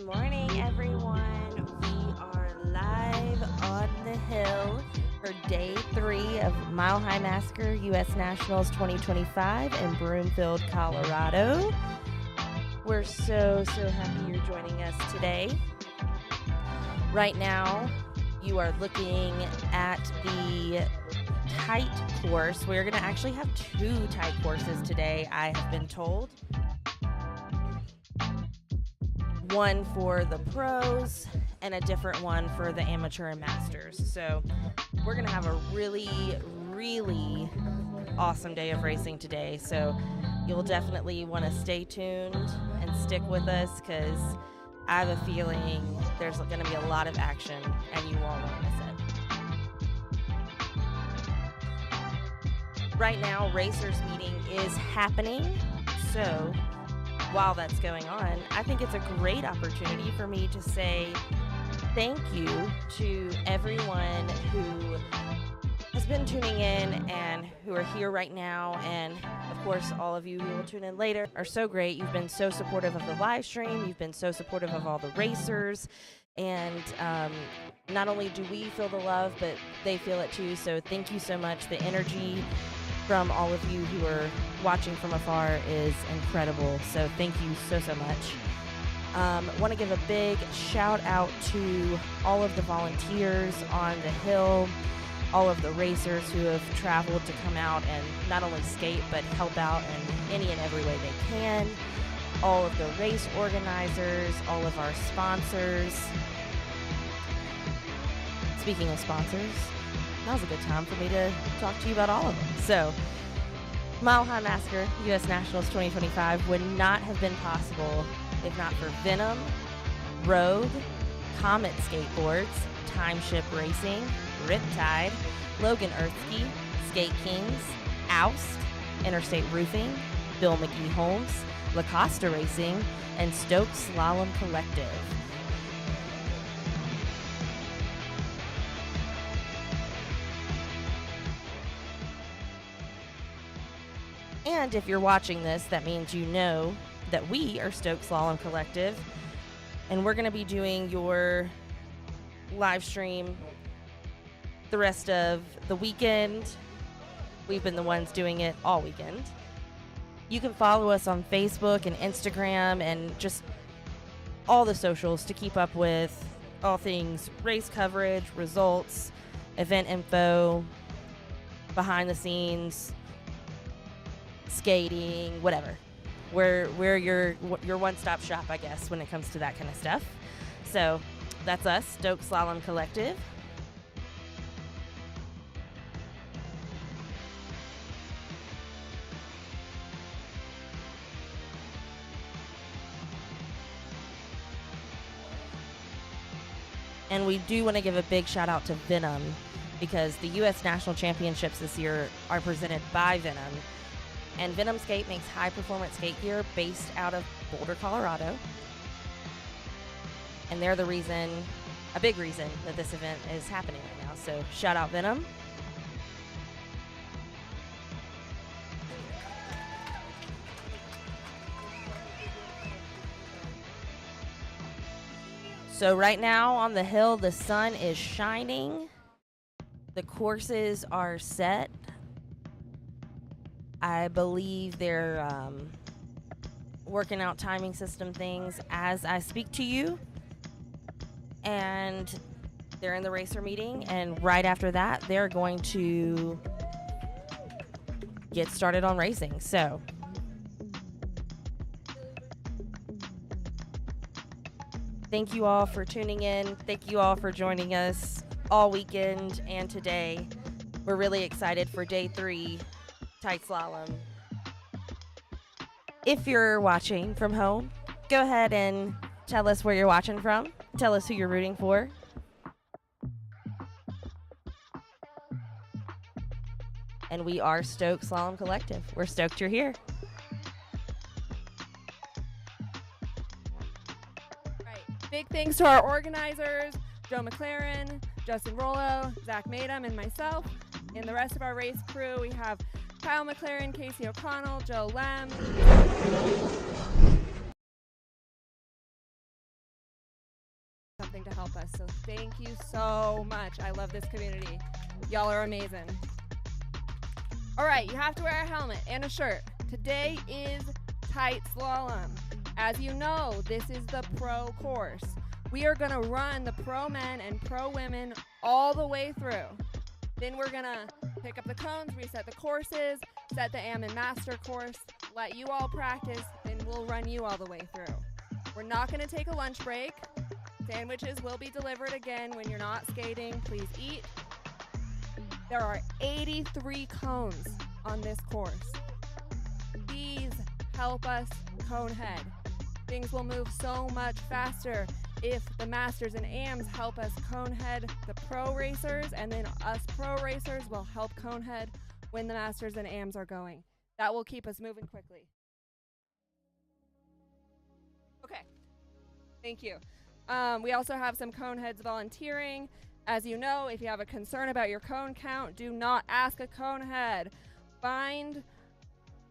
Good morning, everyone. We are live on the hill for day 3 of Mile High Massacre U.S. Nationals 2025 in Broomfield, Colorado. We're so happy you're joining us today. Right now, you are looking at the tight course. We're going to actually have 2 tight courses today, I have been told. One for the pros and a different one for the amateur and masters. So we're gonna have a really awesome day of racing today. So you'll definitely want to stay tuned and stick with us, because I have a feeling there's gonna be a lot of action and you won't want to miss it. Right now, Racers meeting is happening. So while that's going on, I think it's a great opportunity for me to say thank you to everyone who has been tuning in and who are here right now. And of course, all of you who will tune in later are so great. You've been so supportive of the live stream. You've been so supportive of all the racers. And not only do we feel the love, but they feel it too. So thank you so much. The energy from all of you who are watching from afar is incredible. So thank you so much. Want to give a big shout out to all of the volunteers on the hill, all of the racers who have traveled to come out and not only skate but help out in any and every way they can, all of the race organizers, all of our sponsors. Speaking of sponsors, now's a good time for me to talk to you about all of them. So, Mile High Massacre U.S. Nationals 2025 would not have been possible if not for Venom, Rogue, Comet Skateboards, Timeship Racing, Riptide, Logan Earthski, Skate Kings, Oust, Interstate Roofing, Bill McGee Homes, La Costa Racing, and STOKE Slalom Collective. And if you're watching this, that means you know that we are STOKE Slalom Collective, and we're going to be doing your live stream the rest of the weekend. We've been the ones doing it all weekend. You can follow us on Facebook and Instagram and just all the socials to keep up with all things race coverage, results, event info, behind the scenes, skating, whatever. We're your one-stop shop, I guess, when it comes to that kind of stuff. So that's us, STOKE Slalom Collective. And we do want to give a big shout out to Venom, because the U.S. National Championships this year are presented by Venom. And Venom Skate makes high-performance skate gear based out of Boulder, Colorado. And they're the reason, a big reason, that this event is happening right now. So shout out Venom. So right now on the hill, the sun is shining. The courses are set. I believe they're working out timing system things as I speak to you. And they're in the racer meeting. And right after that, they're going to get started on racing. So thank you all for tuning in. Thank you all for joining us all weekend and today. We're really excited for day 3. Tight slalom. If you're watching from home, go ahead and tell us where you're watching from. Tell us who you're rooting for. And we are STOKE Slalom Collective. We're stoked you're here. Right. Big thanks to our organizers, Joe McLaren, Justin Rollo, Zach Madam, and myself. And the rest of our race crew, we have Kyle McLaren, Casey O'Connell, Joe Lem. Thank you so much. I love this community. Y'all are amazing. All right, you have to wear a helmet and a shirt. Today is tight slalom. As you know, this is the pro course. We are gonna run the pro men and pro women all the way through. Then we're gonna pick up the cones, reset the courses, set the AM and master course, let you all practice, then we'll run you all the way through. We're not gonna take a lunch break. Sandwiches will be delivered again when you're not skating. Please eat. There are 83 cones on this course. Please help us cone head. Things will move so much faster if the masters and AMs help us cone head the pro racers, and then us pro racers will help cone head when the masters and AMs are going. That will keep us moving quickly. Okay, thank you. We also have some cone heads volunteering. As you know, if you have a concern about your cone count, do not ask a cone head. Find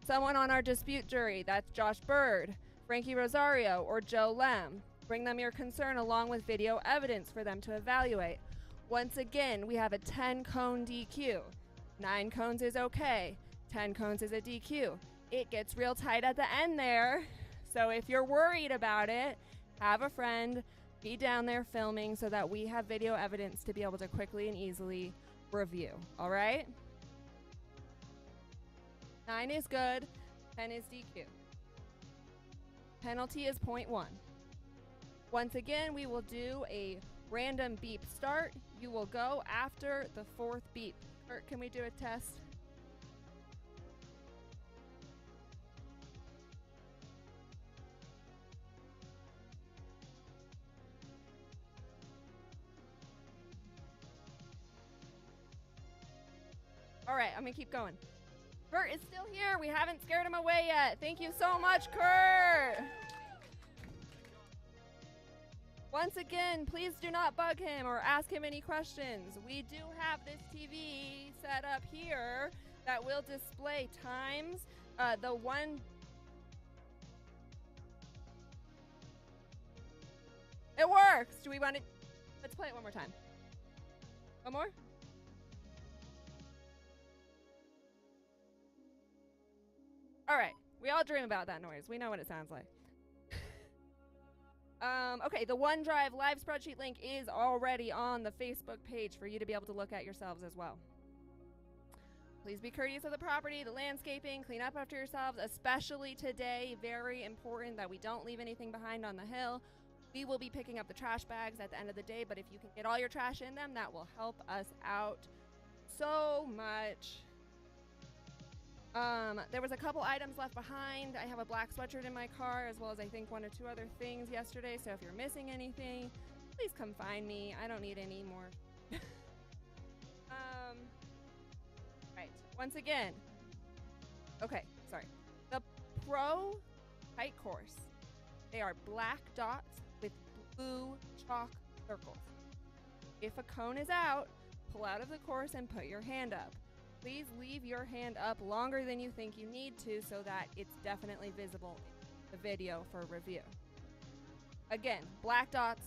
someone on our dispute jury. That's Josh Bird, Frankie Rosario, or Joe Lem. Bring them your concern along with video evidence for them to evaluate. Once again, we have a 10 cone DQ. 9 cones is okay. 10 cones is a DQ. It gets real tight at the end there. So if you're worried about it, have a friend be down there filming so that we have video evidence to be able to quickly and easily review. All right? 9 is good. 10 is DQ. Penalty is 0.1. Once again, we will do a random beep start. You will go after the 4th beep. Kurt, can we do a test? All right, I'm gonna keep going. Kurt is still here. We haven't scared him away yet. Thank you so much, Kurt. Once again, please do not bug him or ask him any questions. We do have this TV set up here that will display times. It works. Do we want to? Let's play it one more time. One more? All right. We all dream about that noise. We know what it sounds like. Okay, the OneDrive live spreadsheet link is already on the Facebook page for you to be able to look at yourselves as well. Please be courteous of the property, the landscaping, clean up after yourselves, especially today. Very important that we don't leave anything behind on the hill. We will be picking up the trash bags at the end of the day, but if you can get all your trash in them, that will help us out so much. There was a couple items left behind. I have a black sweatshirt in my car, as well as I think 1 or 2 other things yesterday. So if you're missing anything, please come find me. I don't need any more. Right. Once again. Okay, sorry. The pro height course. They are black dots with blue chalk circles. If a cone is out, pull out of the course and put your hand up. Please leave your hand up longer than you think you need to so that it's definitely visible in the video for review. Again, black dots,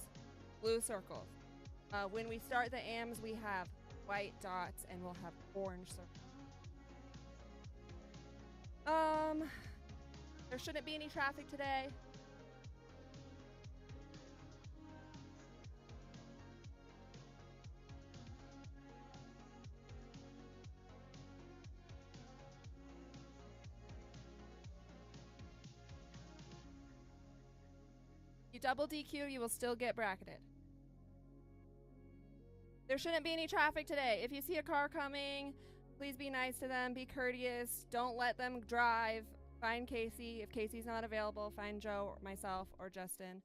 blue circles. When we start the AMs, we have white dots and we'll have orange circles. There shouldn't be any traffic today. You double DQ, you will still get bracketed. There shouldn't be any traffic today. If you see a car coming, please be nice to them, be courteous, don't let them drive. Find Casey. If Casey's not available, find Joe or myself or Justin.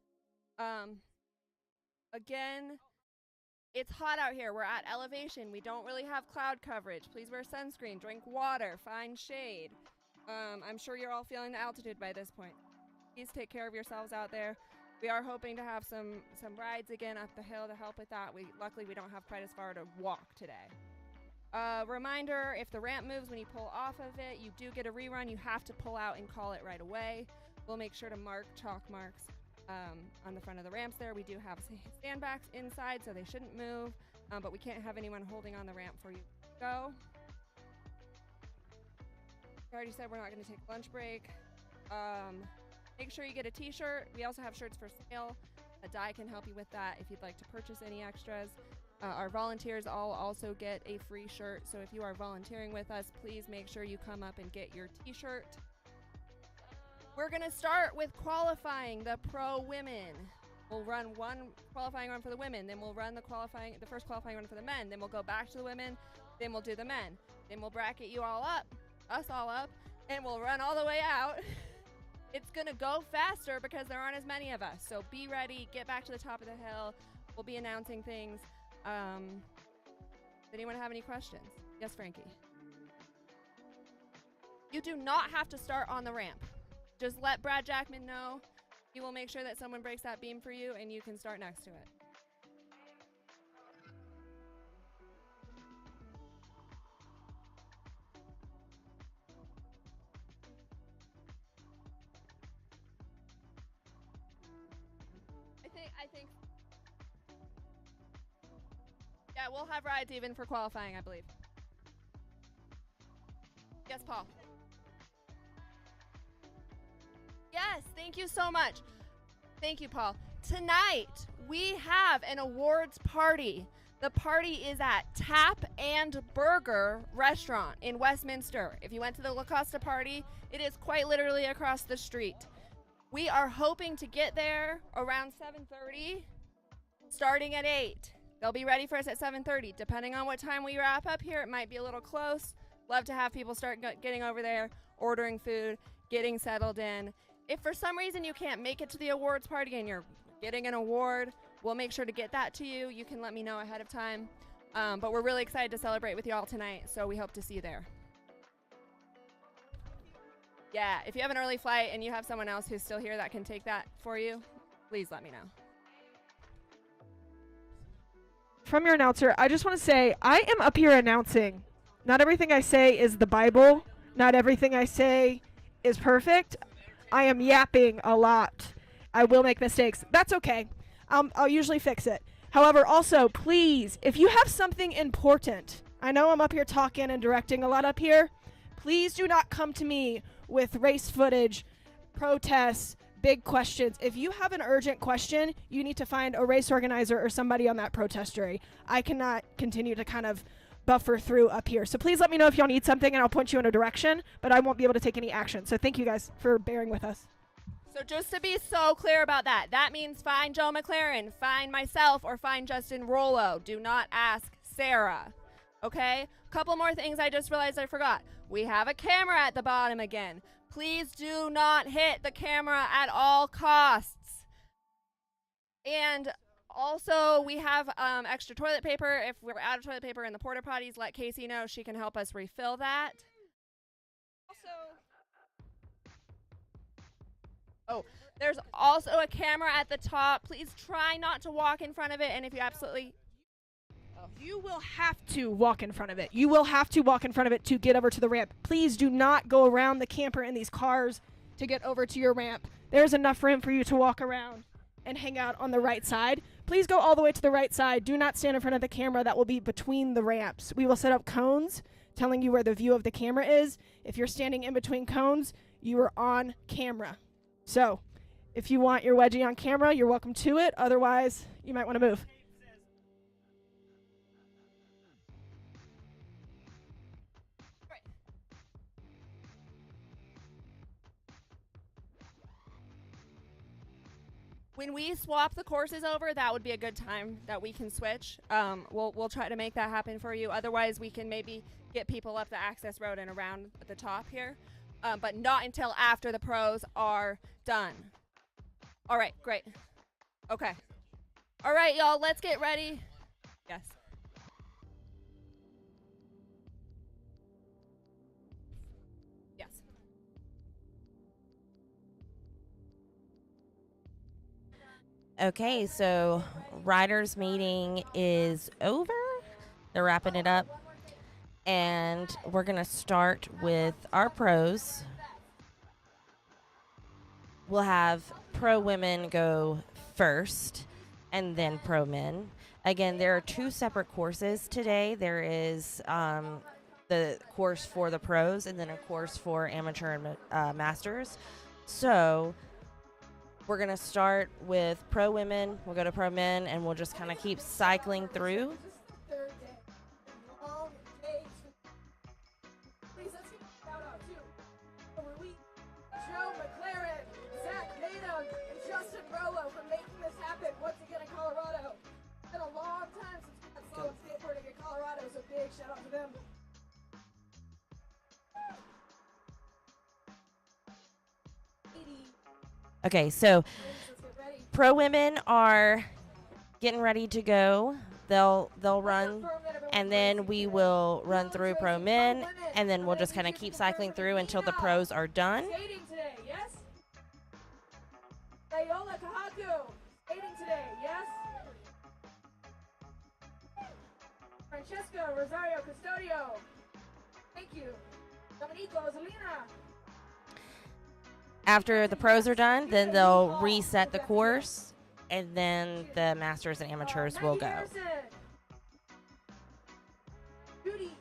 Again, it's hot out here. We're at elevation. We don't really have cloud coverage. Please wear sunscreen, drink water, find shade. I'm sure you're all feeling the altitude by this point. Please take care of yourselves out there. We are hoping to have some rides again up the hill to help with that. Luckily we don't have quite as far to walk today. Reminder, if the ramp moves when you pull off of it, you do get a rerun. You have to pull out and call it right away. We'll make sure to mark chalk marks on the front of the ramps there. We do have sandbags inside, so they shouldn't move, but we can't have anyone holding on the ramp for you to go. I already said we're not going to take a lunch break. Make sure you get a t-shirt. We also have shirts for sale. A dye can help you with that if you'd like to purchase any extras. Our volunteers all also get a free shirt, so if you are volunteering with us, please make sure you come up and get your t-shirt. We're going to start with qualifying the pro women. We'll run one qualifying run for the women, then we'll run the first qualifying run for the men, then we'll go back to the women, then we'll do the men. Then we'll bracket you all up, us all up, and we'll run all the way out. It's going to go faster because there aren't as many of us. So be ready, get back to the top of the hill. We'll be announcing things. Does anyone have any questions? Yes, Frankie. You do not have to start on the ramp. Just let Brad Jackman know. He will make sure that someone breaks that beam for you and you can start next to it. I think. Yeah, we'll have rides even for qualifying, I believe. Yes, Paul. Yes, thank you so much. Thank you, Paul. Tonight, we have an awards party. The party is at Tap and Burger Restaurant in Westminster. If you went to the La Costa party, it is quite literally across the street. We are hoping to get there around 7:30, starting at 8. They'll be ready for us at 7:30. Depending on what time we wrap up here, it might be a little close. Love to have people start getting over there, ordering food, getting settled in. If for some reason you can't make it to the awards party and you're getting an award, we'll make sure to get that to you. You can let me know ahead of time. But we're really excited to celebrate with you all tonight, so we hope to see you there. Yeah, if you have an early flight and you have someone else who's still here that can take that for you, please let me know. From your announcer, I just want to say I am up here announcing. Not everything I say is the Bible. Not everything I say is perfect. I am yapping a lot. I will make mistakes. That's okay. I'll usually fix it. However, also, please, if you have something important, I know I'm up here talking and directing a lot up here. Please do not come to me with race footage, protests, big questions. If you have an urgent question, you need to find a race organizer or somebody on that protest jury. I cannot continue to kind of buffer through up here. So please let me know if y'all need something and I'll point you in a direction, but I won't be able to take any action. So thank you guys for bearing with us. So just to be so clear about that, that means find Joe McLaren, find myself, or find Justin Rollo. Do not ask Sarah. Okay? Couple more things I just realized I forgot. We have a camera at the bottom again. Please do not hit the camera at all costs. And also, we have extra toilet paper. If we're out of toilet paper in the porta potties, let Casey know. She can help us refill that. There's also a camera at the top. Please try not to walk in front of it. And if you absolutely... You will have to walk in front of it. You will have to walk in front of it to get over to the ramp. Please do not go around the camper and these cars to get over to your ramp. There's enough room for you to walk around and hang out on the right side. Please go all the way to the right side. Do not stand in front of the camera. That will be between the ramps. We will set up cones telling you where the view of the camera is. If you're standing in between cones, you are on camera. So if you want your wedgie on camera, you're welcome to it. Otherwise, you might want to move. When we swap the courses over, that would be a good time that we can switch. We'll try to make that happen for you. Otherwise, we can maybe get people up the access road and around the top here, but not until after the pros are done. All right, great. Okay. All right, y'all, let's get ready. Yes. Yes. Okay, so riders meeting is over. They're wrapping it up. And we're going to start with our pros. we'll have pro women go first and then pro men. Again, there are two separate courses today. There is the course for the pros and then a course for amateur and masters. So we're going to start with pro women, we'll go to pro men, and we'll just kind of keep cycling through. Slalom Skateboarding in Colorado, so big shout out to them. Okay, so pro women are getting ready to go. They'll run, and then we will run through pro men, and then we'll just kind of keep cycling through until the pros are done. Skating today, yes? Ayola Kahaku, skating today, yes? Francesco Rosario Custodio, thank you. Dominico Zelina. After the pros are done, then they'll reset the course, and then the masters and amateurs will go. Judy.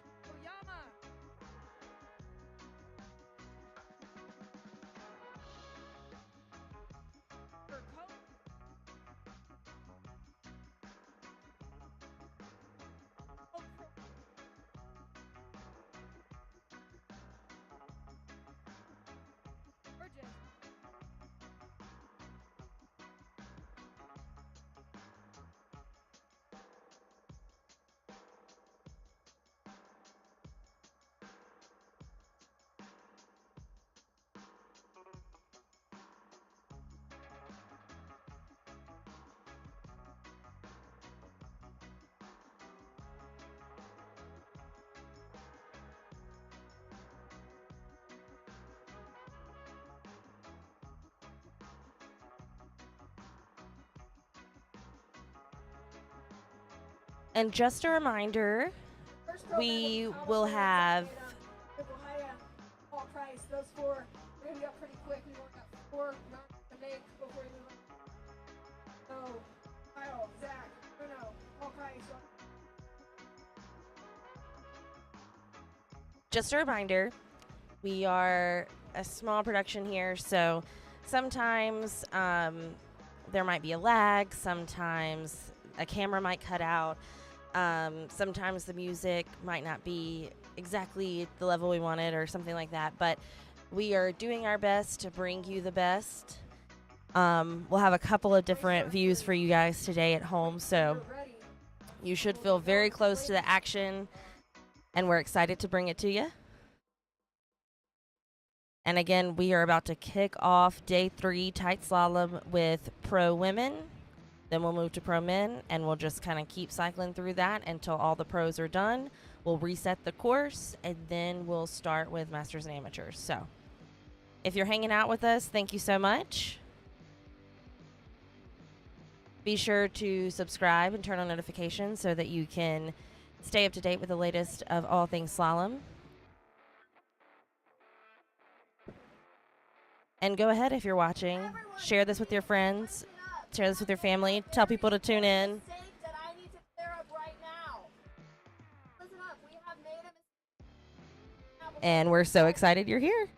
And just a reminder, we will have All price. Those four are going to be up pretty quick. We only got 4 to make before we move on. So, Kyle, Zach, Bruno, all price. just a reminder, we are a small production here, so sometimes there might be a lag, sometimes a camera might cut out, sometimes the music might not be exactly the level we wanted or something like that, but we are doing our best to bring you the best. We'll have a couple of different views for you guys today at home, so you should feel very close to the action, and we're excited to bring it to you. And again, we are about to kick off day 3 tight slalom with pro women. Then we'll move to pro men, and we'll just kind of keep cycling through that until all the pros are done. We'll reset the course, and then we'll start with masters and amateurs. So if you're hanging out with us, thank you so much. Be sure to subscribe and turn on notifications so that you can stay up to date with the latest of all things slalom. And go ahead, if you're watching, share this with your friends, share this with your family, tell people to tune in. And we're so excited you're here.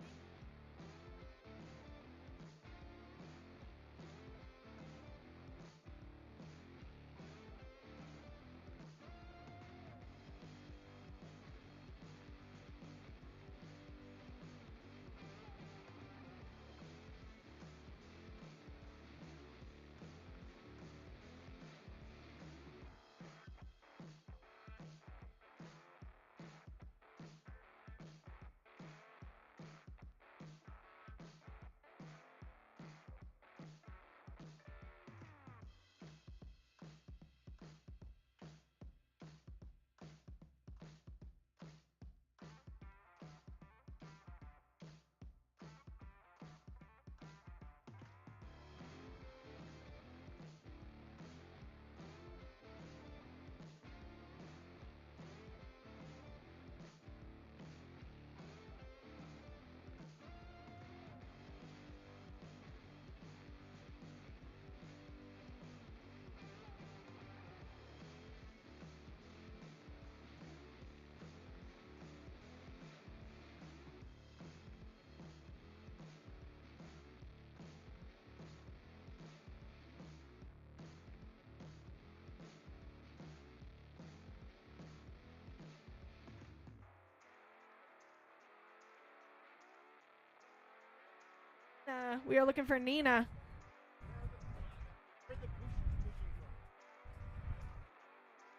We are looking for Nina.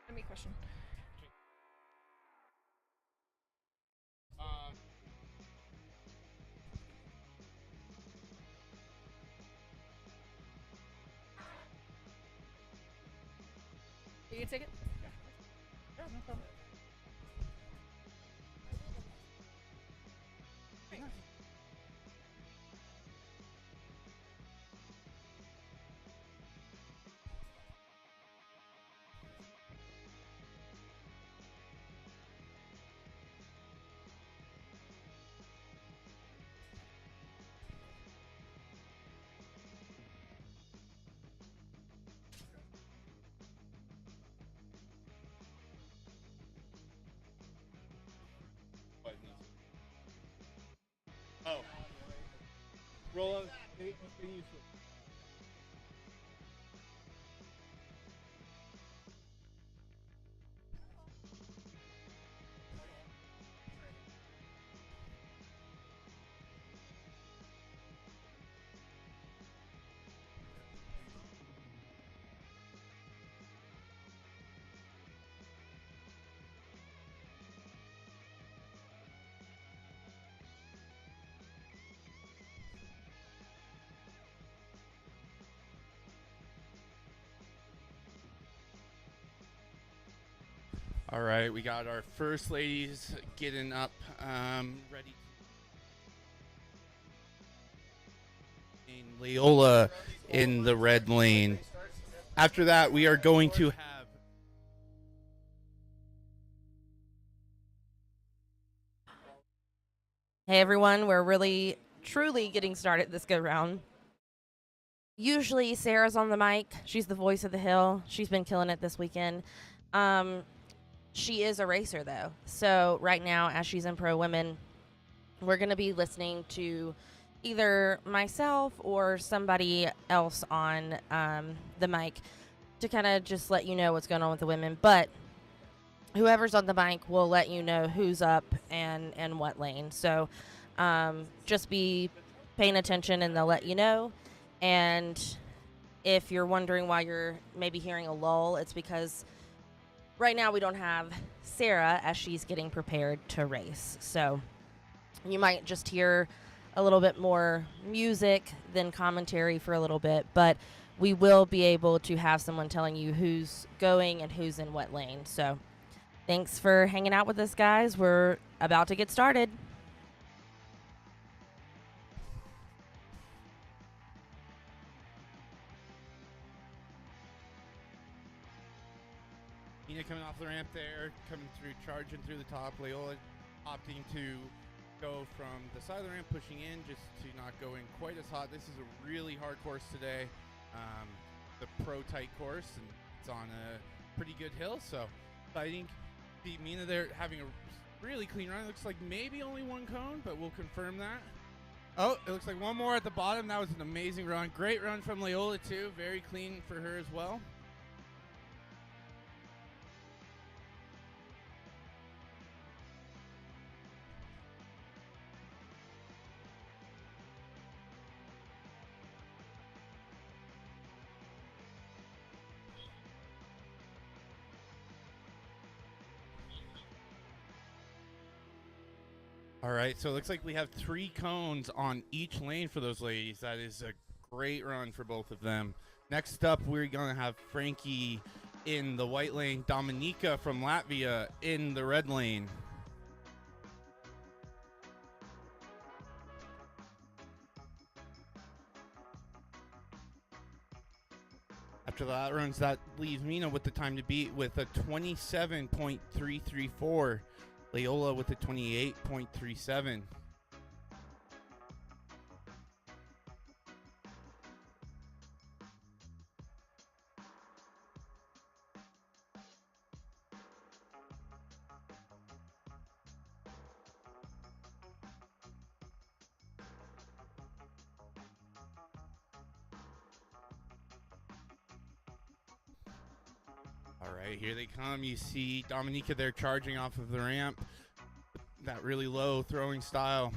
Let me question. You can take it? Yeah, no problem. Oh. Roll up. All right, we got our first ladies getting up, ready. And Leola in the red lane. After that, we are going to have Hey everyone, we're really truly getting started this go round. Usually Sarah's on the mic. She's the voice of the hill. She's been killing it this weekend. She is a racer though. So right now, as she's in Pro Women, we're going to be listening to either myself or somebody else on the mic to kind of just let you know what's going on with the women. But whoever's on the mic will let you know who's up and what lane. So just be paying attention and they'll let you know. And if you're wondering why you're maybe hearing a lull, it's because right now we don't have Sarah as she's getting prepared to race. So you might just hear a little bit more music than commentary for a little bit, but we will be able to have someone telling you who's going and who's in what lane. So thanks for hanging out with us, guys. We're about to get started. Nina coming off the ramp there, coming through, charging through the top. Leola opting to go from the side of the ramp, pushing in just to not go in quite as hot. This is a really hard course today, the pro tight course, and it's on a pretty good hill. So I think Mina there having a really clean run. It looks like maybe only one cone, but we'll confirm that. Oh, it looks like one more at the bottom. That was an amazing run. Great run from Leola too. Very clean for her as well. All right, so it looks like we have 3 cones on each lane for those ladies. That is a great run for both of them. Next up, we're going to have Frankie in the white lane, Dominika from Latvia in the red lane. After that runs, that leaves Mina with the time to beat with a 27.334. Leola with a 28.37. All right, here they come. You see Dominika there charging off of the ramp. That really low throwing style.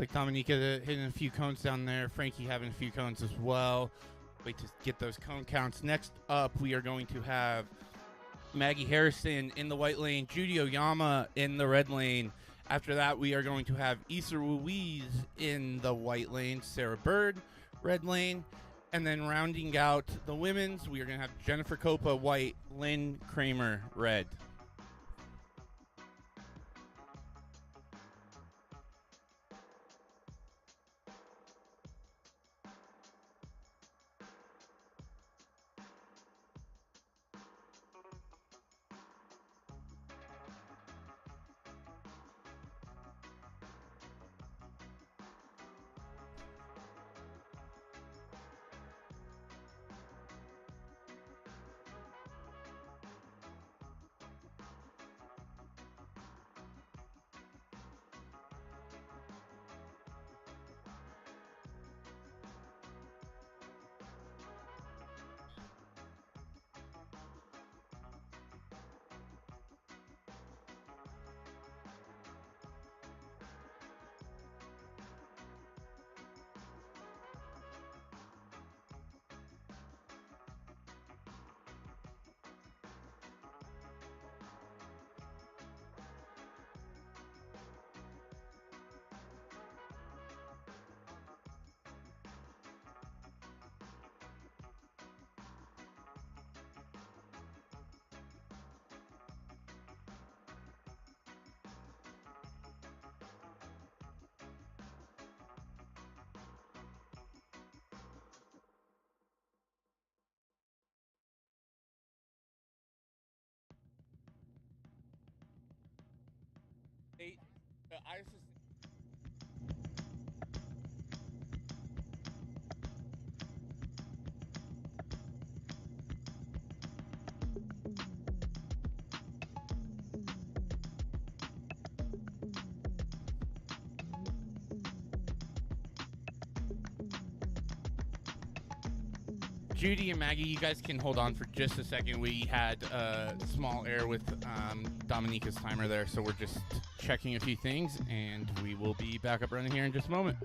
like Dominica hitting a few cones down there. Frankie having a few cones as well. Wait to get those cone counts. Next up, we are going to have Maggie Harrison in the white lane, Judy Oyama in the red lane. After that, we are going to have Issa Ruiz in the white lane, Sarah Bird, red lane. And then rounding out the women's, we are going to have Jennifer Copa, white, Lynn Kramer, red. Judy and Maggie, you guys can hold on for just a second. We had a small error with Dominica's timer there, so we're just checking a few things, and we will be back up running here in just a moment.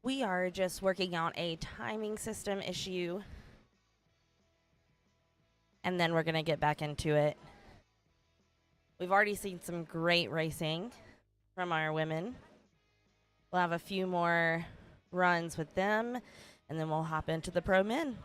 We are just working out a timing system issue. and then we're going to get back into it. We've already seen some great racing from our women. We'll have a few more runs with them, and then we'll hop into the pro men.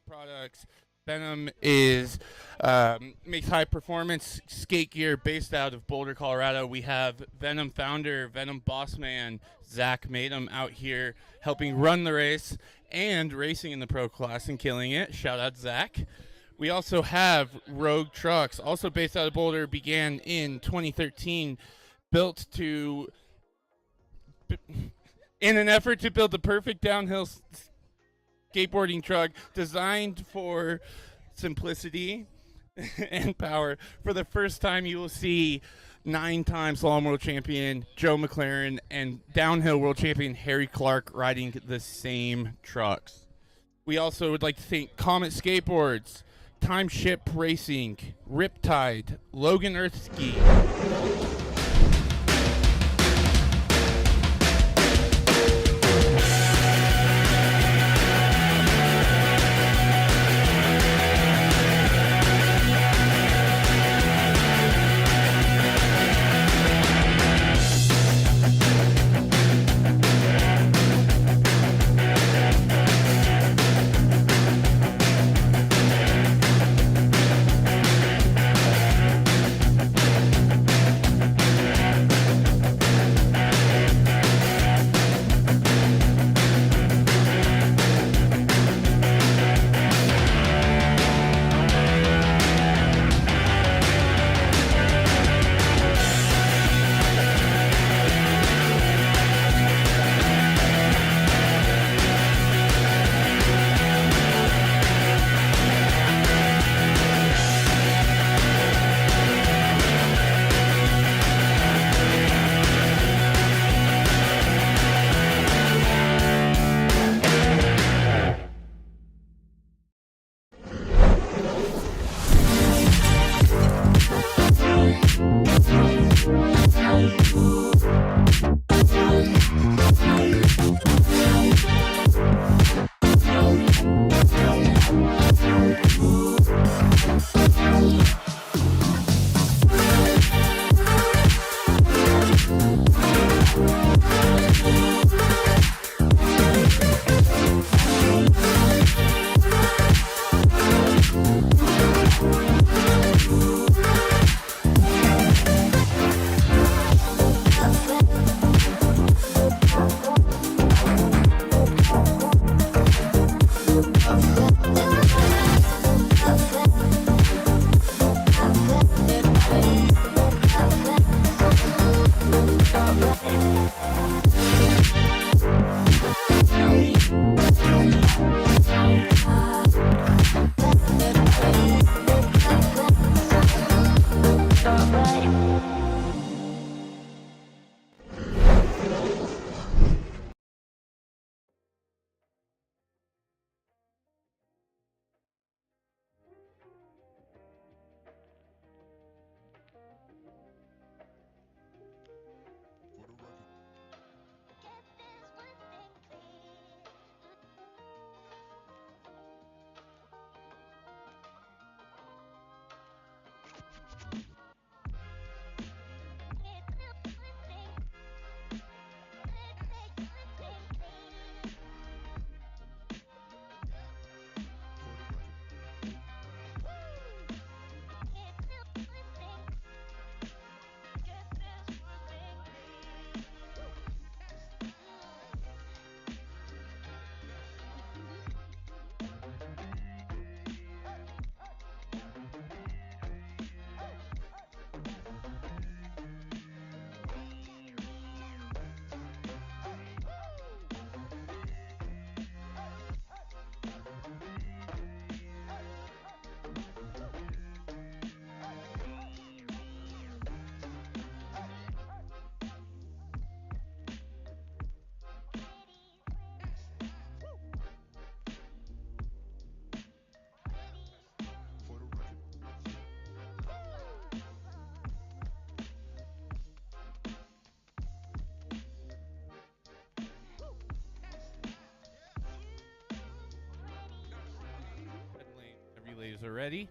Products. Venom is makes high performance skate gear based out of Boulder, Colorado. We have Venom founder, Venom boss man, Zach Madem out here helping run the race and racing in the pro class and killing it. Shout out Zach. We also have Rogue Trucks, also based out of Boulder, began in 2013, built to in an effort to build the perfect downhill skateboarding truck designed for simplicity and power. For the first time, you will see 9-time slalom world champion Joe McLaren and downhill world champion Harry Clark riding the same trucks. We also would like to thank Comet Skateboards, Time Ship Racing, Riptide, Logan Earth Ski. judges are ready.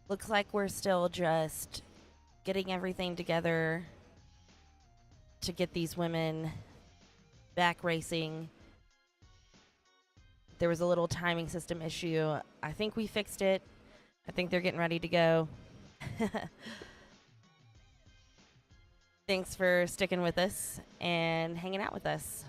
Looks like we're still just getting everything together to get these women back racing. There was a little timing system issue. I think we fixed it. I think they're getting ready to go. Thanks for sticking with us and hanging out with us.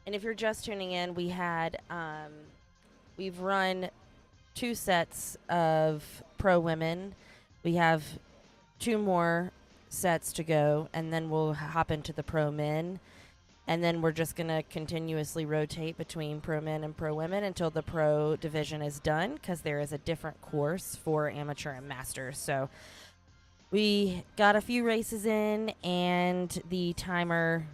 And if you're just tuning in, we've run 2 sets of pro women. We have 2 more sets to go, and then we'll hop into the pro men. And then we're just going to continuously rotate between pro men and pro women until the pro division is done, because there is a different course for amateur and masters. So we got a few races in, and the timer,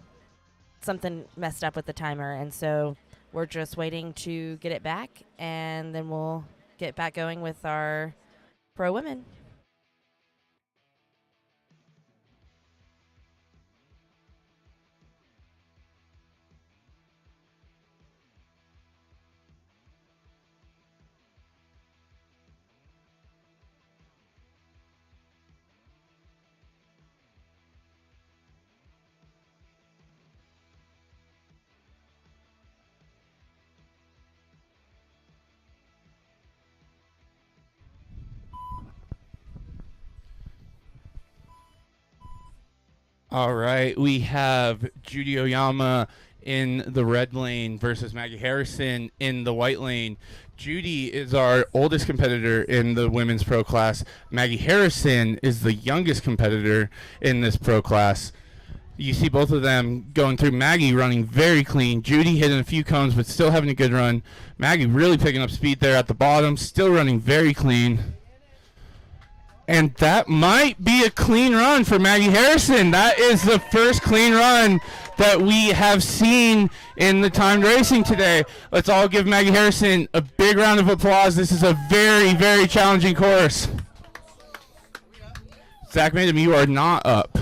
something messed up with the timer, and so we're just waiting to get it back, and then we'll get back going with our pro women. All right, we have Judy Oyama in the red lane versus Maggie Harrison in the white lane. Judy is our oldest competitor in the women's pro class. Maggie Harrison is the youngest competitor in this pro class. You see both of them going through. Maggie running very clean. Judy hitting a few cones, but still having a good run. Maggie really picking up speed there at the bottom, still running very clean. And that might be a clean run for Maggie Harrison. That is the first clean run that we have seen in the timed racing today. Let's all give Maggie Harrison a big round of applause. This is a very, very challenging course. Zach Madam, you are not up.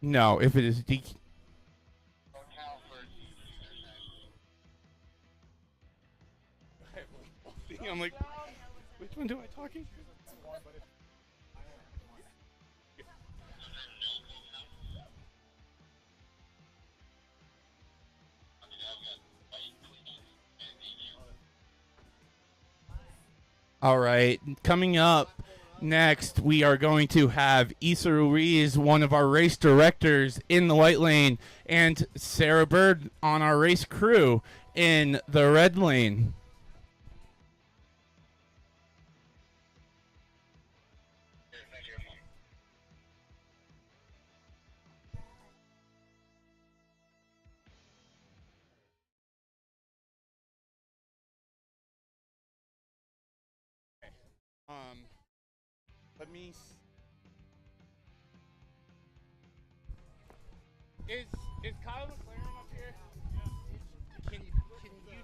No, if it is DQ. I'm like, which one do I talking? All right, coming up next, we are going to have Issa Ruiz, one of our race directors, in the white lane, and Sarah Bird on our race crew in the red lane. Let me. Is Kyle McLaren up here? Can you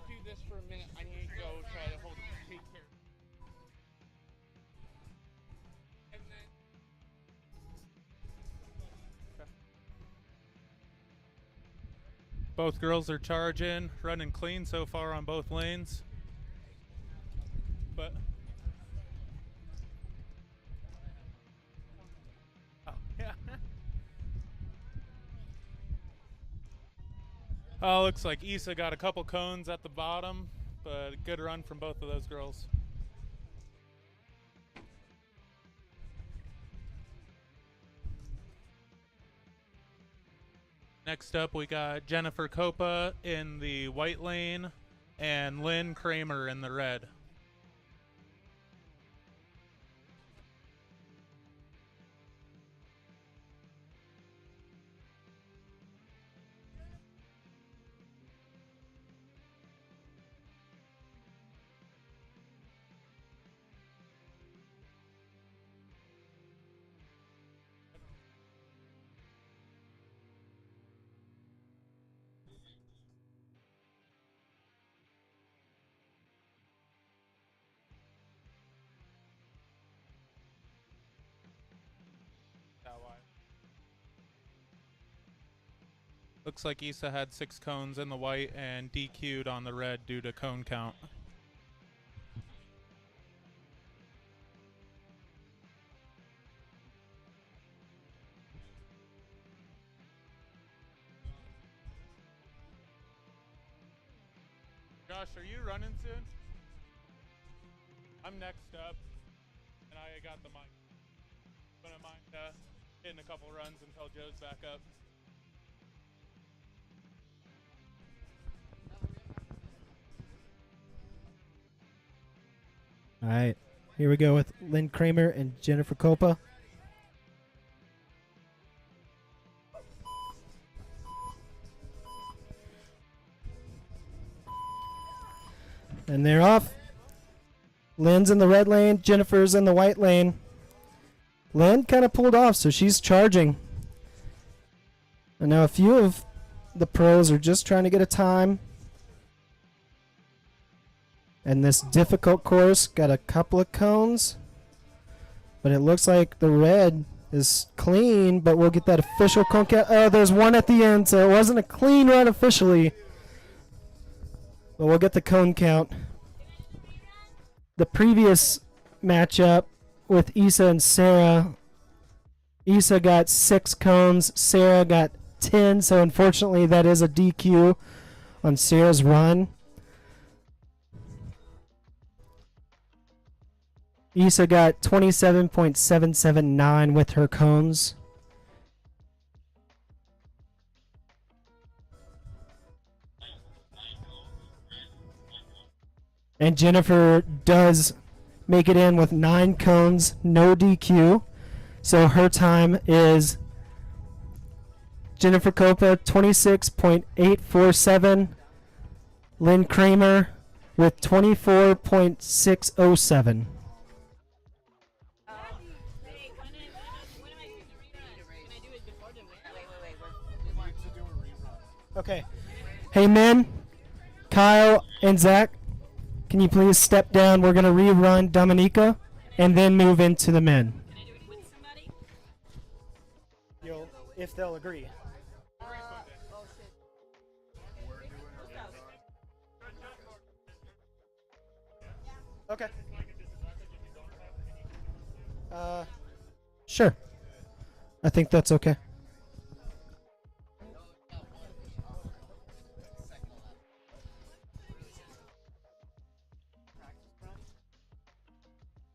do this for a minute? I need to go try to take care. And then. Both girls are charging, running clean so far on both lanes. But looks like Issa got a couple cones at the bottom, but a good run from both of those girls. Next up, we got Jennifer Copa in the white lane and Lynn Kramer in the red. Looks like Issa had 6 cones in the white and DQ'd on the red due to cone count. Josh, are you running soon? I'm next up, and I got the mic. I'm gonna mind hitting a couple runs until Joe's back up. All right, here we go with Lynn Kramer and Jennifer Copa. And they're off. Lynn's in the red lane, Jennifer's in the white lane. Lynn kind of pulled off, so she's charging. And now a few of the pros are just trying to get a time. And this difficult course got a couple of cones. But it looks like the red is clean, but we'll get that official cone count. Oh, there's one at the end, so it wasn't a clean run officially. But we'll get the cone count. The previous matchup with Issa and Sarah, Issa got 6 cones, Sarah got 10, so unfortunately that is a DQ on Sarah's run. Issa got 27.779 with her cones. And Jennifer does make it in with 9 cones, no DQ. So her time is Jennifer Copa 26.847. Lynn Kramer with 24.607. Okay. Hey, men, Kyle and Zach, can you please step down? We're going to rerun Dominica and then move into the men. If they'll agree. Okay. Sure. I think that's okay.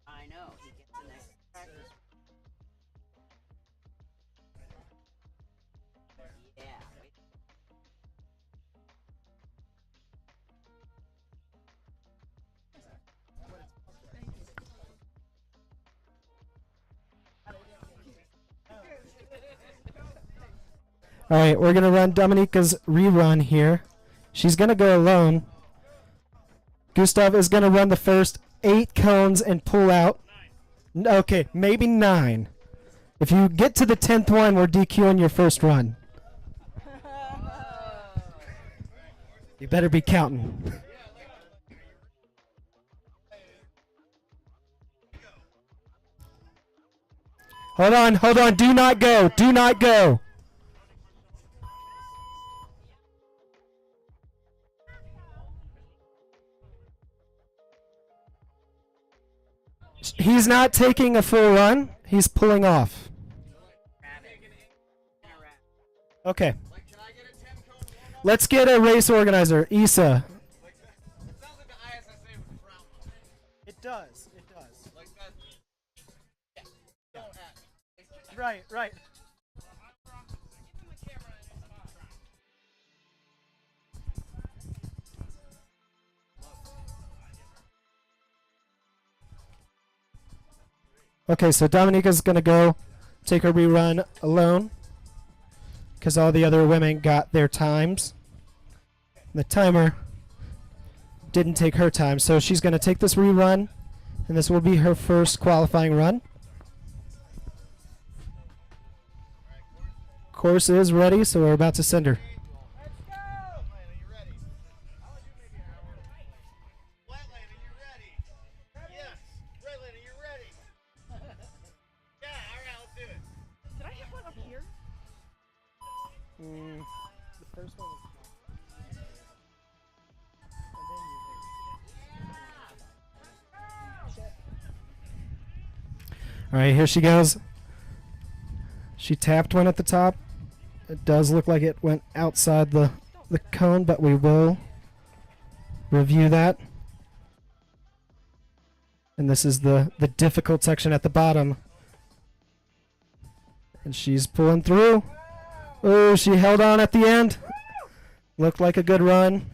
I know, he gets the next practice. Yeah. All right, we're going to run Dominica's rerun here. She's going to go alone. Gustav is going to run the first 8 cones and pull out. Okay, maybe 9. If you get to the 10th one, we're DQing your first run. You better be counting. Hold on, hold on. Do not go. Do not go. He's not taking a full run. He's pulling off. Okay. Let's get a race organizer. Issa. It does. It does. Right, right. Okay, so Dominica's going to go take her rerun alone because all the other women got their times. The timer didn't take her time, so she's going to take this rerun, and this will be her first qualifying run. Course is ready, so we're about to send her. The first one was all right, here she goes. She tapped one at the top. It does look like it went outside the cone, but we will review that. And this is the difficult section at the bottom. And she's pulling through. Oh, she held on at the end. Looked like a good run.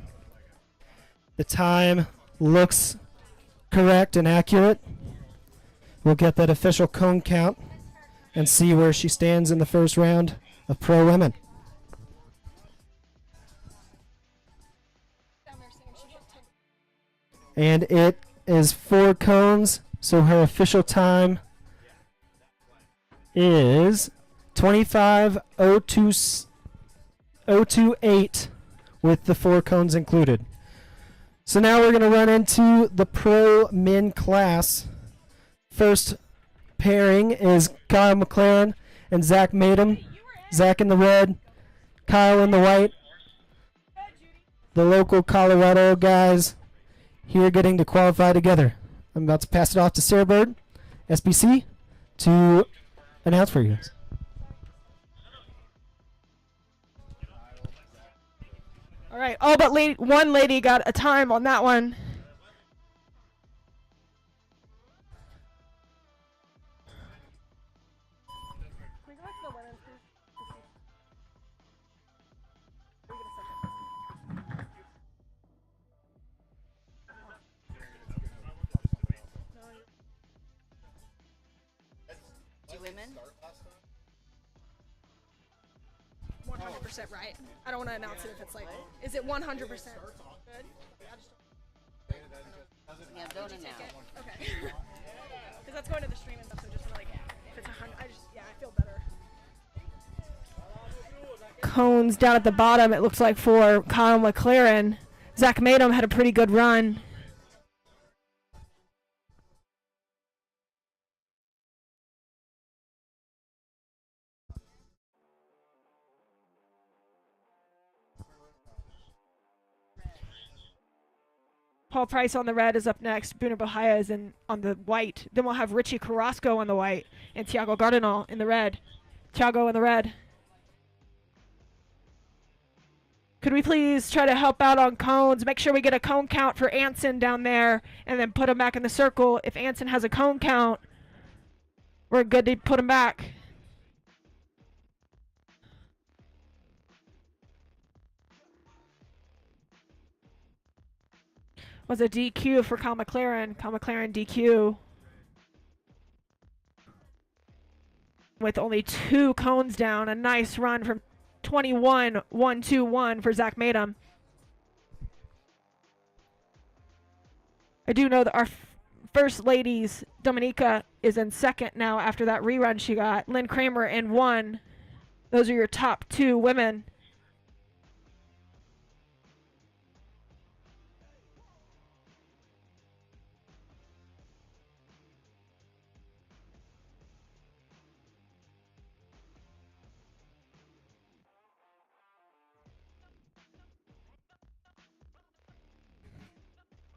The time looks correct and accurate. We'll get that official cone count and see where she stands in the first round of pro women. And it is 4 cones, so her official time is 25.028 with the 4 cones included. So now we're going to run into the pro men class. First pairing is Kyle McLaren and Zach Madem. Zach in the red, Kyle in the white. The local Colorado guys here getting to qualify together. I'm about to pass it off to Sarah Bird, SBC, to announce for you guys. All right. Oh, but one lady got a time on that one. 100% right. I don't want to announce it if it's like, is it 100% good? Yeah, don't announce. Okay. Because that's going to the stream and stuff, so just like, if it's 100, I feel better. Cones down at the bottom, it looks like, for Kyle McLaren. Zach Madom had a pretty good run. Paul Price on the red is up next. Bruno Bahia is on the white. Then we'll have Richie Carrasco on the white and Tiago Gardenal in the red. Tiago in the red. Could we please try to help out on cones? Make sure we get a cone count for Anson down there and then put him back in the circle. If Anson has a cone count, we're good to put him back. Was a DQ for Kyle McLaren. Kyle McLaren DQ. With only 2 cones down. A nice run from 21-1-2-1 for Zach Madom. I do know that our first ladies, Dominica, is in second now after that rerun she got. Lynn Kramer in 1. Those are your top 2 women.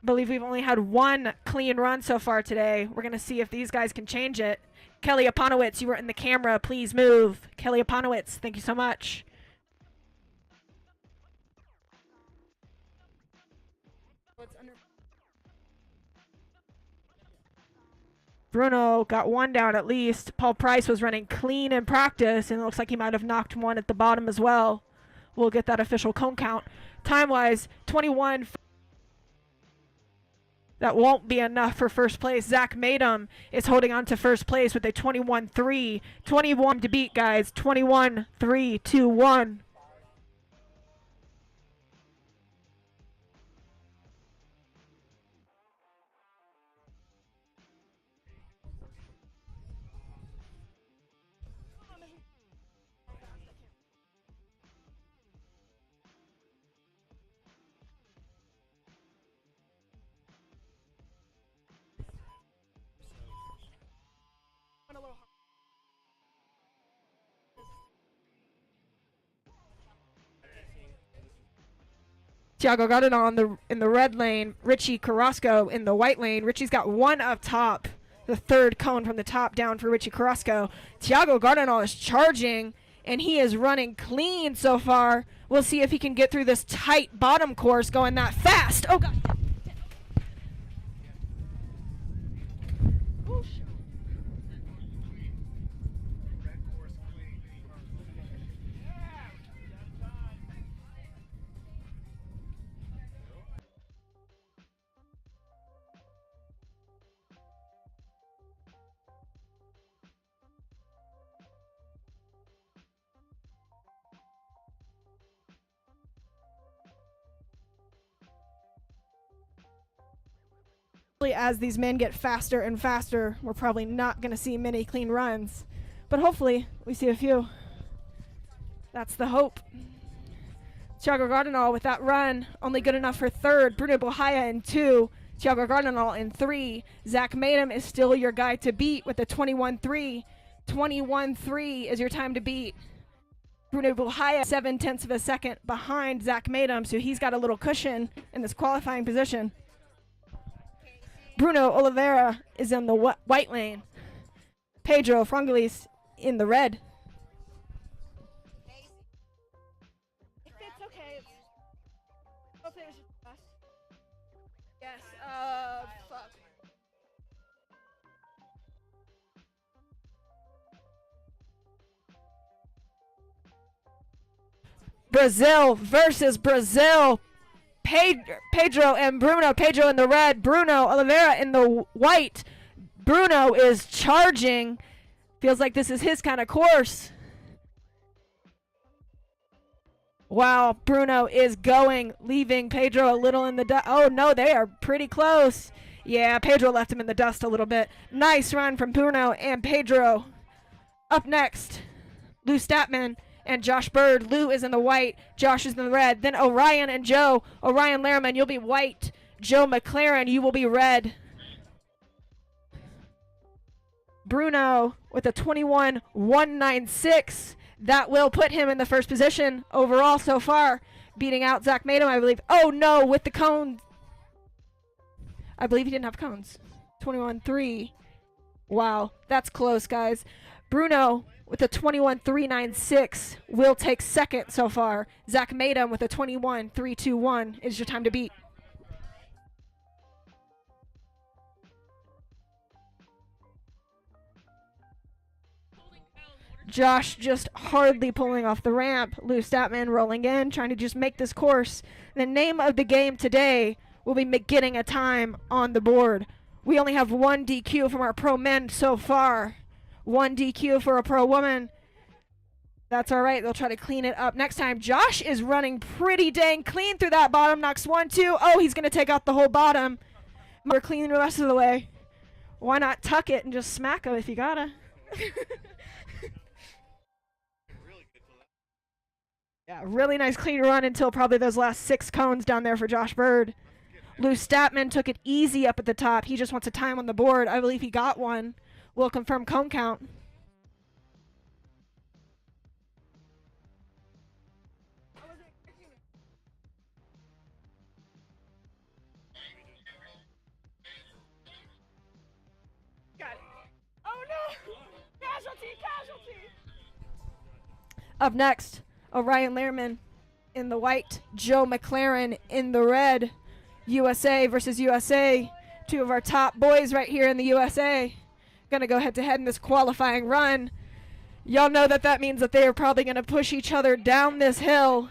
Believe we've only had 1 clean run so far today. We're going to see if these guys can change it. Kelly Aponowitz, you were in the camera. Please move. Kelly Aponowitz, thank you so much. Bruno got 1 down at least. Paul Price was running clean in practice, and it looks like he might have knocked 1 at the bottom as well. We'll get that official cone count. Time-wise, 21. That won't be enough for first place. Zach Madom is holding on to first place with a 21-3. 21 to beat, guys. 21-3-2-1. Tiago Gardenal in the red lane. Richie Carrasco in the white lane. Richie's got 1 up top. The 3rd cone from the top down for Richie Carrasco. Tiago Gardenal is charging, and he is running clean so far. We'll see if he can get through this tight bottom course going that fast. Oh, God. As these men get faster and faster, we're probably not going to see many clean runs, but hopefully we see a few. That's the hope. Tiago Gardenal with that run, only good enough for 3rd. Bruno Bahia in 2. Tiago Gardenal in 3. Zach Madom is still your guy to beat with a 21-3. 21-3 is your time to beat. Bruno Bahia 0.7 of a second behind Zach Madom, so he's got a little cushion in this qualifying position. Bruno Oliveira is in the white lane. Pedro Frangelis in the red. It's okay. Hopefully it was just us. Yes, fuck. Brazil versus Brazil. Pedro and Bruno. Pedro in the red. Bruno Oliveira in the white. Bruno is charging. Feels like this is his kind of course. Wow, Bruno is going, leaving Pedro a little in the dust. Oh, no, they are pretty close. Yeah, Pedro left him in the dust a little bit. Nice run from Bruno and Pedro. Up next, Lou Statman and Josh Bird. Lou is in the white, Josh is in the red. Then Orion and Joe. Orion Lehrman, you'll be white. Joe McLaren, you will be red. Bruno with a 21.196. That will put him in the first position overall so far, beating out Zach Madom, I believe. Oh, no, with the cones. I believe he didn't have cones. 21.3. Wow, that's close, guys. Bruno with a 21.396 will take second so far. Zach Madom with a 21.321 is your time to beat. Josh just hardly pulling off the ramp. Lou Statman rolling in, trying to just make this course. The name of the game today will be getting a time on the board. We only have one DQ from our pro men so far. One DQ for a pro woman. That's all right. They'll try to clean it up next time. Josh is running pretty dang clean through that bottom. Knocks 1, 2. Oh, he's going to take out the whole bottom. We're cleaning the rest of the way. Why not tuck it and just smack him if you gotta? Yeah, really nice clean run until probably those last 6 cones down there for Josh Bird. Lou Statman took it easy up at the top. He just wants a time on the board. I believe he got one. We'll confirm cone count. Got it. Oh no! Casualty! Up next, Orion Lehrman in the white, Joe McLaren in the red. USA versus USA. 2 of our top boys right here in the USA. Gonna go head to head in this qualifying run. Y'all know that means that they are probably gonna push each other down this hill.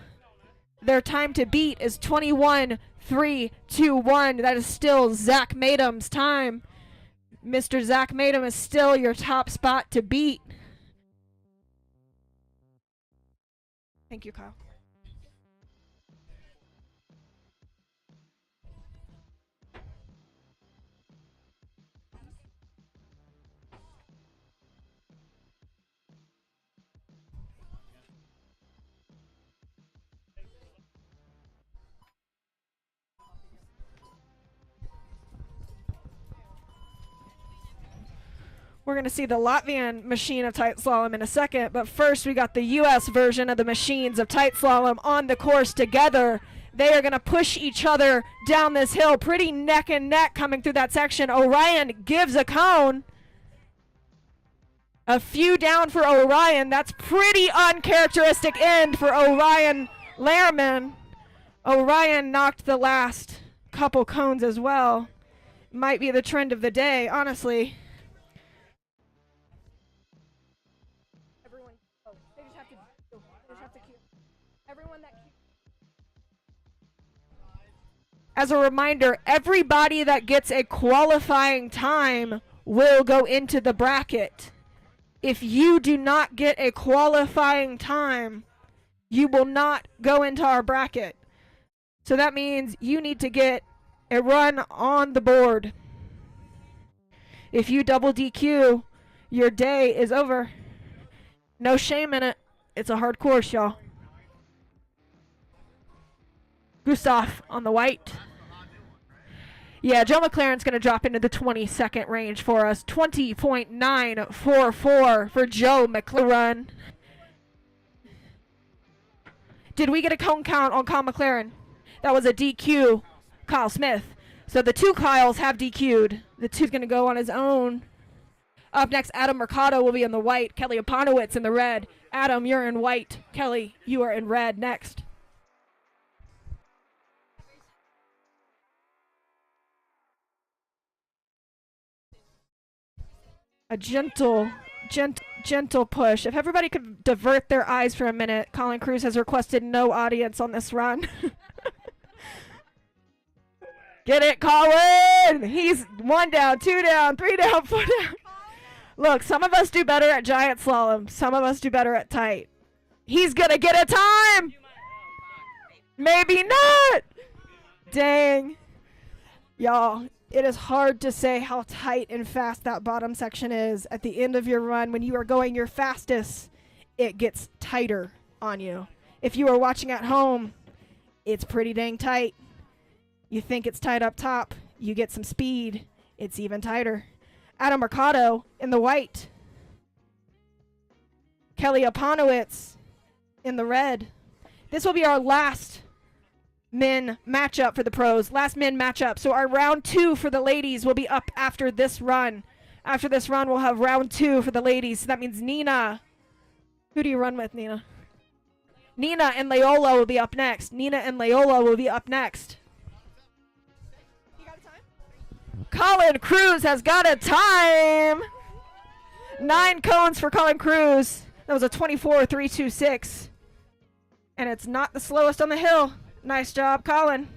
Their time to beat is 21.321. That is still Zach Madom's time. Mr. Zach Madom is still your top spot to beat. Thank you, Kyle. We're going to see the Latvian machine of tight slalom in a second, but first we got the U.S. version of the machines of tight slalom on the course together. They are going to push each other down this hill, pretty neck and neck coming through that section. Orion gives a cone. A few down for Orion. That's pretty uncharacteristic end for Orion Lehrman. Orion knocked the last couple cones as well. Might be the trend of the day, honestly. As a reminder, everybody that gets a qualifying time will go into the bracket. If you do not get a qualifying time, you will not go into our bracket. So that means you need to get a run on the board. If you double DQ, your day is over. No shame in it. It's a hard course, y'all. Gustav on the white. Yeah, Joe McLaren's going to drop into the 20-second range for us. 20.944 for Joe McLaren. Did we get a cone count on Kyle McLaren? That was a DQ, Kyle Smith. So the 2 Kyles have DQ'd. The 2's going to go on his own. Up next, Adam Mercado will be in the white. Kelly Aponowitz in the red. Adam, you're in white. Kelly, you are in red next. A gentle push. If everybody could divert their eyes for a minute. Colin Cruz has requested no audience on this run. Get it, Colin! He's 1 down, 2 down, 3 down, 4 down. Look, some of us do better at giant slalom. Some of us do better at tight. He's going to get a time. Maybe not. Dang. Y'all, it is hard to say how tight and fast that bottom section is. At the end of your run, when you are going your fastest, it gets tighter on you. If you are watching at home, it's pretty dang tight. You think it's tight up top. You get some speed. It's even tighter. Adam Mercado in the white. Kelly Aponowitz in the red. This will be our last men matchup for the pros. Last men matchup. So our round 2 for the ladies will be up after this run. After this run, we'll have round 2 for the ladies. So that means Nina. Who do you run with, Nina? Nina and Loyola will be up next. Nina and Loyola will be up next. Colin Cruz has got a time. 9 cones for Colin Cruz. That was a 24.326. And it's not the slowest on the hill. Nice job, Colin.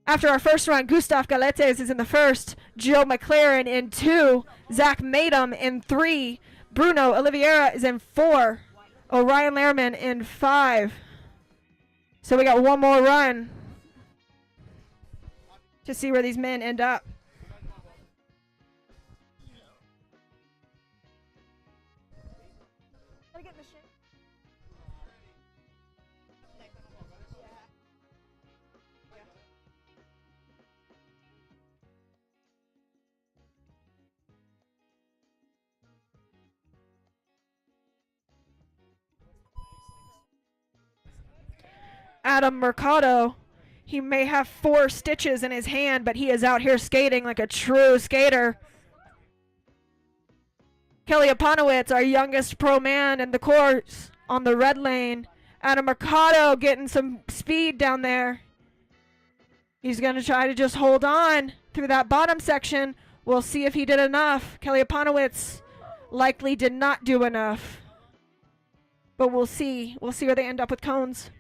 After our first run, Gustav Galetes is in the first. Joe McLaren in 2. Zach Madam in 3. Bruno Oliveira is in 4. Orion Lehrman in 5. So we got one more run to see where these men end up. Adam Mercado, he may have 4 stitches in his hand, but he is out here skating like a true skater. Kelly Aponowitz, our youngest pro man in the course, on the red lane. Adam Mercado getting some speed down there. He's going to try to just hold on through that bottom section. We'll see if he did enough. Kelly Aponowitz likely did not do enough. But we'll see. We'll see where they end up with cones.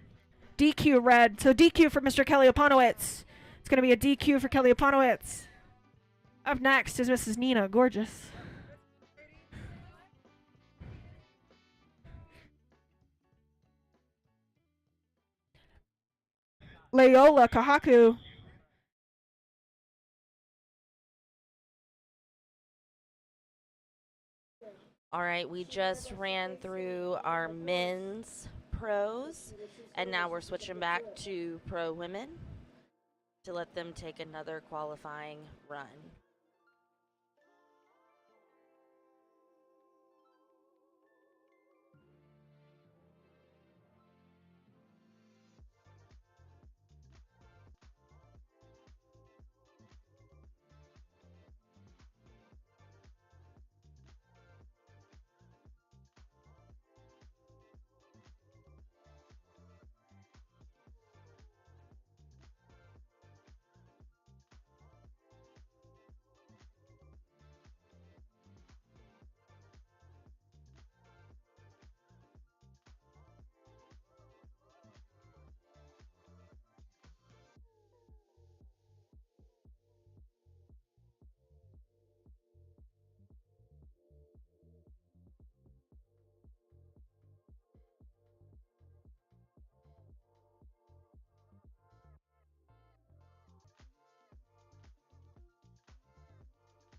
DQ red. So DQ for Mr. Kelly Aponowitz. It's going to be a DQ for Kelly Aponowitz. Up next is Mrs. Nina. Gorgeous. Loyola Kahaku. All right, we just ran through our men's pros, and now we're switching back to pro women to let them take another qualifying run.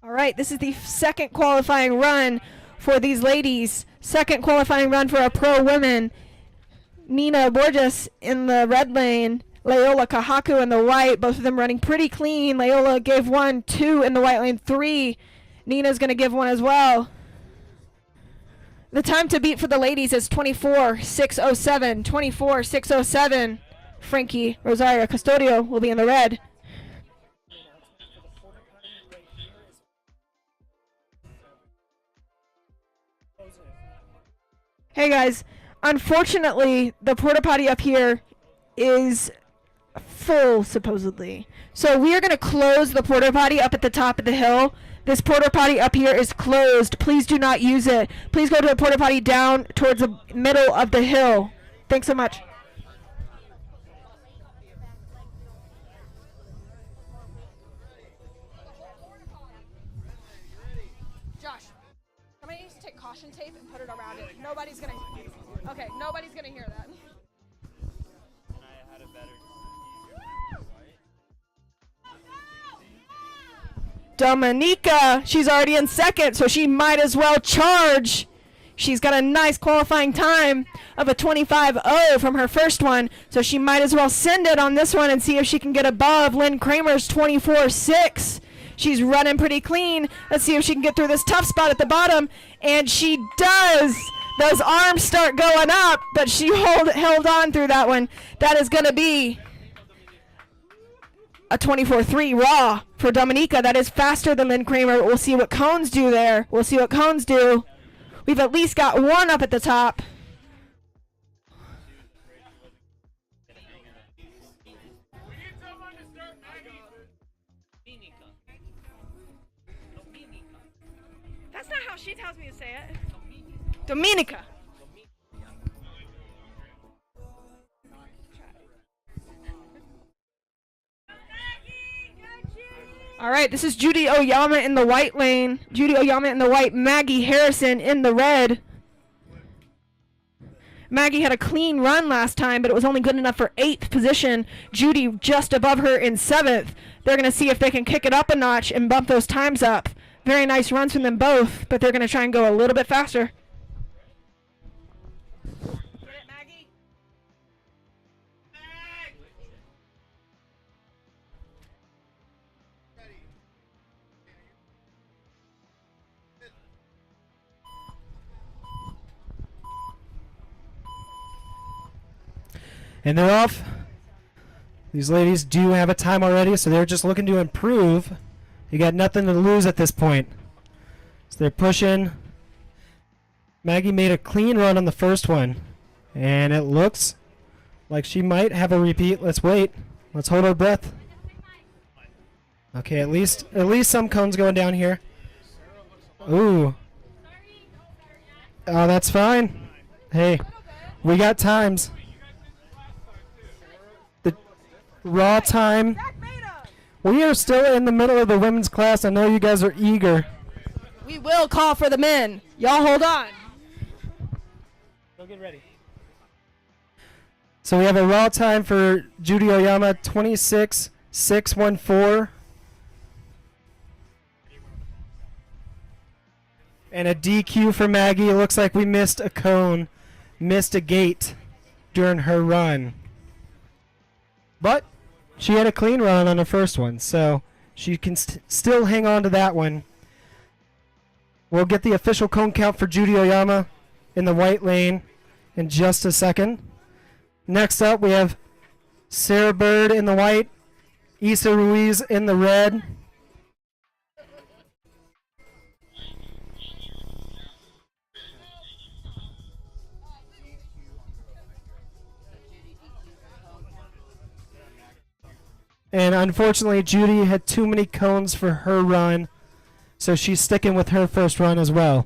All right, this is the second qualifying run for these ladies. Second qualifying run for our pro women. Nina Borges in the red lane. Loyola Kahaku in the white. Both of them running pretty clean. Loyola gave 1, 2 in the white lane, 3. Nina's going to give 1 as well. The time to beat for the ladies is 24.607. 24.607. Frankie Rosario Custodio will be in the red. Hey guys, unfortunately, the porta potty up here is full, supposedly. So we are going to close the porta potty up at the top of the hill. This porta potty up here is closed. Please do not use it. Please go to the porta potty down towards the middle of the hill. Thanks so much. caution tape and put it around it. Nobody's gonna. Okay, nobody's gonna hear that. Dominica, she's already in second, so she might as well charge. She's got a nice qualifying time of a 25.0 from her first one, so she might as well send it on this one and see if she can get above Lynn Kramer's 24.6. She's running pretty clean. Let's see if she can get through this tough spot at the bottom, and she does. Those arms start going up, but she held on through that one. That is going to be a 24.3 raw for Dominica. That is faster than Lynn Kramer. We'll see what cones do there. We'll see what cones do. We've at least got one up at the top. That's not how she tells me to say it. Dominica. All right, this is Judy Oyama in the white lane. Judy Oyama in the white. Maggie Harrison in the red. Maggie had a clean run last time, but it was only good enough for 8th position. Judy just above her in 7th. They're going to see if they can kick it up a notch and bump those times up. Very nice runs from them both, but they're going to try and go a little bit faster. Get it, Maggie? And they're off. These ladies do have a time already, so they're just looking to improve. You got nothing to lose at this point. So they're pushing. Maggie made a clean run on the first one, and it looks like she might have a repeat. Let's wait. Let's hold our breath. Okay, at least some cones going down here. Ooh. Oh, that's fine. Hey, we got times. The raw time. We are still in the middle of the women's class. I know you guys are eager. We will call for the men. Y'all hold on. Go get ready. So we have a raw time for Judy Oyama, 26.614. And a DQ for Maggie. It looks like we missed a cone, missed a gate during her run. But she had a clean run on the first one, so she can still hang on to that one. We'll get the official cone count for Judy Oyama in the white lane in just a second. Next up, we have Sarah Bird in the white, Issa Ruiz in the red. And unfortunately, Judy had too many cones for her run, so she's sticking with her first run as well.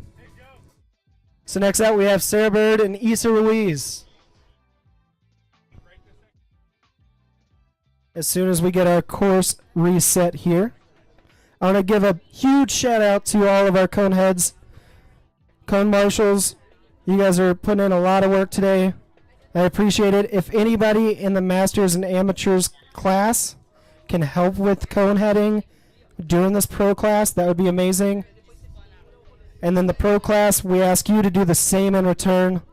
So next out, we have Sarah Bird and Issa Ruiz. As soon as we get our course reset here, I want to give a huge shout out to all of our cone heads, cone marshals. You guys are putting in a lot of work today. I appreciate it. If anybody in the Masters and Amateurs class can help with cone heading during this pro class, that would be amazing. And then the pro class, we ask you to do the same in return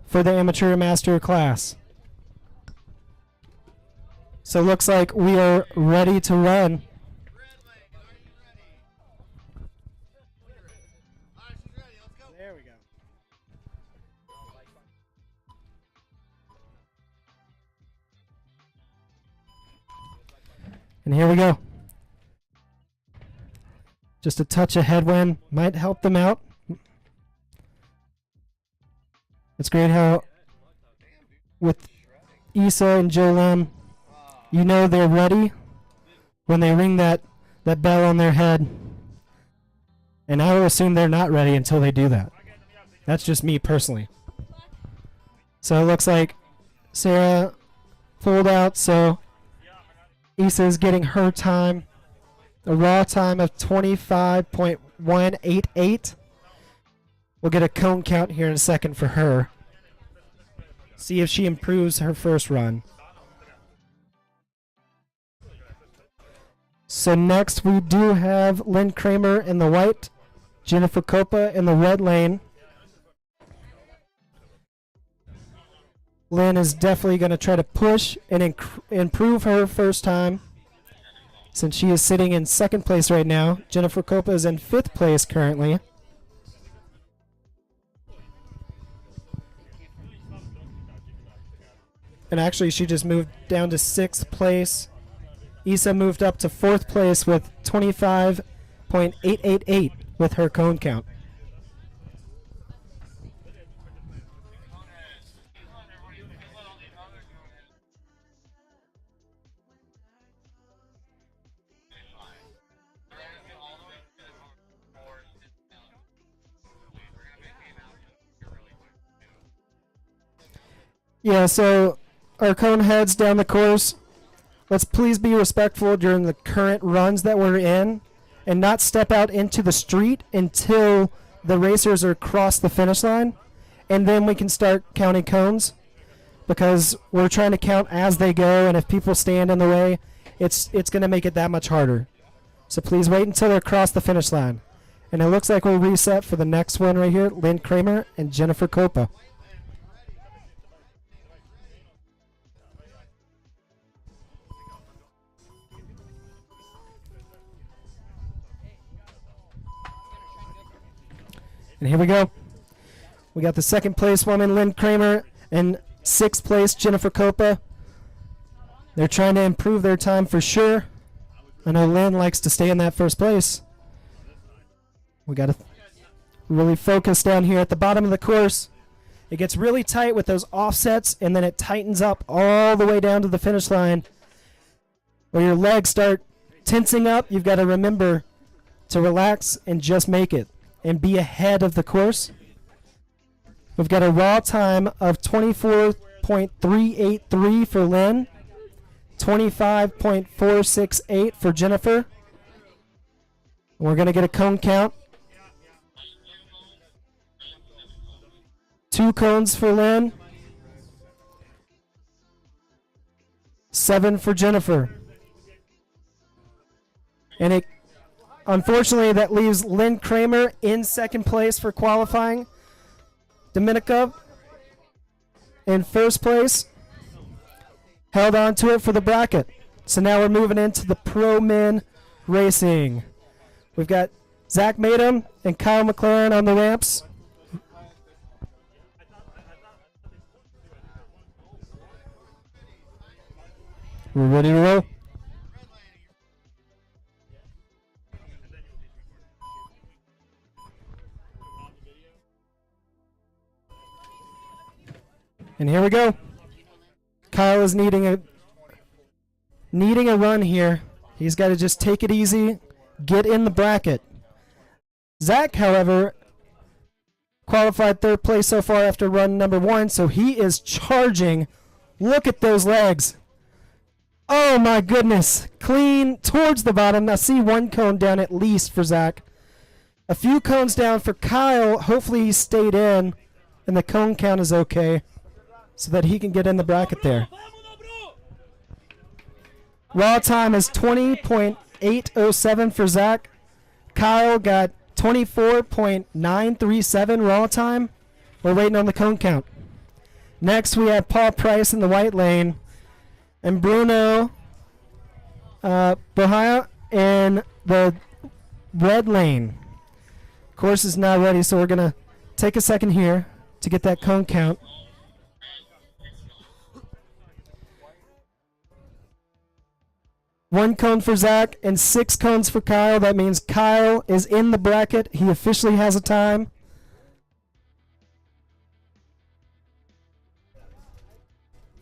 for the amateur and master class. So it looks like we are ready to run. There we go. And here we go. Just a touch of headwind might help them out. It's great how with Issa and Jolem, you know they're ready when they ring that bell on their head. And I would assume they're not ready until they do that. That's just me personally. So it looks like Sarah pulled out, so Issa's getting her time. A raw time of 25.188. We'll get a cone count here in a second for her. See if she improves her first run. So next we do have Lynn Kramer in the white, Jennifer Copa in the red lane. Lynn is definitely going to try to push and improve her first time, since she is sitting in second place right now. Jennifer Copa is in 5th place currently. And actually she just moved down to 6th place. Issa moved up to 4th place with 25.888 with her cone count. Yeah, so our cone heads down the course. Let's please be respectful during the current runs that we're in and not step out into the street until the racers are across the finish line, and then we can start counting cones, because we're trying to count as they go, and if people stand in the way, it's going to make it that much harder. So please wait until they're across the finish line. And it looks like we'll reset for the next one right here, Lynn Kramer and Jennifer Copa. And here we go. We got the 2nd place woman, Lynn Kramer, and 6th place, Jennifer Copa. They're trying to improve their time for sure. I know Lynn likes to stay in that 1st place. We got to really focus down here at the bottom of the course. It gets really tight with those offsets, and then it tightens up all the way down to the finish line. Where your legs start tensing up, you've got to remember to relax and just make it and be ahead of the course. We've got a raw time of 24.383 for Lynn, 25.468 for Jennifer. And we're going to get a cone count. 2 cones for Lynn, 7 for Jennifer. And it unfortunately, that leaves Lynn Kramer in 2nd place for qualifying. Dominica in 1st place. Held on to it for the bracket. So now we're moving into the Pro Men Racing. We've got Zach Madam and Kyle McLaren on the ramps. We're ready to roll. And here we go. Kyle is needing a run here. He's got to just take it easy, get in the bracket. Zach, however, qualified 3rd place so far after run number 1, so he is charging. Look at those legs. Oh my goodness. Clean towards the bottom. I see 1 cone down at least for Zach. A few cones down for Kyle. Hopefully he stayed in and the cone count is okay, so that he can get in the bracket there. Raw time is 20.807 for Zach. Kyle got 24.937 raw time. We're waiting on the cone count. Next we have Paul Price in the white lane and Bruno Bahia in the red lane. Course is now ready, so we're going to take a second here to get that cone count. One cone for Zach and 6 cones for Kyle. That means Kyle is in the bracket. He officially has a time.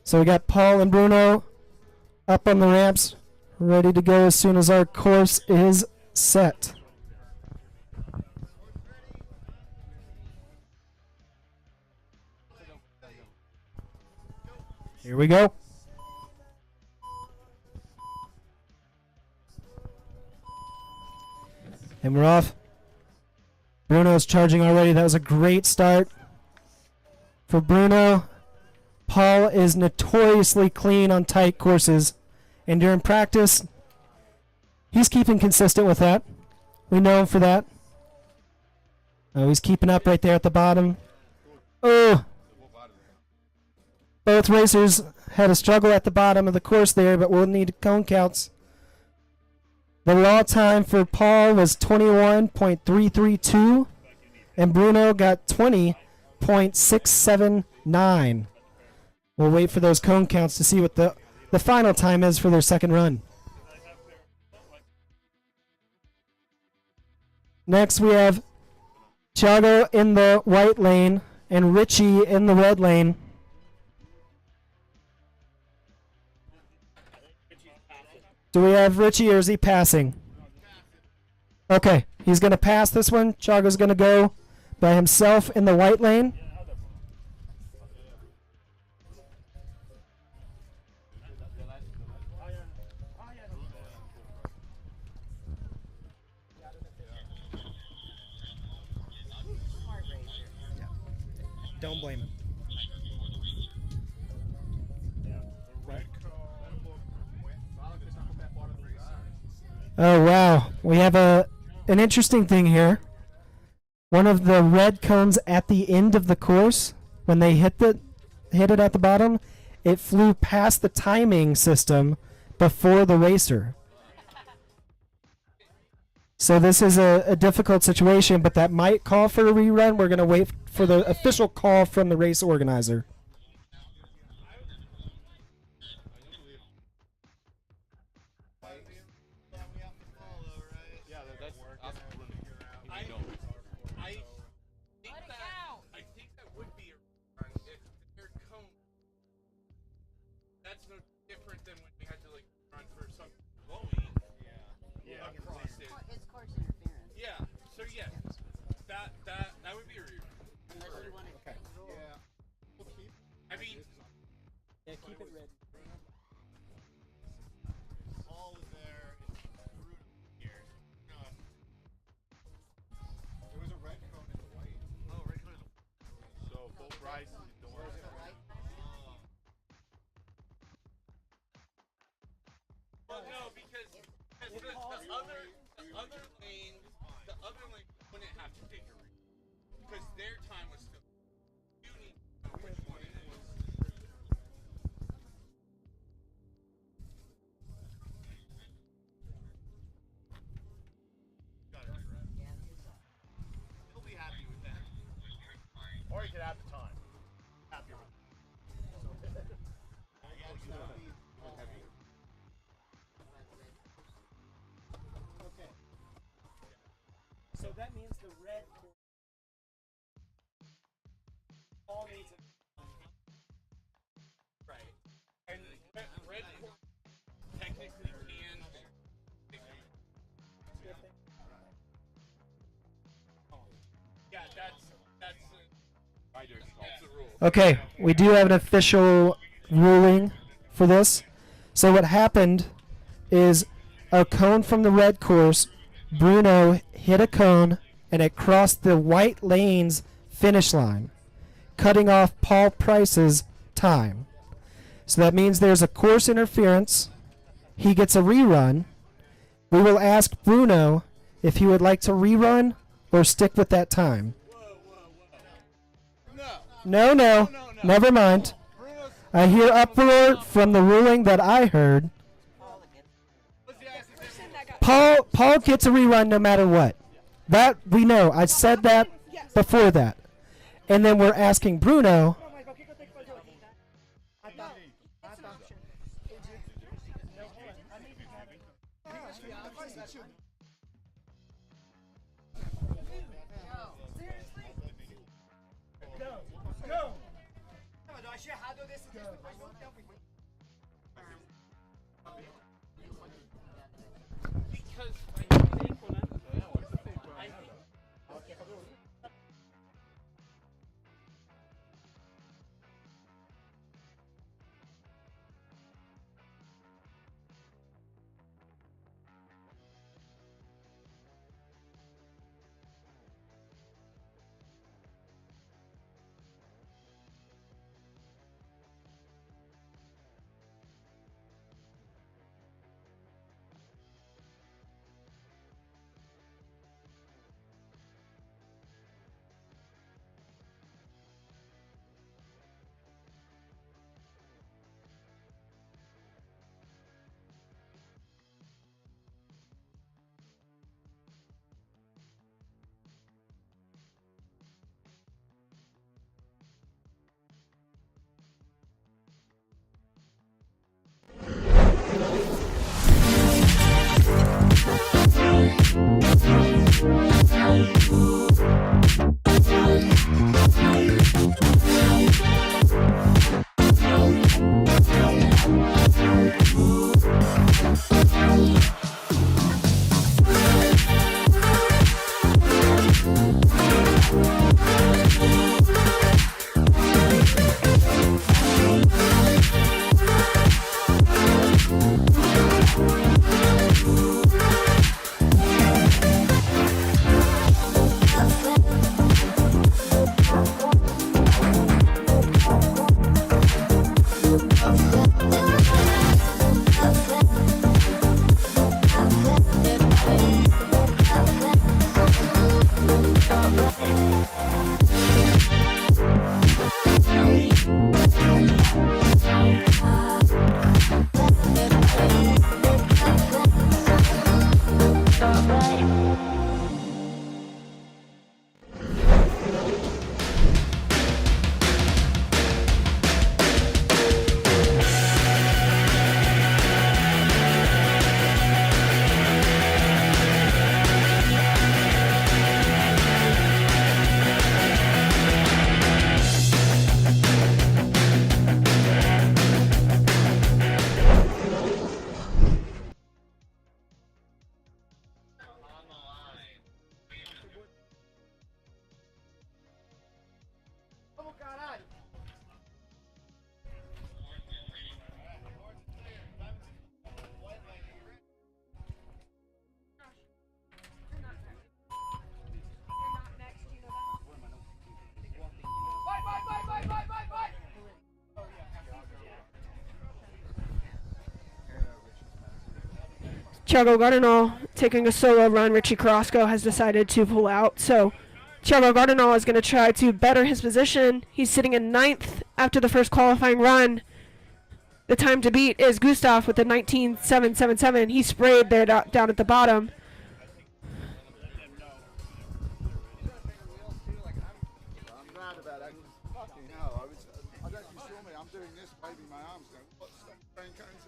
So we got Paul and Bruno up on the ramps, ready to go as soon as our course is set. Here we go. And we're off. Bruno's charging already. That was a great start for Bruno. Paul is notoriously clean on tight courses, and during practice, he's keeping consistent with that. We know him for that. Oh, he's keeping up right there at the bottom. Oh! Both racers had a struggle at the bottom of the course there, but we'll need cone counts. The raw time for Paul was 21.332, and Bruno got 20.679. We'll wait for those cone counts to see what the final time is for their second run. Next, we have Thiago in the white lane and Richie in the red lane. Do we have Richie or is he passing? Okay, he's going to pass this one. Thiago's going to go by himself in the white lane. Don't blame him. Oh wow, we have an interesting thing here. One of the red cones at the end of the course, when they hit it at the bottom, it flew past the timing system before the racer. So this is a difficult situation, but that might call for a rerun. We're going to wait for the official call from the race organizer. Well, no, because the other lane wouldn't have to take a read because their time was still. You need to know which one it is. He'll be happy with that. Or he could have the time. Happy with it. So that means the red all needs it. Right. And red technically can. Yeah, that's the rule. Okay, we do have an official ruling for this. So what happened is a cone from the red course, Bruno hit a cone and it crossed the white lane's finish line, cutting off Paul Price's time. So that means there's a course interference. He gets a rerun. We will ask Bruno if he would like to rerun or stick with that time. No, never mind. I hear uproar from the ruling that I heard. Paul gets a rerun no matter what. That we know. I said that before that. And then we're asking Bruno. Thiago Gardenal taking a solo run. Richie Carrasco has decided to pull out. So Thiago Gardenal is going to try to better his position. He's sitting in 9th after the first qualifying run. The time to beat is Gustav with the 19.777. He sprayed there down at the bottom. I'm mad about that. Fucking hell. I don't know if you saw me. I'm doing this, waving my arms going, what's that spraying cones?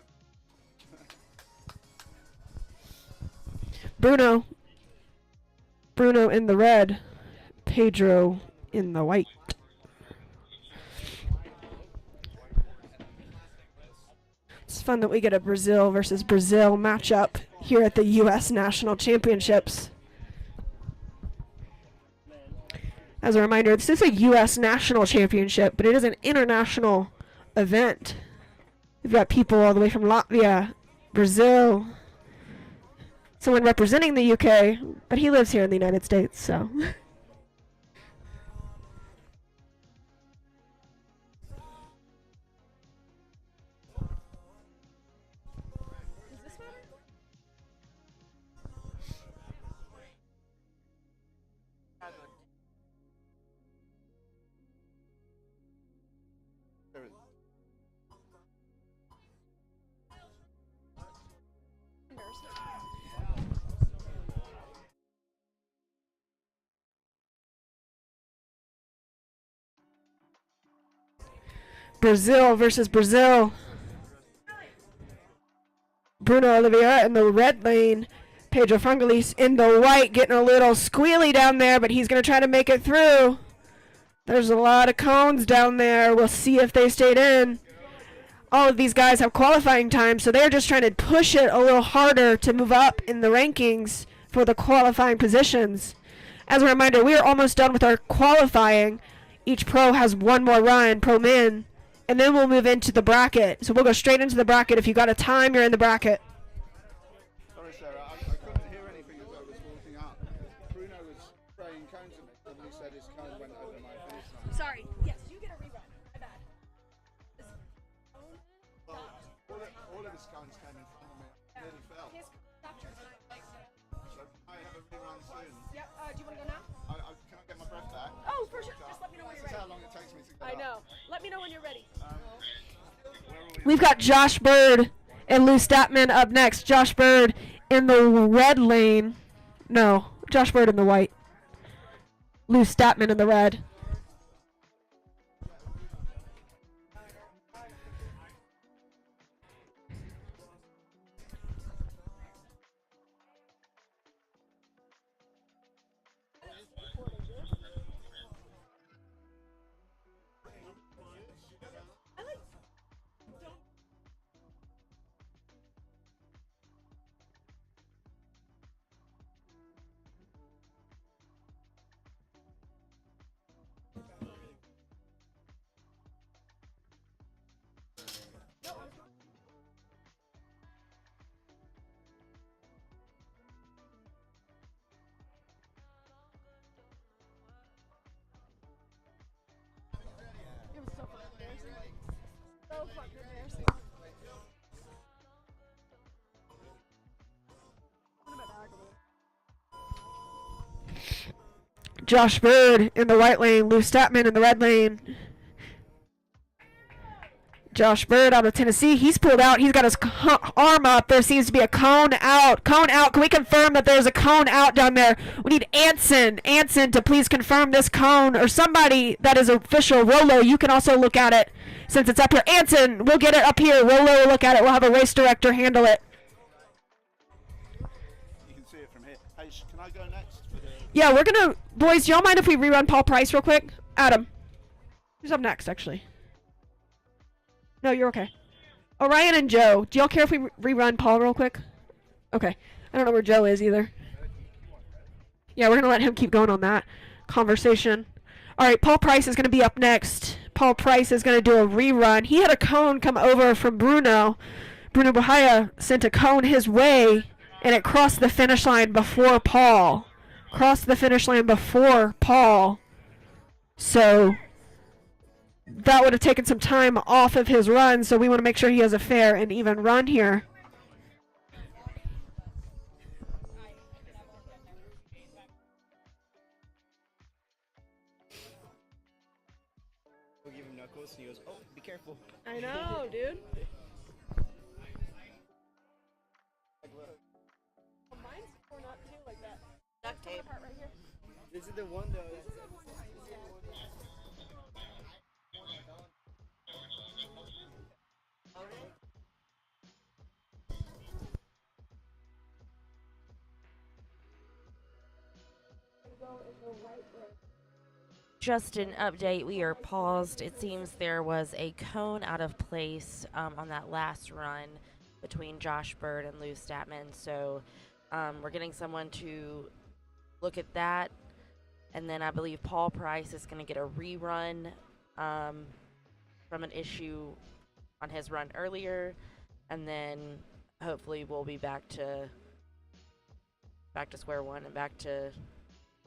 Bruno in the red. Pedro in the white. It's fun that we get a Brazil versus Brazil matchup here at the U.S. National Championships. As a reminder, this is a U.S. National Championship, but it is an international event. We've got people all the way from Latvia, Brazil, someone representing the UK, but he lives here in the United States, so. Brazil versus Brazil. Bruno Oliveira in the red lane. Pedro Frangelis in the white, getting a little squealy down there, but he's going to try to make it through. There's a lot of cones down there. We'll see if they stayed in. All of these guys have qualifying time, so they're just trying to push it a little harder to move up in the rankings for the qualifying positions. As a reminder, we are almost done with our qualifying. Each pro has one more run, pro min, and then we'll move into the bracket. So we'll go straight into the bracket. If you got a time, you're in the bracket. Sorry, Sarah, I couldn't hear anything as I was walking up. Bruno was spraying cones at me, and he said his cone went over my finish line. Sorry. Yes, you get a rerun. My bad. Well, all of his cones came in front of me. I nearly fell. So I have a rerun soon. Yep. Do you want to go now? Can I get my breath back? Oh, for sure. Just let me know when you're This is ready. how long it takes me to get I up. know. Let me know when you're ready. Where We've got Josh Bird and Lou Statman up next. Josh Bird in the red lane. No, Josh Bird in the white. Lou Statman in the red. Josh Bird in the white lane, Lou Statman in the red lane. Josh Bird out of Tennessee, he's pulled out. He's got his arm up. There seems to be a cone out. Cone out. Can we confirm that there's a cone out down there? We need Anson to please confirm this cone, or somebody that is official. Rolo, you can also look at it since it's up here. Anson, we'll get it up here. Rolo will look at it. We'll have a race director handle it. You can see it from here. Hey, can I go next? Yeah, we're going to... Boys, do y'all mind if we rerun Paul Price real quick? Adam. Who's up next, actually? No, you're okay. Orion and Joe, do y'all care if we rerun Paul real quick? Okay. I don't know where Joe is either. Yeah, we're going to let him keep going on that conversation. All right, Paul Price is going to be up next. Paul Price is going to do a rerun. He had a cone come over from Bruno. Bruno Buhaya sent a cone his way, and it crossed the finish line before Paul. Crossed the finish line before Paul. So that would have taken some time off of his run, so we want to make sure he has a fair and even run here. knuckles, and he goes, "Oh, be careful." I know, dude. Mine's torn up too, like that. Duct tape. Part right here. This is the one though. Just an update, we are paused. It seems there was a cone out of place on that last run between Josh Bird and Lou Statman. So we're getting someone to look at that. And then I believe Paul Price is going to get a rerun from an issue on his run earlier. And then hopefully we'll be back to square one and back to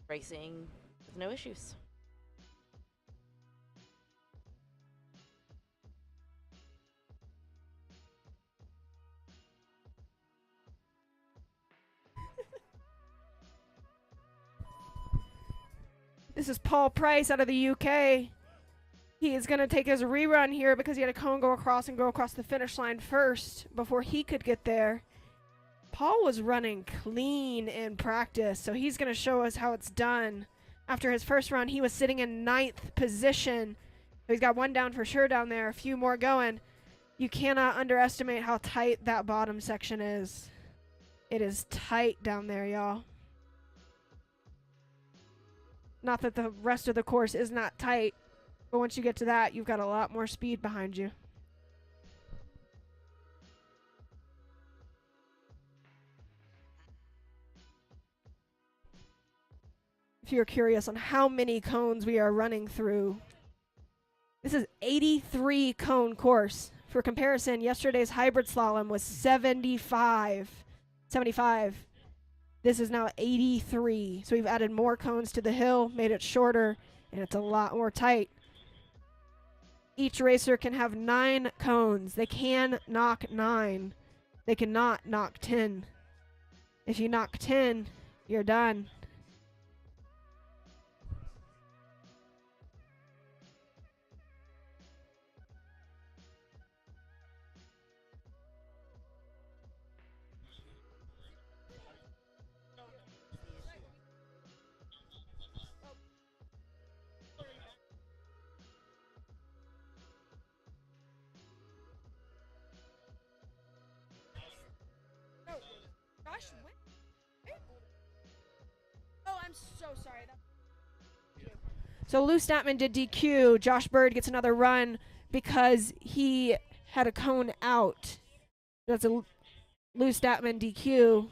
racing with no issues. This is Paul Price out of the UK. He is going to take his rerun here because he had a cone go across the finish line first before he could get there. Paul was running clean in practice, so he's going to show us how it's done. After his first run, he was sitting in 9th position. So he's got one down for sure down there, a few more going. You cannot underestimate how tight that bottom section is. It is tight down there, y'all. Not that the rest of the course is not tight, but once you get to that, you've got a lot more speed behind you. If you're curious on how many cones we are running through, this is 83 cone course. For comparison, yesterday's hybrid slalom was 75. This is now 83. So we've added more cones to the hill, made it shorter, and it's a lot more tight. Each racer can have 9 cones. They can knock 9. They cannot knock 10. If you knock 10, you're done. Oh, I'm so sorry. So Lou Statman did DQ. Josh Bird gets another run because he had a cone out. That's a Lou Statman DQ.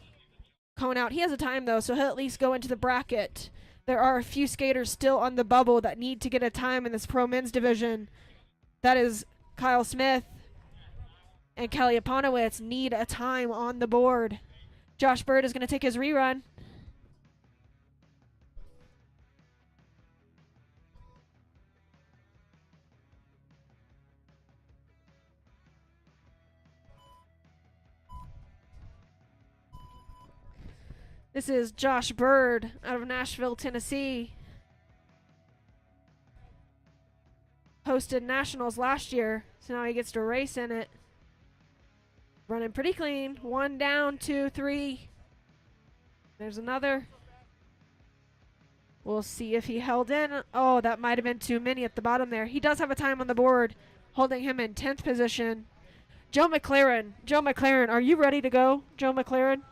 Cone out. He has a time though, so he'll at least go into the bracket. There are a few skaters still on the bubble that need to get a time in this pro men's division. That is Kyle Smith and Kelly Aponowitz need a time on the board. Josh Bird is going to take his rerun. This is Josh Bird out of Nashville, Tennessee. Hosted nationals last year, so now he gets to race in it. Running pretty clean. 1 down, 2, 3. There's another. We'll see if he held in. Oh, that might have been too many at the bottom there. He does have a time on the board, holding him in 10th position. Joe McLaren. Joe McLaren, are you ready to go, Joe McLaren?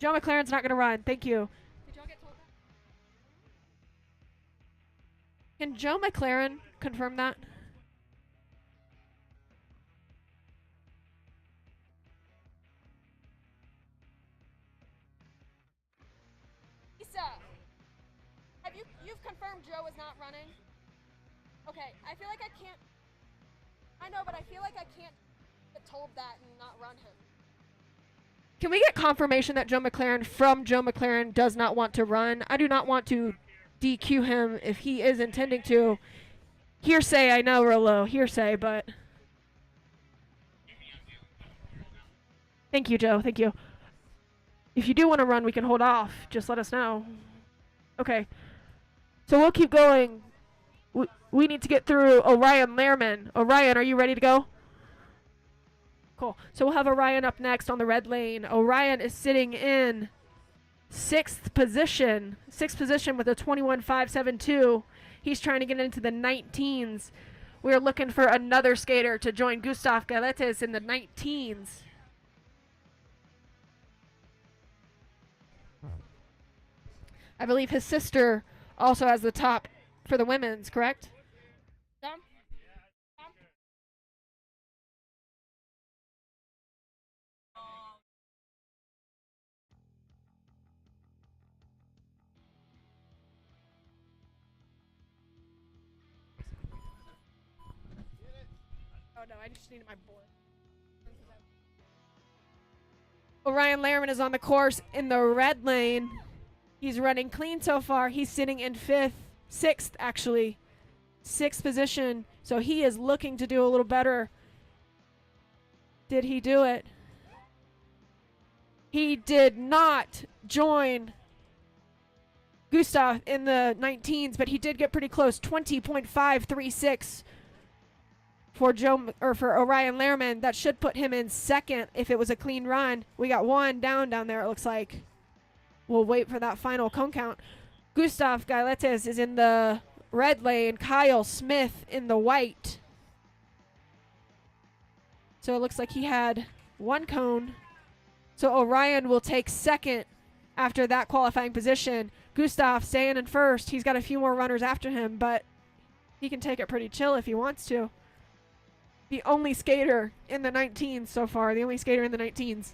Joe McLaren's not going to run. Thank you. Did y'all get told that? Can Joe McLaren confirm that? Lisa, you've confirmed Joe is not running? Okay, I feel like I can't. I know, but I feel like I can't get told that and not run him. Can we get confirmation that Joe McLaren from Joe McLaren does not want to run? I do not want to DQ him if he is intending to. Hearsay, I know, Rolo. Hearsay, but... Thank you, Joe. Thank you. If you do want to run, we can hold off. Just let us know. Okay. So we'll keep going. we need to get through Orion Lehrman. Orion, are you ready to go? Cool. So we'll have Orion up next on the red lane. Orion is sitting in sixth position with a 21.572. He's trying to get into the 19s. We're looking for another skater to join Gustav Galetes in the 19s. I believe his sister also has the top for the women's, correct? Dom? Oh no, I just needed my board. Orion Lehrman is on the course in the red lane. He's running clean so far. He's sitting in sixth position. So he is looking to do a little better. Did he do it? He did not join Gustav in the 19s, but he did get pretty close. 20.536 for Orion Lehrman. That should put him in second if it was a clean run. We got one down there, it looks like. We'll wait for that final cone count. Gustav Galetes is in the red lane. Kyle Smith in the white. So it looks like he had one cone. So Orion will take second after that qualifying position. Gustav staying in first. He's got a few more runners after him, but he can take it pretty chill if he wants to. The only skater in the 19s so far. The only skater in the 19s.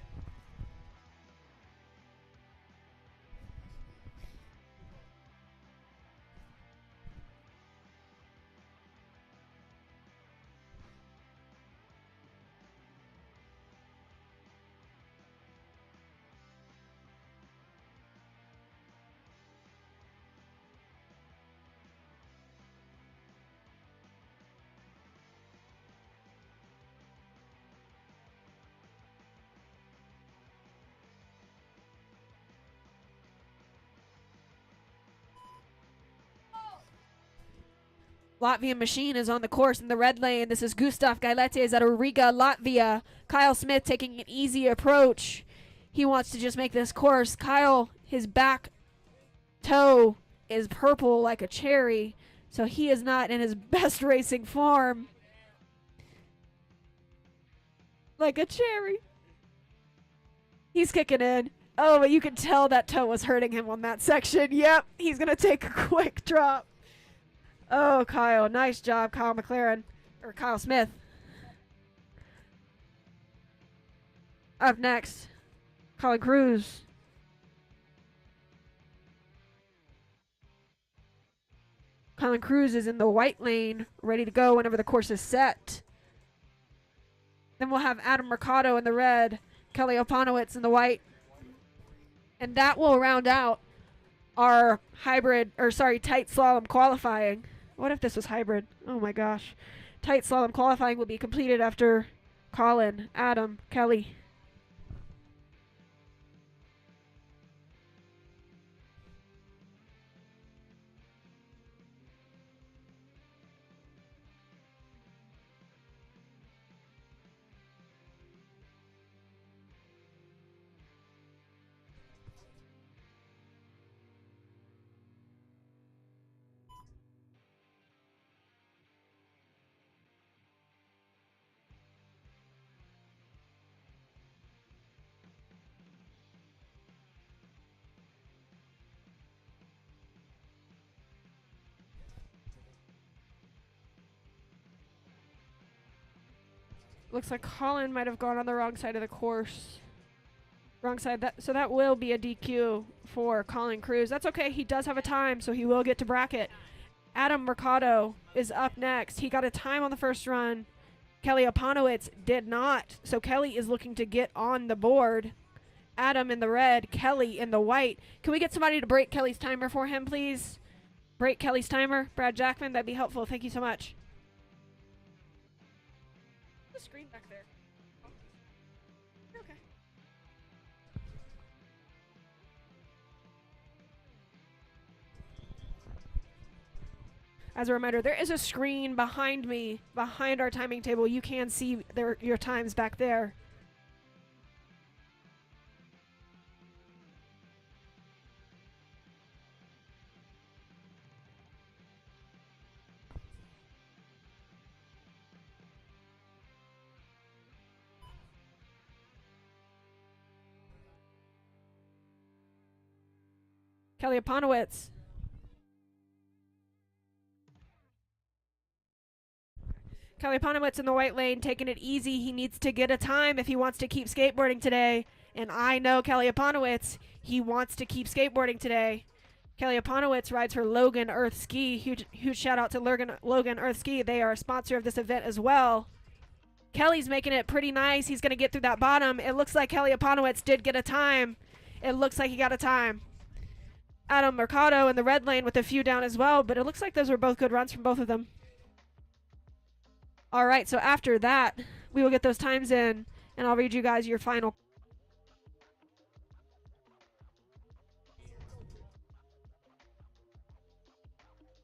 Latvian Machine is on the course in the red lane. This is Gustav Galetes out of Riga, Latvia. Kyle Smith taking an easy approach. He wants to just make this course. Kyle, his back toe is purple like a cherry, so he is not in his best racing form. Like a cherry. He's kicking in. Oh, but you can tell that toe was hurting him on that section. Yep, he's going to take a quick drop. Oh, Kyle. Nice job, Kyle Smith. Up next, Colin Cruz. Colin Cruz is in the white lane, ready to go whenever the course is set. Then we'll have Adam Mercado in the red, Kelly Opanowitz in the white. And that will round out our tight slalom qualifying. What if this was hybrid? Oh my gosh. Tight slalom qualifying will be completed after Colin, Adam, Kelly. Looks like Colin might have gone on the wrong side of the course. Wrong side. So that will be a DQ for Colin Cruz. That's okay. He does have a time, so he will get to bracket. Adam Mercado is up next. He got a time on the first run. Kelly Opanowitz did not. So Kelly is looking to get on the board. Adam in the red, Kelly in the white. Can we get somebody to break Kelly's timer for him, please? Break Kelly's timer. Brad Jackman, that'd be helpful. Thank you so much. Screen back there. Okay. As a reminder, there is a screen behind me, behind our timing table. You can see your times back there. Kelly Aponowitz. Kelly Aponowitz in the white lane, taking it easy. He needs to get a time if he wants to keep skateboarding today. And I know Kelly Aponowitz, he wants to keep skateboarding today. Kelly Aponowitz rides for Logan Earth Ski. Huge shout out to Logan Earth Ski. They are a sponsor of this event as well. Kelly's making it pretty nice. He's going to get through that bottom. It looks like Kelly Aponowitz did get a time. It looks like he got a time. Adam Mercado in the red lane with a few down as well, but it looks like those were both good runs from both of them. All right, so after that, we will get those times in, and I'll read you guys your final.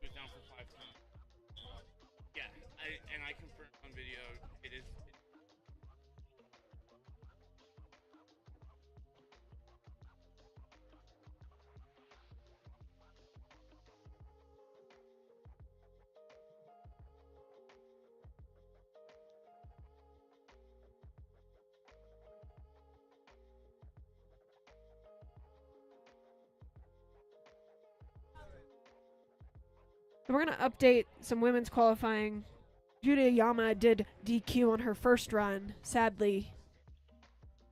Goes down for 5 times. Yeah, and I confirmed on video, it is. We're going to update some women's qualifying. Judy Oyama did DQ on her first run, sadly.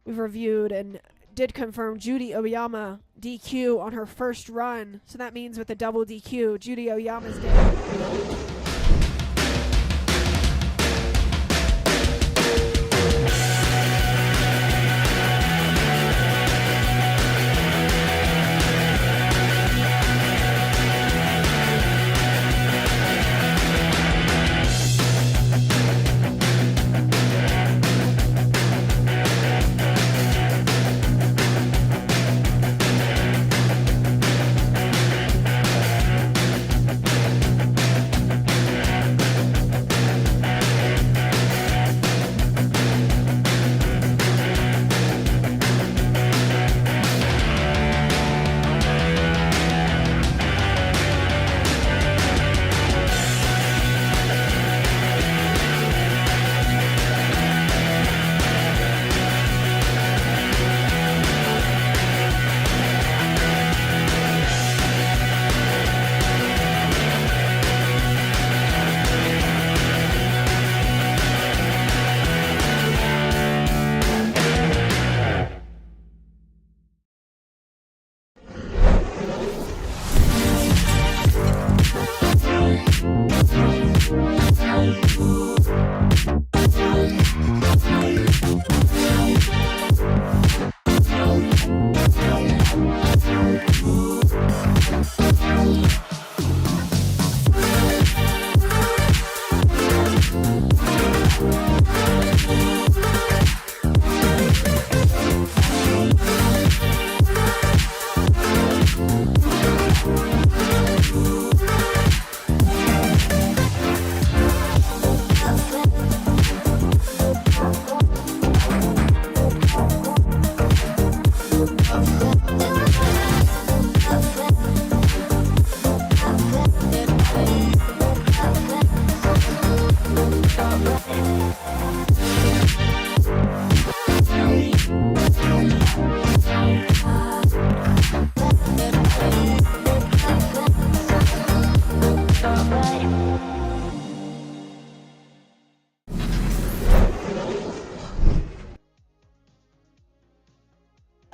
We've reviewed and did confirm Judy Oyama DQ on her first run. So that means with the double DQ, Judy Oyama's day.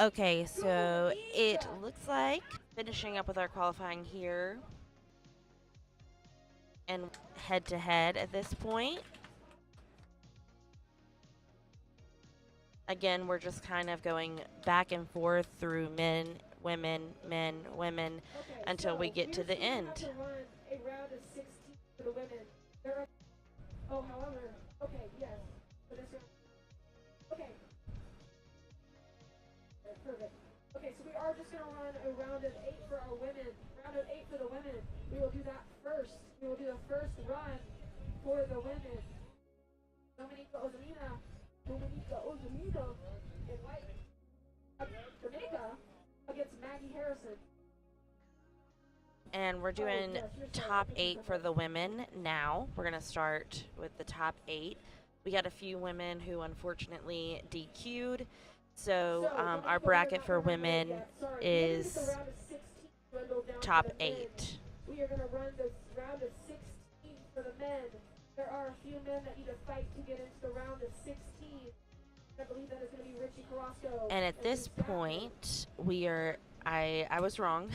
Okay, so it looks like finishing up with our qualifying here and head to head at this point. Again, we're just kind of going back and forth through men, women, until we get to the end. A round of 16 for the women. However, okay, yes. For this round. Okay. Perfect. Okay, so we are just going to run a round of 8 for our women. Round of 8 for the women. We will do that first. We will do the first run for the women. Dominica Ozamina in white. Dominica against Maggie Harrison. And we're doing top 8 for the women now. We're going to start with the top 8. We got a few women who unfortunately DQ'd. So our bracket for women is top 8. We are going to run this round of 16 for the men. There are a few men that need to fight to get into the round of 16. I believe that is going to be Richie Carrasco. And at this point, we are, I was wrong.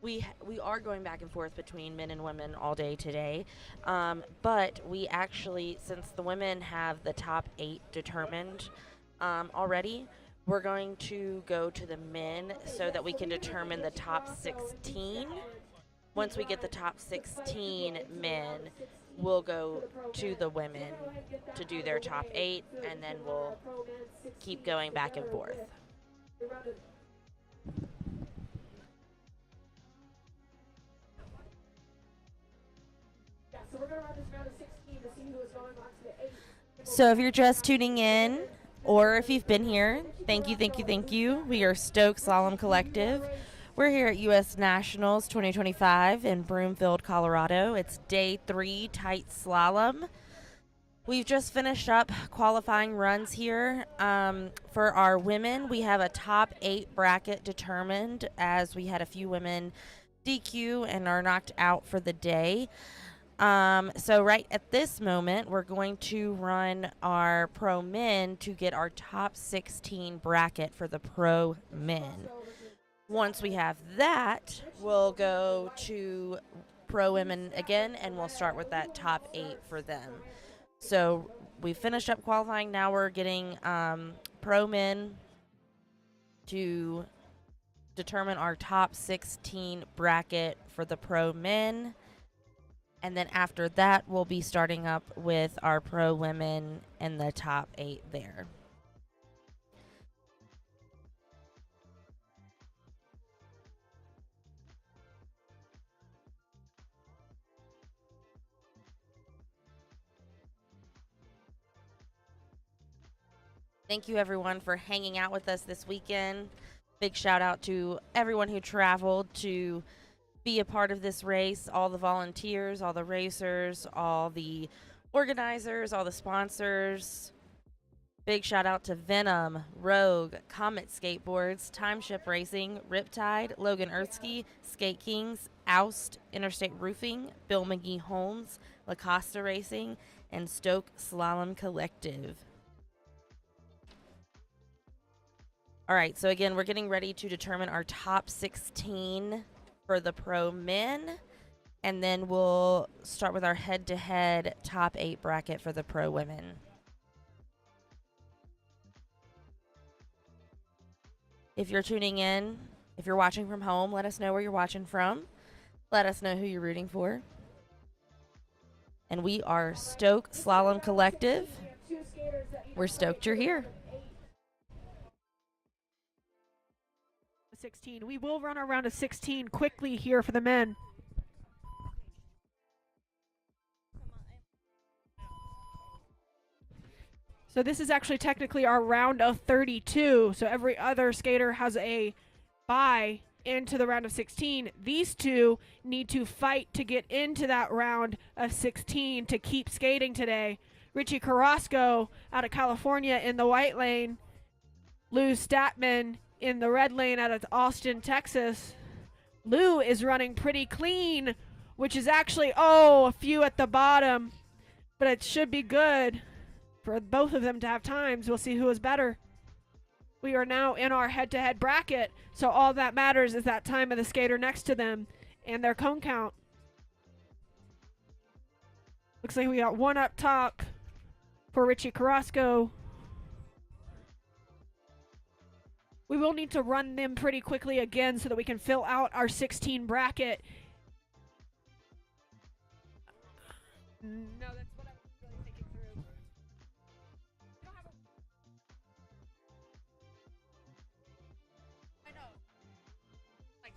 We are going back and forth between men and women all day today. But we actually, since the women have the top 8 determined already, we're going to go to the men so that we can determine the top 16. Once we get the top 16 men, we'll go to the women to do their top 8, and then we'll keep going back and forth. So if you're just tuning in, or if you've been here, thank you, thank you, thank you. We are STOKE Slalom Collective. We're here at U.S. Nationals 2025 in Broomfield, Colorado. It's day 3, tight slalom. We've just finished up qualifying runs here. For our women, we have a top 8 bracket determined, as we had a few women DQ and are knocked out for the day. So right at this moment, we're going to run our pro men to get our top 16 bracket for the pro men. Once we have that, we'll go to pro women again, and we'll start with that top 8 for them. So we finished up qualifying. Now we're getting pro men to determine our top 16 bracket for the pro men. And then after that, we'll be starting up with our pro women and the top 8 there. Thank you, everyone, for hanging out with us this weekend. Big shout out to everyone who traveled to be a part of this race, all the volunteers, all the racers, all the organizers, all the sponsors. Big shout out to Venom, Rogue, Comet Skateboards, Timeship Racing, Riptide, Logan Earthski, Skate Kings, Oust, Interstate Roofing, Bill McGee Homes, La Costa Racing, and STOKE Slalom Collective. All right, so again, we're getting ready to determine our top 16 for the pro men, and then we'll start with our head-to-head top 8 bracket for the pro women. If you're tuning in, if you're watching from home, let us know where you're watching from. Let us know who you're rooting for. And we are STOKE Slalom Collective. We're stoked you're here. 16. We will run our round of 16 quickly here for the men. So this is actually technically our round of 32. So every other skater has a bye into the round of 16. These two need to fight to get into that round of 16 to keep skating today. Richie Carrasco out of California in the white lane. Lou Statman in the red lane out of Austin, Texas. Lou is running pretty clean, which is actually, a few at the bottom. But it should be good for both of them to have times. We'll see who is better. We are now in our head-to-head bracket, so all that matters is that time of the skater next to them and their cone count. Looks like we got one up top for Richie Carrasco. We will need to run them pretty quickly again so that we can fill out our 16 bracket. No, that's what I was really thinking through. You don't have a... I know. Like...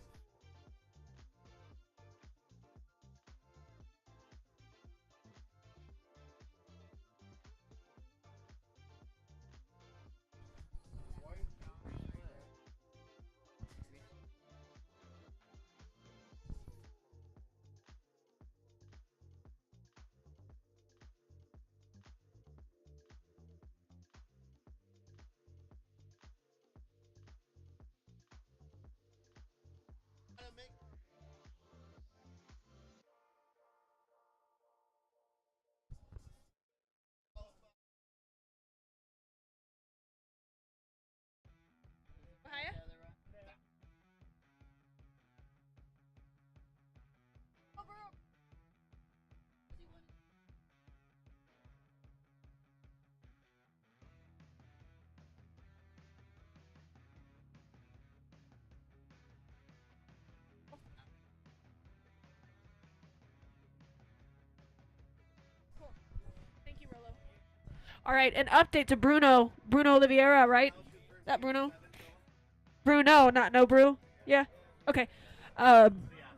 All right, an update to Bruno Oliveira, right? That Bruno? Bruno, not no Brew. Yeah. Okay.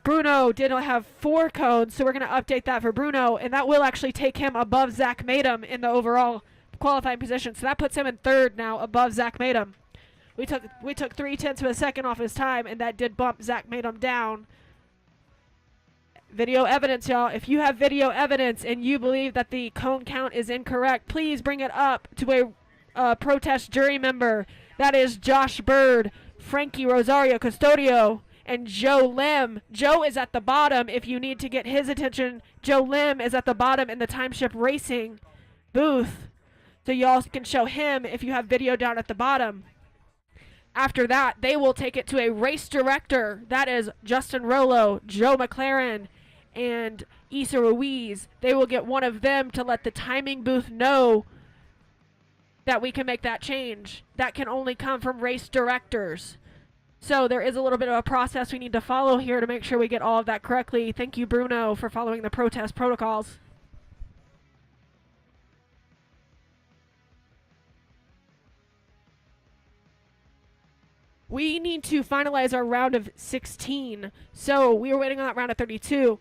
Bruno did have 4 cones, so we're going to update that for Bruno, and that will actually take him above Zach Madem in the overall qualifying position. So that puts him in 3rd now, above Zach Madem. We took 0.3 of a second off his time, and that did bump Zach Madem down. Video evidence, y'all. If you have video evidence and you believe that the cone count is incorrect, please bring it up to a protest jury member. That is Josh Bird, Frankie Rosario Custodio, and Joe Lim. Joe is at the bottom if you need to get his attention. Joe Lim is at the bottom in the Timeship Racing booth. So y'all can show him if you have video down at the bottom. After that, they will take it to a race director. That is Justin Rollo, Joe McLaren, and Issa Ruiz. They will get one of them to let the timing booth know that we can make that change. That can only come from race directors. So there is a little bit of a process we need to follow here to make sure we get all of that correctly. Thank you, Bruno, for following the protest protocols. We need to finalize our round of 16. So we were waiting on that round of 32.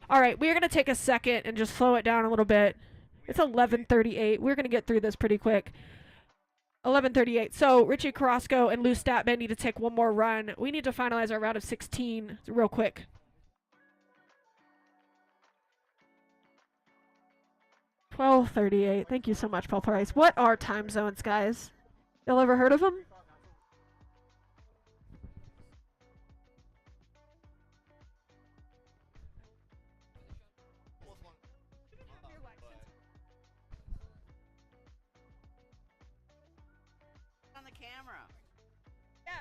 All right, we're going to take a second and just slow it down a little bit. It's 11:38. We're going to get through this pretty quick. 11:38. So Richie Carrasco and Lou Statman need to take one more run. We need to finalize our round of 16 real quick. $12.38. Thank you so much, Paul Price. What are time zones, guys? Y'all ever heard of them? On the camera. Yeah.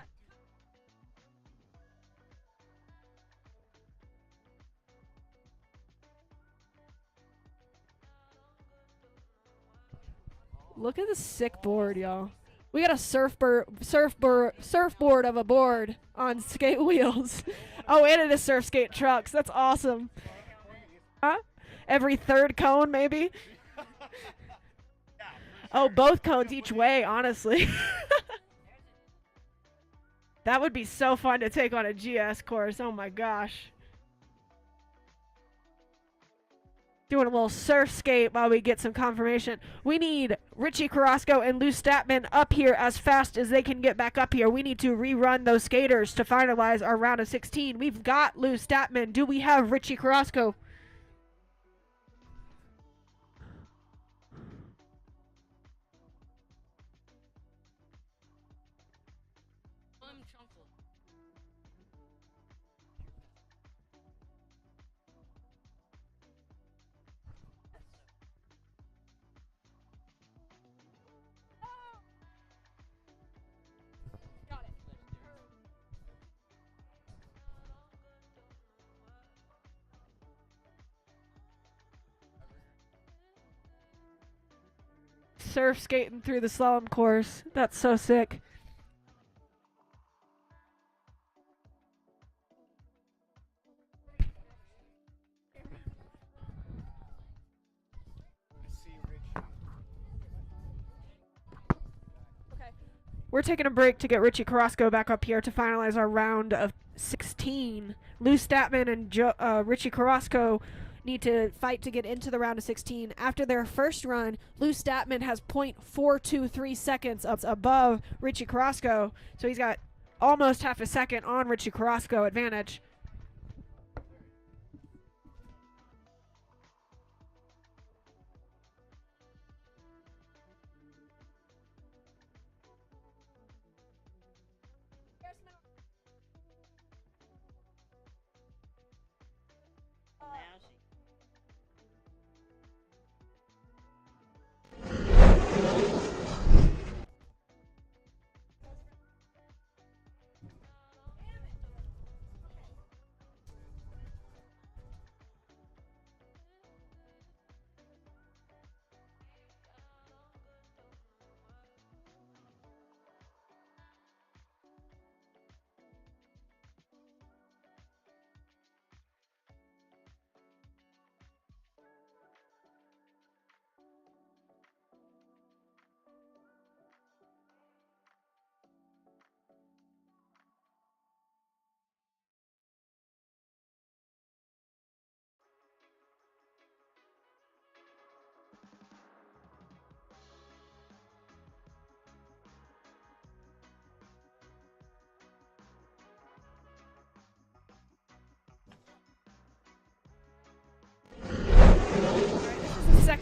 Look at this sick board, y'all. We got a surfboard of a board on skate wheels. Oh, and it is surf skate trucks. That's awesome. Huh? Every 3rd cone, maybe? Oh, both cones each way, honestly. That would be so fun to take on a GS course. Oh my gosh. Doing a little surf skate while we get some confirmation. We need Richie Carrasco and Lou Statman up here as fast as they can get back up here. We need to rerun those skaters to finalize our round of 16. We've got Lou Statman. Do we have Richie Carrasco? Surf skating through the slalom course. That's so sick. Okay. We're taking a break to get Richie Carrasco back up here to finalize our round of 16. Lou Statman and Richie Carrasco need to fight to get into the round of 16. After their first run, Lou Statman has .423 seconds above Richie Carrasco, so he's got almost half a second on Richie Carrasco advantage.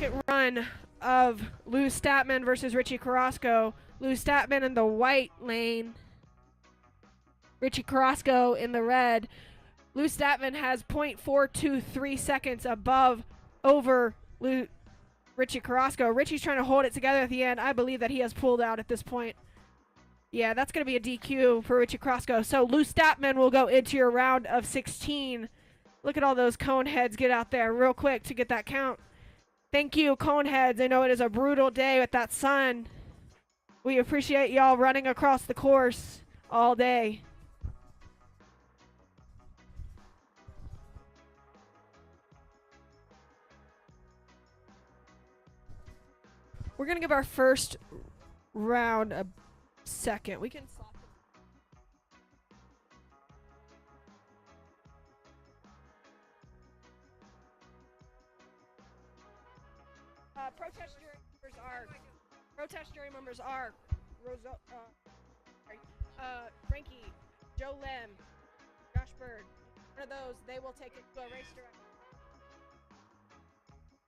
second run of Lou Statman versus Richie Carrasco. Lou Statman in the white lane. Richie Carrasco in the red. Lou Statman has 0.423 seconds over Richie Carrasco. Richie's trying to hold it together at the end. I believe that he has pulled out at this point. Yeah, that's going to be a DQ for Richie Carrasco. So Lou Statman will go into your round of 16. Look at all those cone heads get out there real quick to get that count. Thank you, cone heads. I know it is a brutal day with that sun. We appreciate y'all running across the course all day. We're going to give our first round a second. We can stop. Protest jury members are Frankie, Joe Lim, Josh Bird. One of those, they will take it to a race director.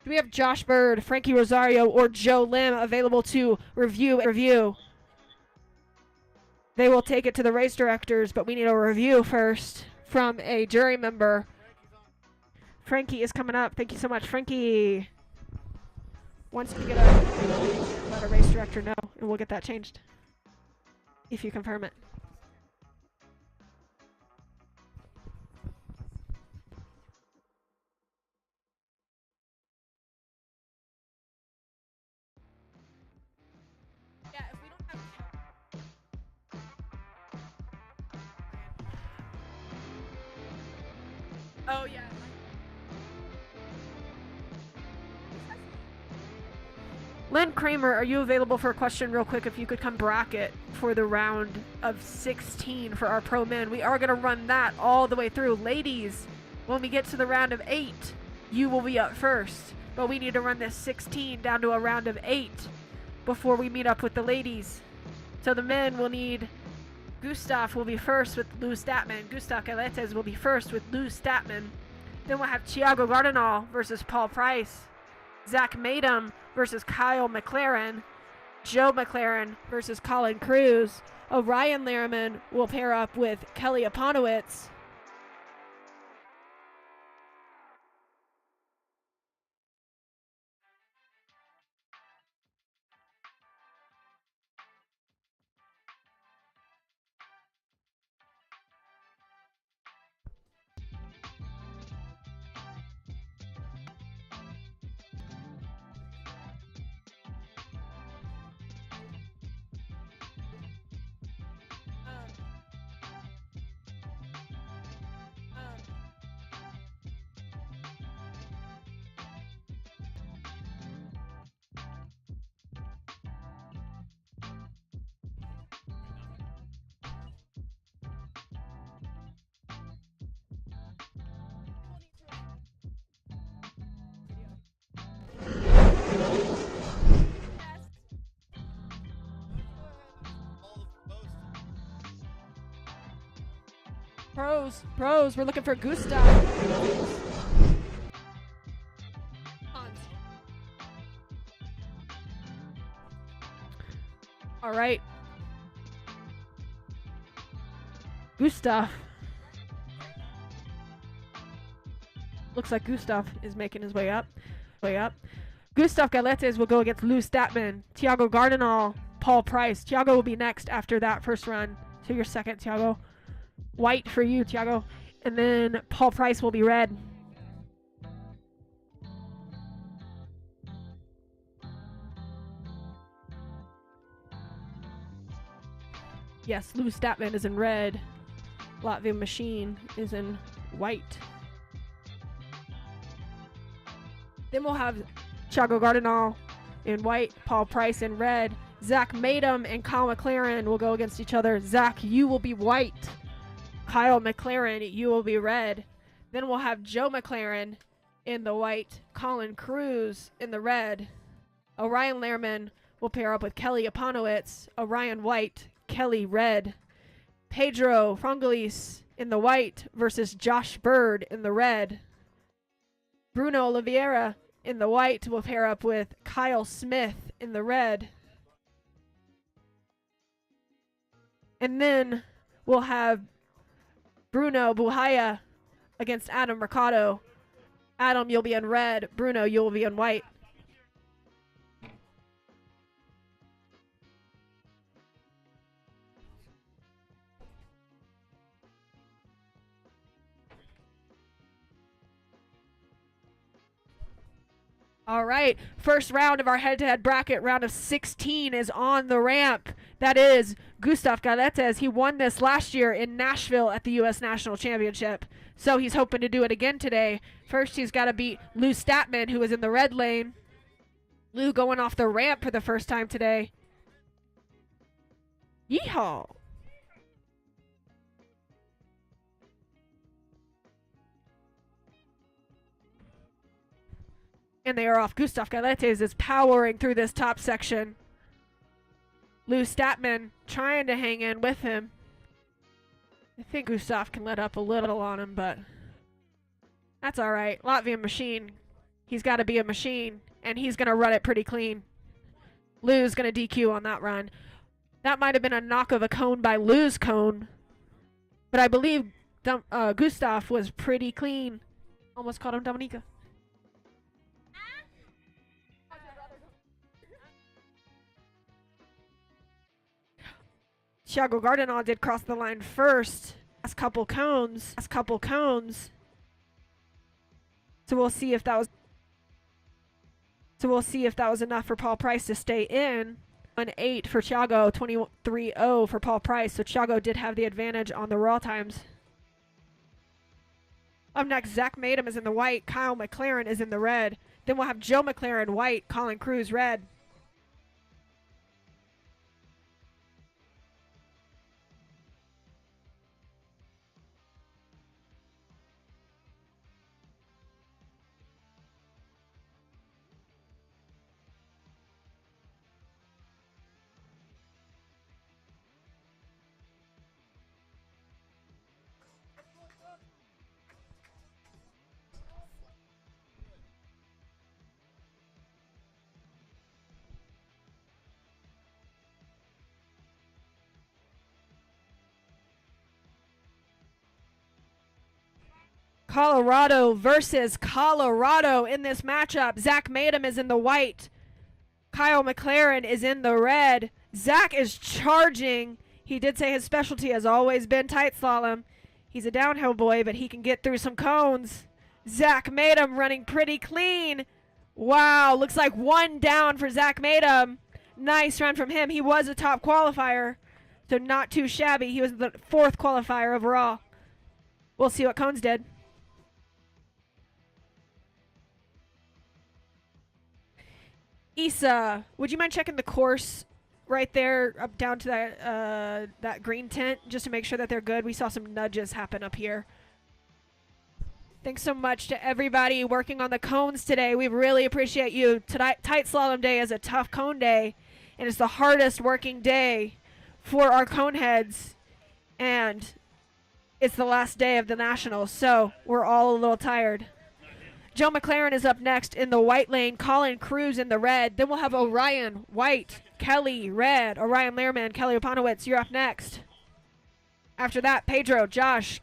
Do we have Josh Bird, Frankie Rosario, or Joe Lim available to review? They will take it to the race directors, but we need a review first from a jury member. Frankie is coming up. Thank you so much, Frankie. Once we get let a race director know, and we'll get that changed if you confirm it. Yeah, if we don't have... Oh, yeah. Len Kramer, are you available for a question real quick? If you could come bracket for the round of 16 for our pro men. We are going to run that all the way through. Ladies, when we get to the round of 8, you will be up first. But we need to run this 16 down to a round of 8 before we meet up with the ladies. So the men will need... Gustav will be first with Lou Statman. Gustav Galetes will be first with Lou Statman. Then we'll have Thiago Gardenal versus Paul Price. Zach Madum versus Kyle McLaren. Joe McLaren versus Colin Cruz. Orion Lehrman will pair up with Kelly Aponowitz. Pros, we're looking for Gustav. All right. Gustav. Looks like Gustav is making his way up. Gustav Galetes will go against Lou Statman. Thiago Gardenal, Paul Price. Thiago will be next after that first run. So you're second, Thiago. White for you, Thiago. And then Paul Price will be red. Yes, Lou Statman is in red. Latvian Machine is in white. Then we'll have Thiago Gardenal in white, Paul Price in red. Zach Madum and Kyle McLaren will go against each other. Zach, you will be white. Kyle McLaren, you will be red. Then we'll have Joe McLaren in the white, Colin Cruz in the red. Orion Lehrman will pair up with Kelly Aponowitz. Orion white, Kelly red. Pedro Frangelis in the white versus Josh Bird in the red. Bruno Oliveira in the white will pair up with Kyle Smith in the red. And then we'll have Bruno Buhaya against Adam Mercado. Adam, you'll be in red. Bruno, you'll be in white. All right, first round of our head-to-head bracket, round of 16, is on the ramp. That is Gustav Galetes. He won this last year in Nashville at the U.S. National Championship, so he's hoping to do it again today. First, he's got to beat Lou Statman, who is in the red lane. Lou going off the ramp for the first time today. Yeehaw! And they are off. Gustav Galetes is powering through this top section. Lou Statman trying to hang in with him. I think Gustav can let up a little on him, but that's all right. Latvian machine. He's got to be a machine, and he's going to run it pretty clean. Lou's going to DQ on that run. That might have been a knock of a cone by Lou's cone, but I believe Gustav was pretty clean. Almost called him Dominica. Thiago Gardenal did cross the line first. Last couple cones. So we'll see if that was enough for Paul Price to stay in. 1-8 for Thiago, 23-0 for Paul Price. So Thiago did have the advantage on the raw times. Up next, Zach Madem is in the white. Kyle McLaren is in the red. Then we'll have Joe McLaren white, Colin Cruz red. Colorado versus Colorado in this matchup. Zach Madem is in the white. Kyle McLaren is in the red. Zach is charging. He did say his specialty has always been tight slalom. He's a downhill boy, but he can get through some cones. Zach Madem running pretty clean. Wow, looks like one down for Zach Madem. Nice run from him. He was a top qualifier, so not too shabby. He was the 4th qualifier overall. We'll see what cones did. Issa, would you mind checking the course right there up down to that green tent just to make sure that they're good? We saw some nudges happen up here. Thanks so much to everybody working on the cones today. We really appreciate you. Tight Slalom Day is a tough cone day, and it's the hardest working day for our cone heads, and it's the last day of the Nationals, so we're all a little tired. Joe McLaren is up next in the white lane. Colin Cruz in the red. Then we'll have Orion white, Kelly red, Orion Lehrman, Kelly Opanowitz. You're up next. After that, Pedro, Josh.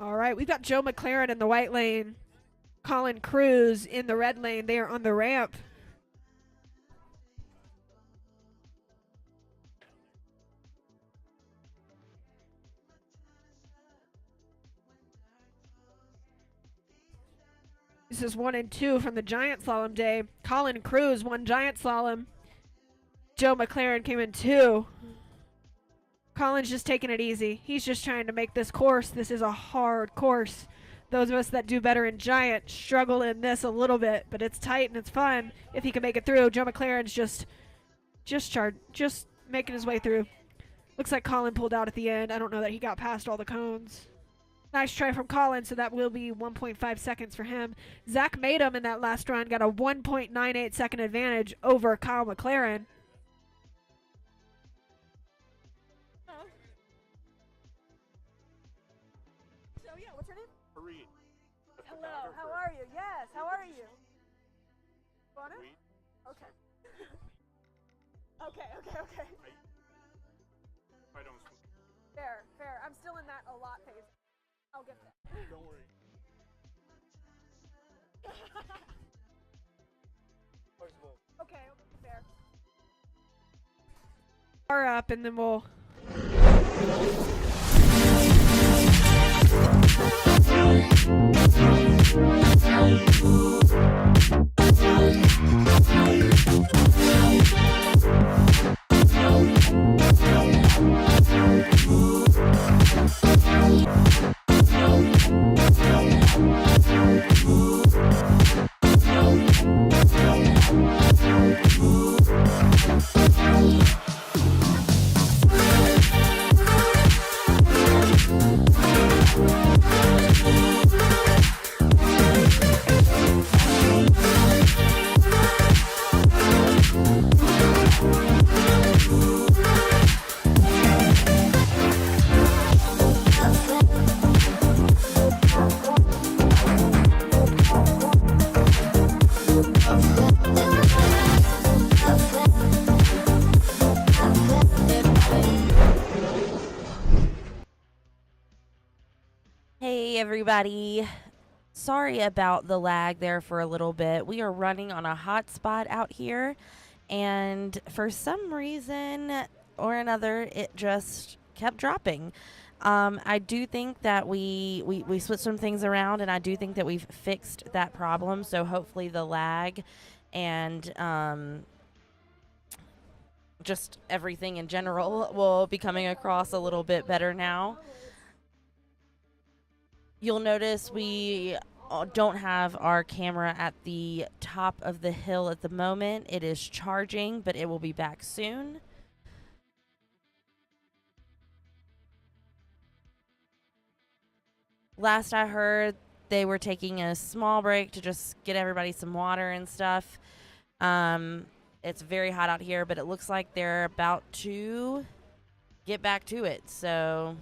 All right, we've got Joe McLaren in the white lane. Colin Cruz in the red lane. They are on the ramp. This is 1 and 2 from the Giant Slalom Day. Colin Cruz won Giant Slalom. Joe McLaren came in 2. Colin's just taking it easy. He's just trying to make this course. This is a hard course. Those of us that do better in giant struggle in this a little bit, but it's tight and it's fun if he can make it through. Joe McLaren's just making his way through. Looks like Colin pulled out at the end. I don't know that he got past all the cones. Nice try from Colin, so that will be 1.5 seconds for him. Zach Madem in that last run got a 1.98 second advantage over Kyle McLaren. So yeah, what's her name? Fareed. Hello, how are you? Yes, how are you? Wanna? Okay. Okay. I don't. Fair. I'm still in that a lot phase. I'll get there. Don't worry. Okay, fair. Bar up, and then we'll. Hey everybody. Sorry about the lag there for a little bit. We are running on a hot spot out here, and for some reason or another it just kept dropping. I do think that we switched some things around, and I do think that we've fixed that problem, so hopefully the lag and just everything in general will be coming across a little bit better now. You'll notice we don't have our camera at the top of the hill at the moment. It is charging, but it will be back soon. Last I heard, they were taking a small break to just get everybody some water and stuff. It's very hot out here, but it looks like they're about to get back to it, so...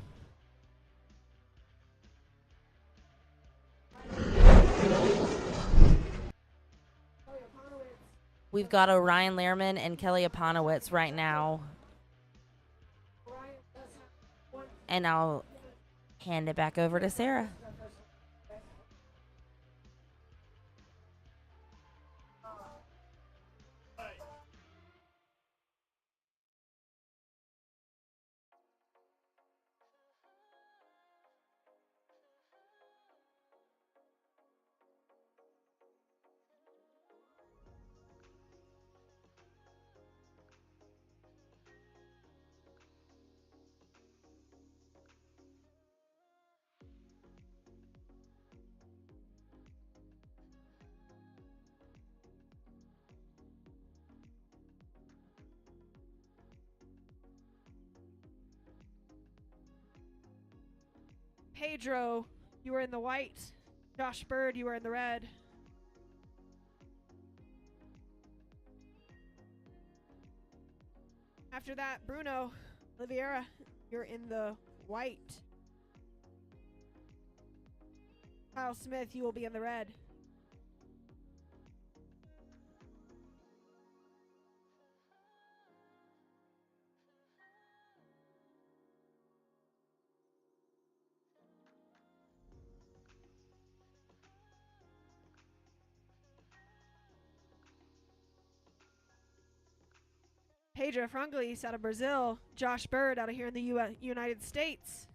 We've got Orion Lehrman and Kelly Aponowitz right now. And I'll hand it back over to Sarah. Pedro, you were in the white. Josh Bird, you were in the red. After that, Bruno Oliveira, you're in the white. Kyle Smith, you will be in the red. Pedro Franglis out of Brazil. Josh Bird out of here in the United States.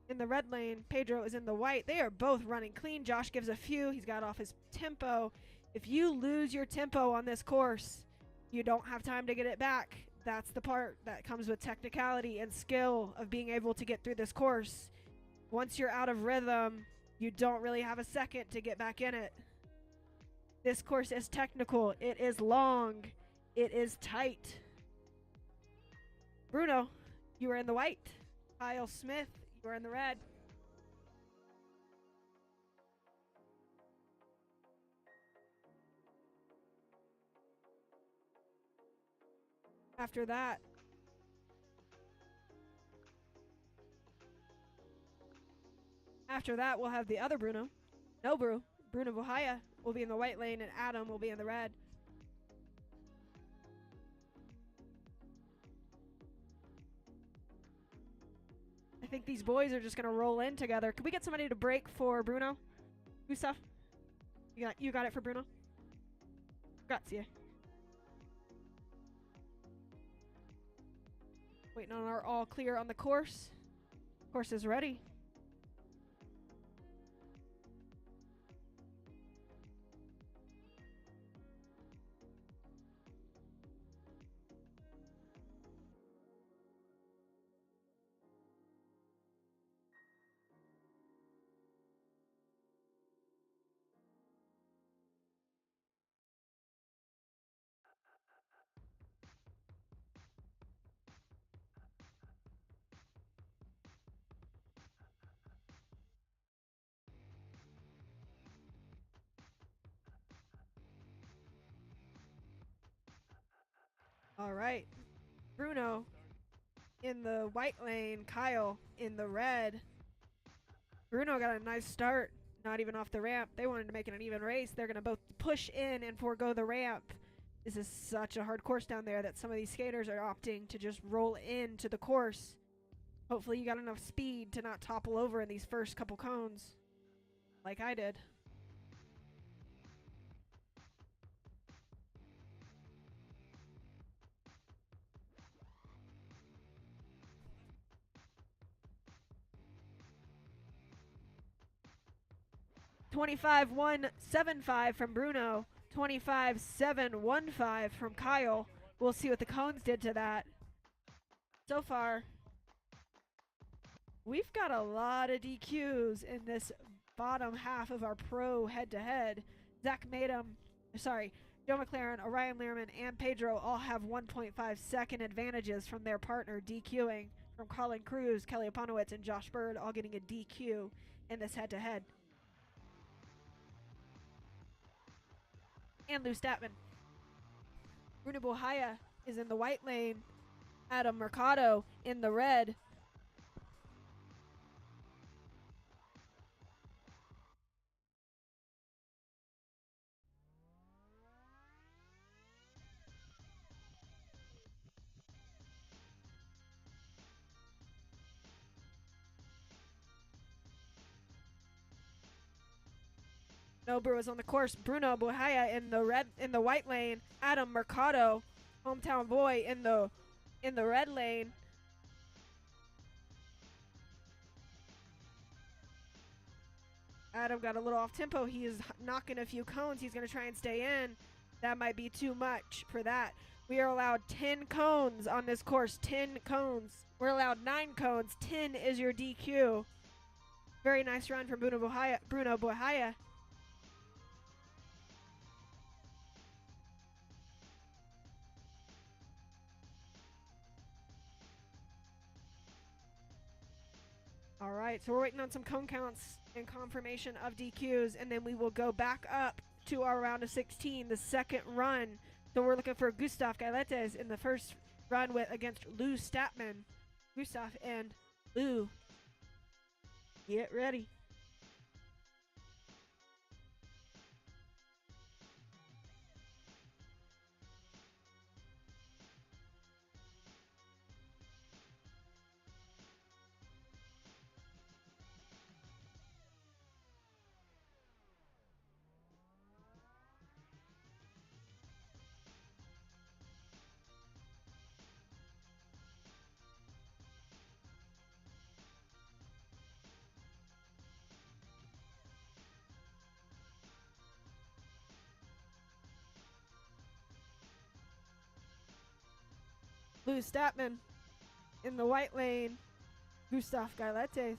In the red lane, Pedro is in the white. They are both running clean. Josh gives a few. He's got off his tempo. If you lose your tempo on this course, you don't have time to get it back. That's the part that comes with technicality and skill of being able to get through this course. Once you're out of rhythm, you don't really have a second to get back in it. This course is technical. It is long. It is tight. Bruno, you are in the white. Kyle Smith, you are in the red. After that, we'll have the other Bruno. No, Bruno Buhaya will be in the white lane and Adam will be in the red. I think these boys are just going to roll in together. Could we get somebody to break for Bruno? Gustav? You got it for Bruno? Grazie. Waiting on our all clear on the course. Course is ready. All right. Bruno in the white lane, Kyle in the red. Bruno got a nice start, not even off the ramp. They wanted to make it an even race. They're going to both push in and forego the ramp. This is such a hard course down there that some of these skaters are opting to just roll into the course. Hopefully you got enough speed to not topple over in these first couple cones like I did. $25,175 from Bruno, $25,715 from Kyle. We'll see what the cones did to that. So far, we've got a lot of DQs in this bottom half of our pro head-to-head. Joe McLaren, Orion Learman, and Pedro all have 1.5 second advantages from their partner DQing, from Colin Cruz, Kelly Aponowitz, and Josh Bird all getting a DQ in this head-to-head. And Lou Statman. Bruno Buhaya is in the white lane. Adam Mercado in the red. No Brew is on the course. Bruno Buhaya in the white lane. Adam Mercado, hometown boy, in the red lane. Adam got a little off tempo. He is knocking a few cones. He's going to try and stay in. That might be too much for that. We are allowed 10 cones on this course. 10 cones. We're allowed 9 cones. 10 is your DQ. Very nice run from Bruno Buhaya. All right, so we're waiting on some cone counts and confirmation of DQs, and then we will go back up to our round of 16, the second run. So we're looking for Gustav Gailetes in the first run against Lou Statman. Gustav and Lou, get ready. Lou Statman in the white lane. Gustav Gailetes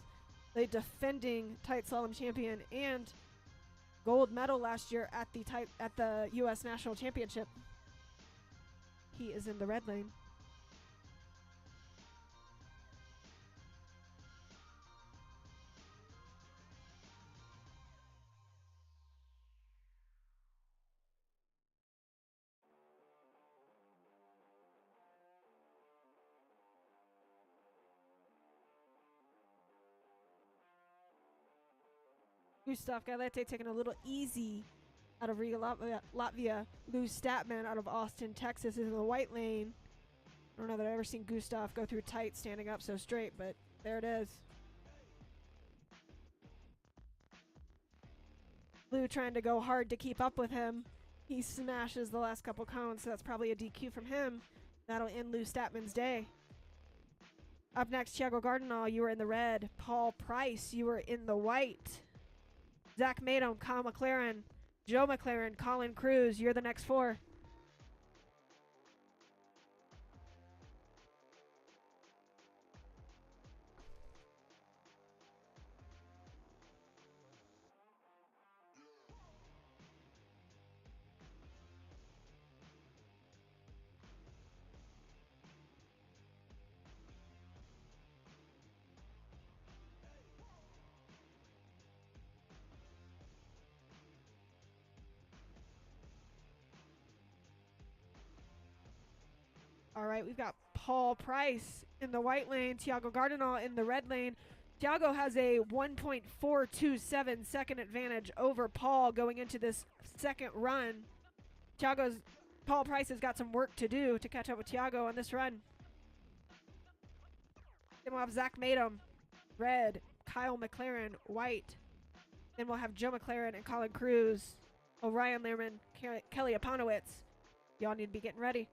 the defending tight slalom champion and gold medal last year at the U.S. National Championship. He is in the red lane. Gustav Galete taking a little easy out of Riga, Latvia. Lou Statman out of Austin, Texas is in the white lane. I don't know that I've ever seen Gustav go through tight standing up so straight, but there it is. Lou trying to go hard to keep up with him. He smashes the last couple cones, so that's probably a DQ from him. That'll end Lou Statman's day. Up next, Thiago Gardenal, you were in the red. Paul Price, you were in the white. Zach Madom, Kyle McLaren, Joe McLaren, Colin Cruz, you're the next four. All right, we've got Paul Price in the white lane, Thiago Gardenal in the red lane. Thiago has a 1.427 second advantage over Paul going into this second run. Paul Price has got some work to do to catch up with Thiago on this run. Then we'll have Zach Madom, red, Kyle McLaren, white. Then we'll have Joe McLaren and Colin Cruz, Orion Lehrman, Kelly Aponowitz. Y'all need to be getting ready.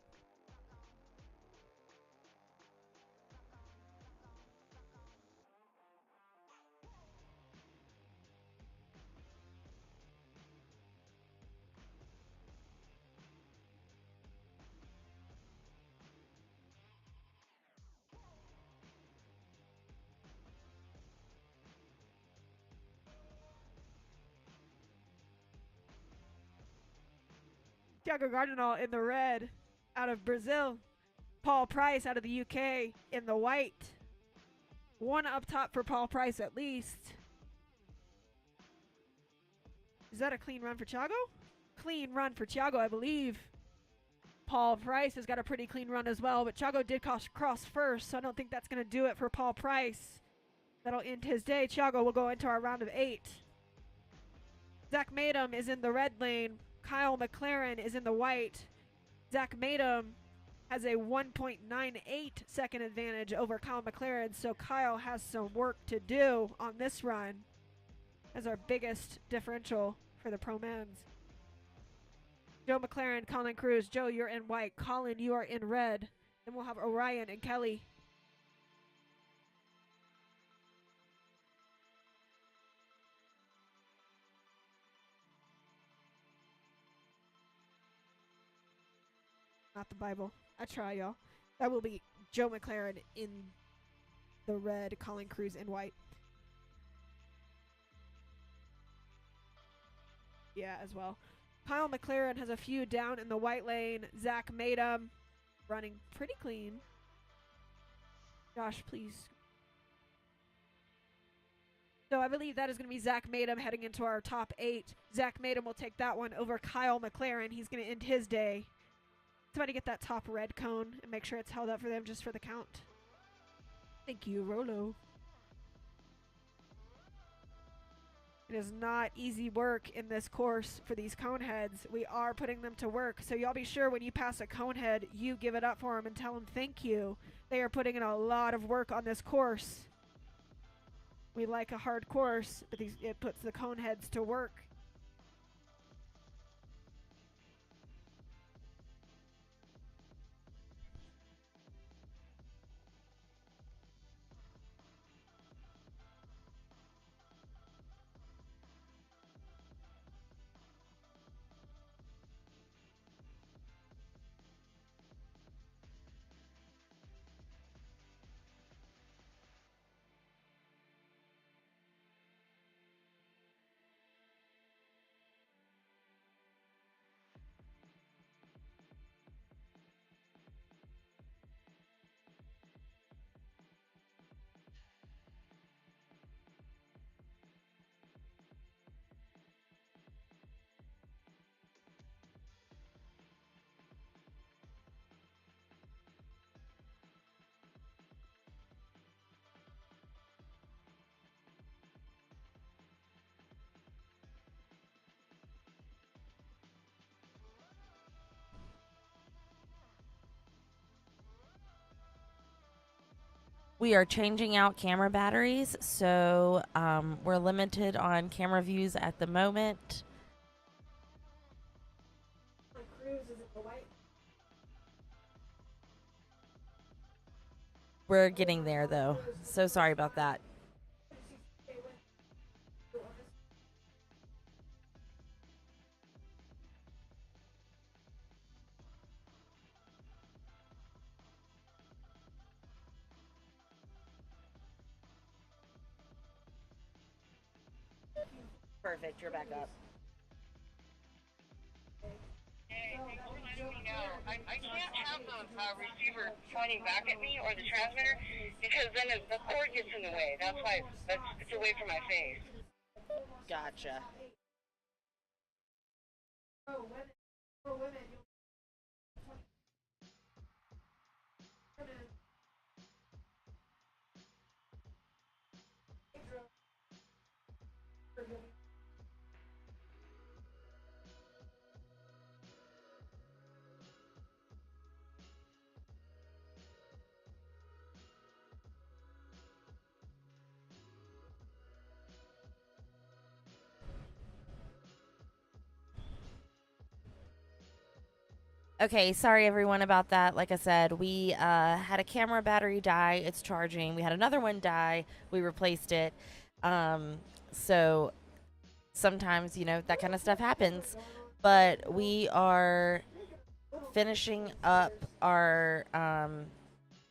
Thiago Gardenal in the red out of Brazil. Paul Price out of the UK in the white. One up top for Paul Price at least. Is that a clean run for Thiago? Clean run for Thiago, I believe. Paul Price has got a pretty clean run as well, but Thiago did cross first, so I don't think that's going to do it for Paul Price. That'll end his day. Thiago will go into our round of 8. Zach Madom is in the red lane. Kyle McLaren is in the white. Zach Madom has a 1.98 second advantage over Kyle McLaren, so Kyle has some work to do on this run as our biggest differential for the pro men's. Joe McLaren, Colin Cruz. Joe, you're in white. Colin, you are in red. Then we'll have Orion and Kelly. Not the Bible. I try, y'all. That will be Joe McLaren in the red, Colin Cruz in white. Yeah, as well. Kyle McLaren has a few down in the white lane. Zach Madom running pretty clean. Josh, please. So I believe that is going to be Zach Madom heading into our top 8. Zach Madom will take that one over Kyle McLaren. He's going to end his day. Somebody get that top red cone and make sure it's held up for them just for the count. Thank you, Rolo. It is not easy work in this course for these cone heads. We are putting them to work. So y'all be sure when you pass a cone head, you give it up for them and tell them thank you. They are putting in a lot of work on this course. We like a hard course, but it puts the cone heads to work. We are changing out camera batteries, so we're limited on camera views at the moment. We're getting there, though. So sorry about that. Perfect, you're back up. I can't have the receiver pointing back at me or the transmitter because then the cord gets in the way. That's why it's away from my face. Gotcha. Okay, sorry everyone about that. Like I said, we had a camera battery die. It's charging. We had another one die. We replaced it. So sometimes, you know, that kind of stuff happens. But we are finishing up our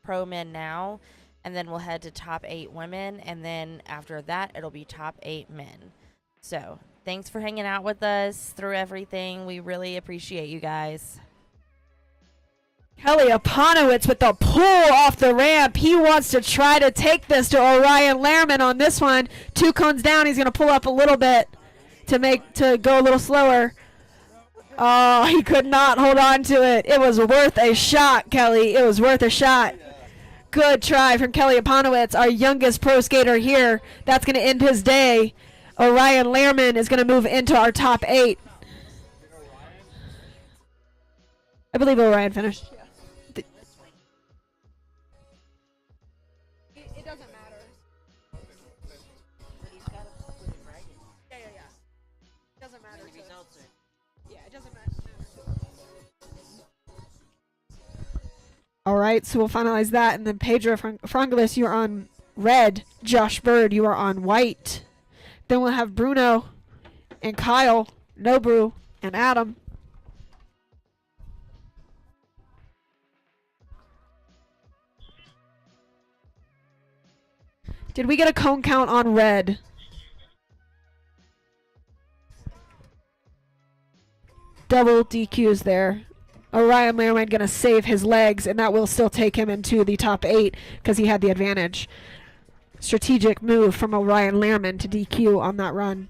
pro men now, and then we'll head to top 8 women, and then after that, it'll be top 8 men. So thanks for hanging out with us through everything. We really appreciate you guys. Kelly Aponowitz with the pull off the ramp. He wants to try to take this to Orion Lehrman on this one. 2 cones down. He's going to pull up a little bit to go a little slower. Oh, he could not hold on to it. It was worth a shot, Kelly. It was worth a shot. Good try from Kelly Aponowitz, our youngest pro skater here. That's going to end his day. Orion Lehrman is going to move into our top 8. I believe Orion finished. It doesn't matter. Yeah. It doesn't matter. Yeah, it doesn't matter. All right, so we'll finalize that. And then Pedro Frangelis, you are on red. Josh Bird, you are on white. Then we'll have Bruno and Kyle, Nobru, and Adam. Did we get a cone count on red? Double DQs there. Orion Lehrman going to save his legs, and that will still take him into the top 8 because he had the advantage. Strategic move from Orion Lehrman to DQ on that run.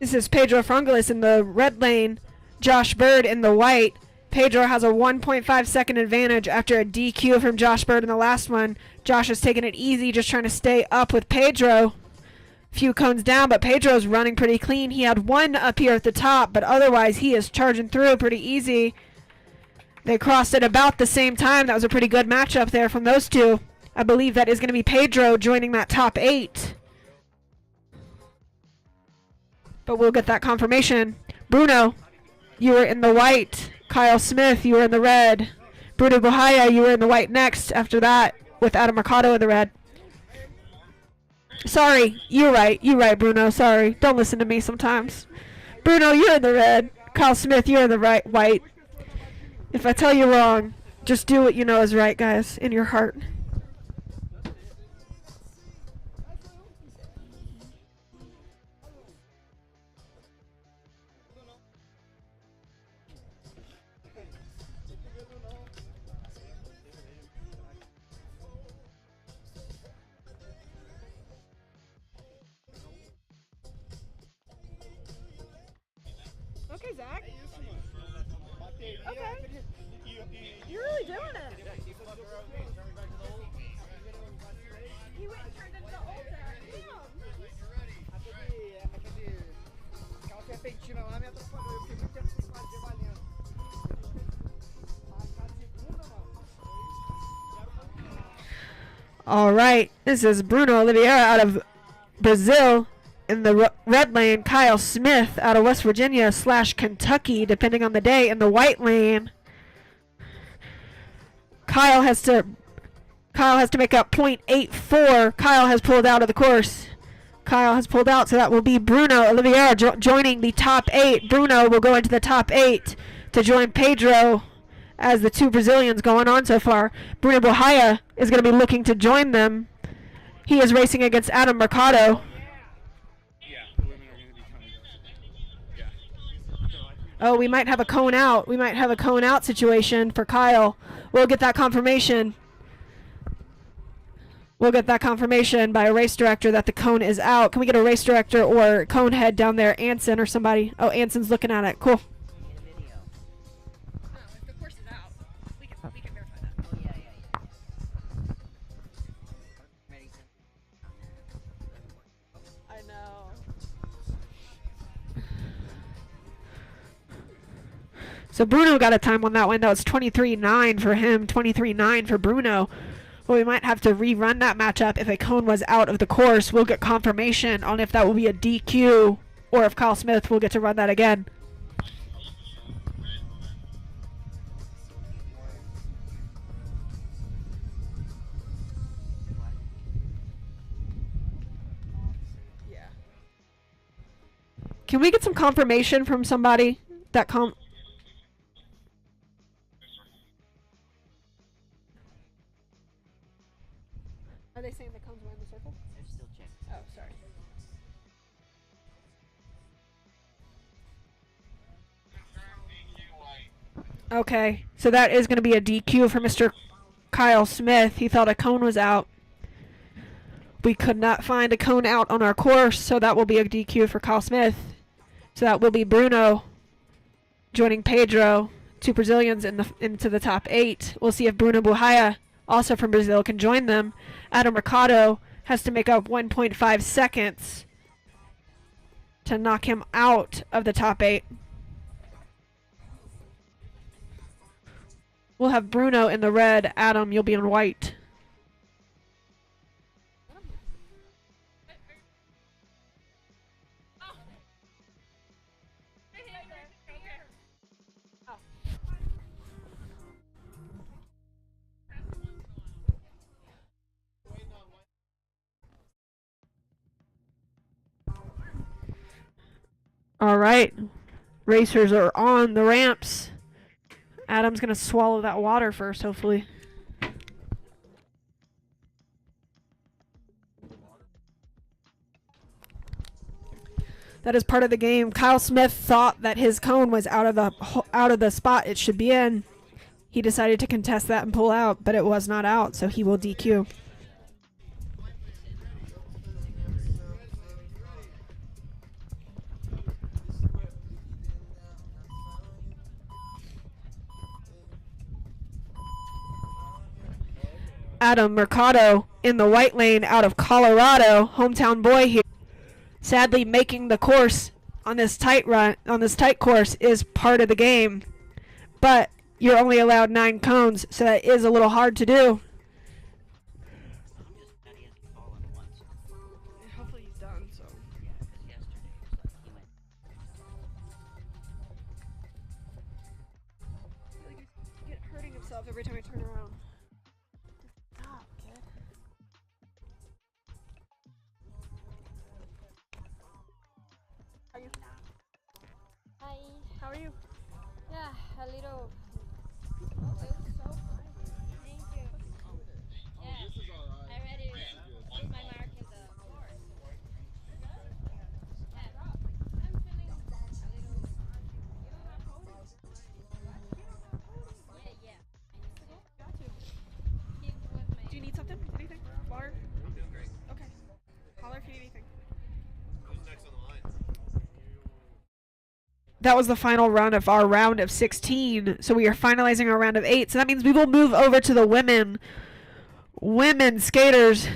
This is Pedro Frangelis in the red lane, Josh Bird in the white. Pedro has a 1.5 second advantage after a DQ from Josh Bird in the last one. Josh is taking it easy, just trying to stay up with Pedro. Few cones down, but Pedro's running pretty clean. He had one up here at the top, but otherwise he is charging through pretty easy. They crossed at about the same time. That was a pretty good matchup there from those two. I believe that is going to be Pedro joining that top 8. But we'll get that confirmation. Bruno, you were in the white. Kyle Smith, you were in the red. Bruno Buhaya, you were in the white next after that with Adam Mercado in the red. Sorry, you're right, Bruno. Sorry, don't listen to me sometimes. Bruno, you're in the red. Kyle Smith, you're in the white. If I tell you wrong, just do what you know is right, guys, in your heart. Okay, Zach. Okay. You're really doing it. All right, this is Bruno Oliveira out of Brazil. In the red lane, Kyle Smith out of West Virginia / Kentucky, depending on the day. In the white lane, Kyle has to make up .84. Kyle has pulled out of the course. Kyle has pulled out, so that will be Bruno Oliveira joining the top 8. Bruno will go into the top 8 to join Pedro as the 2 Brazilians going on so far. Bruno Buhaya is going to be looking to join them. He is racing against Adam Mercado. Oh, we might have a cone out. We might have a cone out situation for Kyle. We'll get that confirmation. We'll get that confirmation by a race director that the cone is out. Can we get a race director or cone head down there? Anson or somebody. Oh, Anson's looking at it. Cool. If the course is out, we can verify that. Oh, yeah. I know. So Bruno got a time on that one. That was 23.9 for him, 23.9 for Bruno. Well, we might have to rerun that matchup if a cone was out of the course. We'll get confirmation on if that will be a DQ or if Kyle Smith will get to run that again. Yeah. Can we get some confirmation from somebody that Are they saying the cones were in the circle? They're still checking. Oh, sorry. Okay, so that is going to be a DQ for Mr. Kyle Smith. He thought a cone was out. We could not find a cone out on our course, so that will be a DQ for Kyle Smith. So that will be Bruno joining Pedro, 2 Brazilians into the top 8. We'll see if Bruno Buhaya, also from Brazil, can join them. Adam Mercado has to make up 1.5 seconds to knock him out of the top 8. We'll have Bruno in the red. Adam, you'll be in white. All right, racers are on the ramps. Adam's gonna swallow that water first, hopefully. That is part of the game. Kyle Smith thought that his cone was out of the spot it should be in. He decided to contest that and pull out, but it was not out, so he will DQ. Adam Mercado in the white lane out of Colorado, hometown boy here. Sadly, making the course on this tight course is part of the game, but you're only allowed 9 cones, so that is a little hard to do. Hopefully he's done, so. I feel like he's hurting himself every time I turn around. Stop, kid. How are you? Hi. How are you? Yeah, a little. So fun. Thank you. Yeah, I already put my mark in the course. Yeah, I'm feeling a little. Yeah. Got you. Keep with my. Do you need something? Anything? Water? Okay. Holler if you need anything. That was the final run of our round of 16. So we are finalizing our round of 8. So that means we will move over to the women skaters.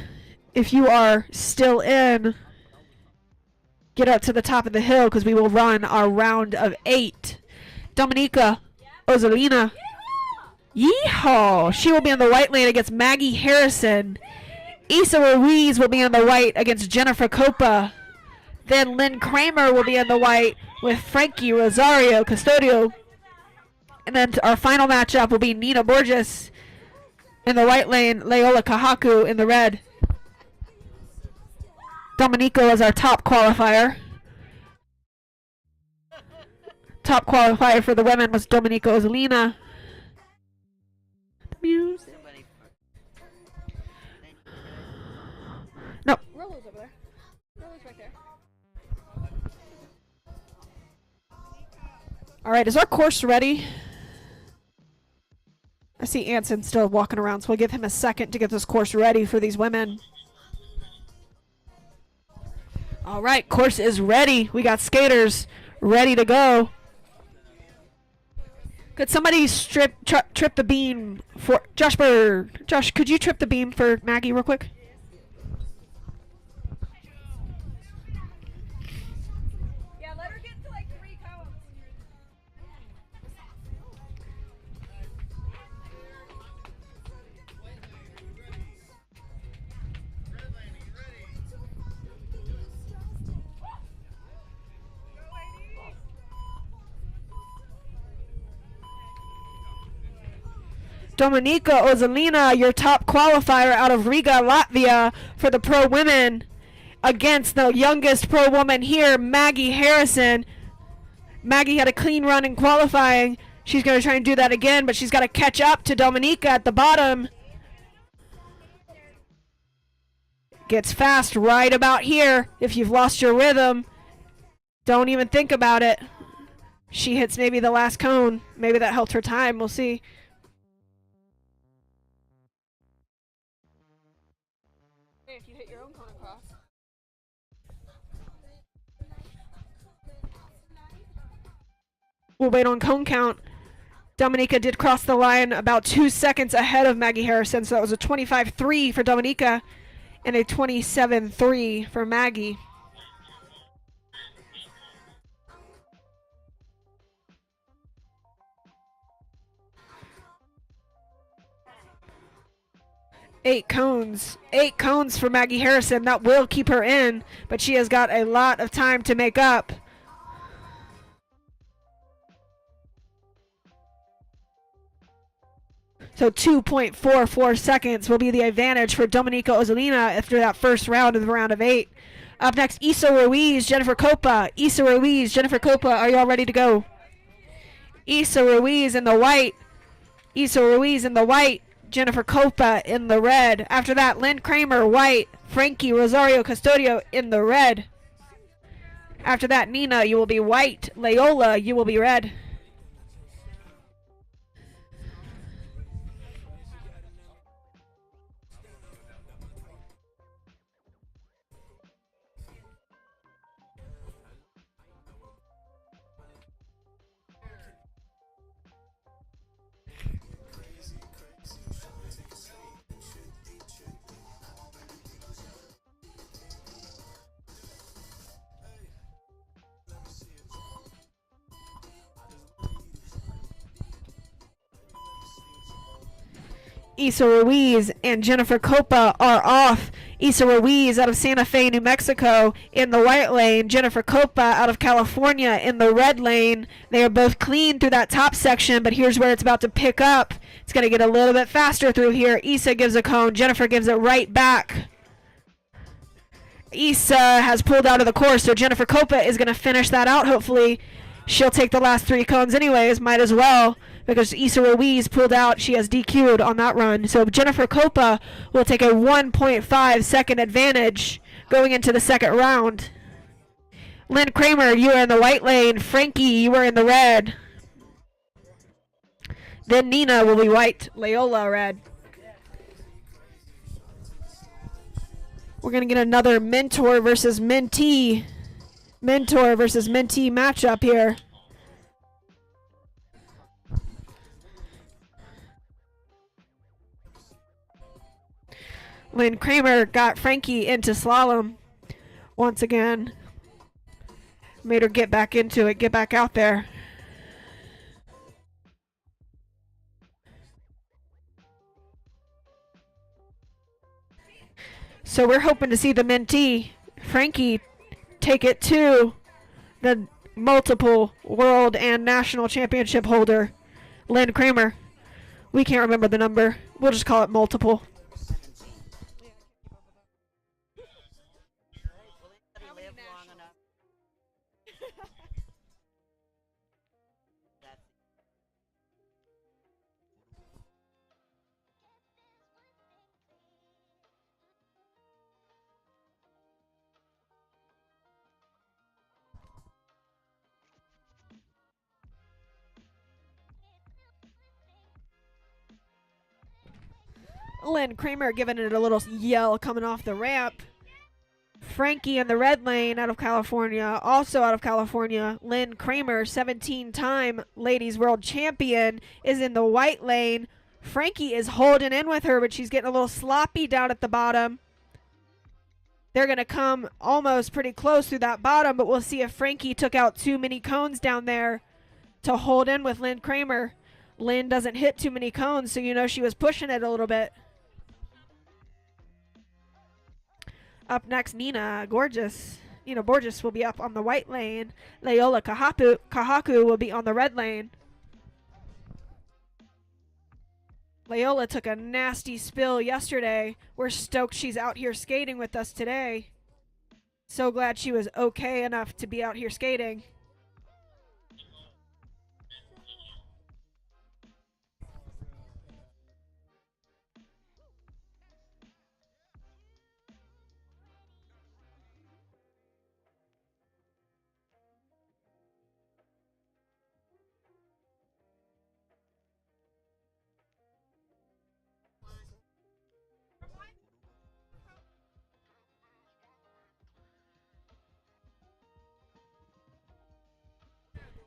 If you are still in, get up to the top of the hill because we will run our round of 8. Dominica Ozolina. Yeehaw! She will be in the white lane against Maggie Harrison Isa Ruiz will be in the white against Jennifer Copa. Then Lynn Kramer will be in the white with Frankie Rosario Custodio. And then our final matchup will be Nina Borges in the white lane, Leola Kahaku in the red. Dominico is our top qualifier. Top qualifier for the women was Dominico Ozolina. No. Rollo's over there. Rollo's right there. All right, is our course ready? I see Anson still walking around, so we'll give him a second to get this course ready for these women. All right, course is ready. We got skaters ready to go. Could somebody trip the beam for Josh Bird? Josh, could you trip the beam for Maggie real quick? Yeah, let her get to like 3 cones. Dominika Ozolina, your top qualifier out of Riga, Latvia for the pro women against the youngest pro woman here, Maggie Harrison. Maggie had a clean run in qualifying. She's going to try and do that again, but she's got to catch up to Dominika at the bottom. Gets fast right about here. If you've lost your rhythm, don't even think about it. She hits maybe the last cone. Maybe that helped her time. We'll see. If you hit your own cone across. We'll wait on cone count. Dominika did cross the line about 2 seconds ahead of Maggie Harrison, so that was a 25-3 for Dominika and a 27-3 for Maggie. Eight cones for Maggie Harrison. That will keep her in, but she has got a lot of time to make up. So 2.44 seconds will be the advantage for Dominika Ozolina after that first round of the round of 8. Up next, Isa Ruiz, Jennifer Copa. Isa Ruiz, Jennifer Copa, are you all ready to go? Isa Ruiz in the white. Isa Ruiz in the white. Jennifer Copa in the red. After that, Lynn Kramer, white. Frankie Rosario Custodio in the red. After that, Nina, you will be white. Leola, you will be red. Isa Ruiz and Jennifer Copa are off. Isa Ruiz out of Santa Fe, New Mexico in the white lane. Jennifer Copa out of California in the red lane. They are both clean through that top section, but here's where it's about to pick up. It's going to get a little bit faster through here. Isa gives a cone. Jennifer gives it right back. Isa has pulled out of the course, so Jennifer Copa is going to finish that out, hopefully. She'll take the last 3 cones anyways, might as well, because Isa Ruiz pulled out. She has DQ'd on that run. So Jennifer Copa will take a 1.5 second advantage going into the second round. Lynn Kramer, you are in the white lane. Frankie, you are in the red. Then Nina will be white. Leola, red. We're going to get another mentor versus mentee. Mentor versus mentee matchup here. Lynn Kramer got Frankie into slalom once again. Made her get back into it, get back out there. So we're hoping to see the mentee, Frankie, take it to the multiple world and national championship holder, Lynn Kramer. We can't remember the number. We'll just call it multiple. Lynn Kramer giving it a little yell coming off the ramp. Frankie in the red lane out of California, also out of California. Lynn Kramer, 17-time ladies world champion, is in the white lane. Frankie is holding in with her, but she's getting a little sloppy down at the bottom. They're going to come almost pretty close through that bottom, but we'll see if Frankie took out too many cones down there to hold in with Lynn Kramer. Lynn doesn't hit too many cones, so you know she was pushing it a little bit. Up next, Nina Borges will be up on the white lane. Leola Kahaku will be on the red lane. Leola took a nasty spill yesterday. We're stoked she's out here skating with us today. So glad she was okay enough to be out here skating.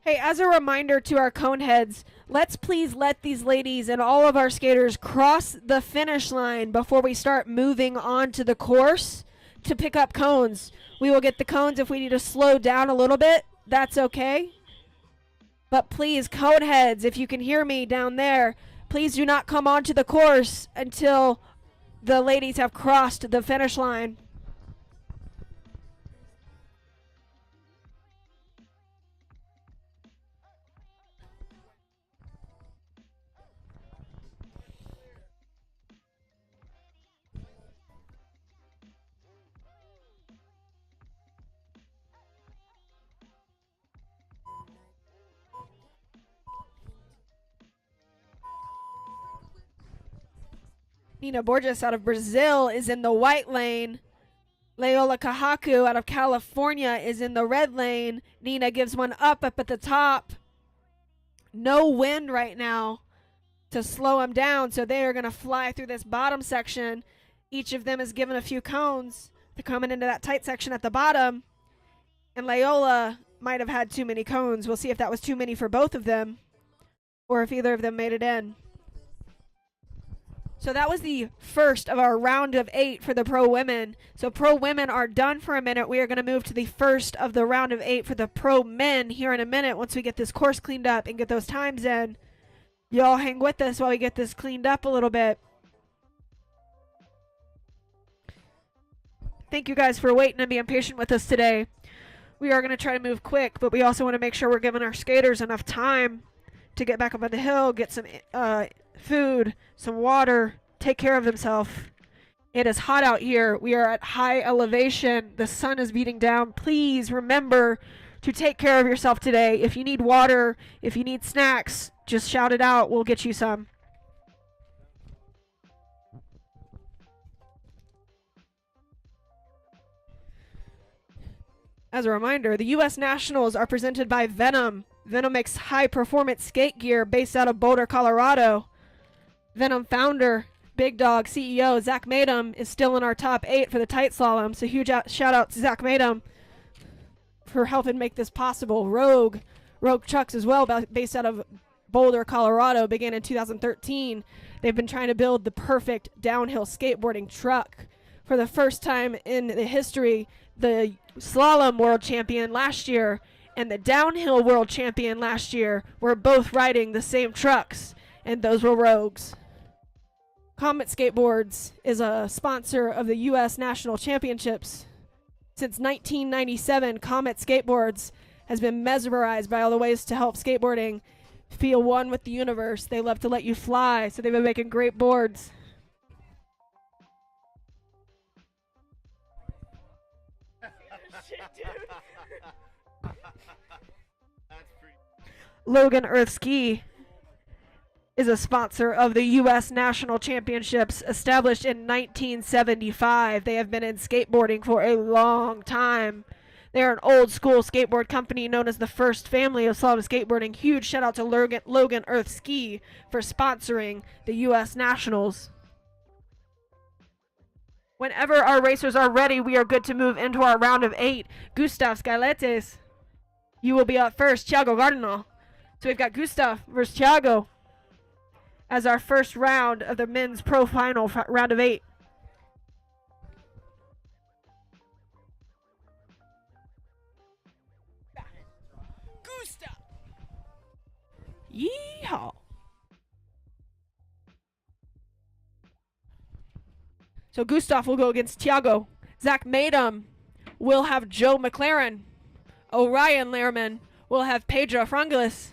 Hey, as a reminder to our coneheads, let's please let these ladies and all of our skaters cross the finish line before we start moving on to the course to pick up cones. We will get the cones if we need to slow down a little bit. That's okay. But please, coneheads, if you can hear me down there, please do not come onto the course until the ladies have crossed the finish line. Nina Borges out of Brazil is in the white lane. Leola Kahaku out of California is in the red lane. Nina gives one up at the top. No wind right now to slow them down, so they are going to fly through this bottom section. Each of them is given a few cones. They're coming into that tight section at the bottom. And Leola might have had too many cones. We'll see if that was too many for both of them or if either of them made it in. So that was the first of our round of 8 for the pro women. So pro women are done for a minute. We are going to move to the first of the round of 8 for the pro men here in a minute once we get this course cleaned up and get those times in. Y'all hang with us while we get this cleaned up a little bit. Thank you guys for waiting and being patient with us today. We are going to try to move quick, but we also want to make sure we're giving our skaters enough time to get back up on the hill, get some food, some water, take care of themselves. It is hot out here. We are at high elevation. The sun is beating down. Please remember to take care of yourself today. If you need water, if you need snacks, just shout it out. We'll get you some. As a reminder, the U.S. Nationals are presented by Venom. Venom makes high-performance skate gear based out of Boulder, Colorado. Venom founder, Big Dog CEO Zach Madum is still in our top 8 for the tight slalom. So huge shout out to Zach Madum for helping make this possible. Rogue Trucks as well, based out of Boulder, Colorado, began in 2013. They've been trying to build the perfect downhill skateboarding truck. For the first time in the history, the slalom world champion last year and the downhill world champion last year were both riding the same trucks, and those were Rogues. Comet Skateboards is a sponsor of the U.S. National Championships. Since 1997, Comet Skateboards has been mesmerized by all the ways to help skateboarding feel one with the universe. They love to let you fly, so they've been making great boards. Logan Earth Ski is a sponsor of the U.S. National Championships, established in 1975. They have been in skateboarding for a long time. They're an old school skateboard company known as the first family of slalom skateboarding. Huge shout out to Logan Earth Ski for sponsoring the U.S. Nationals. Whenever our racers are ready, we are good to move into our round of 8. Gustav Scaletes, you will be up first. Thiago Gardinal. So we've got Gustav versus Thiago as our first round of the men's pro final, round of 8. Gustav! Yeehaw! So Gustav will go against Thiago. Zach Madum will have Joe McLaren. Orion Lehrman will have Pedro Frangelis.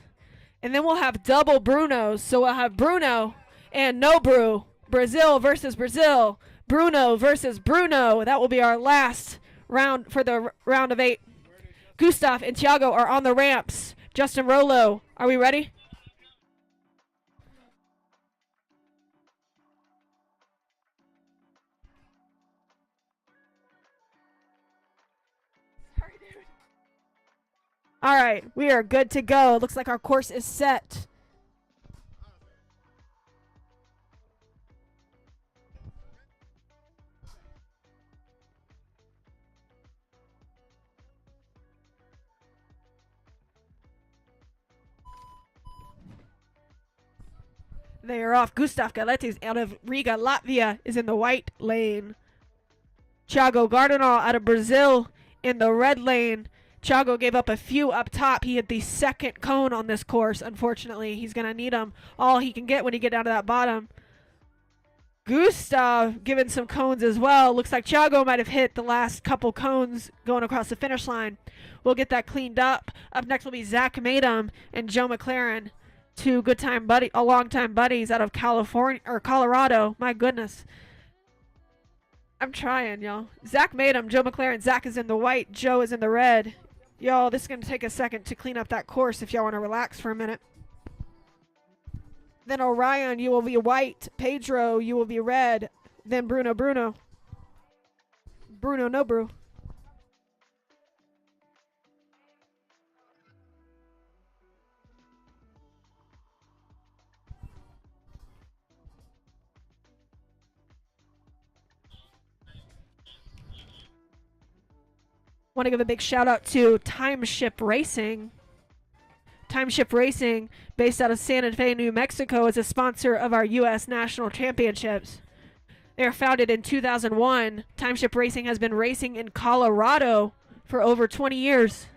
And then we'll have double Brunos. So we'll have Bruno and Nobru. Brazil versus Brazil. Bruno versus Bruno. That will be our last round for the round of 8. Gustav and Thiago are on the ramps. Justin Rolo, are we ready? All right, we are good to go. Looks like our course is set. They are off. Gustav Galetes out of Riga, Latvia is in the white lane. Thiago Gardinal out of Brazil in the red lane. Thiago gave up a few up top. He hit the second cone on this course, unfortunately. He's going to need them all he can get when he get down to that bottom. Gustav giving some cones as well. Looks like Thiago might have hit the last couple cones going across the finish line. We'll get that cleaned up. Up next will be Zach Madum and Joe McLaren. Two long-time buddies out of California or Colorado. My goodness. I'm trying, y'all. Zach Madum, Joe McLaren. Zach is in the white, Joe is in the red. Y'all, this is going to take a second to clean up that course if y'all want to relax for a minute. Then Orion, you will be white. Pedro, you will be red. Then Bruno Nobru. Want to give a big shout out to Timeship Racing. Timeship Racing, based out of Santa Fe, New Mexico, is a sponsor of our U.S. National Championships. They are founded in 2001. Timeship Racing has been racing in Colorado for over 20 years.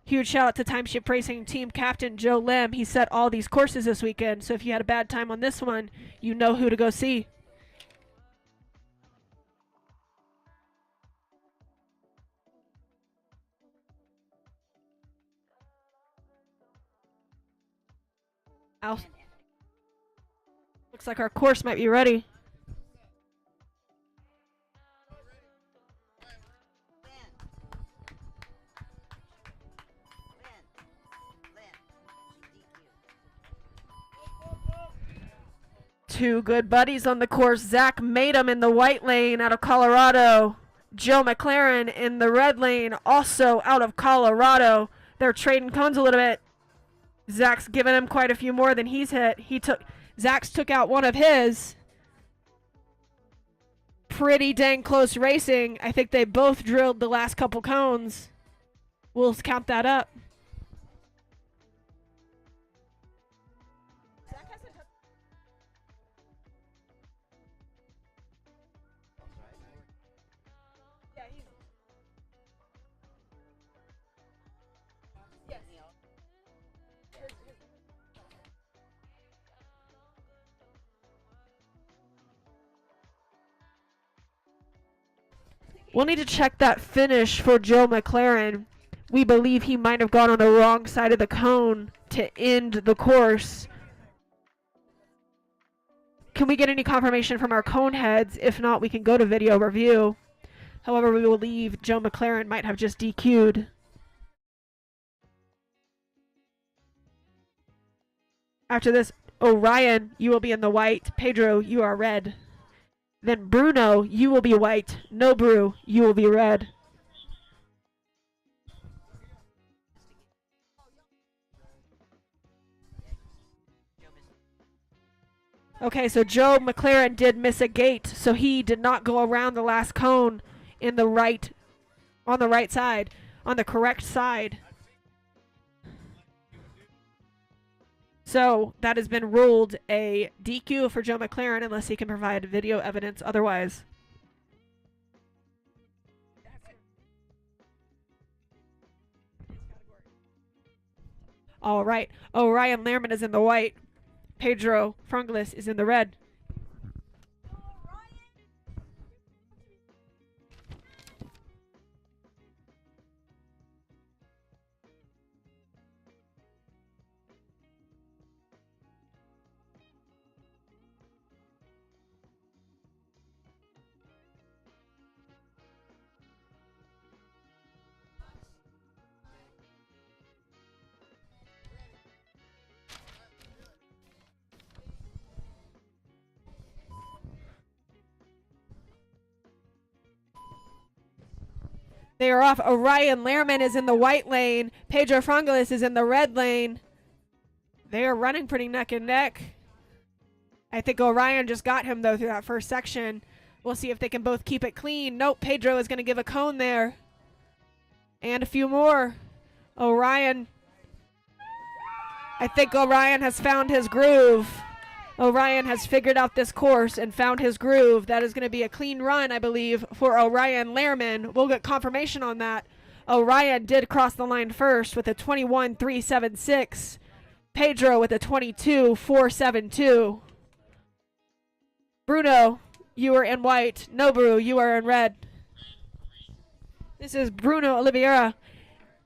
Huge shout out to Timeship Racing team captain Joe Lim. He set all these courses this weekend, so if you had a bad time on this one, you know who to go see. Looks like our course might be ready. Two good buddies on the course. Zach Madum in the white lane out of Colorado. Joe McLaren in the red lane, also out of Colorado. They're trading cones a little bit. Zach's given him quite a few more than he's hit. Zach's took out one of his. Pretty dang close racing. I think they both drilled the last couple cones. We'll count that up. We'll need to check that finish for Joe McLaren. We believe he might have gone on the wrong side of the cone to end the course. Can we get any confirmation from our cone heads? If not, we can go to video review. However, we believe Joe McLaren might have just DQ'd. After this, Orion, you will be in the white. Pedro, you are red. Then Bruno, you will be white. Nobru, you will be red. Okay, so Joe McLaren did miss a gate, so he did not go around the last cone in the right, on the right side, on the correct side. So that has been ruled a DQ for Joe McLaren unless he can provide video evidence otherwise. All right, Orion Lehrman is in the white. Pedro Frunglis is in the red. They are off. Orion Lehrman is in the white lane. Pedro Frunglis is in the red lane. They are running pretty neck and neck. I think Orion just got him, though, through that first section. We'll see if they can both keep it clean. Nope, Pedro is going to give a cone there. And a few more. Orion. I think Orion has found his groove. Orion has figured out this course and found his groove. That is going to be a clean run, I believe, for Orion Lehrman. We'll get confirmation on that. Orion did cross the line first with a 21.376. Pedro with a 22.472. Bruno, you are in white. Nobru, you are in red. This is Bruno Oliveira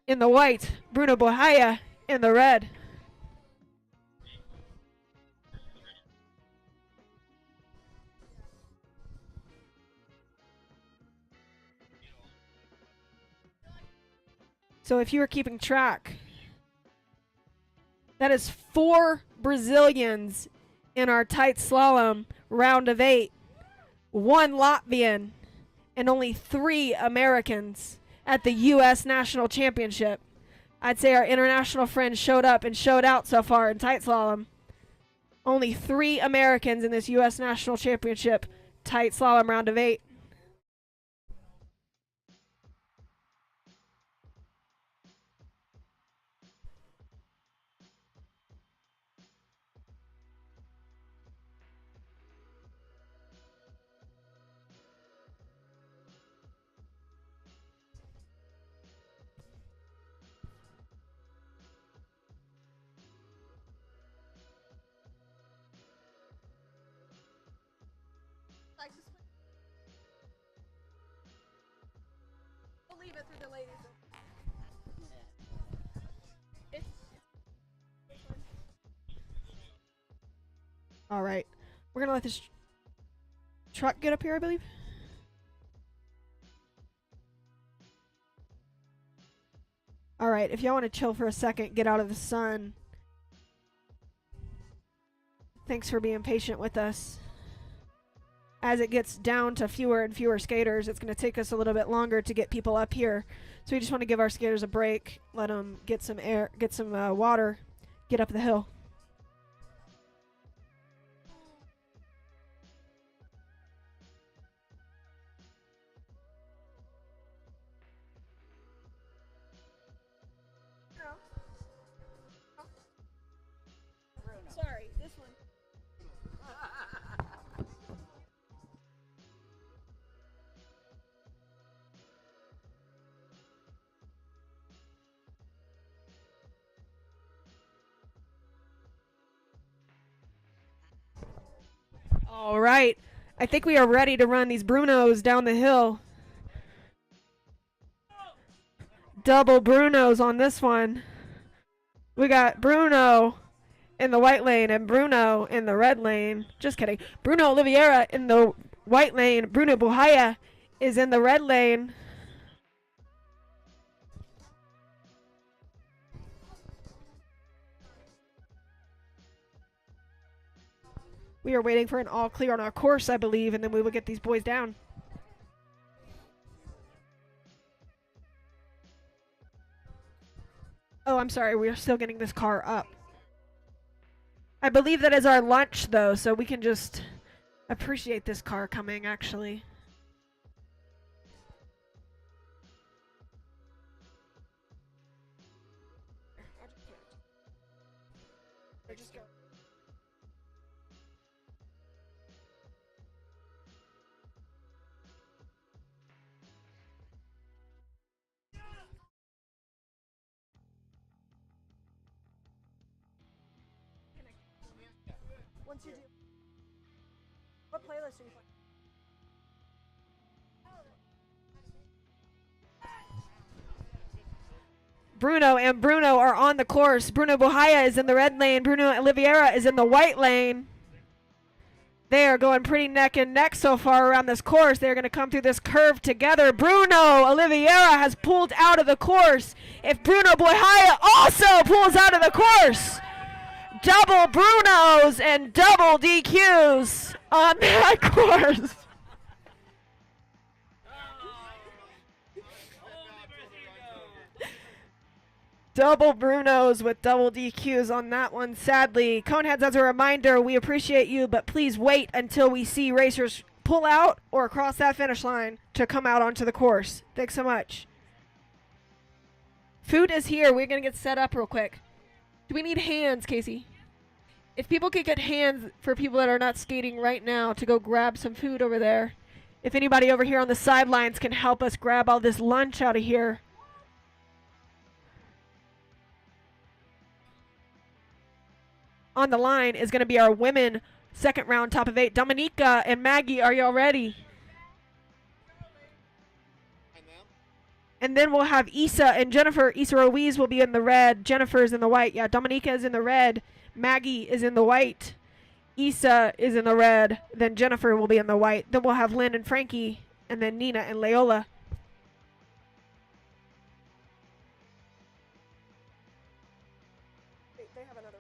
in the white. Bruno Bohaya in the red. So if you were keeping track, that is 4 Brazilians in our tight slalom round of 8, 1 Latvian, and only 3 Americans at the U.S. National Championship. I'd say our international friends showed up and showed out so far in tight slalom. Only 3 Americans in this U.S. National Championship tight slalom round of 8. We'll leave it through the ladies. All right. We're going to let this truck get up here, I believe. All right. If y'all want to chill for a second, get out of the sun. Thanks for being patient with us. As it gets down to fewer and fewer skaters, it's going to take us a little bit longer to get people up here. So we just want to give our skaters a break, let them get some air, get some water, get up the hill. Sorry, this one. All right. I think we are ready to run these Brunos down the hill. double Brunos on this one. We got Bruno in the white lane and Bruno in the red lane. Just kidding. Bruno Oliveira in the white lane. Bruno Buhaya is in the red lane. We are waiting for an all clear on our course, I believe, and then we will get these boys down. Oh, I'm sorry. We are still getting this car up. I believe that is our lunch, though, so we can just appreciate this car coming, actually. Once you do, what playlist are you playing? Bruno and Bruno are on the course. Bruno Buhaya is in the red lane. Bruno Oliveira is in the white lane. They are going pretty neck and neck so far around this course. They're going to come through this curve together. Bruno Oliveira has pulled out of the course. If Bruno Buhaya also pulls out of the course, double Brunos and double DQs on that course. Double Brunos with double DQs on that one, sadly. Coneheads, as a reminder, we appreciate you, but please wait until we see racers pull out or cross that finish line to come out onto the course. Thanks so much. Food is here. We're going to get set up real quick. Do we need hands, Casey? If people could get hands for people that are not skating right now to go grab some food over there. If anybody over here on the sidelines can help us grab all this lunch out of here. On the line is going to be our women second round top of 8. Dominica and Maggie, are y'all ready? And then we'll have Isa and Jennifer. Isa Ruiz will be in the red. Jennifer's in the white. Yeah, Dominica is in the red. Maggie is in the white. Isa is in the red. Then Jennifer will be in the white. Then we'll have Lynn and Frankie. And then Nina and Leola. They have another.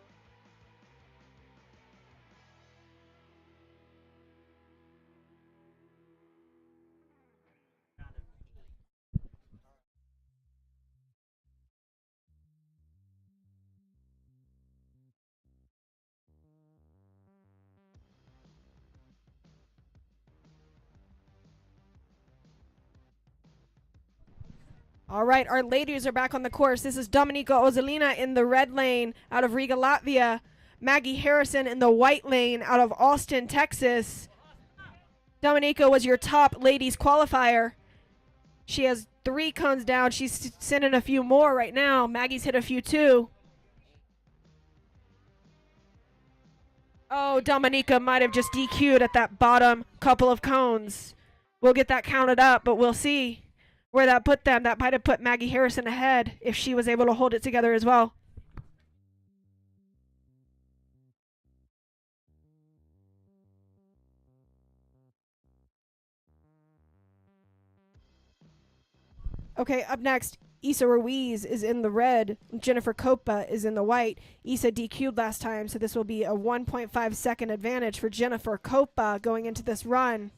All right, our ladies are back on the course. This is Dominica Ozolina in the red lane out of Riga, Latvia. Maggie Harrison in the white lane out of Austin, Texas. Dominica was your top ladies qualifier. She has 3 cones down. She's sending a few more right now. Maggie's hit a few too. Oh, Dominica might have just DQ'd at that bottom couple of cones. We'll get that counted up, but we'll see where that put them. That might have put Maggie Harrison ahead if she was able to hold it together as well. Okay, up next, Isa Ruiz is in the red. Jennifer Copa is in the white. Isa DQ'd last time, so this will be a 1.5 second advantage for Jennifer Copa going into this run.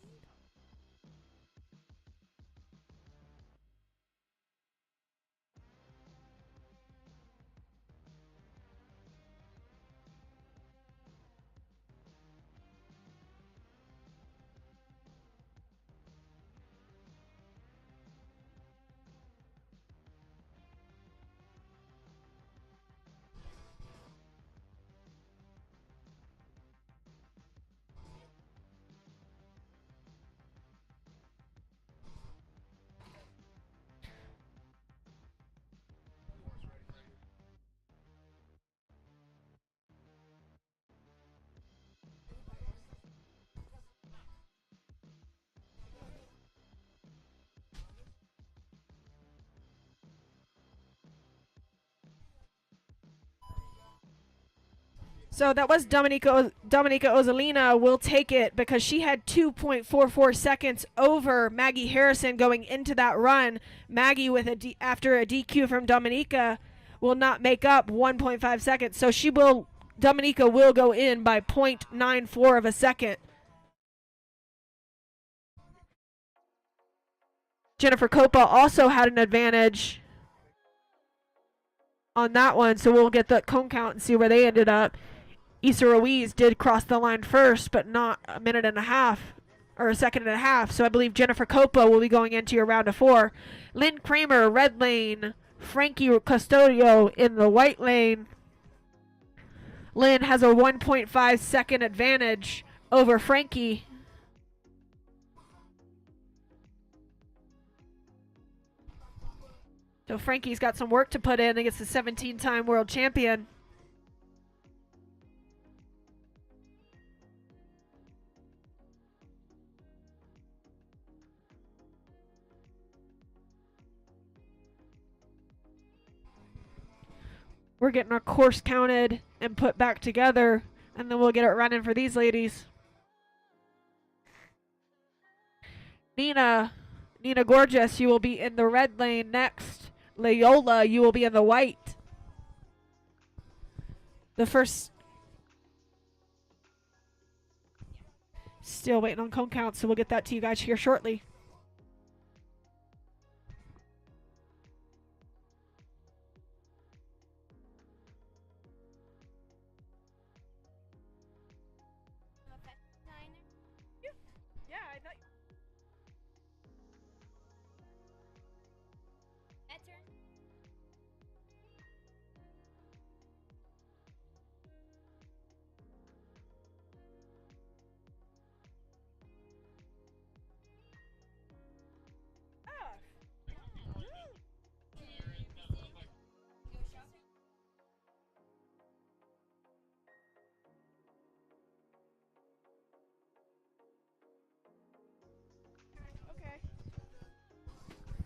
So that was Dominica Ozolina will take it because she had 2.44 seconds over Maggie Harrison going into that run. Maggie with after a DQ from Dominica will not make up 1.5 seconds. So Dominica will go in by 0.94 of a second. Jennifer Copa also had an advantage on that one, so we'll get the cone count and see where they ended up. Issa Ruiz did cross the line first, but not a minute and a half, or a second and a half, so I believe Jennifer Copa will be going into your round of 4. Lynn Kramer, red lane. Frankie Custodio in the white lane. Lynn has a 1.5 second advantage over Frankie. So Frankie's got some work to put in against the 17-time world champion. We're getting our course counted and put back together, and then we'll get it running for these ladies. Nina Gorgeous, you will be in the red lane next. Loyola, you will be in the white. The first... Still waiting on cone count, so we'll get that to you guys here shortly. Yeah, I thought.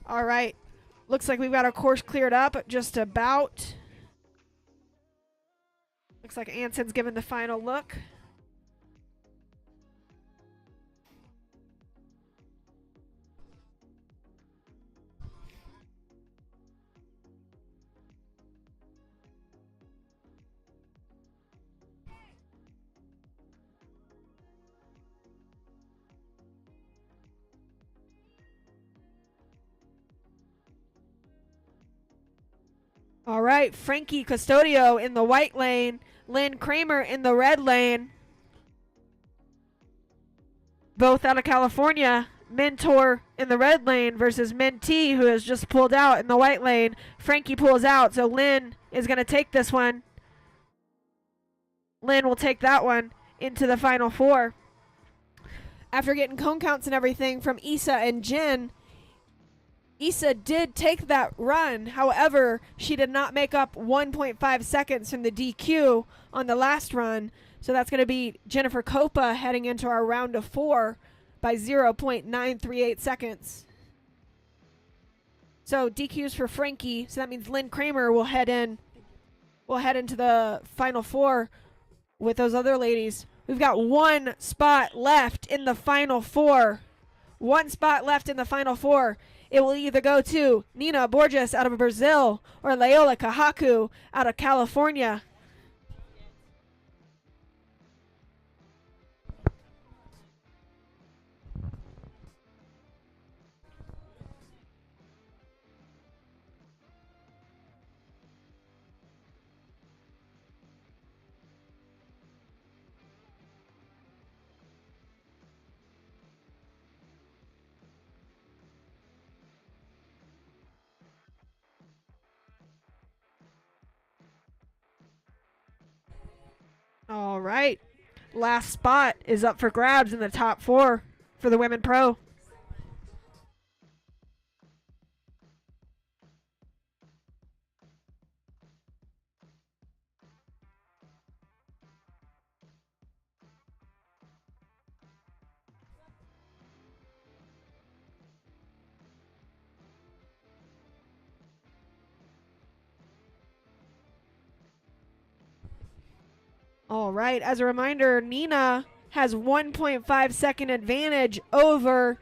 All right. Looks like we've got our course cleared up just about. Looks like Anson's giving the final look. All right, Frankie Custodio in the white lane, Lynn Kramer in the red lane. Both out of California. Mentor in the red lane versus Mentee, who has just pulled out in the white lane. Frankie pulls out, so Lynn is going to take this one. Lynn will take that one into the final 4. After getting cone counts and everything from Issa and Jen, Issa did take that run. However, she did not make up 1.5 seconds from the DQ on the last run. So that's going to be Jennifer Copa heading into our round of 4 by 0.938 seconds. So DQs for Frankie. So that means Lynn Kramer will head into the final 4 with those other ladies. We've got one spot left in the final 4. One spot left in the final 4. It will either go to Nina Borges out of Brazil or Loyola Kahaku out of California. All right. Last spot is up for grabs in the top 4 for the Women Pro. All right, as a reminder, Nina has 1.5 second advantage over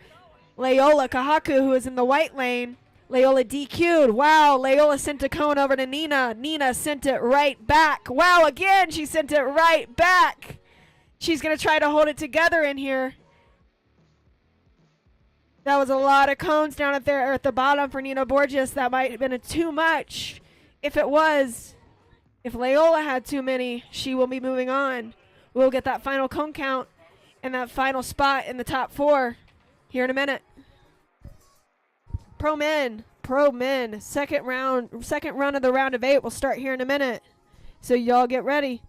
Leola Kahaku, who is in the white lane. Leola DQ'd. Wow, Leola sent a cone over to Nina. Nina sent it right back. Wow, again, she sent it right back. She's going to try to hold it together in here. That was a lot of cones down at there at the bottom for Nina Borges. That might have been too much. If it was, if Leola had too many, she will be moving on. We'll get that final cone count and that final spot in the top 4 here in a minute. Pro men, second run of the round of 8 will start here in a minute. So y'all get ready.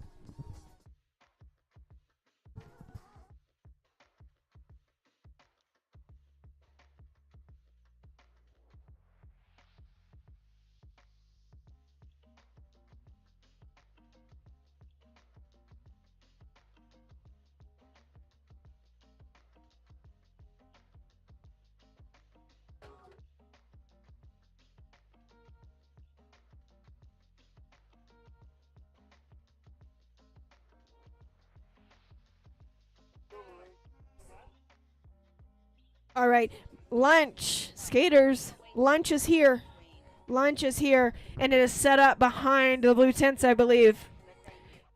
All right, lunch, skaters, lunch is here. Lunch is here, and it is set up behind the blue tents, I believe.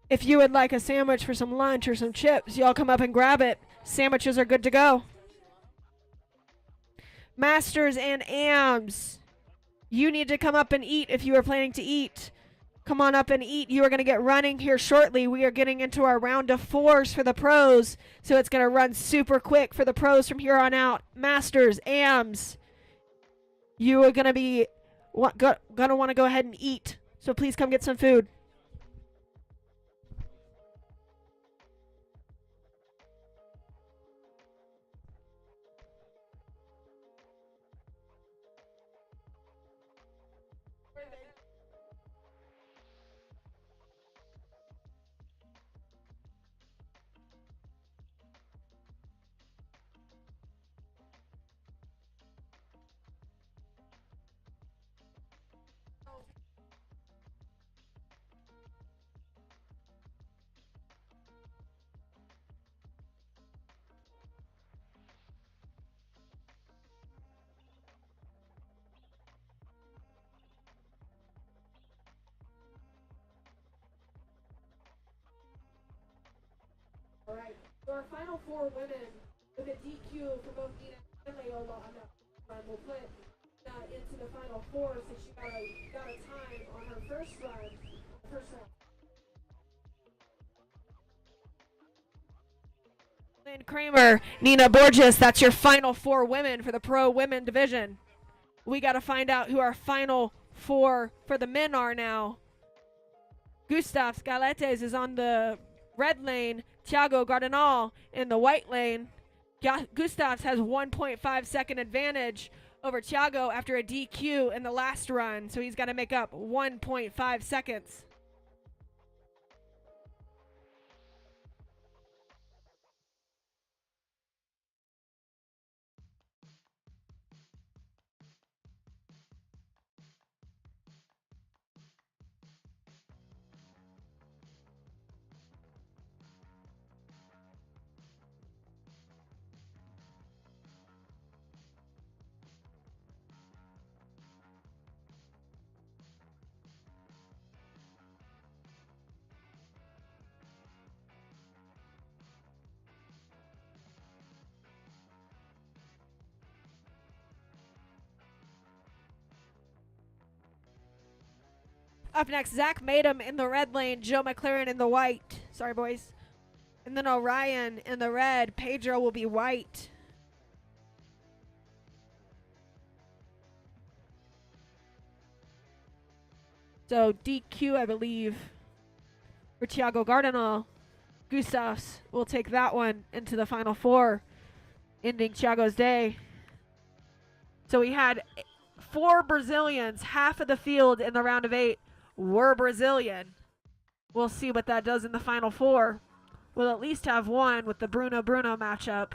If you would like a sandwich for some lunch or some chips, y'all come up and grab it. Sandwiches are good to go. Masters and AMs, you need to come up and eat if you are planning to eat. Come on up and eat. You are going to get running here shortly. We are getting into our round of 4s for the pros, so it's going to run super quick for the pros from here on out. Masters, AMs, you are going to be want to go ahead and eat, so please come get some food. All right, so our final 4 women with a DQ for both Nina and Leola on that run. We'll put into the final 4 since she got a time on her first run. Lynn Kramer, Nina Borges, that's your final 4 women for the pro women division. We got to find out who our final 4 for the men are now. Gustav Scaletes is on the red lane. Thiago Gardenal in the white lane. Gustavs has 1.5 second advantage over Thiago after a DQ in the last run, so he's got to make up 1.5 seconds. Up next, Zach Madem in the red lane, Joe McLaren in the white. Sorry, boys. And then Orion in the red. Pedro will be white. So DQ, I believe, for Thiago Gardenal. Gustavs will take that one into the final 4, ending Thiago's day. So we had 4 Brazilians, half of the field in the round of 8 were Brazilian. We'll see what that does in the final 4. We'll at least have 1 with the Bruno matchup.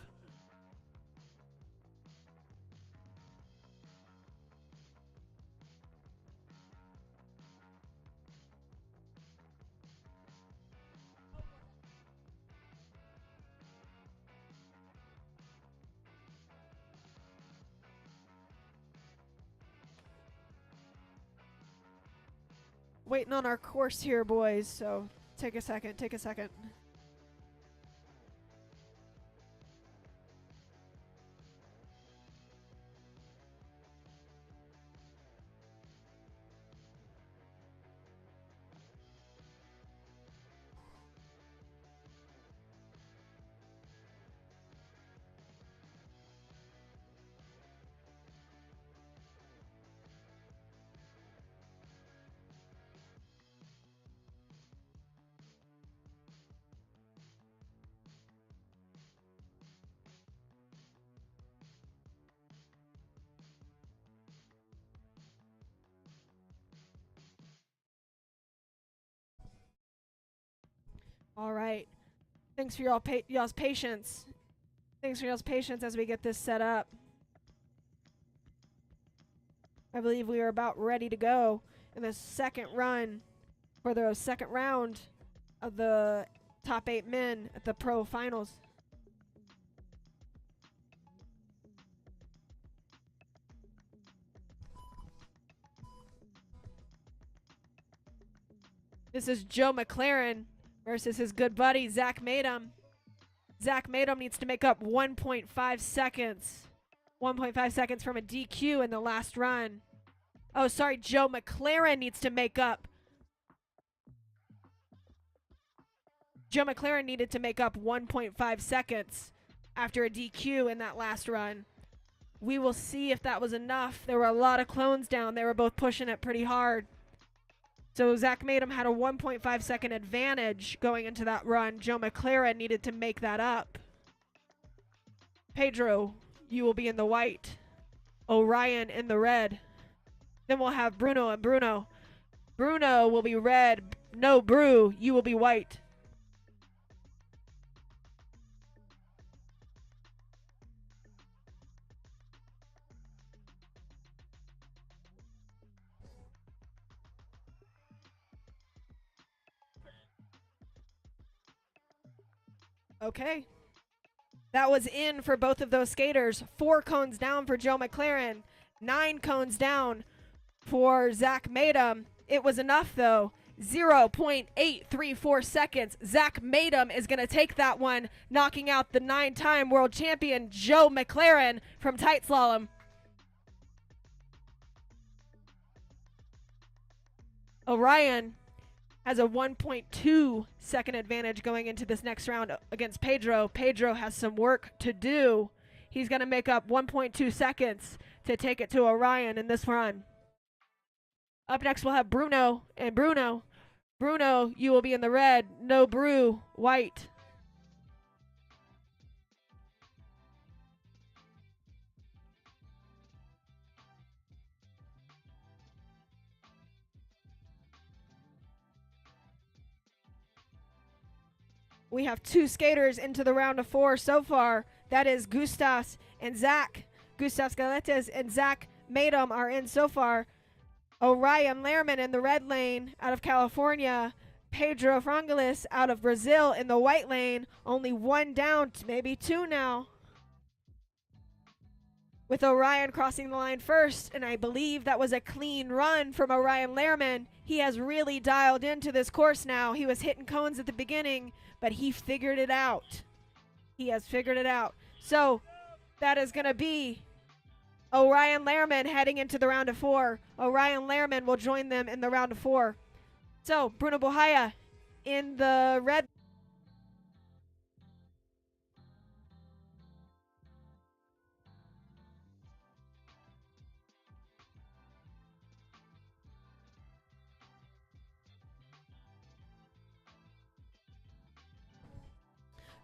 waiting on our course here, boys. So take a second. Take a second. All right. Thanks for y'all's patience. Thanks for y'all's patience as we get this set up. I believe we are about ready to go in the second run for the second round of the top 8 men at the pro finals. This is Joe McLaren versus his good buddy, Zach Madom. Zach Madom needs to make up 1.5 seconds. 1.5 seconds from a DQ in the last run. Oh, sorry, Joe McLaren needs to make up. Joe McLaren needed to make up 1.5 seconds after a DQ in that last run. We will see if that was enough. There were a lot of clones down. They were both pushing it pretty hard. So Zach Madom had a 1.5 second advantage going into that run. Joe McLaren needed to make that up. Pedro, you will be in the white. Orion in the red. Then we'll have Bruno and Bruno. Bruno will be red. No, Brew, you will be white. Okay. That was in for both of those skaters. 4 cones down for Joe McLaren. 9 cones down for Zach Madom. It was enough, though. 0.834 seconds. Zach Madom is going to take that one, knocking out the 9-time world champion Joe McLaren from tight slalom. Orion has a 1.2 second advantage going into this next round against Pedro. Pedro has some work to do. He's going to make up 1.2 seconds to take it to Orion in this run. Up next, we'll have Bruno and Bruno. Bruno, you will be in the red. No, Brew, white. We have 2 skaters into the round of 4 so far. That is Gustas and Zach. Gustas Galetes and Zach Madom are in so far. Orion Lehrman in the red lane out of California. Pedro Frangelis out of Brazil in the white lane. Only 1 down, maybe 2 now. With Orion crossing the line first, and I believe that was a clean run from Orion Lehrman. He has really dialed into this course now. He was hitting cones at the beginning, but he figured it out. He has figured it out. So that is going to be Orion Lehrman heading into the round of 4. Orion Lehrman will join them in the round of 4. So Bruno Bohaya in the red.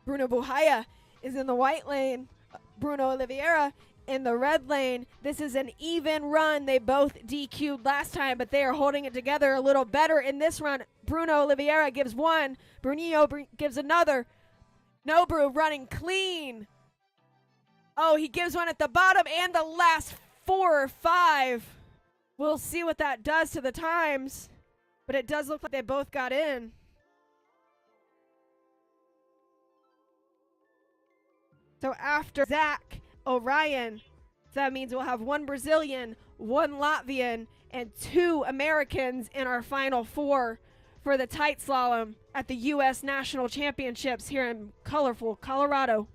Bruno Bohaya is in the white lane. Bruno Oliveira in the red lane. This is an even run. They both DQ'd last time, but they are holding it together a little better in this run. Bruno Oliveira gives one. Bruninho gives another. No, Brew running clean. Oh, he gives one at the bottom and the last 4 or 5. We'll see what that does to the times, but it does look like they both got in. So after Zach, Orion, so that means we'll have 1 Brazilian, one Latvian, and 2 Americans in our final 4 for the tight slalom at the U.S. National Championships here in colorful Colorado.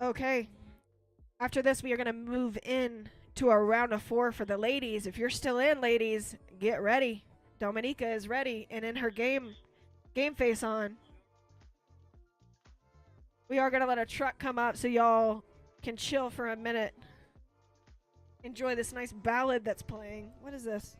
Okay. After this, we are going to move in to a round of 4 for the ladies. If you're still in, ladies, get ready. Dominika is ready and in her game face on. We are going to let a truck come up so y'all can chill for a minute. Enjoy this nice ballad that's playing. What is this?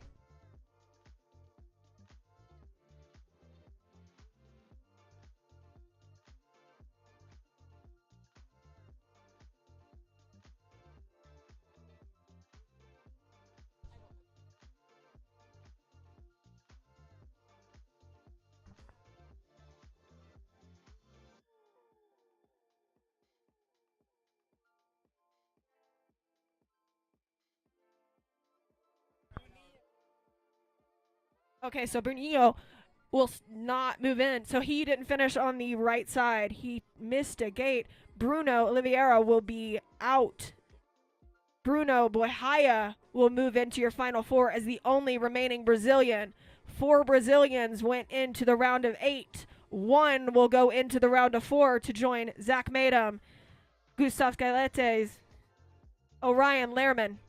Okay, so Brunillo will not move in. So he didn't finish on the right side. He missed a gate. Bruno Oliveira will be out. Bruno Boihaya will move into your final 4 as the only remaining Brazilian. 4 Brazilians went into the round of 8. 1 will go into the round of 4 to join Zach Madam, Gustav Galetes, Orion Lehrman.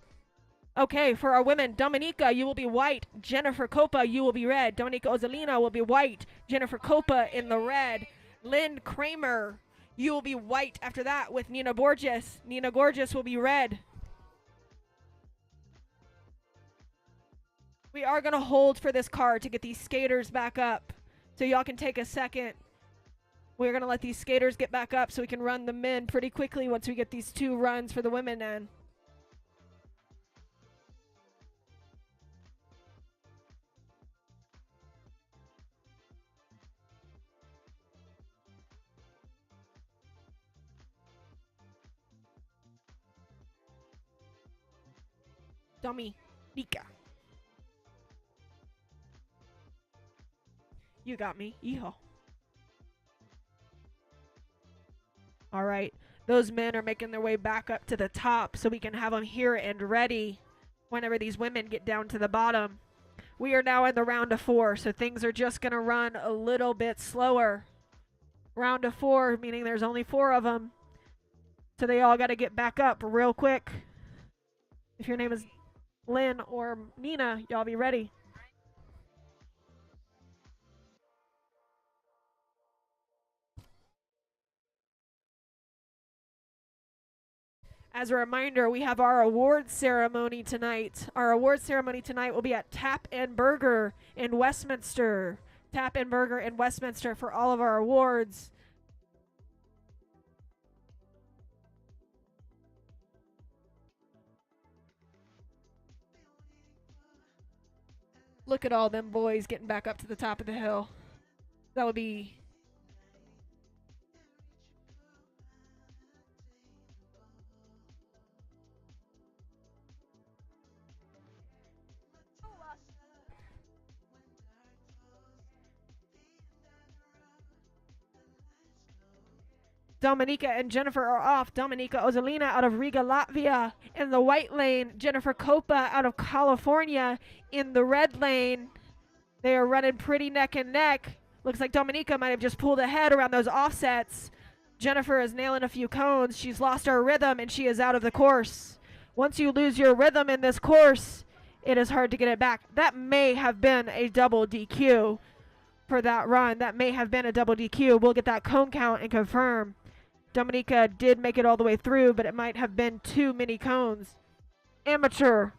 Okay, for our women, Dominika, you will be white. Jennifer Copa, you will be red. Dominika Ozolina will be white. Jennifer Copa in the red. Lynn Kramer, you will be white after that with Nina Borges. Nina Borges will be red. We are going to hold for this car to get these skaters back up. So y'all can take a second. We're going to let these skaters get back up so we can run the men pretty quickly once we get these 2 runs for the women in. Dominika. You got me. Yeehaw. All right. Those men are making their way back up to the top so we can have them here and ready whenever these women get down to the bottom. We are now in the round of 4, so things are just going to run a little bit slower. Round of 4, meaning there's only 4 of them. So they all got to get back up real quick. If your name is Lynn or Nina, y'all be ready. As a reminder, we have our award ceremony tonight. Our award ceremony tonight will be at Tap and Burger in Westminster. Tap and Burger in Westminster for all of our awards. Look at all them boys getting back up to the top of the hill. That would be... Dominika and Jennifer are off. Dominika Ozolina out of Riga, Latvia. In the white lane, Jennifer Copa out of California. In the red lane, they are running pretty neck and neck. Looks like Dominika might have just pulled ahead around those offsets. Jennifer is nailing a few cones. She's lost her rhythm and she is out of the course. Once you lose your rhythm in this course, it is hard to get it back. That may have been a double DQ for that run. That may have been a double DQ. We'll get that cone count and confirm. Dominika did make it all the way through, but it might have been too many cones. Amateurs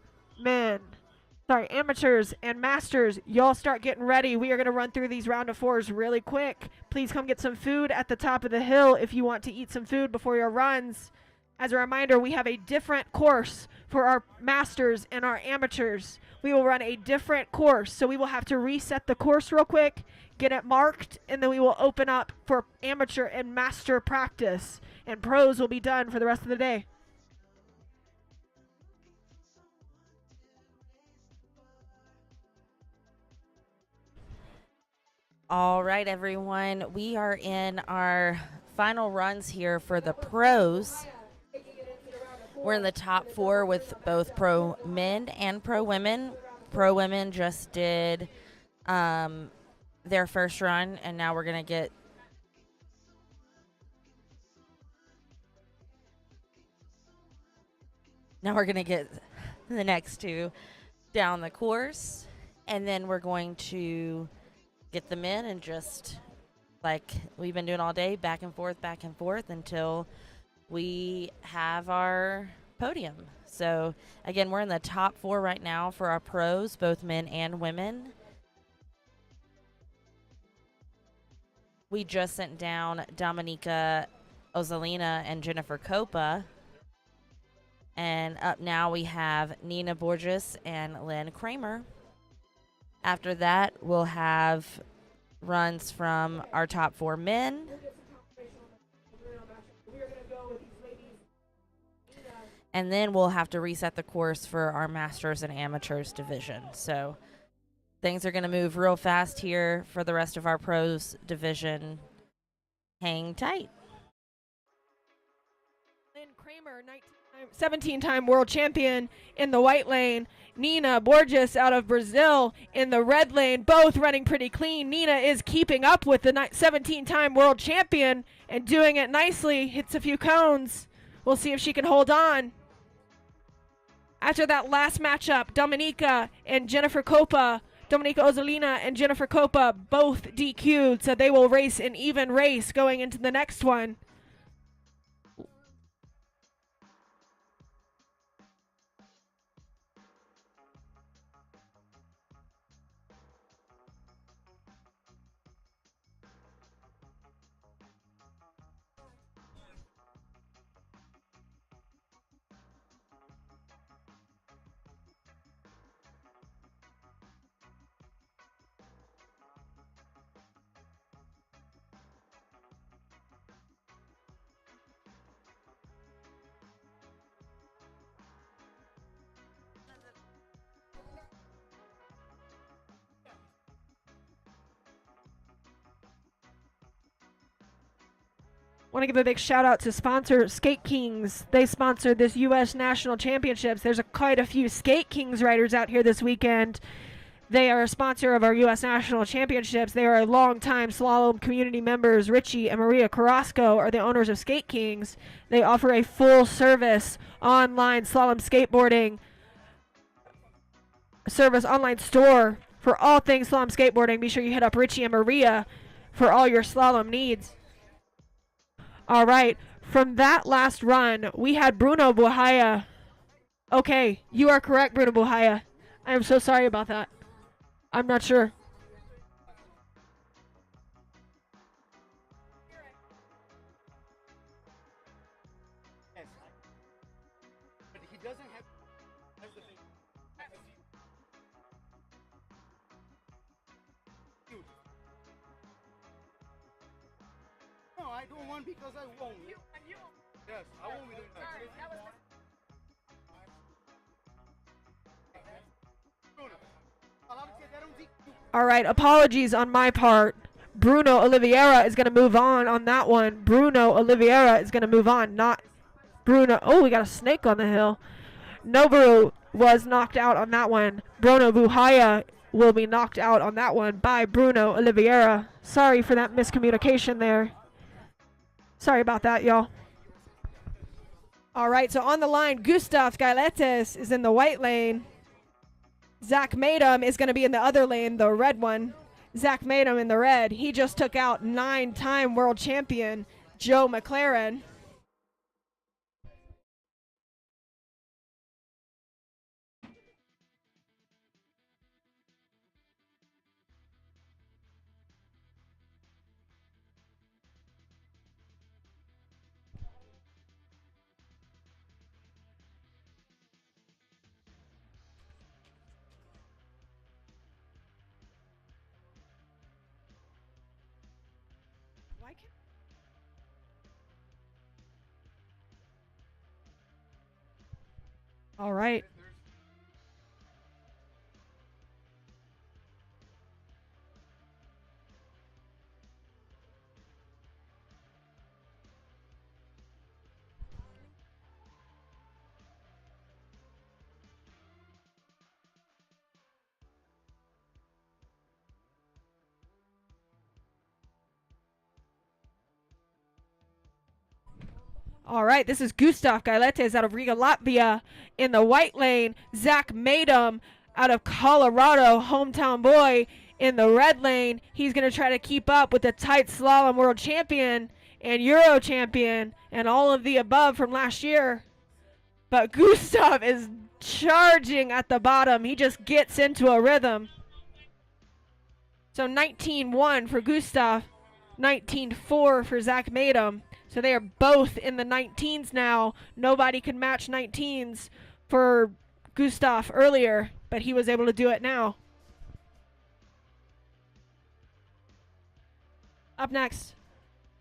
and masters, y'all start getting ready. We are going to run through these round of 4s really quick. Please come get some food at the top of the hill if you want to eat some food before your runs. As a reminder, we have a different course for our masters and our amateurs. We will run a different course, so we will have to reset the course real quick, get it marked, and then we will open up for amateur and master practice, and pros will be done for the rest of the day. All right, everyone. We are in our final runs here for the pros. We're in the top 4 with both pro men and pro women. Pro women just did their first run, and now we're going to get the next 2 down the course, and then we're going to get them in and just, like we've been doing all day, back and forth until we have our podium. So again, we're in the top 4 right now for our pros, both men and women. We just sent down Dominika Ozalina and Jennifer Copa. And up now we have Nina Borges and Lynn Kramer. After that, we'll have runs from our top 4 men. And then we'll have to reset the course for our masters and amateurs division. So things are going to move real fast here for the rest of our pros division. Hang tight. Lynn Kramer, 17-time world champion in the white lane. Nina Borges out of Brazil in the red lane, both running pretty clean. Nina is keeping up with the 17-time world champion and doing it nicely. Hits a few cones. We'll see if she can hold on. After that last matchup, Dominika and Jennifer Copa, Dominika Ozalina and Jennifer Copa both DQ'd, so they will race an even race going into the next one. Want to give a big shout out to sponsor Skate Kings. They sponsored this U.S. National Championships. There's quite a few Skate Kings riders out here this weekend. They are a sponsor of our U.S. National Championships. They are longtime slalom community members. Richie and Maria Carrasco are the owners of Skate Kings. They offer a full-service online slalom skateboarding service online store for all things slalom skateboarding. Be sure you hit up Richie and Maria for all your slalom needs. All right, from that last run, we had Bruno Buhaya. Okay, you are correct, Bruno Buhaya. I am so sorry about that. I'm not sure. Yes. But he doesn't have. That's the thing. No, I don't want because I won't. Yes, I won't be doing that. All right, apologies on my part. Bruno Oliveira is going to move on that one. Bruno Oliveira is going to move on, not Bruno. Oh, we got a snake on the hill. Noboru was knocked out on that one. Bruno Buhaya will be knocked out on that one by Bruno Oliveira. Sorry for that miscommunication there. Sorry about that, y'all. All right, so on the line, Gustav Gailetes is in the white lane. Zach Madum is going to be in the other lane, the red one. Zach Madum in the red. He just took out 9-time world champion Joe McLaren. Why can't? All right. All right, this is Gustav Gailetes out of Riga, Latvia in the white lane. Zach Madum out of Colorado, hometown boy, in the red lane. He's going to try to keep up with the tight slalom world champion and Euro champion and all of the above from last year. But Gustav is charging at the bottom. He just gets into a rhythm. So 19-1 for Gustav, 19-4 for Zach Madum. So they are both in the 19s now. Nobody can match 19s for Gustav earlier, but he was able to do it now. Up next,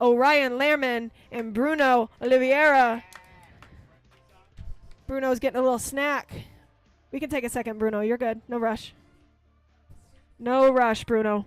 Orion Lehrman and Bruno Oliveira. Bruno's getting a little snack. We can take a second, Bruno. You're good. No rush. No rush, Bruno.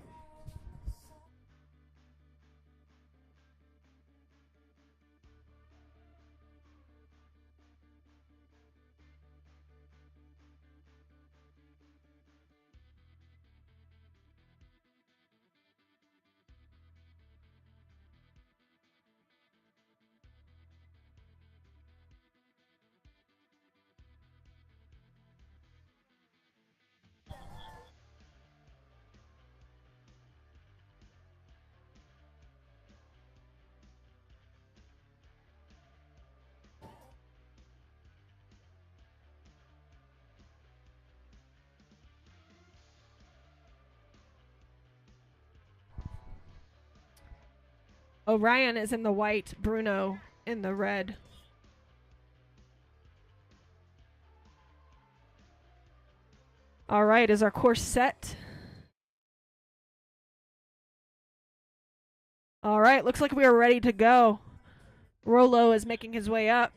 Orion is in the white, Bruno in the red. All right, is our course set? All right, looks like we are ready to go. Rolo is making his way up.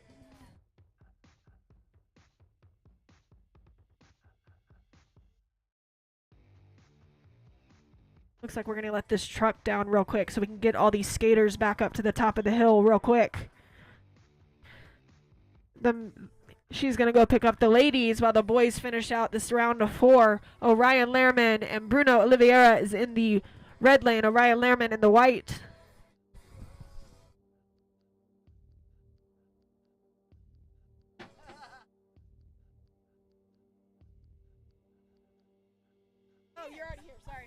Looks like we're going to let this truck down real quick so we can get all these skaters back up to the top of the hill real quick. She's going to go pick up the ladies while the boys finish out this round of 4. Orion Lehrman and Bruno Oliveira is in the red lane. Orion Lehrman in the white. Oh, you're already here. Sorry.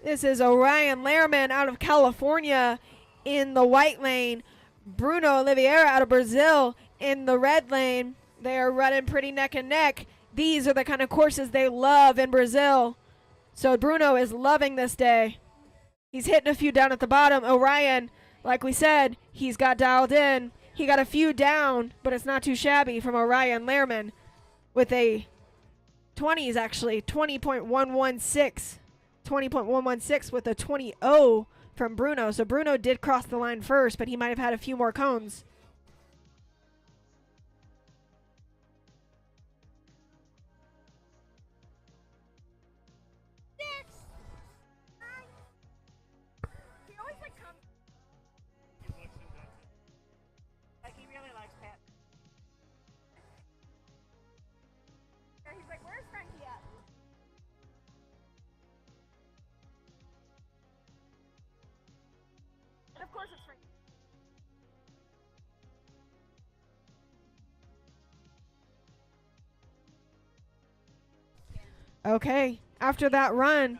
This is Orion Lehrman out of California in the white lane. Bruno Oliveira out of Brazil in the red lane. They are running pretty neck and neck. These are the kind of courses they love in Brazil. So Bruno is loving this day. He's hitting a few down at the bottom. Orion, like we said, he's got dialed in. He got a few down, but it's not too shabby from Orion Lehrman with a 20s actually, 20.116. 20.116 with a 20.0 from Bruno. So Bruno did cross the line first, but he might have had a few more cones. He always like comes. Like he really likes Pat. Yeah, he's like, where's Frankie at? And of course it's Frankie. Okay, after that run,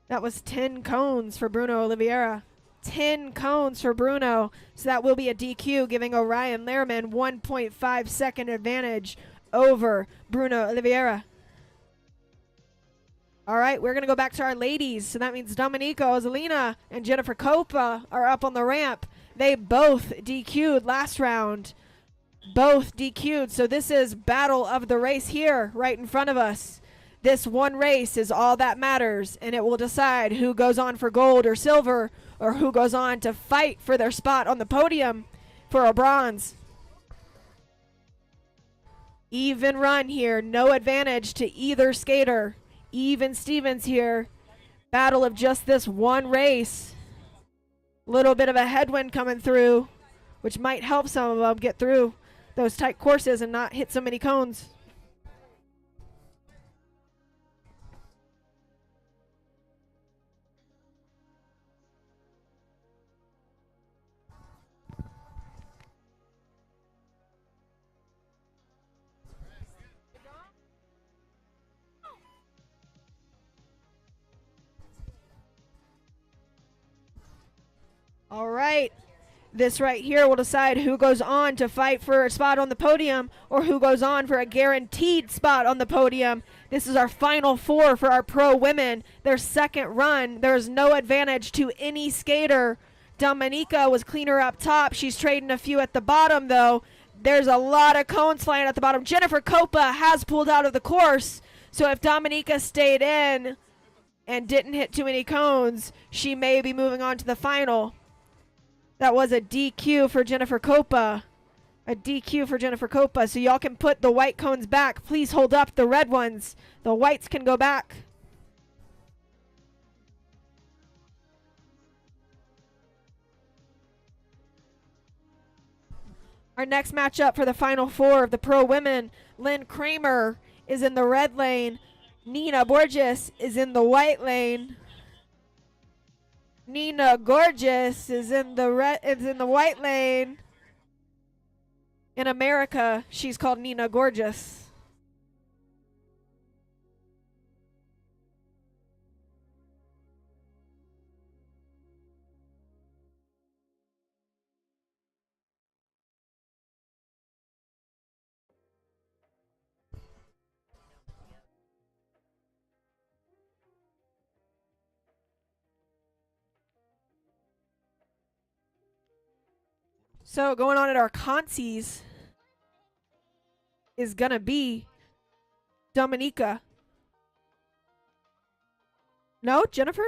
that was 10 cones for Bruno Oliveira. 10 cones for Bruno. So that will be a DQ, giving Orion Lehrman 1.5 second advantage over Bruno Oliveira. All right, we're going to go back to our ladies. So that means Dominika Ozolina and Jennifer Copa are up on the ramp. They both DQ'd last round. Both DQ'd. So this is battle of the race here right in front of us. This one race is all that matters, and it will decide who goes on for gold or silver, or who goes on to fight for their spot on the podium for a bronze. Even run here, no advantage to either skater. Even Stevens here. Battle of just this one race. Little bit of a headwind coming through, which might help some of them get through those tight courses and not hit so many cones. All right. This right here will decide who goes on to fight for a spot on the podium or who goes on for a guaranteed spot on the podium. This is our final four for our pro women. Their second run. There is no advantage to any skater. Dominika was cleaner up top. She's trading a few at the bottom, though. There's a lot of cones flying at the bottom. Jennifer Copa has pulled out of the course. So if Dominika stayed in and didn't hit too many cones, she may be moving on to the final. That was a DQ for Jennifer Copa. A DQ for Jennifer Copa. So y'all can put the white cones back. Please hold up the red ones. The whites can go back. Our next matchup for the final four of the pro women, Lynn Kramer is in the red lane. Nina Borges is in the white lane. Nina Gorgeous is in the white lane. In America, she's called Nina Gorgeous. So going on at our consies is going to be Dominika. No, Jennifer?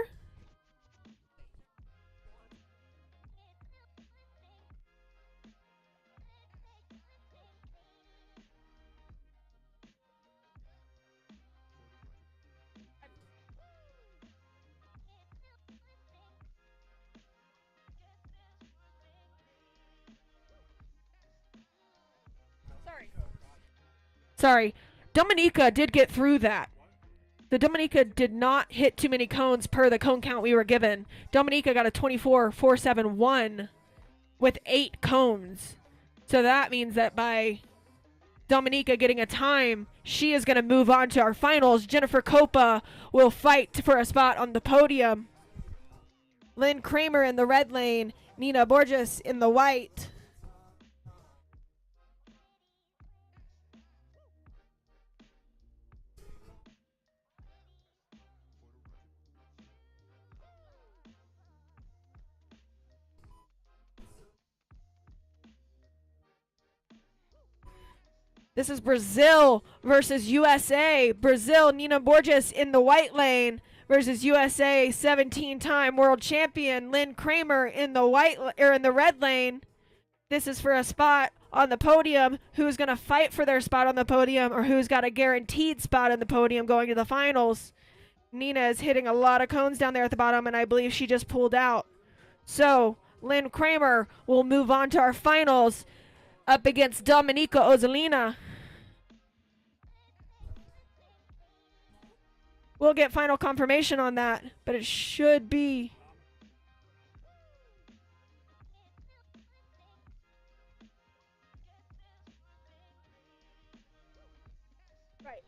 Sorry. Dominika did get through that. The Dominika did not hit too many cones per the cone count we were given. Dominika got a 24.471 with 8 cones. So that means that by Dominika getting a time, she is going to move on to our finals. Jennifer Copa will fight for a spot on the podium. Lynn Kramer in the red lane. Nina Borges in the white. This is Brazil versus USA. Brazil, Nina Borges in the white lane versus USA 17-time world champion Lynn Kramer in the red lane. This is for a spot on the podium. Who's going to fight for their spot on the podium or who's got a guaranteed spot on the podium going to the finals. Nina is hitting a lot of cones down there at the bottom, and I believe she just pulled out. So Lynn Kramer will move on to our finals up against Dominika Ozolina. We'll get final confirmation on that, but it should be. Right.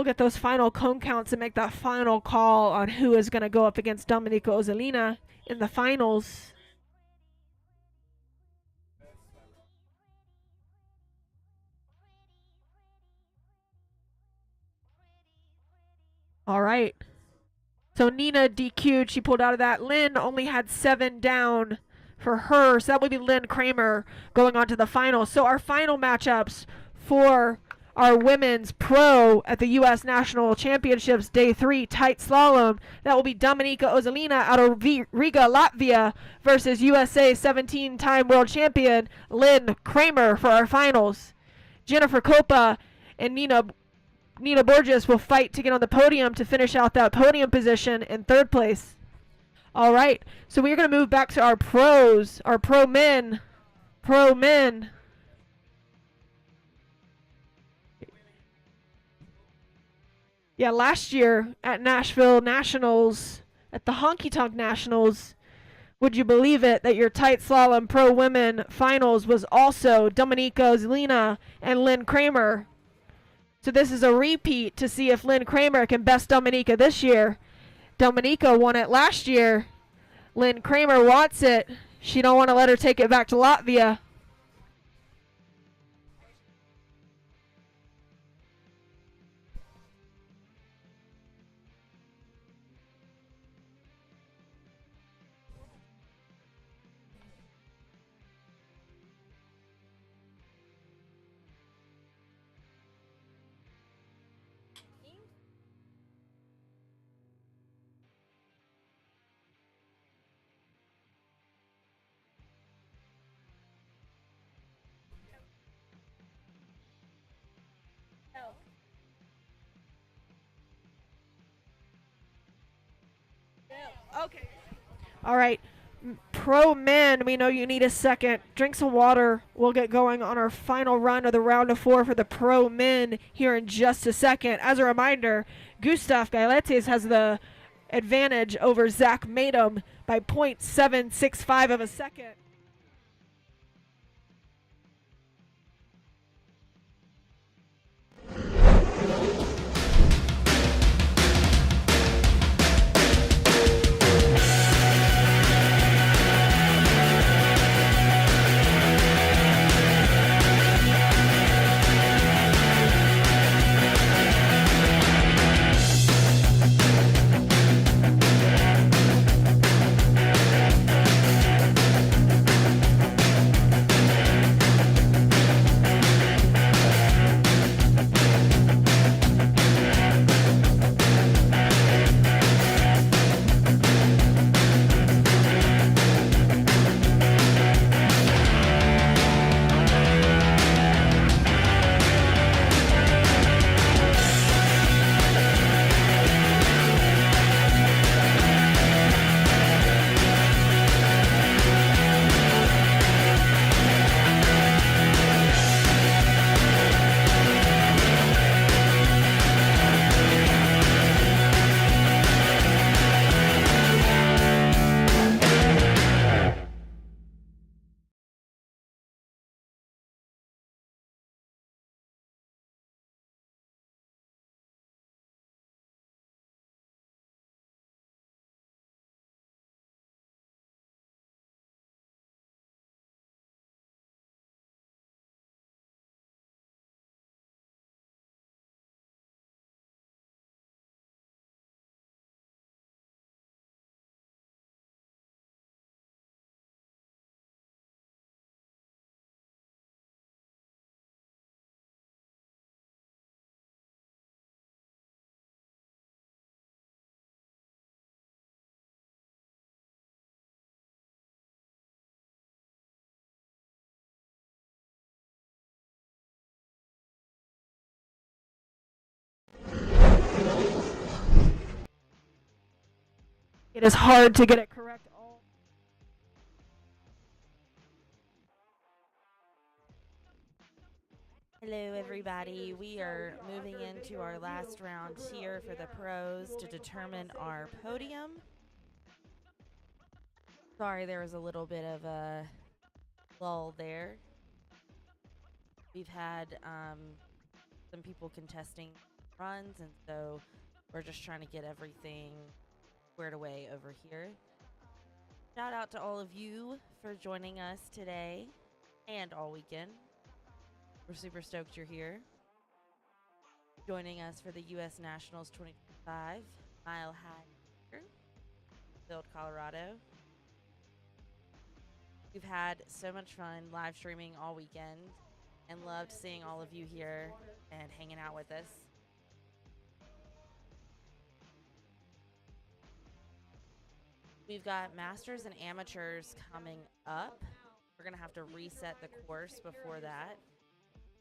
we'll get those final cone counts and make that final call on who is going to go up against Dominica Ozolina in the finals. All right. So Nina DQ'd. She pulled out of that. Lynn only had 7 down for her. So that would be Lynn Kramer going on to the finals. So our final matchups for our women's pro at the U.S. National Championships Day 3 tight slalom. That will be Dominika Ozolina out of Riga, Latvia versus USA 17-time world champion Lynn Kramer for our finals. Jennifer Copa and Nina Borges will fight to get on the podium to finish out that podium position in 3rd place. All right, so we're going to move back to our pros, our pro men. Yeah, last year at Nashville Nationals, at the Honky Tonk Nationals, would you believe it that your tight slalom pro women finals was also Dominika Ozolina and Lynn Kramer. So this is a repeat to see if Lynn Kramer can best Dominika this year. Dominika won it last year. Lynn Kramer wants it. She don't want to let her take it back to Latvia. Okay. All right. Pro men, we know you need a second. Drink some water. We'll get going on our final run of the round of 4 for the pro men here in just a second. As a reminder, Gustav Gailetes has the advantage over Zach Madem by 0.765 of a second. It is hard to get it correct all. Hello everybody, we are moving into our last round here for the pros to determine our podium. Sorry, there was a little bit of a lull there. We've had some people contesting runs, and so we're just trying to get everything squared away over here. Shout out to all of you for joining us today and all weekend. We're super stoked you're here. Joining us for the U.S. Nationals 2025 Mile High Field, Colorado. We've had so much fun live streaming all weekend and loved seeing all of you here and hanging out with us. We've got masters and amateurs coming up. We're going to have to reset the course before that.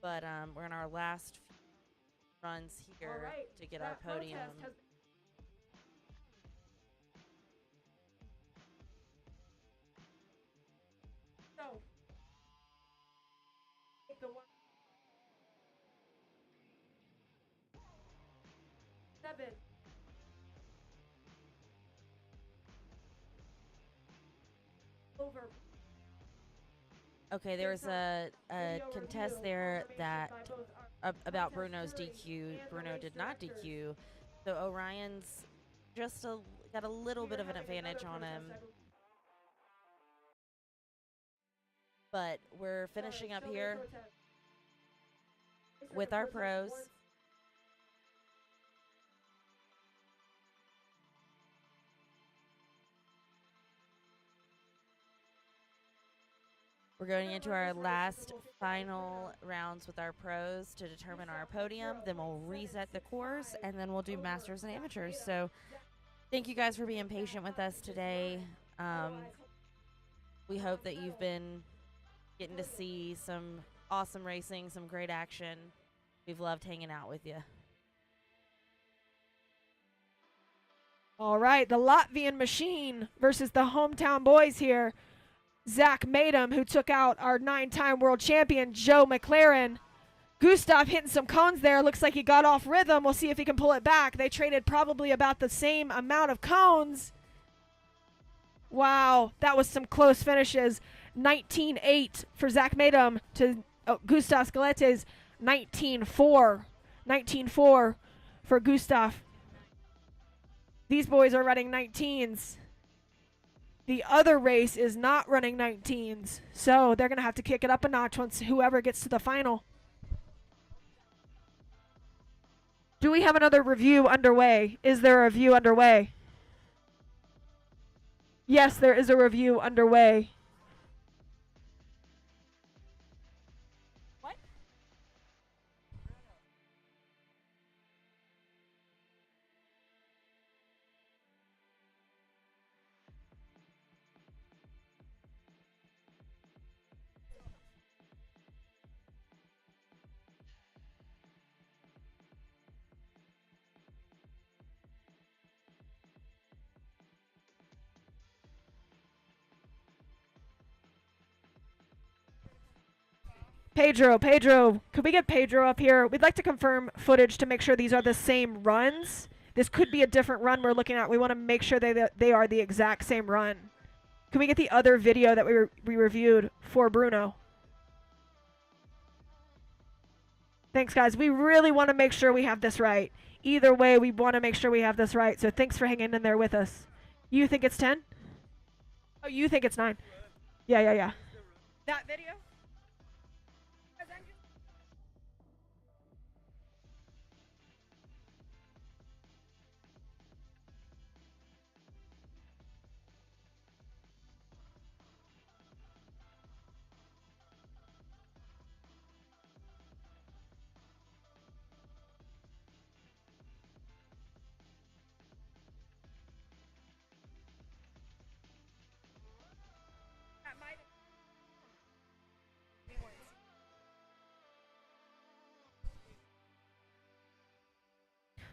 But we're in our last few runs here to get our podium. The one. 7. Over. Okay, there was a contest there that about Bruno's DQ. Bruno did not DQ, so Orion's just got a little bit of an advantage on him. But we're finishing up here with our pros. We're going into our last final rounds with our pros to determine our podium. Then we'll reset the course, and then we'll do masters and amateurs. So thank you guys for being patient with us today. We hope that you've been getting to see some awesome racing, some great action. We've loved hanging out with you. All right, the Latvian machine versus the hometown boys here. Zach Madem, who took out our 9-time world champion, Joe McLaren. Gustav hitting some cones there. Looks like he got off rhythm. We'll see if he can pull it back. They traded probably about the same amount of cones. Wow, that was some close finishes. 19-8 for Zach Madem to Gustav Scalete's 19-4. 19-4 for Gustav. These boys are running 19s. The other race is not running 19s, so they're going to have to kick it up a notch once whoever gets to the final. Do we have another review underway? Is there a review underway? Yes, there is a review underway. Pedro, could we get Pedro up here? We'd like to confirm footage to make sure these are the same runs. This could be a different run we're looking at. We want to make sure they are the exact same run. Can we get the other video that we reviewed for Bruno? Thanks, guys. We really want to make sure we have this right. Either way, we want to make sure we have this right. So thanks for hanging in there with us. You think it's 10? Oh, you think it's 9? Yeah. That video?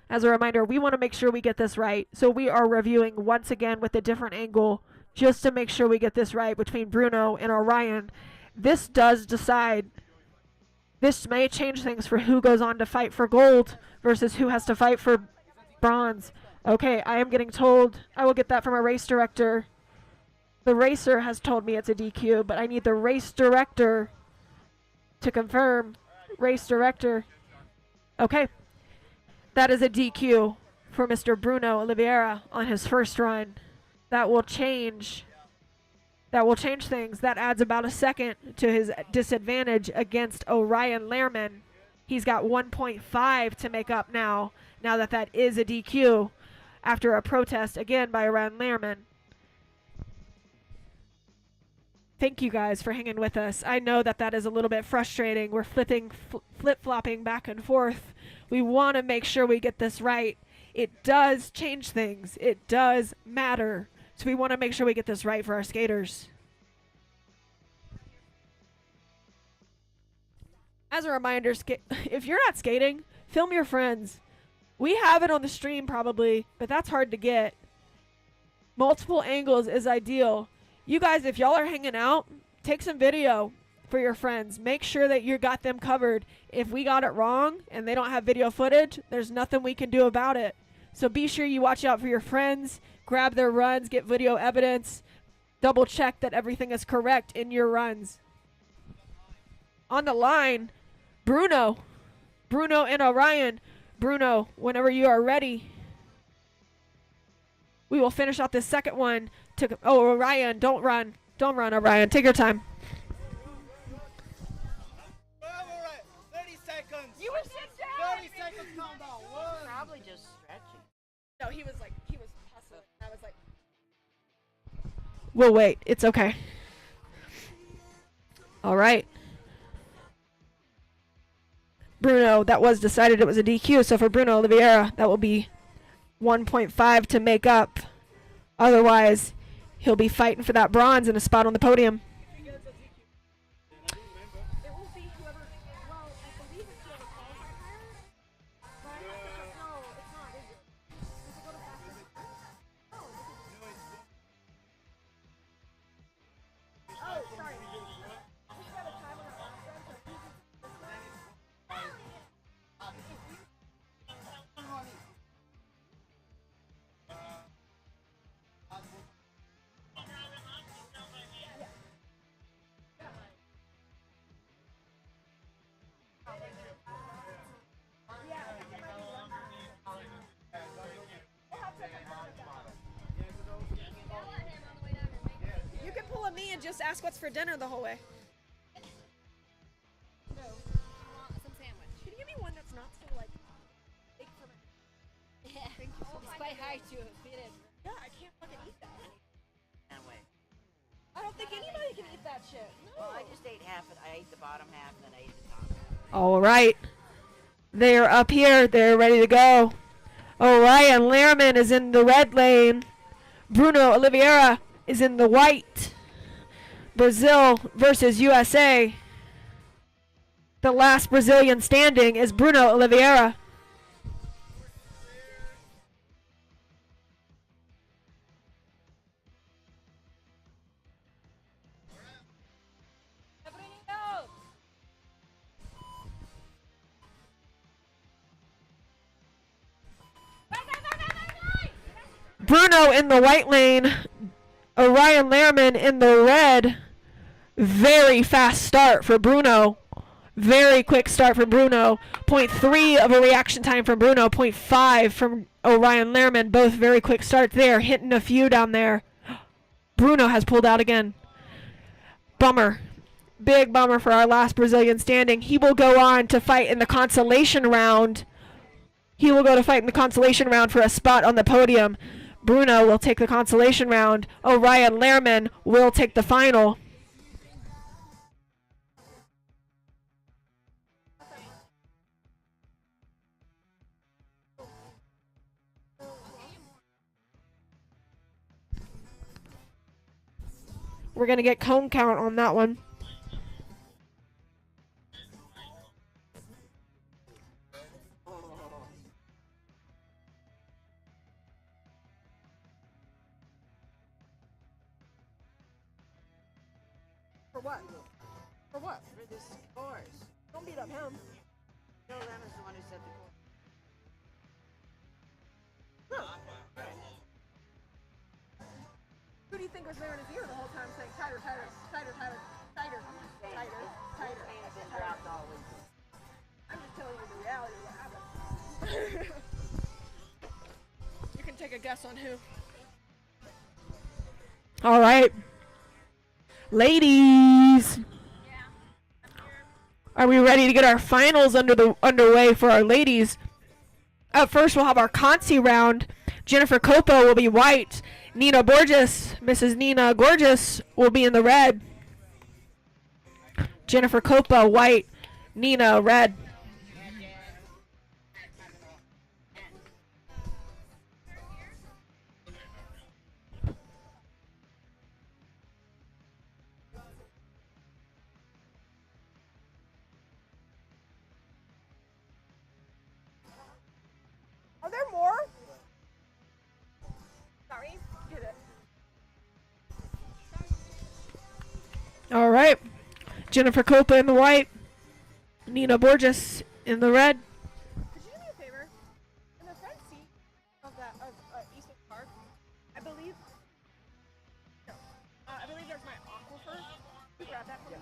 As a reminder, we want to make sure we get this right. So we are reviewing once again with a different angle just to make sure we get this right between Bruno and Orion. This does decide. This may change things for who goes on to fight for gold versus who has to fight for bronze. Okay, I am getting told, I will get that from a race director. The racer has told me it's a DQ, but I need the race director to confirm. Race director. Okay. That is a DQ for Mr. Bruno Oliveira on his first run. That will change things. That adds about a second to his disadvantage against Orion Lehrman. He's got 1.5 to make up now that is a DQ after a protest again by Orion Lehrman. Thank you guys for hanging with us. I know that is a little bit frustrating. We're flip-flopping back and forth. We want to make sure we get this right. It does change things. It does matter. So we want to make sure we get this right for our skaters. As a reminder, if you're not skating, film your friends. We have it on the stream probably, but that's hard to get. Multiple angles is ideal. You guys, if y'all are hanging out, take some video for your friends. Make sure that you got them covered. If we got it wrong and they don't have video footage, there's nothing we can do about it. So be sure you watch out for your friends, grab their runs, get video evidence, double check that everything is correct in your runs. On the line, Bruno and Orion. Bruno, whenever you are ready, we will finish out this second one. Orion, don't run, Orion. Take your time. 30 seconds. You were sit down. 30 seconds countdown. Probably just stretching. No, he was hustling. I was like, We'll wait. It's okay. All right. Bruno, that was decided it was a DQ. So for Bruno Oliveira, that will be 1.5 to make up. Otherwise, he'll be fighting for that bronze and a spot on the podium. it will be whoever. Well, I believe it's whoever qualified higher. But no, it's not. Is it? Does it go to fastest? Oh, oh, sorry. We got a time on our last run, so he just this one. You can pull a me and just ask what's for dinner the whole way. No. Some sandwich. Can you give me one that's not so like big for my? Yeah. Thank you so It's much. quite hard to fit it. Yeah, I can't fucking eat that. Can't wait. I don't think anybody can eat that shit. No. Well, I just ate half it. I ate the bottom half, and then I ate the top half. All right. They're up here. They're ready to go. Orion Lehrman is in the red lane. Bruno Oliveira is in the white. Brazil versus USA. The last Brazilian standing is Bruno Oliveira. Bruno in the white lane, Orion Lehrman in the red. Very fast start for Bruno. Very quick start for Bruno. 0.3 of a reaction time from Bruno. 0.5 from Orion Lehrman. Both very quick start there. Hitting a few down there. Bruno has pulled out again. Bummer. Big bummer for our last Brazilian standing. He will go on to fight in the consolation round. He will go to fight in the consolation round for a spot on the podium. Bruno will take the consolation round. Orion Lehrman will take the final. We're going to get cone count on that one. For what? For what? For this course. Don't beat up him. Joe Leonard's the one who set the course. Who do you think was there in his ear the whole time saying tighter, tighter, tighter, tighter, tighter, tighter, tighter, Been dropped all week. I'm just telling you the reality of what happened. can take a guess on who. All right. Ladies. Are we ready to get our finals underway for our ladies? Up first, we'll have our Consi round. Jennifer Copa will be white. Nina Borges, Mrs. Nina Gorgeous, will be in the red. Jennifer Copa, white. Nina, red. Are there more? Sorry. Get it. All right. Jennifer Copa in the white. Nina Borges in the red. Could you do me a favor? In the front seat of Eastern Park, I believe there's my aquifer. Can you grab that, please?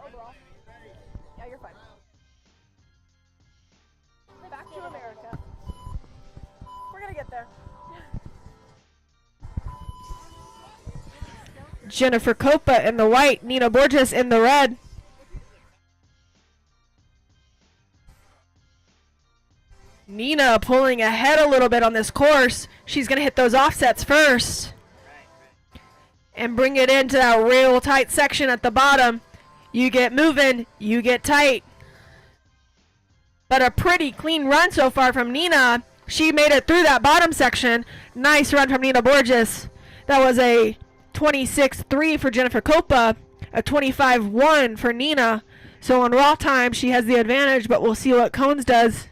Overall. Yeah, you're fine. Back to America. We're gonna get there. Jennifer Copa in the white. Nina Borges in the red. Nina pulling ahead a little bit on this course. She's going to hit those offsets first. And bring it into that real tight section at the bottom. You get moving, you get tight. But a pretty clean run so far from Nina. She made it through that bottom section. Nice run from Nina Borges. That was a 26.3 for Jennifer Copa, a 25.1 for Nina. So on raw time, she has the advantage, but we'll see what Cones does.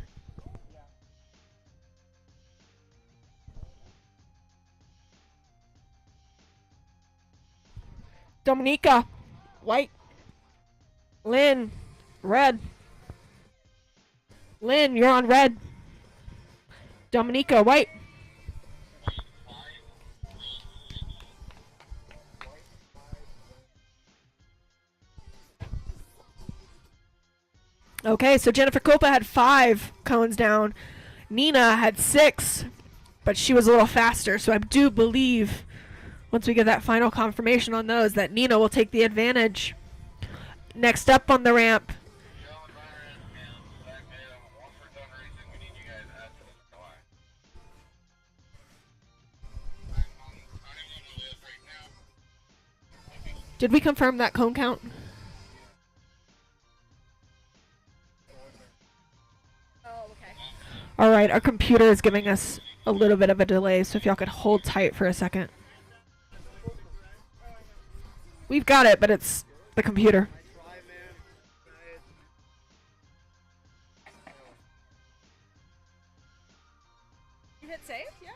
Dominica, white. Lynn, red. Lynn, you're on red. Dominica, white. Okay, so Jennifer Copa had 5 cones down. Nina had 6, but she was a little faster, so I do believe once we get that final confirmation on those that Nina will take the advantage. Next up on the ramp. Did we confirm that cone count? All right, our computer is giving us a little bit of a delay, so if y'all could hold tight for a second. We've got it, but it's the computer. You hit save, yeah?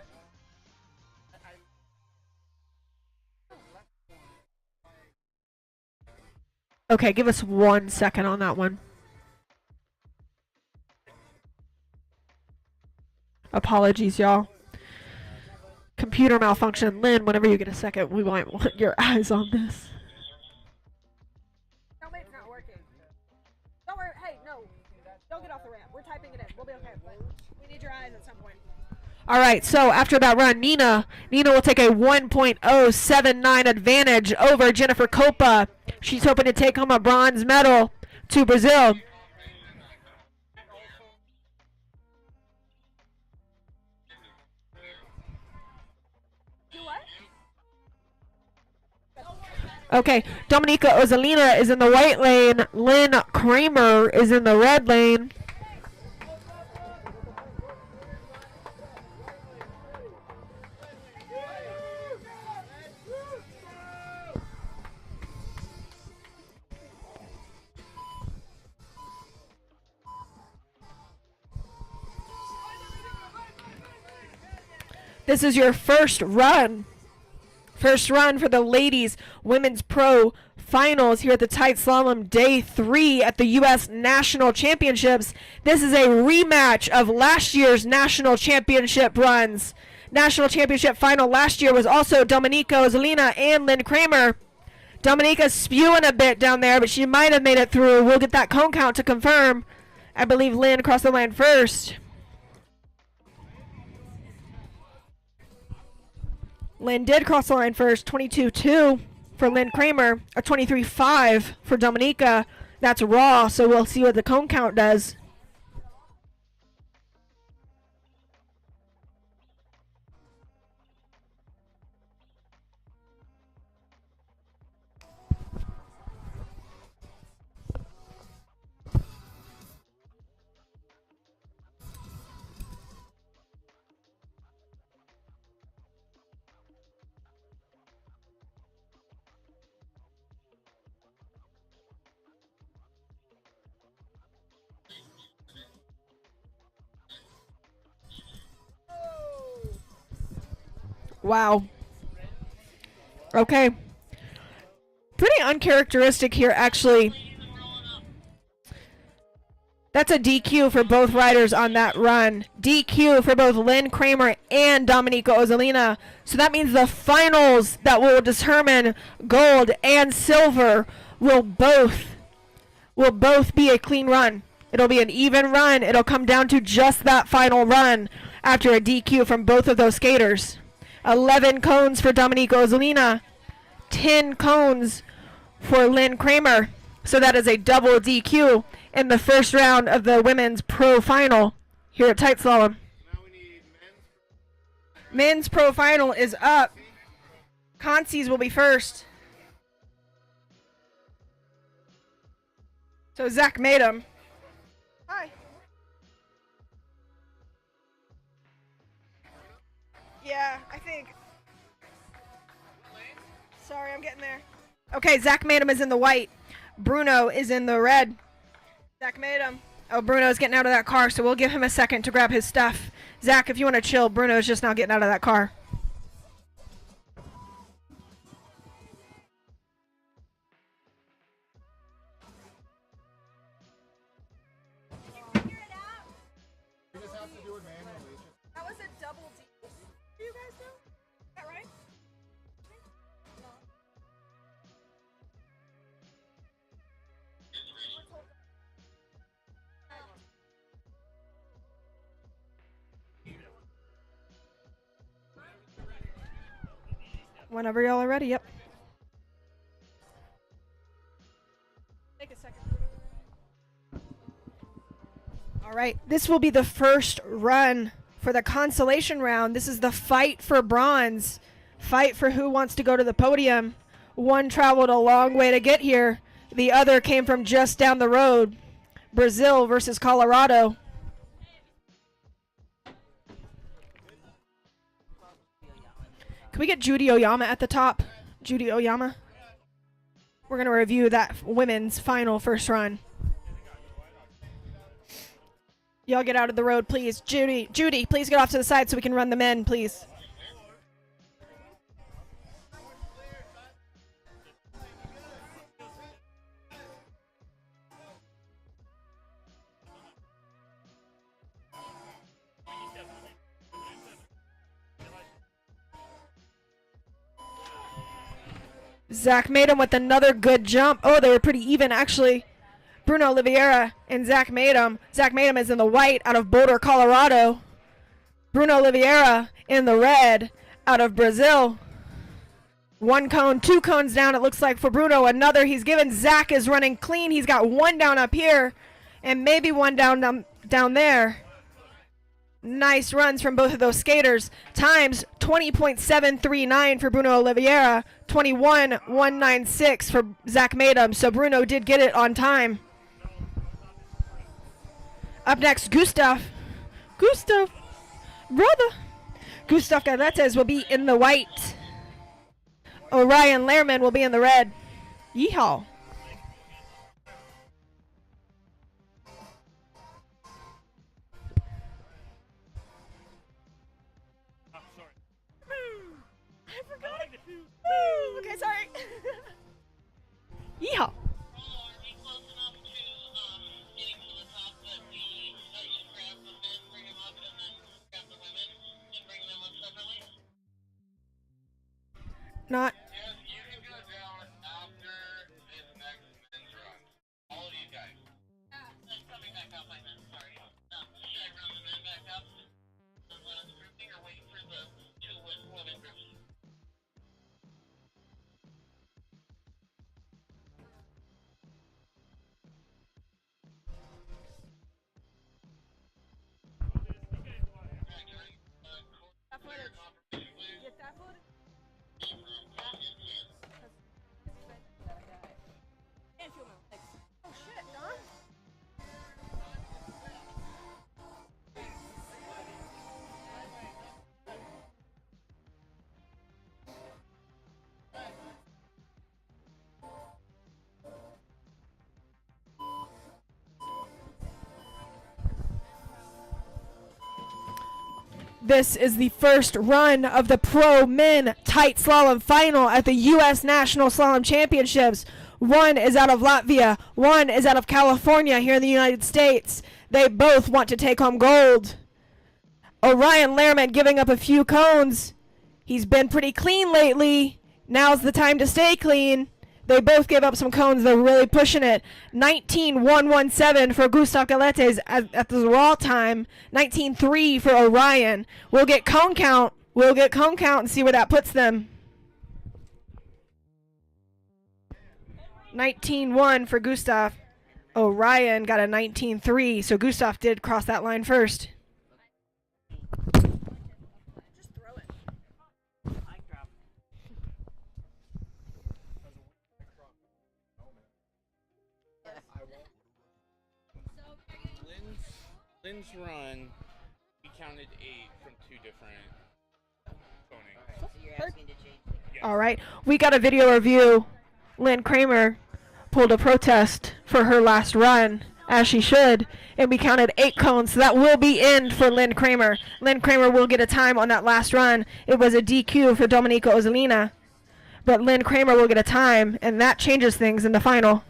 Okay, give us 1 second on that one. Apologies, y'all. Computer malfunction. Lynn, whenever you get a second, we might want your eyes on this. No, wait, it's not working. Don't worry. Hey, no. Don't get off the ramp. We're typing it in. We'll be okay. But we need your eyes at some point. All right, so after that run, Nina will take a 1.079 advantage over Jennifer Copa. She's hoping to take home a bronze medal to Brazil. Okay, Dominica Ozalina is in the white lane. Lynn Kramer is in the red lane. This is your first run First run for the ladies women's pro finals here at the Tight Slalom Day 3 at the U.S. National Championships. This is a rematch of last year's National Championship runs. National Championship final last year was also Dominika Ozolina and Lynn Kramer. Dominika's spewing a bit down there, but she might have made it through. We'll get that cone count to confirm. I believe Lynn crossed the line first. Lynn did cross the line first, 22-2 for Lynn Kramer, a 23-5 for Dominika. That's raw, so we'll see what the cone count does. Wow. Okay. Pretty uncharacteristic here, actually. That's a DQ for both riders on that run. DQ for both Lynn Kramer and Dominika Ozolina. So that means the finals that will determine gold and silver will both be a clean run. It'll be an even run. It'll come down to just that final run after a DQ from both of those skaters. 11 cones for Dominika Ozolina, 10 cones for Lynn Kramer. So that is a double DQ in the first round of the women's pro final here at Tight Slalom. Men's pro final is up. Consies will be first. So Zach made him. Hi. Yeah, I think. Sorry, I'm getting there. Okay, Zach Madam is in the white. Bruno is in the red. Zach Madam. Oh, Bruno's getting out of that car, so we'll give him a second to grab his stuff. Zach, if you want to chill, Bruno's just now getting out of that car. You just have to do it manually. That was a double D. For you guys know? Is that right? Whenever y'all are ready, yep. Take a second. All right, this will be the first run for the consolation round. This is the fight for bronze. Fight for who wants to go to the podium. One traveled a long way to get here. The other came from just down the road. Brazil versus Colorado. Can we get Judy Oyama at the top? Judy Oyama. We're going to review that women's final first run. Y'all get out of the road, please. Judy, please get off to the side so we can run the men, please. Zach made him with another good jump. Oh, they were pretty even, actually. Bruno Oliveira and Zach Madam. Zach Madam is in the white out of Boulder, Colorado. Bruno Oliveira in the red out of Brazil. One cone, 2 cones down, it looks like, for Bruno. Another he's given. Zach is running clean. He's got one down up here and maybe one down there. Nice runs from both of those skaters. Times 20.739 for Bruno Oliveira, 21.196 for Zach Madam. So Bruno did get it on time. Up next, Gustav, brother. Gustav Galetes will be in the white. Orion Lehrman will be in the red. Yeehaw. I forgot. Yeehaw. Not. Oh shit, Don. This is the first run of the Pro Men Tight Slalom Final at the U.S. National Slalom Championships. One is out of Latvia, one is out of California here in the United States. They both want to take home gold. Orion Lehrman giving up a few cones. He's been pretty clean lately. Now's the time to stay clean. They both gave up some cones. They're really pushing it. 19.117 for Gustav Galetes at the raw time. 19.3 for Orion. We'll get cone count. We'll get cone count and see where that puts them. 19.1 for Gustav. Orion got a 19.3, so Gustav did cross that line first. Lynn's run, we counted 8 from 2 different coning. So you're asking to change things? Yes. All right, we got a video review. Lynn Kramer pulled a protest for her last run, as she should, and we counted 8 cones, so that will be in for Lynn Kramer. Lynn Kramer will get a time on that last run. It was a DQ for Domenico Ozzolina, but Lynn Kramer will get a time, and that changes things in the final.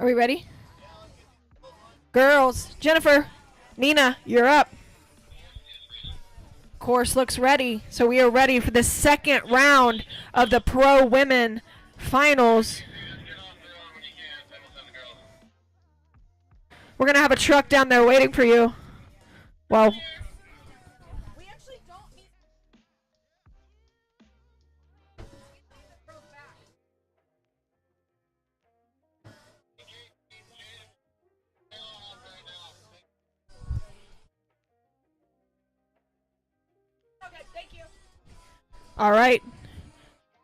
Are we ready? Girls, Jennifer, Nina, you're up. Course looks ready. So we are ready for the second round of the Pro Women Finals. We're going to have a truck down there waiting for you. Well, We actually don't need. Okay, thank you. all right.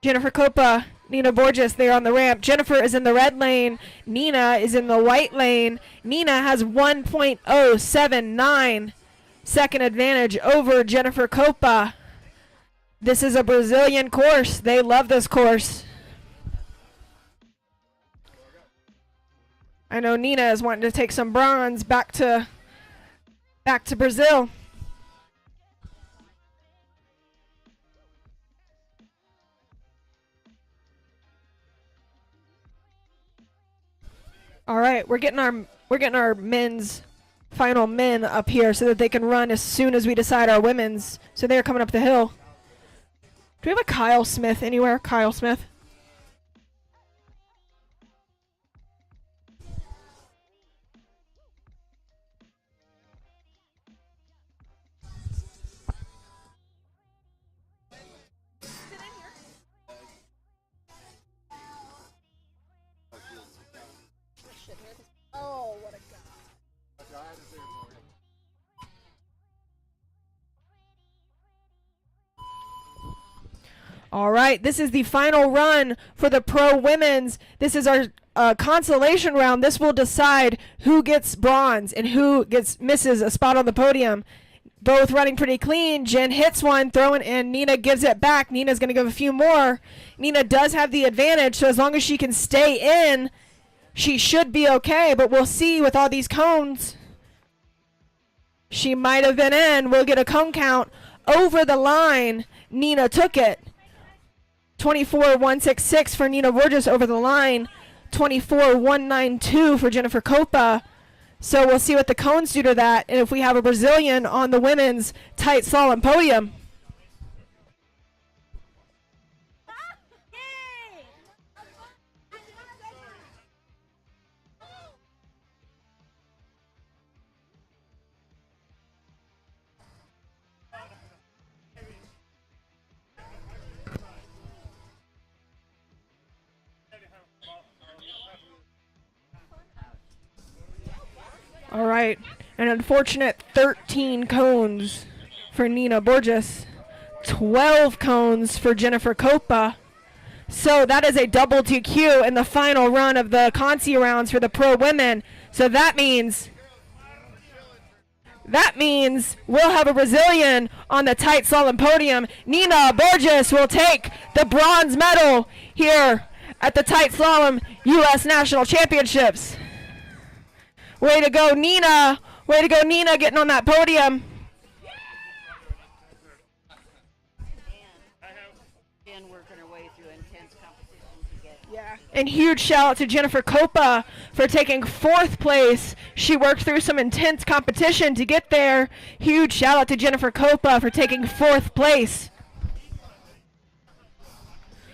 Jennifer Copa, Nina Borges, they're on the ramp. Jennifer is in the red lane. Nina is in the white lane. Nina has 1.079 second advantage over Jennifer Copa. This is a Brazilian course. They love this course. I know Nina is wanting to take some bronze back to Brazil. All right, we're getting our men's final men up here so that they can run as soon as we decide our women's. So they're coming up the hill. Do we have a Kyle Smith anywhere? Kyle Smith. Oh, what a guy. All right, this is the final run for the Pro Women's. This is our a consolation round. This will decide who gets bronze and who misses a spot on the podium. Both running pretty clean. Jen hits one, throwing, and Nina gives it back. Nina's going to give a few more. Nina does have the advantage, so as long as she can stay in, she should be okay, but we'll see with all these cones. She might have been in. We'll get a cone count. Over the line, Nina took it. 24.166 for Nina Borges over the line. 24.192 for Jennifer Copa. So we'll see what the cones do to that, and if we have a Brazilian on the women's tight slalom podium. All right, an unfortunate 13 cones for Nina Borges, 12 cones for Jennifer Copa. So that is a double DQ in the final run of the Consi rounds for the pro women. So that means we'll have a Brazilian on the tight slalom podium. Nina Borges will take the bronze medal here at the tight slalom U.S. National Championships. Way to go, Nina. Way to go, Nina, getting on that podium. And working her way through intense competition to get. Yeah. And huge shout out to Jennifer Copa for taking 4th place. She worked through some intense competition to get there. Huge shout out to Jennifer Copa for taking 4th place.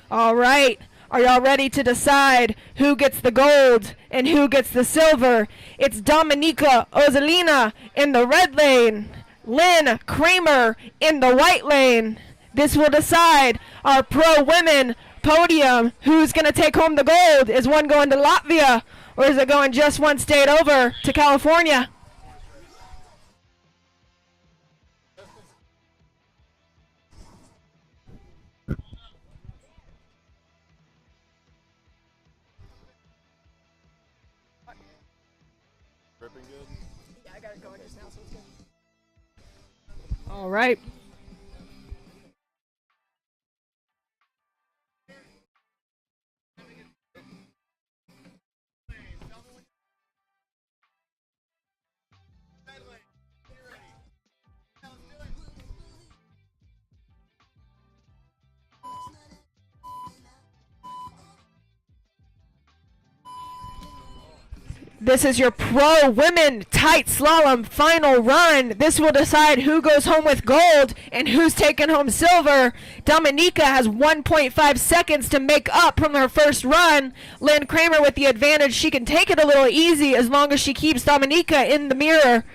All right. Are y'all ready to decide who gets the gold and who gets the silver? It's Dominika Ozolina in the red lane, Lynn Kramer in the white lane. This will decide our pro women podium. Who's going to take home the gold? Is one going to Latvia, or is it going just one state over to California? Yeah, I got it going just now, so it's good. All right. This is your pro women tight slalom final run. This will decide who goes home with gold and who's taking home silver. Dominika has 1.5 seconds to make up from her first run. Lynn Kramer with the advantage. She can take it a little easy as long as she keeps Dominika in the mirror.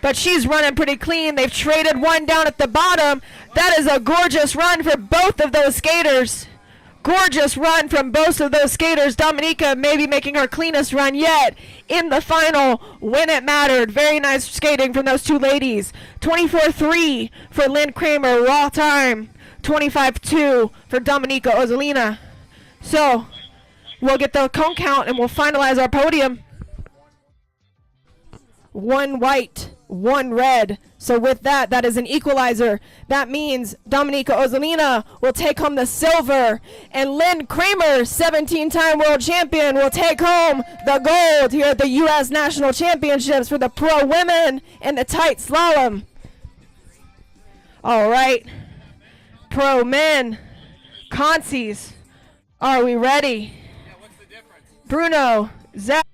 But she's running pretty clean. They've traded one down at the bottom. That is a gorgeous run for both of those skaters. Gorgeous run from both of those skaters. Dominika maybe making her cleanest run yet in the final when it mattered. Very nice skating from those two ladies. 24.3 for Lynn Kramer, raw time. 25.2 for Dominika Ozolina. So we'll get the cone count and we'll finalize our podium. 1 white, 1 red. So with that, that is an equalizer. That means Dominika Ozolina will take home the silver, and Lynn Kramer, 17-time world champion, will take home the gold here at the U.S. National Championships for the pro women in the tight slalom. All right, pro men, Consis, are we ready? Yeah, what's the difference? Bruno, Zach.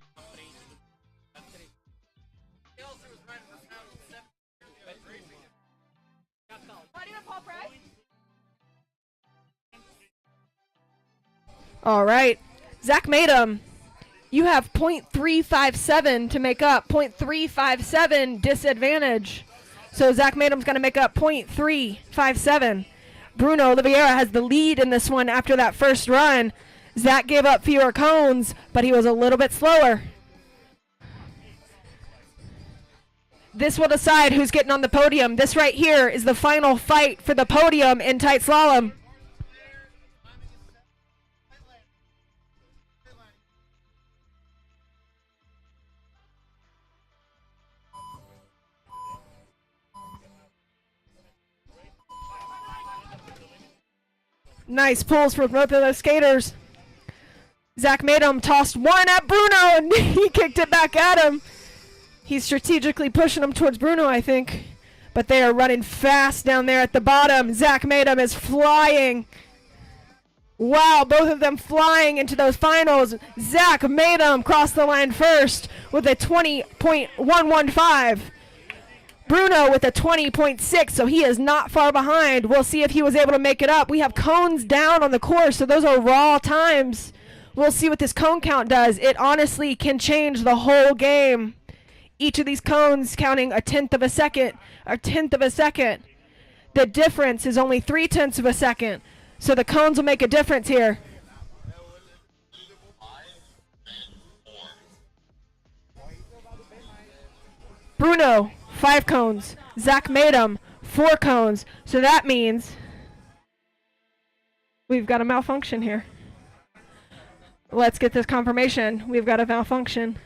All right, Zach Madam, you have .357 to make up. .357 disadvantage. So Zach Madam's going to make up .357. Bruno Oliveira has the lead in this one after that first run. Zach gave up fewer cones, but he was a little bit slower. This will decide who's getting on the podium. This right here is the final fight for the podium in tight slalom. Nice pulls for both of those skaters. Zach Madom tossed one at Bruno, and he kicked it back at him. He's strategically pushing him towards Bruno, I think. But they are running fast down there at the bottom. Zach Madom is flying. Wow, both of them flying into those finals. Zach Madom crossed the line first with a 20.115. Bruno with a 20.6, so he is not far behind. We'll see if he was able to make it up. We have cones down on the course, so those are raw times. We'll see what this cone count does. It honestly can change the whole game. Each of these cones counting a tenth of a second. The difference is only 0.3 of a second. So the cones will make a difference here. Bruno, 5 cones. Zach Madom, 4 cones. So that means we've got a malfunction here. Let's get this confirmation. We've got a malfunction.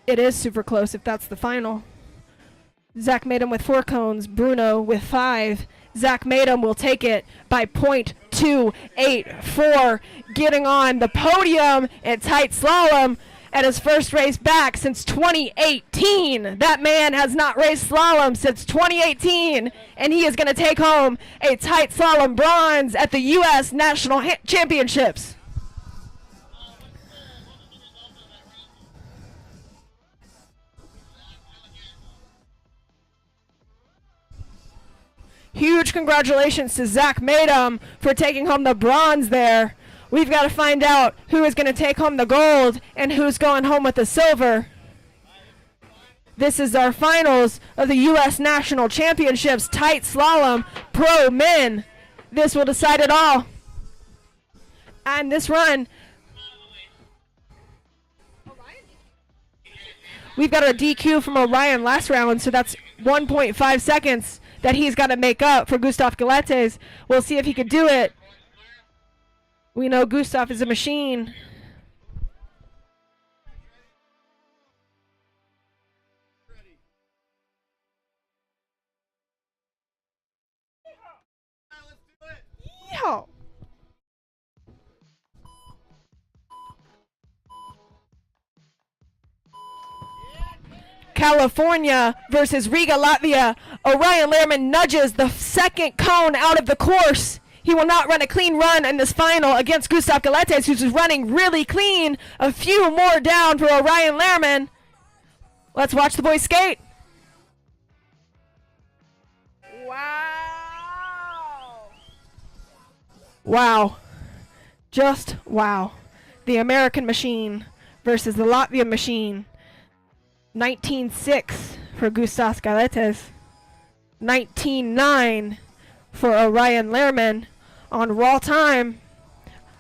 It is super close if that's the final. Zach Madom with 4 cones, Bruno with 5. Zach Madom will take it by 0.284, getting on the podium in tight slalom at his first race back since 2018. That man has not raced slalom since 2018, and he is going to take home a tight slalom bronze at the U.S. National Championships. Huge congratulations to Zach Madom for taking home the bronze there. We've got to find out who is going to take home the gold and who's going home with the silver. This is our finals of the U.S. National Championships Tight Slalom Pro Men. This will decide it all. And this run, we've got a DQ from Orion last round, so that's 1.5 seconds that he's got to make up for Gustav Galetes. We'll see if he can do it. We know Gustav is a machine. Yeehaw! California versus Riga, Latvia. Orion Lehrman nudges the second cone out of the course. He will not run a clean run in this final against Gustav Galetes, who's running really clean. A few more down for Orion Lehrman. Let's watch the boys skate. Wow. Wow. Just wow. The American machine versus the Latvian machine. 19.6 for Gustav Galetes. 19.9 for Orion Lehrman. On raw time,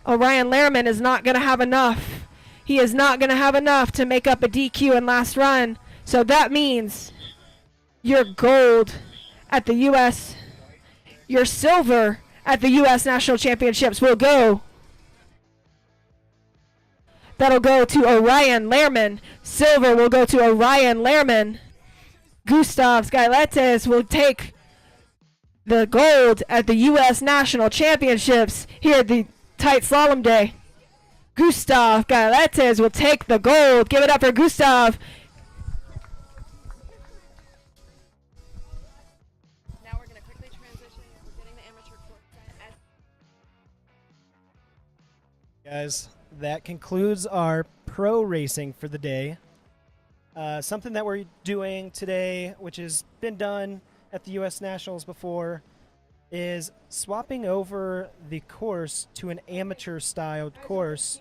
Orion Lehrman is not going to have enough. He is not going to have enough to make up a DQ in last run. So that means your gold at the U.S., your silver at the U.S. National Championships will go. That'll go to Orion Lehrman. Silver will go to Orion Lehrman. Gustav Galetes will take the gold at the U.S. National Championships here at the Tight Slalom Day. Gustav Galetes will take the gold. Give it up for Gustav. Now we're going to quickly transition. We're getting the amateur court set. Guys, that concludes our pro racing for the day. Something that we're doing today, which has been done at the U.S. Nationals before, is swapping over the course to an amateur-styled course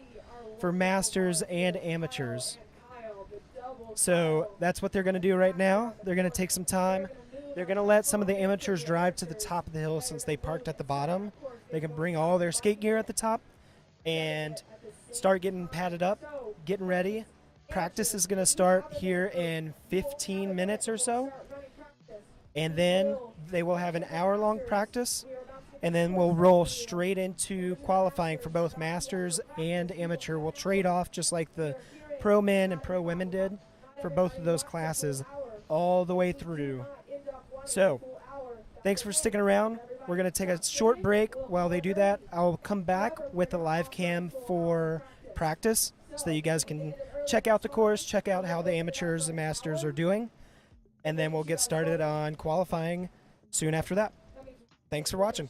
for masters and amateurs. So that's what they're going to do right now. They're going to take some time. They're going to let some of the amateurs drive to the top of the hill since they parked at the bottom. They can bring all their skate gear at the top and start getting padded up, getting ready. Practice is going to start here in 15 minutes or so. And then they will have an hour-long practice, and then we'll roll straight into qualifying for both masters and amateur. We'll trade off just like the pro men and pro women did for both of those classes all the way through. So Thanks for sticking around. We're going to take a short break. While they do that, I'll come back with a live cam for practice so that you guys can check out the course, check out how the amateurs and masters are doing, and then we'll get started on qualifying soon after that. Thanks for watching.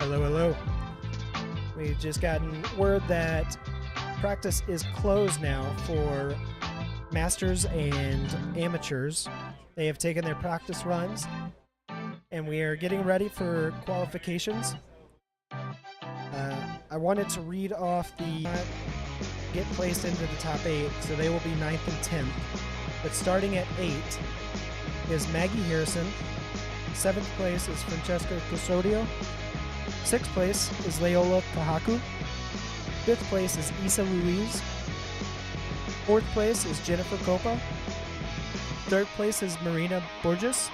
Hello, hello. We've just gotten word that practice is closed now for masters and amateurs. They have taken their practice runs, and we are getting ready for qualifications. I wanted to read off the get placed into the top 8, so they will be 9th and 10th. But starting at 8 is Maggie Harrison. 7th place is Francesca Custodio. 6th place is Leola Kahaku. 5th place is Isa Ruiz. 4th place is Jennifer Copa. 3rd place is Marina Borges.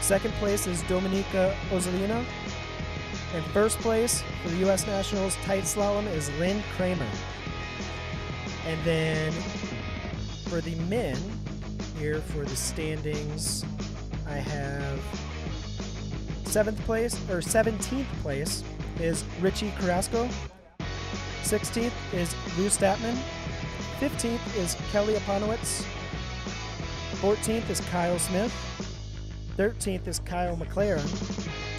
2nd place is Dominica Ozolina. And 1st place for the U.S. Nationals tight slalom is Lynn Kramer. And then for the men, here for the standings, I have 17th place is Richie Carrasco. 16th is Lou Statman. 15th is Kelly Aponowitz. 14th is Kyle Smith. 13th is Kyle McLaren.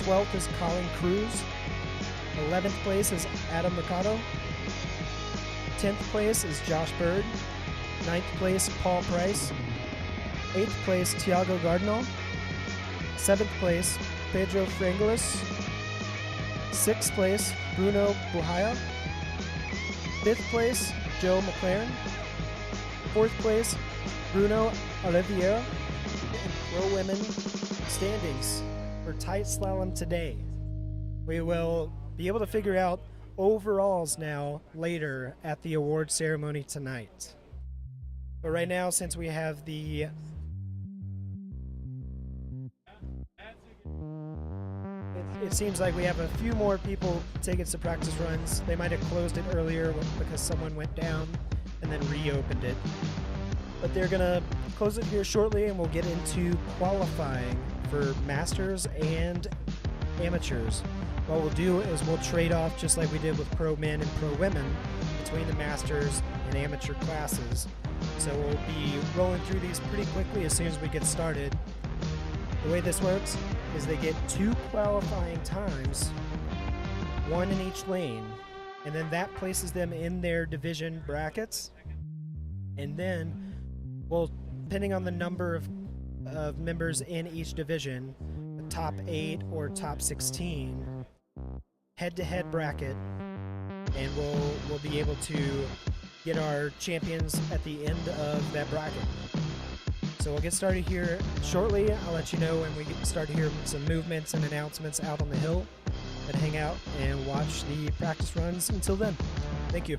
12th is Colin Cruz. 11th place is Adam Mercado. 10th place is Josh Bird. 9th place Paul Price. 8th place Tiago Gardinal. 7th place Pedro Frangelis. 6th place Bruno Buhaya. 5th place Joe McLaren. 4th place Bruno Oliveira. Pro women standings for tight slalom today. We will be able to figure out overalls now later at the award ceremony tonight. But right now, since we have it seems like we have a few more people taking some practice runs. They might have closed it earlier because someone went down and then reopened it. But they're gonna close it here shortly, and we'll get into qualifying for masters and amateurs. What we'll do is we'll trade off, just like we did with pro men and pro women, between the masters and amateur classes. So we'll be rolling through these pretty quickly as soon as we get started. The way this works is they get 2 qualifying times, 1 in each lane, and then that places them in their division brackets. And then, well, depending on the number of members in each division, the top 8 or top 16, head-to-head bracket, and we'll be able to get our champions at the end of that bracket. So we'll get started here shortly. I'll let you know when we start hearing some movements and announcements out on the hill. But hang out and watch the practice runs until then. Thank you.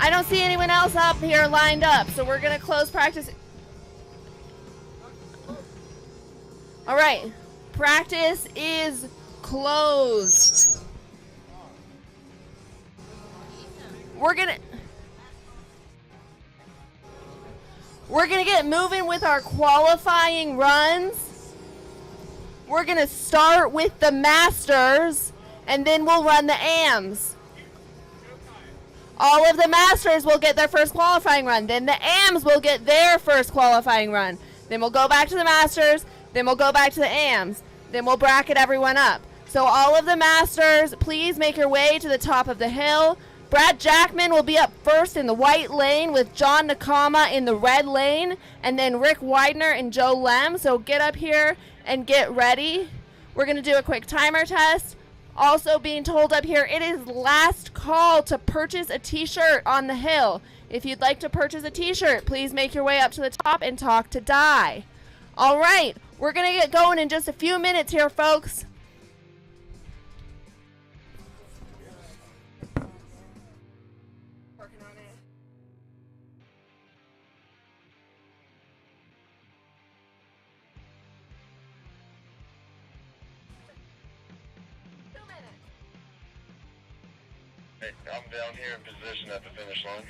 I don't see anyone else up here lined up, so we're gonna close practice. All right, practice is closed. We're gonna get moving with our qualifying runs. We're gonna start with the masters, and then we'll run the AMs. All of the masters will get their first qualifying run. Then the AMs will get their first qualifying run. Then we'll go back to the masters. Then we'll go back to the AMs. Then we'll bracket everyone up. So all of the masters, please make your way to the top of the hill. Brad Jackman will be up first in the white lane with John Nakama in the red lane, and then Rick Widener and Joe Lem. So get up here and get ready. We're going to do a quick timer test. Also being told up here, it is last call to purchase a t-shirt on the hill. If you'd like to purchase a t-shirt, please make your way up to the top and talk to Di. All right, we're going to get going in just a few minutes here, folks. Working on it. Hey, I'm down here in position at the finish line.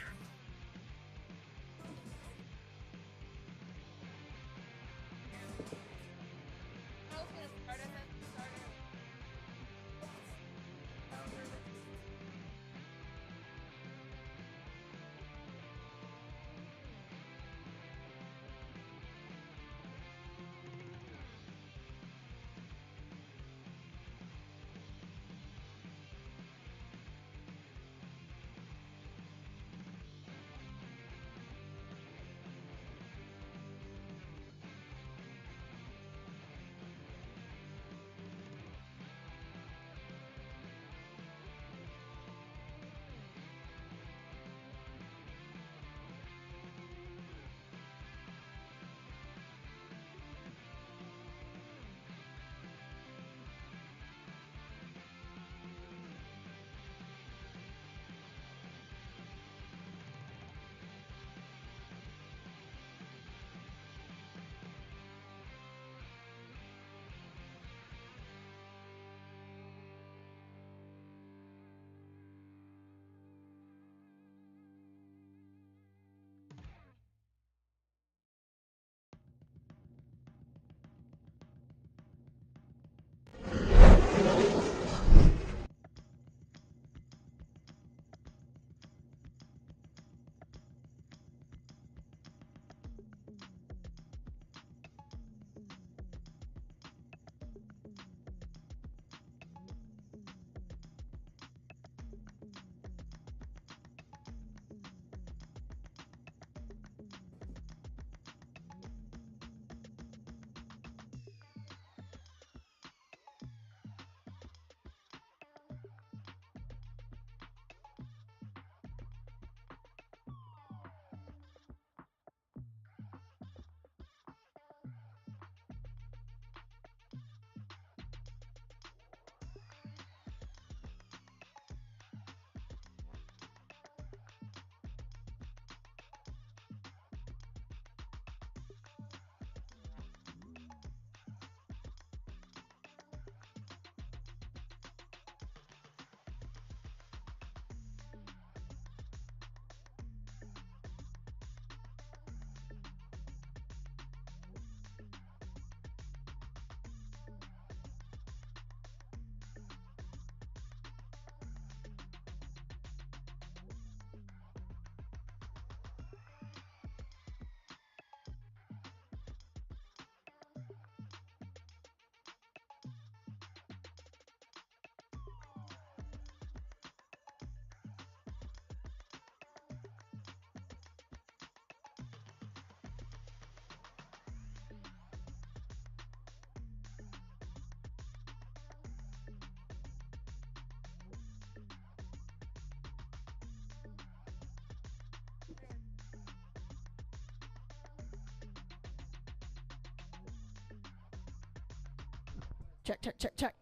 Check, check, check, check.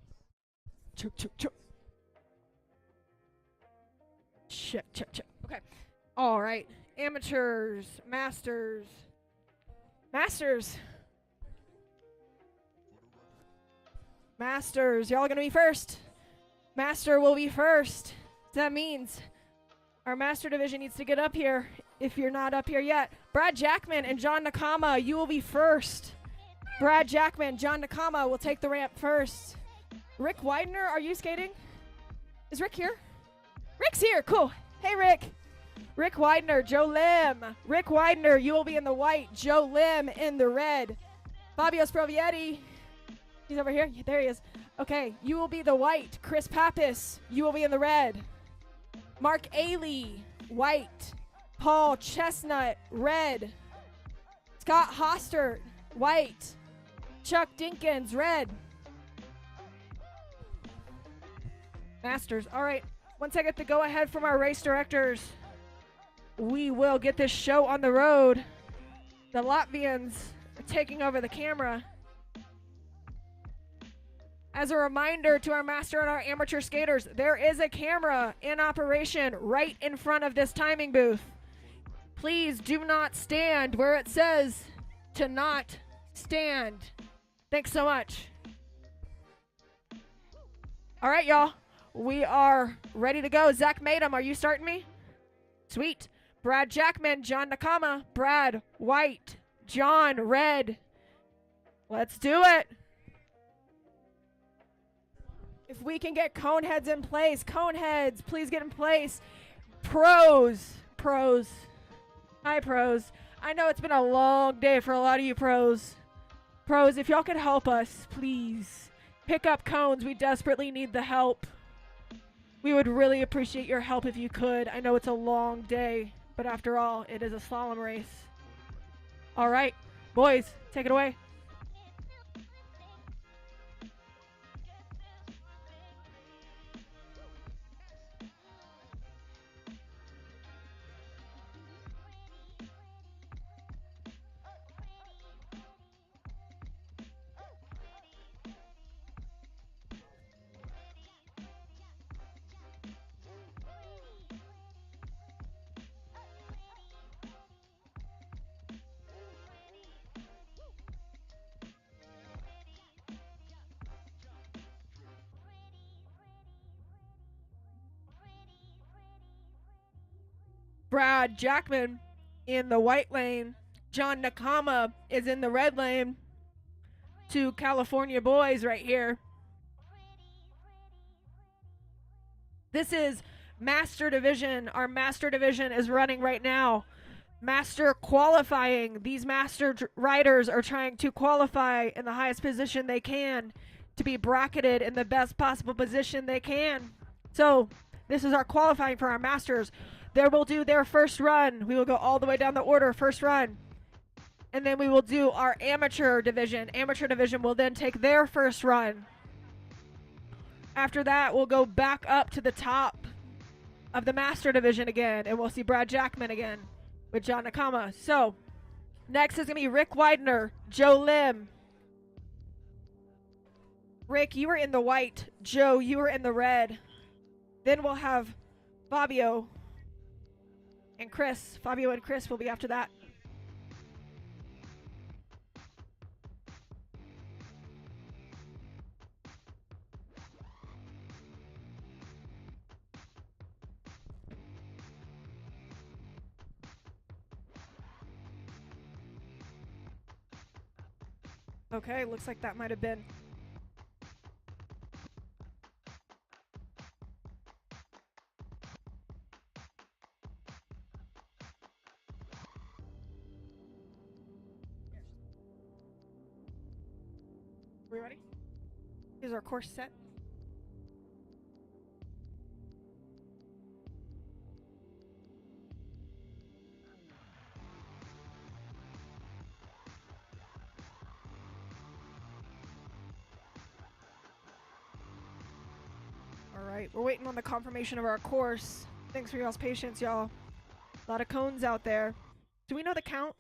Check, check, check. Check, check, check. Okay. All right. Amateurs, masters. Masters. Masters, y'all gonna be first. Master will be first. That means our master division needs to get up here if you're not up here yet. Brad Jackman and John Nakama, you will be first. Brad Jackman, John Nakama will take the ramp first. Rick Widener, are you skating? Is Rick here? Rick's here, cool. Hey, Rick. Rick Widener, Joe Lim. Rick Widener, you will be in the white. Joe Lim in the red. Fabio Sprovietti, he's over here. There he is. Okay, you will be the white. Chris Pappas, you will be in the red. Mark Ailey, white. Paul Chestnut, red. Scott Hostert, white. Chuck Dinkins, red. Masters. All right, once I get the go-ahead from our race directors, we will get this show on the road. The Latvians are taking over the camera. As a reminder to our master and our amateur skaters, there is a camera in operation right in front of this timing booth. Please do not stand where it says to not stand. Thanks so much. All right, y'all. We are ready to go. Zach Madem, are you starting me? Sweet. Brad Jackman, John Nakama, Brad, white, John, red. Let's do it. If we can get cone heads in place, cone heads, please get in place. Pros. Hi, pros. I know it's been a long day for a lot of you pros. Pros, if y'all could help us, please. Pick up cones. We desperately need the help. We would really appreciate your help if you could. I know it's a long day, but after all, it is a slalom race. All right, boys, take it away. Brad Jackman in the white lane. John Nakama is in the red lane. Two California boys right here. This is Master Division. Our Master Division is running right now. Master qualifying. These Master riders are trying to qualify in the highest position they can to be bracketed in the best possible position they can. So this is our qualifying for our Masters. They will do their first run. We will go all the way down the order, first run. And then we will do our amateur division. Amateur division will then take their first run. After that, we'll go back up to the top of the master division again, and we'll see Brad Jackman again with John Nakama. So, next is going to be Rick Widener, Joe Lim. Rick, you were in the white. Joe, you were in the red. Then we'll have Fabio and Chris. Fabio and Chris will be after that. Okay, looks like that might have been. We ready? Here's our course set. Alright, we're waiting on the confirmation of our course. Thanks for y'all's patience, y'all. A lot of cones out there. Do we know the count?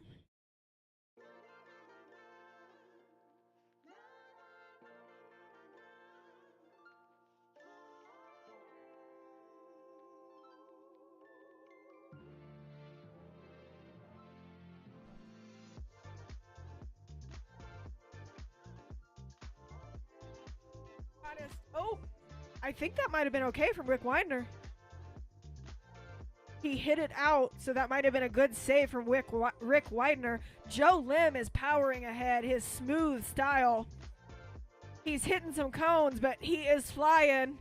missed. Oh, I think that might have been okay from Rick Widener. He hit it out, so that might have been a good save from Rick Widener. Joe Lim is powering ahead, his smooth style. He's hitting some cones, but he is flying.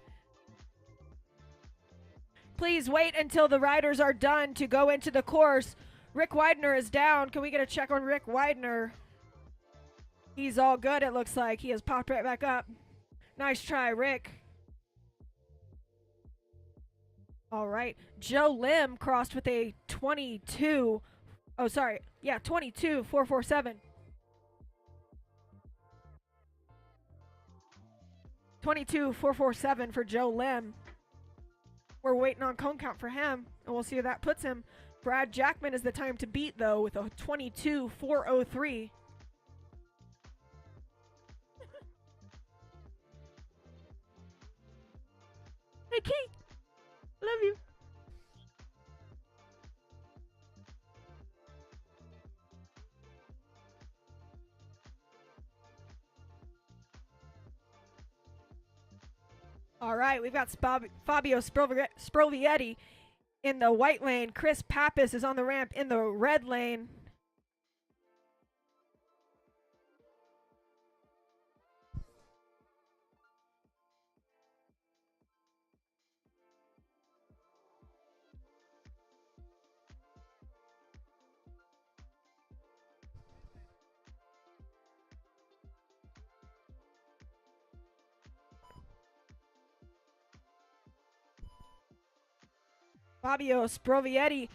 Please wait until the riders are done to go into the course. Rick Widener is down. Can we get a check on Rick Widener? He's all good, it looks like. He has popped right back up. Nice try, Rick. All right. Joe Lim crossed with a 22. Oh, sorry. Yeah, 22.447. 22.447 for Joe Lim. We're waiting on cone count for him, and we'll see where that puts him. Brad Jackman is the time to beat, though, with a 22.403. Hey, Kate. Love you. All right, we've got Fabio Sprovietti in the white lane. Chris Pappas is on the ramp in the red lane. Fabio Sprovietti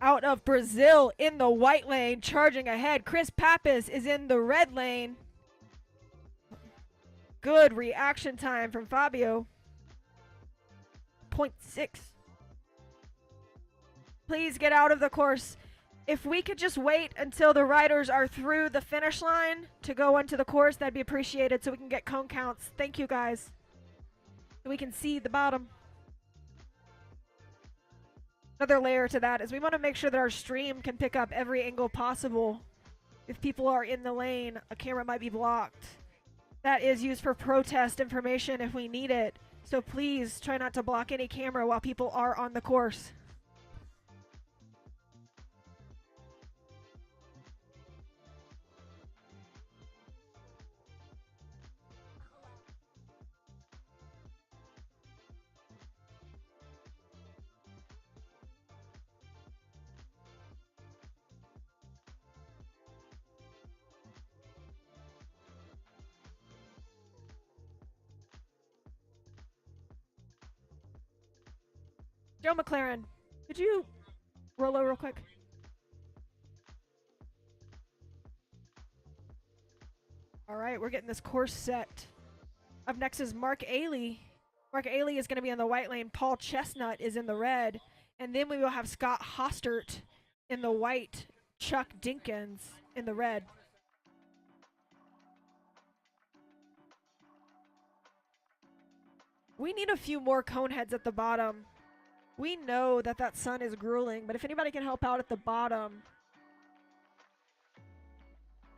out of Brazil in the white lane, charging ahead. Chris Pappas is in the red lane. Good reaction time from Fabio. 0.6. Please get out of the course. If we could just wait until the riders are through the finish line to go onto the course, that'd be appreciated so we can get cone counts. Thank you, guys. So we can see the bottom. Another layer to that is we want to make sure that our stream can pick up every angle possible. If people are in the lane, a camera might be blocked. That is used for protest information if we need it. So please try not to block any camera while people are on the course. Joe McLaren, could you roll over real quick? All right, we're getting this course set. Up next is Mark Ailey. Mark Ailey is going to be in the white lane. Paul Chestnut is in the red. And then we will have Scott Hostert in the white. Chuck Dinkins in the red. We need a few more cone heads at the bottom. We know that that sun is grueling, but if anybody can help out at the bottom,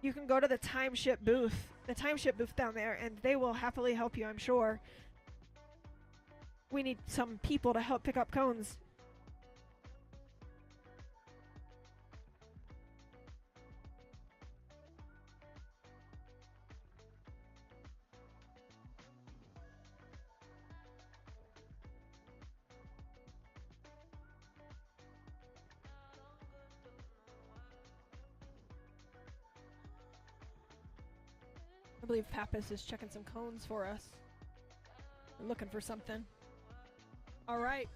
you can go to the timeship booth down there, and they will happily help you, I'm sure. We need some people to help pick up cones. I believe Pappas is checking some cones for us. We're looking for something. All right.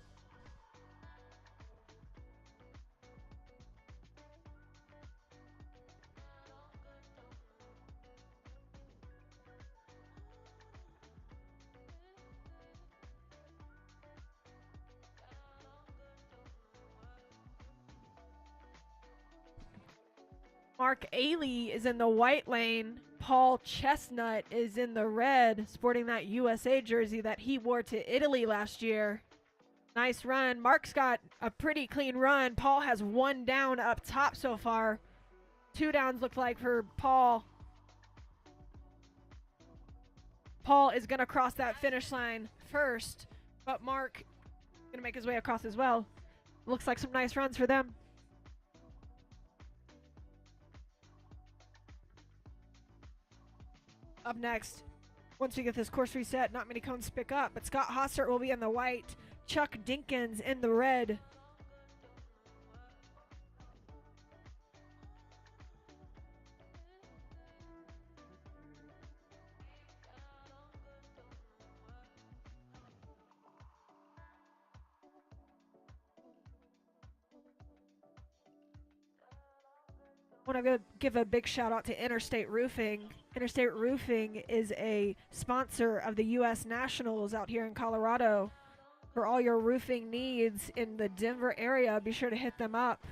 Mark Ailey is in the white lane. Paul Chestnut is in the red, sporting that USA jersey that he wore to Italy last year. Nice run. Mark's got a pretty clean run. Paul has one down up top so far. 2 downs look like for Paul. Paul is going to cross that finish line first, but Mark is going to make his way across as well. Looks like some nice runs for them. Up next, once we get this course reset, not many cones pick up, but Scott Hostert will be in the white, Chuck Dinkins in the red. I want to give a big shout out to Interstate Roofing. Interstate Roofing is a sponsor of the U.S. Nationals out here in Colorado. For all your roofing needs in the Denver area, be sure to hit them up.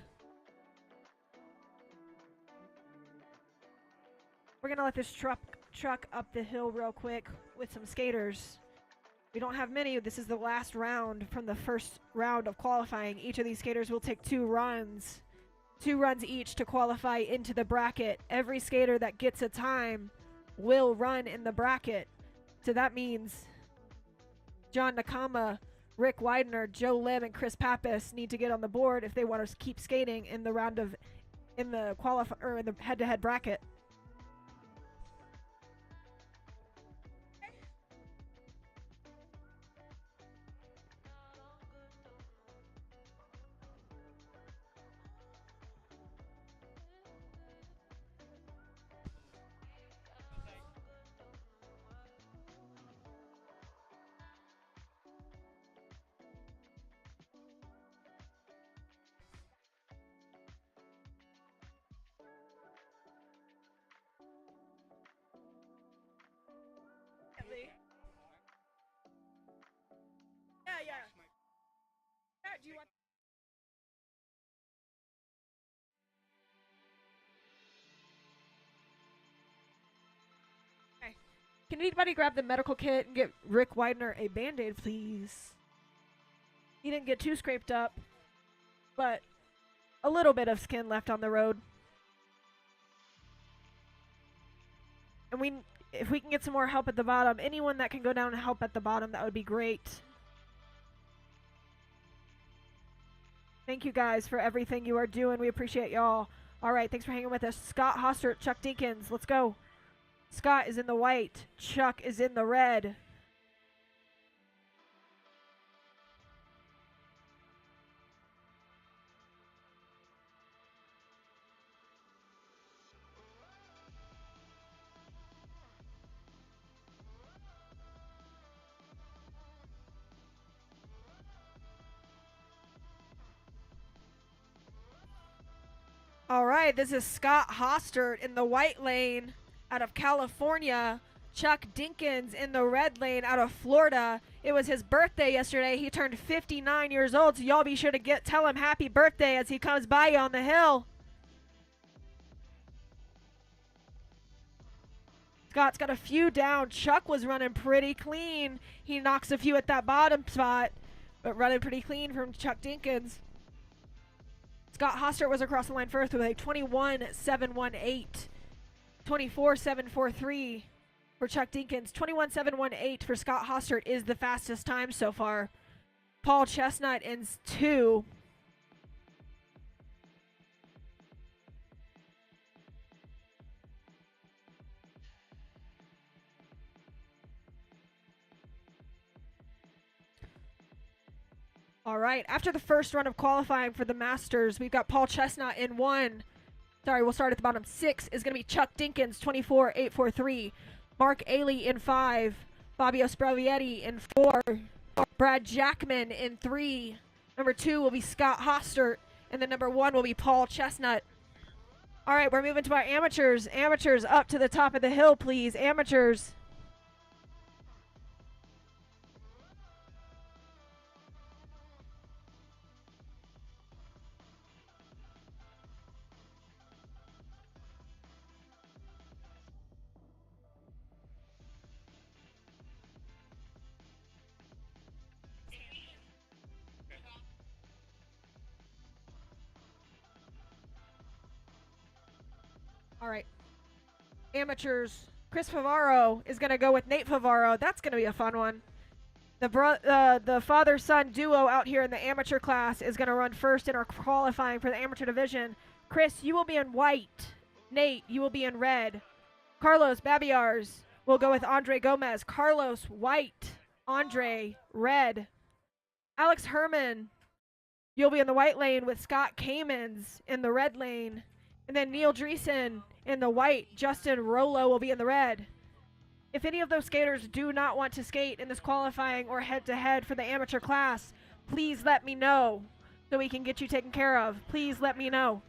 We're going to let this truck up the hill real quick with some skaters. We don't have many. This is the last round from the first round of qualifying. Each of these skaters will take 2 runs. 2 runs each to qualify into the bracket. Every skater that gets a time will run in the bracket. So that means John Nakama, Rick Widener, Joe Lim, and Chris Pappas need to get on the board if they want to keep skating in the round of in the head-to-head bracket. Yeah, do you want... Okay. Can anybody grab the medical kit and get Rick Widener a Band-Aid, please? He didn't get too scraped up, but a little bit of skin left on the road. And if we can get some more help at the bottom, anyone that can go down and help at the bottom, that would be great. Thank you guys for everything you are doing. We appreciate y'all. All right, thanks for hanging with us. Scott Hostert, Chuck Dinkins, let's go. Scott is in the white. Chuck is in the red. All right, this is Scott Hostert in the white lane out of California. Chuck Dinkins in the red lane out of Florida. It was his birthday yesterday. He turned 59 years old, so y'all be sure to tell him happy birthday as he comes by you on the hill. Scott's got a few down. Chuck was running pretty clean. He knocks a few at that bottom spot, but running pretty clean from Chuck Dinkins. Scott Hostert was across the line first with a 21.718. 24.743 for Chuck Dinkins. 21.718 for Scott Hostert is the fastest time so far. Paul Chestnut in 2. All right, after the first run of qualifying for the Masters, we've got Paul Chestnut in 1. Sorry, we'll start at the bottom. 6 is going to be Chuck Dinkins, 24.843. Mark Ailey in 5. Fabio Spraglietti in 4. Brad Jackman in 3. Number 2 will be Scott Hostert, and then number 1 will be Paul Chestnut. All right, we're moving to our amateurs. Amateurs up to the top of the hill, please. Amateurs. All right. Amateurs Chris Favaro is going to go with Nate Favaro. That's going to be a fun one. The father-son duo out here in the amateur class is going to run first in our qualifying for the amateur division. Chris, you will be in white. Nate, you will be in red. Carlos Babiars will go with Andre Gomez. Carlos, white. Andre, red. Alex Herman, you'll be in the white lane with Scott Kamens in the red lane. And then Neil Dreesen in the white. Justin Rolo will be in the red. If any of those skaters do not want to skate in this qualifying or head-to-head for the amateur class, please let me know so we can get you taken care of. Please let me know.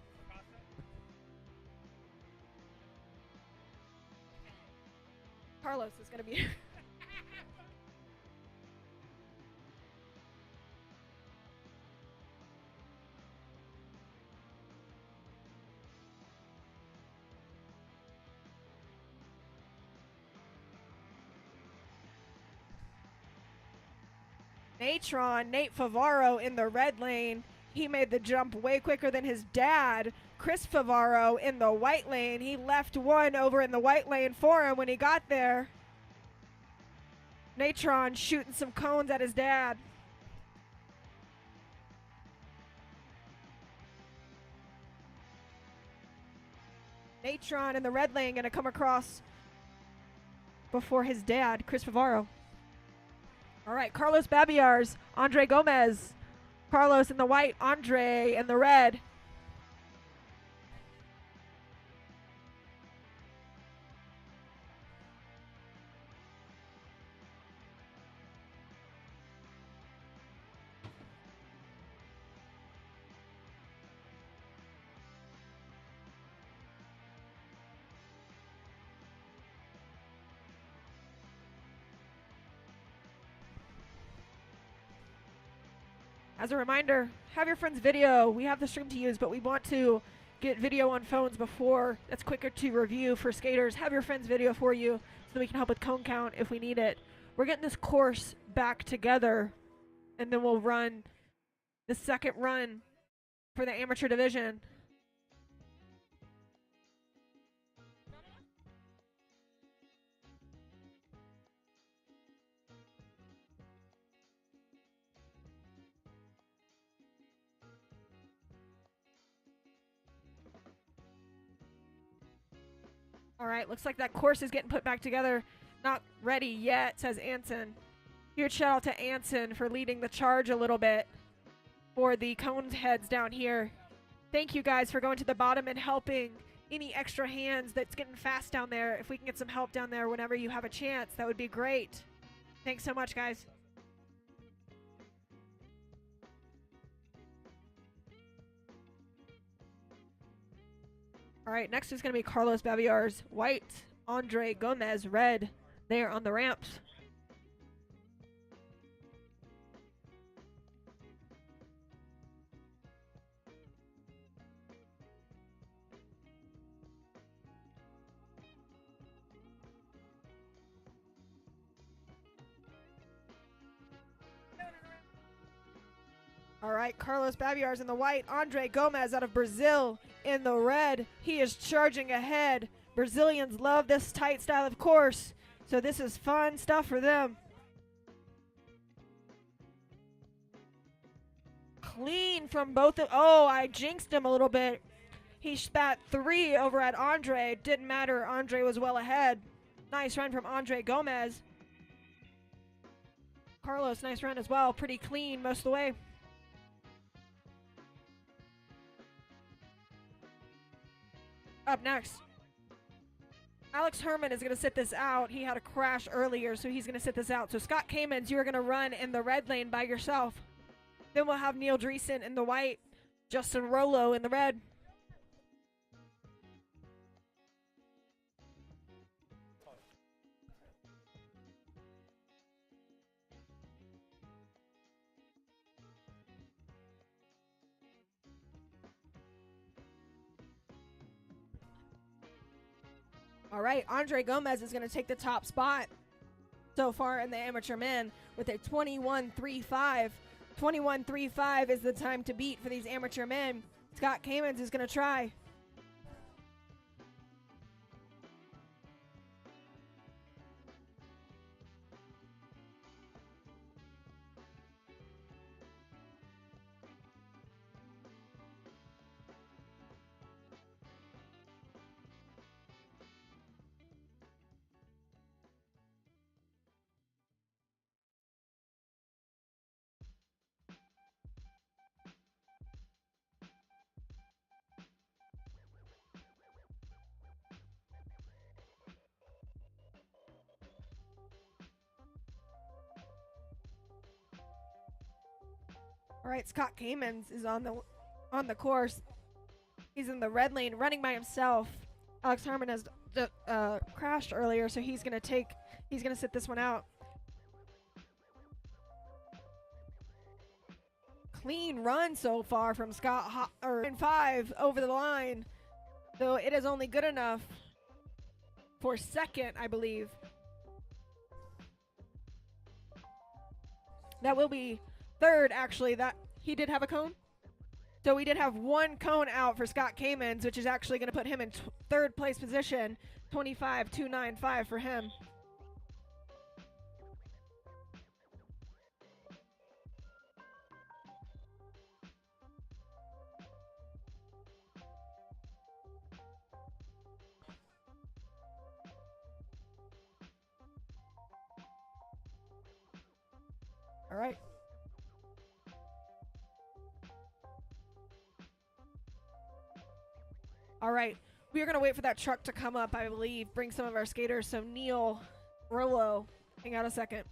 Carlos is going to be... Natron, Nate Favaro in the red lane. He made the jump way quicker than his dad. Chris Favaro in the white lane. He left one over in the white lane for him when he got there. Natron shooting some cones at his dad. Natron in the red lane going to come across before his dad, Chris Favaro. All right, Carlos Babiars, Andre Gomez. Carlos in the white, Andre in the red. As a reminder, have your friends video. We have the stream to use, but we want to get video on phones before. That's quicker to review for skaters. Have your friends video for you so we can help with cone count if we need it. We're getting this course back together, and then we'll run the second run for the amateur division. All right, looks like that course is getting put back together. Not ready yet, says Anson. Huge shout out to Anson for leading the charge a little bit for the cone heads down here. Thank you guys for going to the bottom and helping any extra hands that's getting fast down there. If we can get some help down there whenever you have a chance, that would be great. Thanks so much, guys. All right, next is going to be Carlos Babiars, white, Andre Gomez, red, there on the ramps. All right, Carlos Babiars in the white, Andre Gomez out of Brazil in the red. He is charging ahead. Brazilians love this tight style of course, so this is fun stuff for them. Clean from both of, oh, I jinxed him a little bit. He spat 3 over at Andre. Didn't matter, Andre was well ahead. Nice run from Andre Gomez. Carlos, nice run as well. Pretty clean most of the way. Up next, Alex Herman is going to sit this out. He had a crash earlier, so he's going to sit this out. So Scott Kamens, you are going to run in the red lane by yourself. Then we'll have Neil Dreesen in the white, Justin Rolo in the red. All right, Andre Gomez is going to take the top spot so far in the amateur men with a 21.35. 21.35 is the time to beat for these amateur men. Scott Kamens is going to try. All right, Scott Kamens is on the course. He's in the red lane, running by himself. Alex Harmon has crashed earlier, so he's gonna sit this one out. Clean run so far from Scott in 5 over the line, though it is only good enough for second, I believe. That will be third, actually. That he did have a cone. So we did have one cone out for Scott Kamens, which is actually going to put him in third place position. 25.295 for him. All right. All right. We are going to wait for that truck to come up, I believe. Bring some of our skaters. So Neil, Rolo, hang out a second.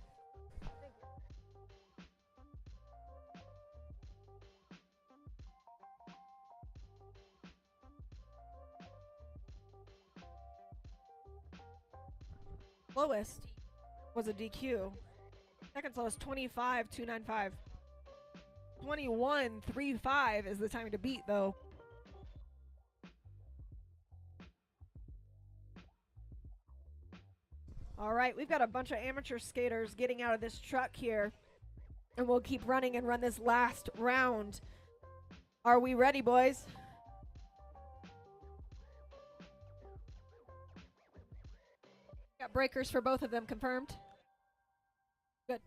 Lowest was a DQ. Second slowest 25.295. 21.35 is the time to beat, though. All right, we've got a bunch of amateur skaters getting out of this truck here, and we'll keep running and run this last round. Are we ready, boys? Got breakers for both of them confirmed. Good.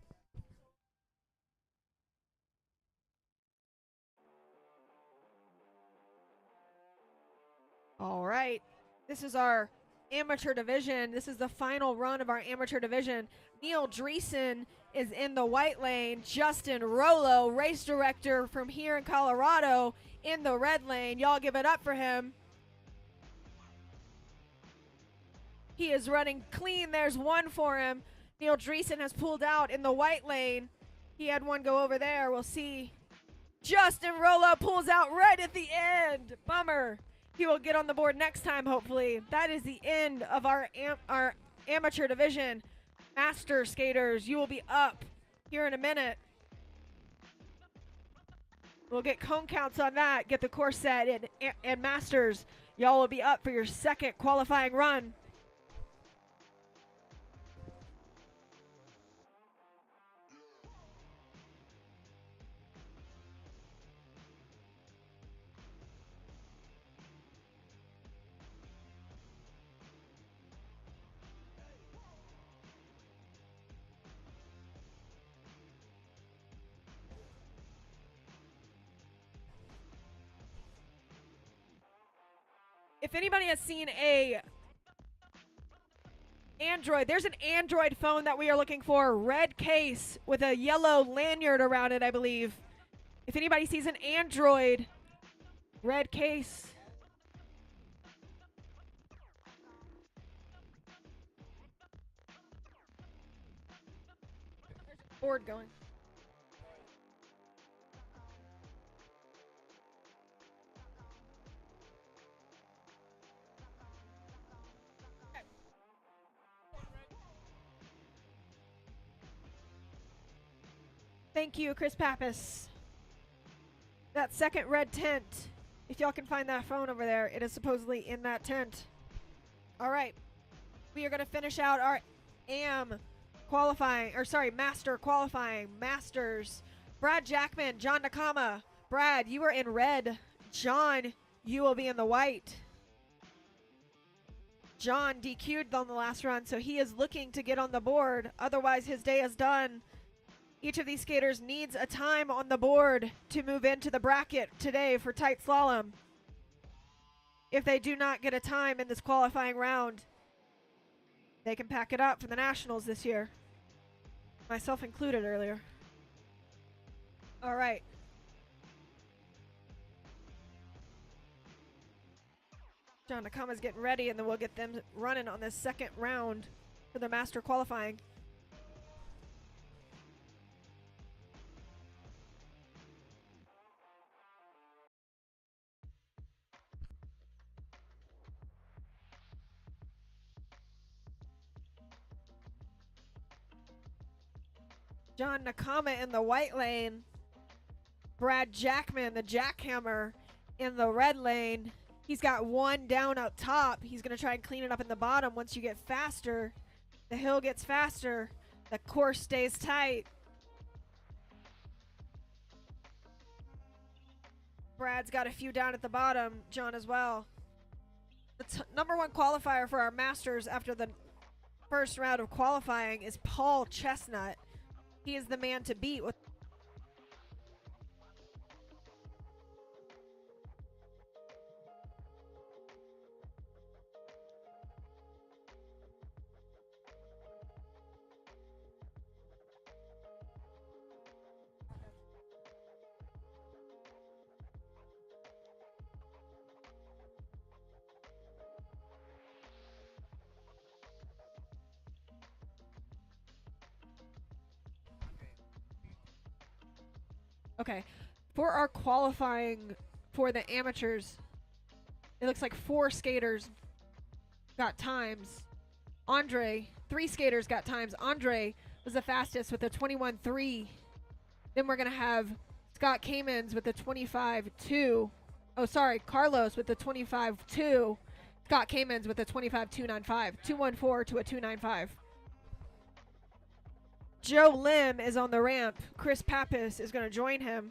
All right, this is our amateur division. This is the final run of our amateur division. Neil Dreesen is in the white lane. Justin Rolo, race director from here in Colorado, in the red lane. Y'all give it up for him. He is running clean. There's one for him. Neil Dreesen has pulled out in the white lane. He had one go over there. We'll see. Justin Rolo pulls out right at the end. Bummer. He will get on the board next time, hopefully. That is the end of our amateur division. Master skaters, you will be up here in a minute. We'll get cone counts on that, get the course set, and masters, y'all will be up for your second qualifying run. If anybody has seen a Android, there's an Android phone that we are looking for. Red case with a yellow lanyard around it, I believe. If anybody sees an Android, red case. There's a board going. Thank you, Chris Pappas. That second red tent, if y'all can find that phone over there, it is supposedly in that tent. All right. We are going to finish out our master qualifying. Masters. Brad Jackman, John Nakama. Brad, you are in red. John, you will be in the white. John DQ'd on the last run, so he is looking to get on the board. Otherwise, his day is done. Each of these skaters needs a time on the board to move into the bracket today for tight slalom. If they do not get a time in this qualifying round, they can pack it up for the Nationals this year. Myself included earlier. All right. John Nakama's getting ready, and then we'll get them running on this second round for the master qualifying. John Nakama in the white lane. Brad Jackman, the jackhammer, in the red lane. He's got one down up top. He's going to try and clean it up in the bottom. Once you get faster, the hill gets faster. The course stays tight. Brad's got a few down at the bottom. John as well. The number one qualifier for our Masters after the first round of qualifying is Paul Chestnut. He is the man to beat with Okay, for our qualifying for the amateurs, it looks like 4 skaters got times. Andre, 3 skaters got times. Andre was the fastest with a 21.3. Then we're going to have Scott Kamens with a 25.2. Oh, sorry, Carlos with a 25.2. Scott Kamens with a 25.295. 214 to a 295. Joe Lim is on the ramp. Chris Pappas is going to join him.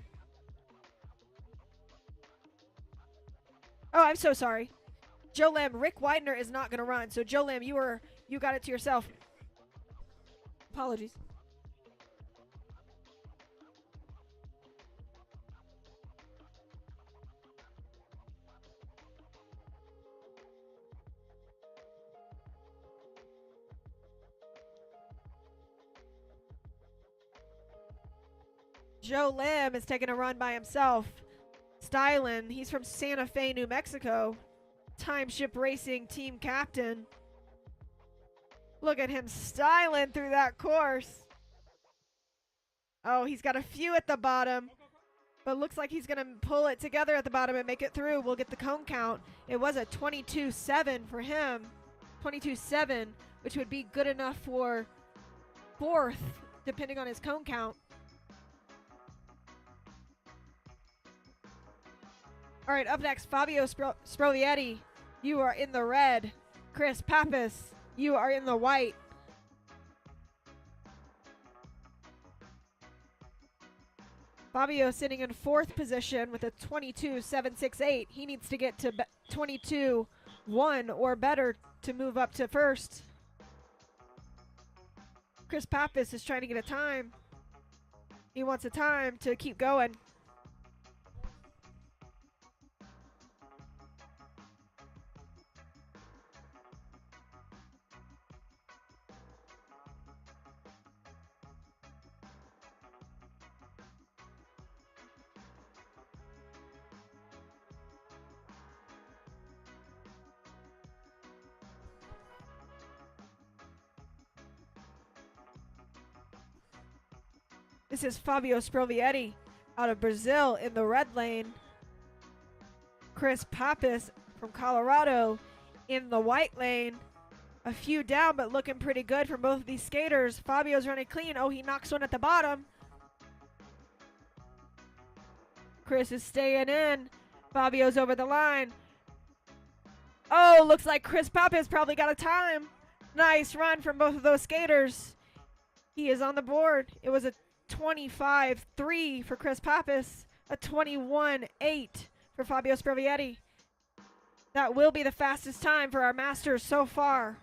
Oh, I'm so sorry. Joe Lim, Rick Widener is not going to run. So Joe Lim, you got it to yourself. Apologies. Joe Lim is taking a run by himself. Stylen, he's from Santa Fe, New Mexico. Timeship Racing team captain. Look at him styling through that course. Oh, he's got a few at the bottom, but looks like he's going to pull it together at the bottom and make it through. We'll get the cone count. It was a 22.7 for him. 22.7, which would be good enough for 4th, depending on his cone count. All right, up next, Fabio Sproglietti. You are in the red. Chris Pappas, you are in the white. Fabio sitting in 4th position with a 22.768. He needs to get to 22.1 or better to move up to 1st. Chris Pappas is trying to get a time. He wants a time to keep going. This is Fabio Sproglietti out of Brazil in the red lane. Chris Pappas from Colorado in the white lane. A few down, but looking pretty good from both of these skaters. Fabio's running clean. Oh, he knocks one at the bottom. Chris is staying in. Fabio's over the line. Oh, looks like Chris Pappas probably got a time. Nice run from both of those skaters. He is on the board. It was a 25.3 for Chris Pappas, a 21.8 for Fabio Sproglietti. That will be the fastest time for our Masters so far.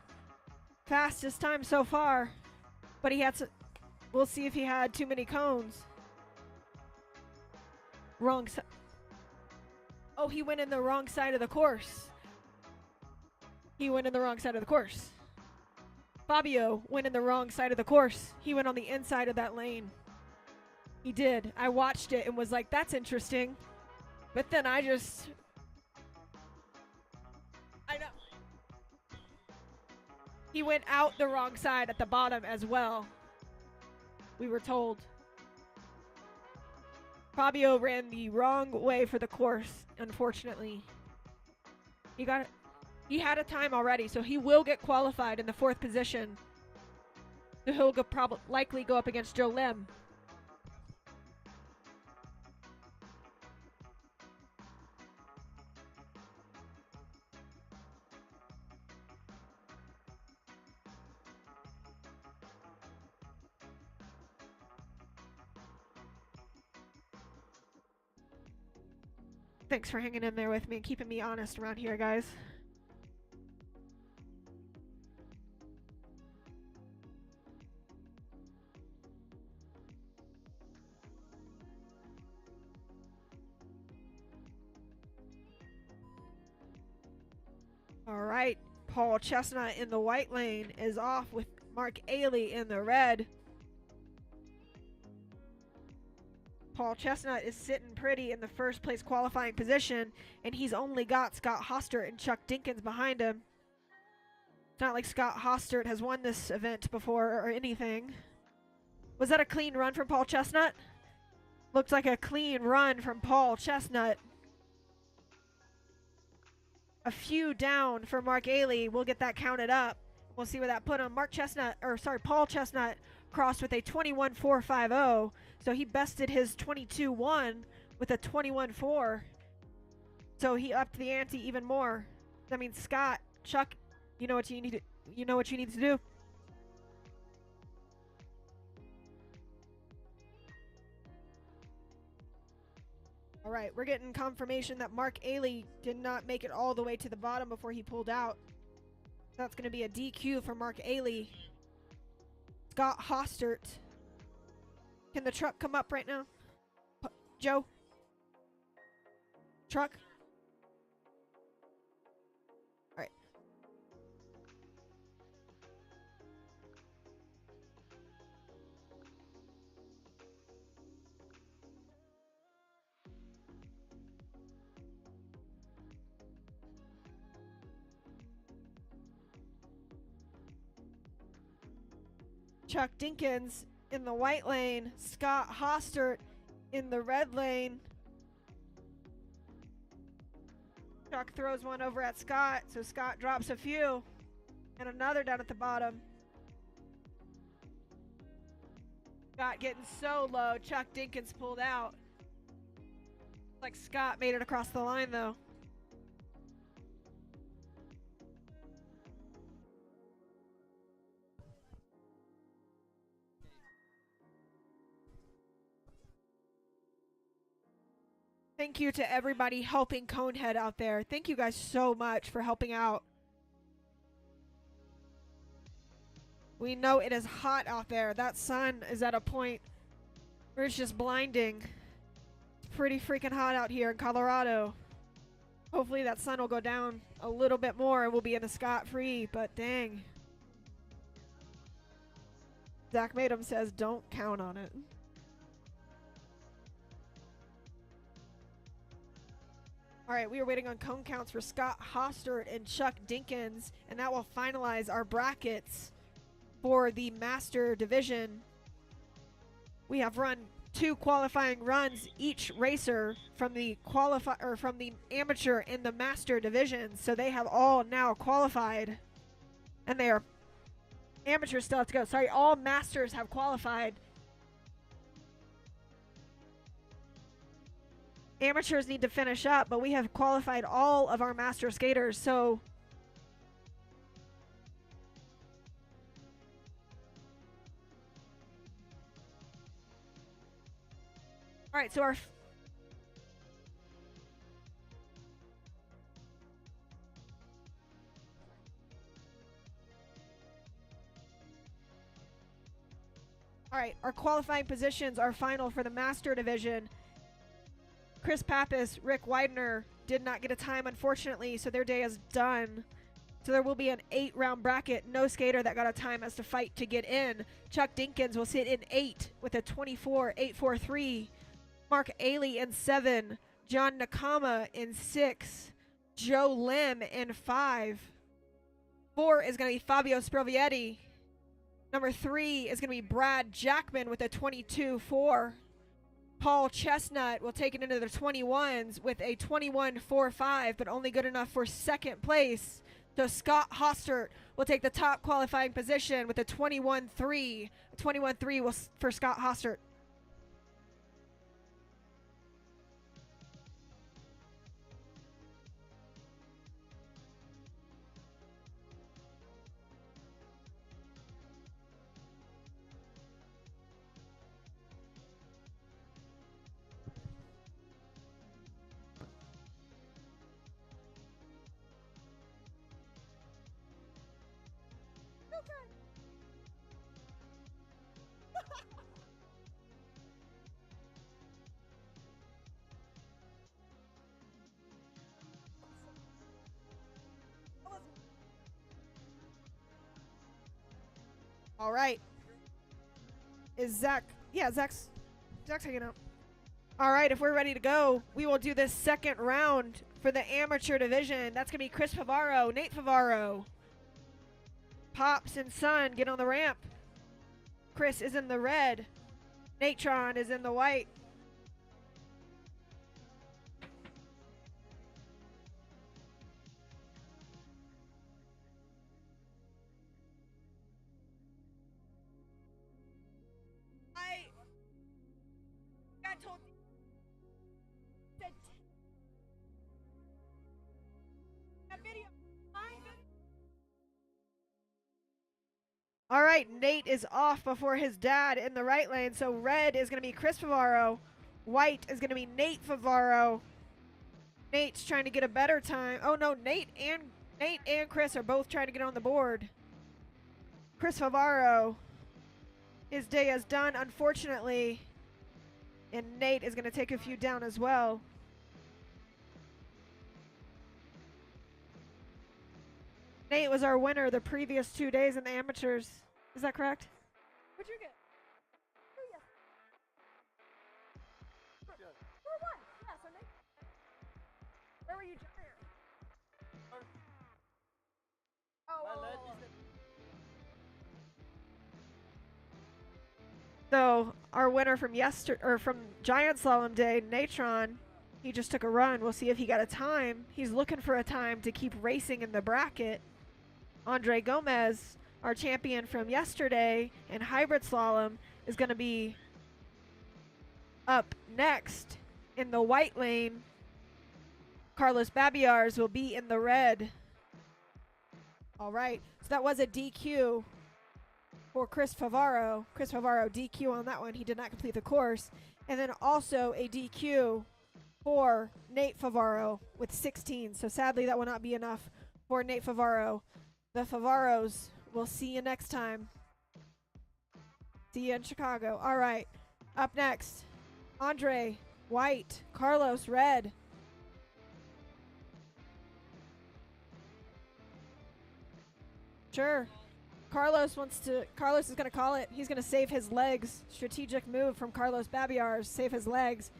Fastest time so far. But he had to, we'll see if he had too many cones. Wrong side. Oh, he went in the wrong side of the course. He went in the wrong side of the course. Fabio went in the wrong side of the course. He went on the inside of that lane. He did. I watched it and was like, that's interesting. But then I know. He went out the wrong side at the bottom as well. We were told. Fabio ran the wrong way for the course, unfortunately. He had a time already, so he will get qualified in the 4th position. So he'll likely go up against Joe Lim. Thanks for hanging in there with me and keeping me honest around here, guys. All right, Paul Chestnut in the white lane is off with Mark Ailey in the red. Paul Chestnut is sitting pretty in the first place qualifying position, and he's only got Scott Hostert and Chuck Dinkins behind him. It's not like Scott Hostert has won this event before or anything. Was that a clean run from Paul Chestnut? Looked like a clean run from Paul Chestnut. A few down for Mark Ailey. We'll get that counted up. We'll see where that put him. Paul Chestnut crossed with a 21.450. So he bested his 22.1 with a 21.4. So he upped the ante even more. I mean, Chuck, you know what you need to do. All right, we're getting confirmation that Mark Ailey did not make it all the way to the bottom before he pulled out. That's going to be a DQ for Mark Ailey. Scott Hostert. Can the truck come up right now? Joe? Truck? All right. Chuck Dinkins in the white lane, Scott Hostert in the red lane. Chuck throws one over at Scott, so Scott drops a few, and another down at the bottom. Scott getting so low, Chuck Dinkins pulled out. Like Scott made it across the line though. Thank you to everybody helping Conehead out there. Thank you guys so much for helping out. We know it is hot out there. That sun is at a point where it's just blinding. It's pretty freaking hot out here in Colorado. Hopefully that sun will go down a little bit more and we'll be in the scot-free, but dang. Zach Madum says don't count on it. All right, we are waiting on cone counts for Scott Hostert and Chuck Dinkins, and that will finalize our brackets for the Master Division. We have run 2 qualifying runs each racer from the amateur and the Master Division, so they have all now qualified, and they are amateurs still have to go. Sorry, all Masters have qualified. Amateurs need to finish up, but we have qualified all of our master skaters, so all right, so our qualifying positions are final for the Master Division. Chris Pappas, Rick Widener did not get a time, unfortunately, so their day is done. So there will be an 8-round bracket. No skater that got a time has to fight to get in. Chuck Dinkins will sit in 8 with a 24.843. Mark Ailey in 7. John Nakama in 6. Joe Lim in 5. 4 is going to be Fabio Sprovietti. Number 3 is going to be Brad Jackman with a 22.4. Paul Chestnut will take it into the 21s with a 21.45, but only good enough for second place. So Scott Hostert will take the top qualifying position with a 21-3. 21-3 for Scott Hostert. All right. Is Zach? Yeah, Zach's hanging out. All right, if we're ready to go, we will do this second round for the amateur division. That's going to be Chris Favaro, Nate Favaro. Pops and Son get on the ramp. Chris is in the red. Natron is in the white. I told you. All right, Nate is off before his dad in the right lane. So red is going to be Chris Favaro. White is going to be Nate Favaro. Nate's trying to get a better time. Oh no, Nate and Chris are both trying to get on the board. Chris Favaro, his day is done, unfortunately. And Nate is going to take a few down as well. Nate was our winner the previous 2 days in the amateurs. Is that correct? What'd you get? Oh, yes. Who won? Yeah, so Nate. Where were you junior? So our winner from from Giant Slalom Day, Natron, he just took a run. We'll see if he got a time. He's looking for a time to keep racing in the bracket. Andre Gomez, our champion from yesterday in hybrid slalom, is going to be up next in the white lane. Carlos Babiars will be in the red. All right, so that was a DQ for Chris Favaro. Chris Favaro DQ on that one. He did not complete the course. And then also a DQ for Nate Favaro with 16. So sadly, that will not be enough for Nate Favaro. The Favaros, we'll see you next time. See you in Chicago. All right, up next, Andre, white, Carlos, red. Sure. Carlos is going to call it. He's going to save his legs. Strategic move from Carlos Babiars, save his legs.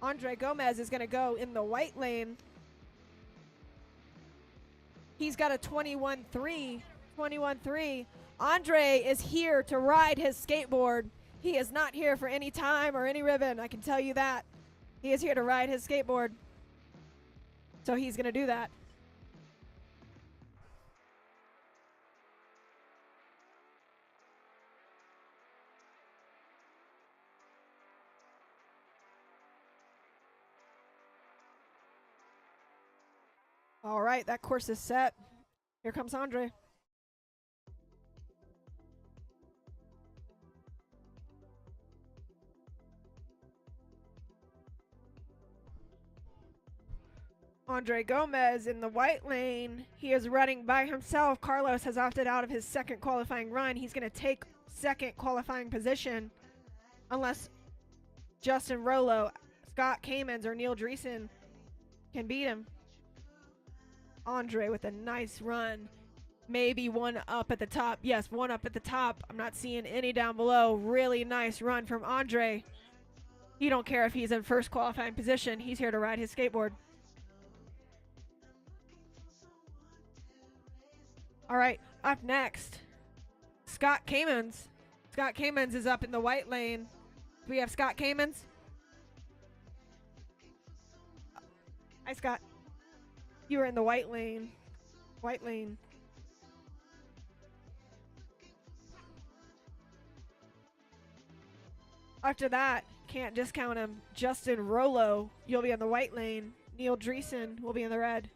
Andre Gomez is going to go in the white lane. He's got a 21-3. 21-3. Andre is here to ride his skateboard. He is not here for any time or any ribbon, I can tell you that. He is here to ride his skateboard. So he's going to do that. All right, that course is set. Here comes Andre. Andre Gomez in the white lane. He is running by himself. Carlos has opted out of his second qualifying run. He's going to take second qualifying position unless Justin Rollo, Scott Kamens, or Neil Dreesen can beat him. Andre with a nice run. Maybe one up at the top. Yes, one up at the top. I'm not seeing any down below. Really nice run from Andre. He don't care if he's in first qualifying position. He's here to ride his skateboard. All right, up next, Scott Kamens. Scott Kamens is up in the white lane. Do we have Scott Kamens? Hi, Scott. You were in the white lane. White lane. After that, can't discount him. Justin Rollo, you'll be in the white lane. Neil Dreesen will be in the red.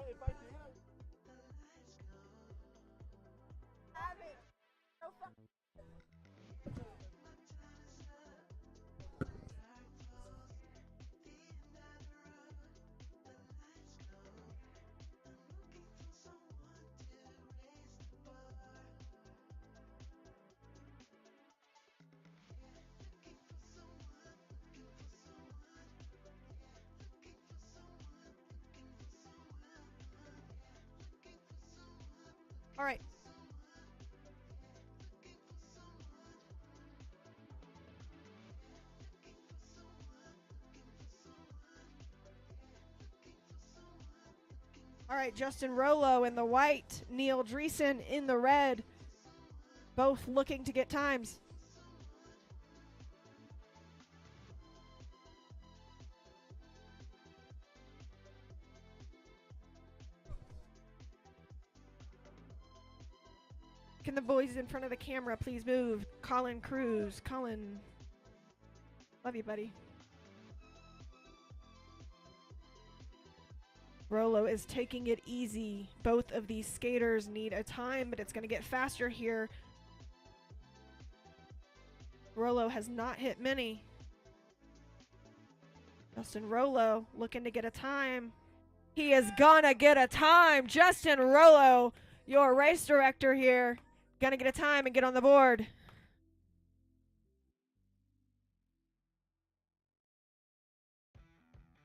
If I can. Have it. No fun. All right. All right, Justin Rollo in the white, Neil Dreesen in the red, both looking to get times. Can the boys in front of the camera please move? Colin Cruz. Colin. Love you, buddy. Rollo is taking it easy. Both of these skaters need a time, but it's going to get faster here. Rollo has not hit many. Justin Rollo looking to get a time. He is gonna get a time. Justin Rollo, your race director here, gonna get a time and get on the board.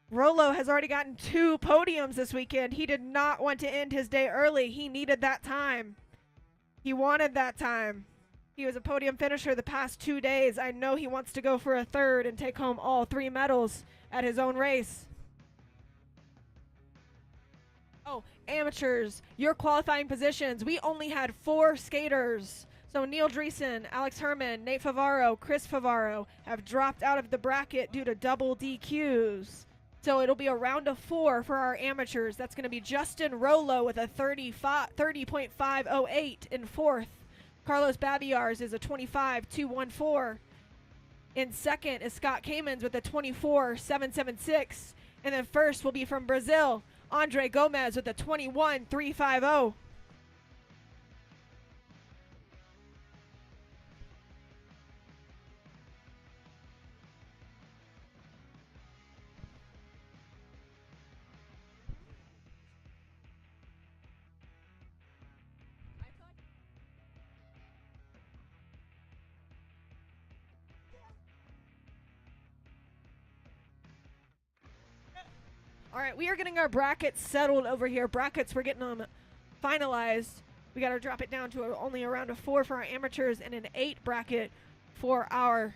Rollo has already gotten 2 podiums this weekend. He did not want to end his day early. He needed that time. He wanted that time. He was a podium finisher the past 2 days. I know he wants to go for a third and take home all 3 medals at his own race. Oh, amateurs, your qualifying positions. We only had 4 skaters. So Neil Dreesen, Alex Herman, Nate Favaro, Chris Favaro have dropped out of the bracket due to double DQs. So it'll be a round of 4 for our amateurs. That's going to be Justin Rollo with a 30.508 in 4th. Carlos Babiars is a 25.214. In 2nd is Scott Kamens with a 24.776. And then 1st will be from Brazil, Andre Gomez with a 21.350. All right, we are getting our brackets settled over here. Brackets, we're getting them finalized. We got to drop it down to only a round of 4 for our amateurs and an 8 bracket for our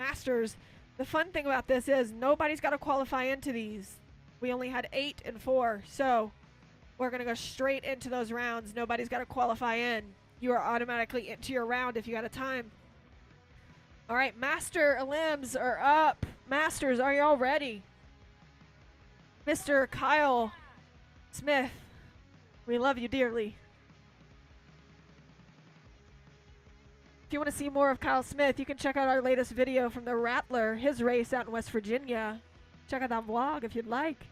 masters. The fun thing about this is nobody's got to qualify into these. We only had 8 and 4, so we're going to go straight into those rounds. Nobody's got to qualify in. You are automatically into your round if you got a time. All right, master elims are up. Masters, are y'all ready? Mr. Kyle Smith, we love you dearly. If you want to see more of Kyle Smith, you can check out our latest video from the Rattler, his race out in West Virginia. Check out that vlog if you'd like.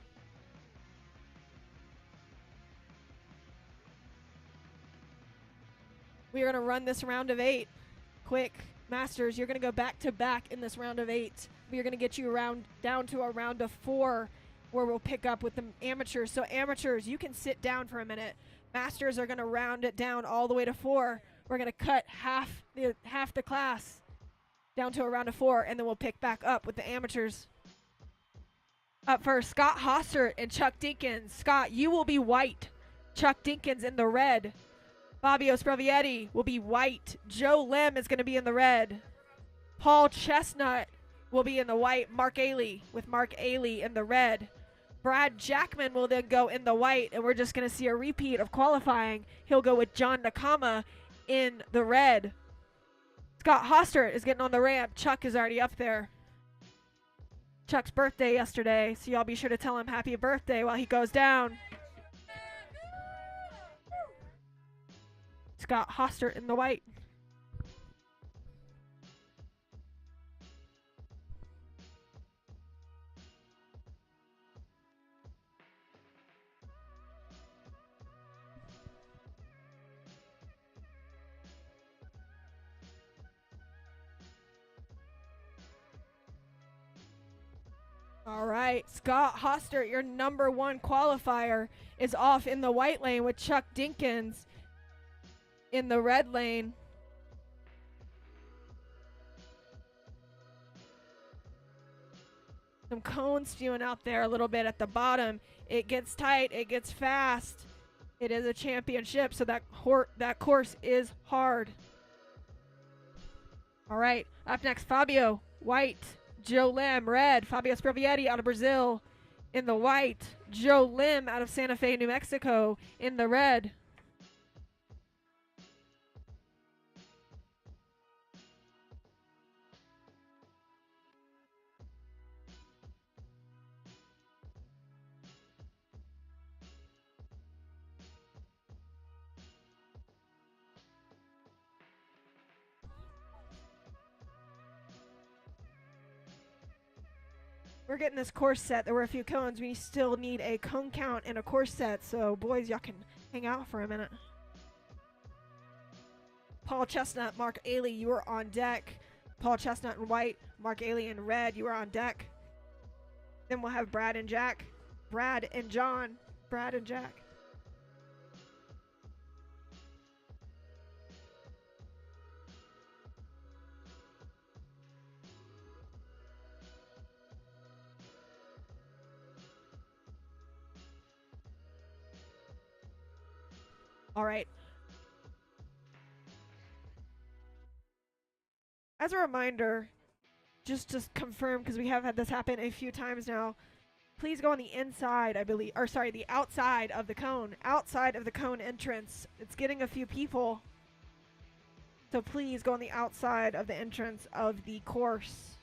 We are going to run this round of 8 quick. Masters, you're going to go back to back in this round of 8. We are going to get you down to a round of 4 where we'll pick up with the amateurs. So amateurs, you can sit down for a minute. Masters are going to round it down all the way to 4. We're going to cut half the class down to a round of 4, and then we'll pick back up with the amateurs. Up first, Scott Hossert and Chuck Dinkins. Scott, you will be white. Chuck Dinkins in the red. Fabio Sprovietti will be white. Joe Lim is going to be in the red. Paul Chestnut will be in the white. Mark Ailey with Mark Ailey in the red. Brad Jackman will then go in the white, and we're just going to see a repeat of qualifying. He'll go with John Nakama in the red. Scott Hostert is getting on the ramp. Chuck is already up there. Chuck's birthday yesterday, so y'all be sure to tell him happy birthday while he goes down. Scott Hostert in the white. All right, Scott Hostert, your number one qualifier, is off in the white lane with Chuck Dinkins in the red lane. Some cones spewing out there a little bit at the bottom. It gets tight, it gets fast. It is a championship, so that course is hard. All right, up next, Fabio, white. Joe Lim, red. Fabio Sprovietti out of Brazil in the white. Joe Lim out of Santa Fe, New Mexico in the red. We're getting this course set. There were a few cones. We still need a cone count and a course set. So, boys, y'all can hang out for a minute. Paul Chestnut, Mark Ailey, you are on deck. Paul Chestnut in white, Mark Ailey in red, you are on deck. Then we'll have Brad and Jack. Brad and John. Brad and Jack. All right. As a reminder, just to confirm, because we have had this happen a few times now, please go on the inside, I believe, or sorry, the outside of the cone. Outside of the cone entrance. It's getting a few people. So please go on the outside of the entrance of the course.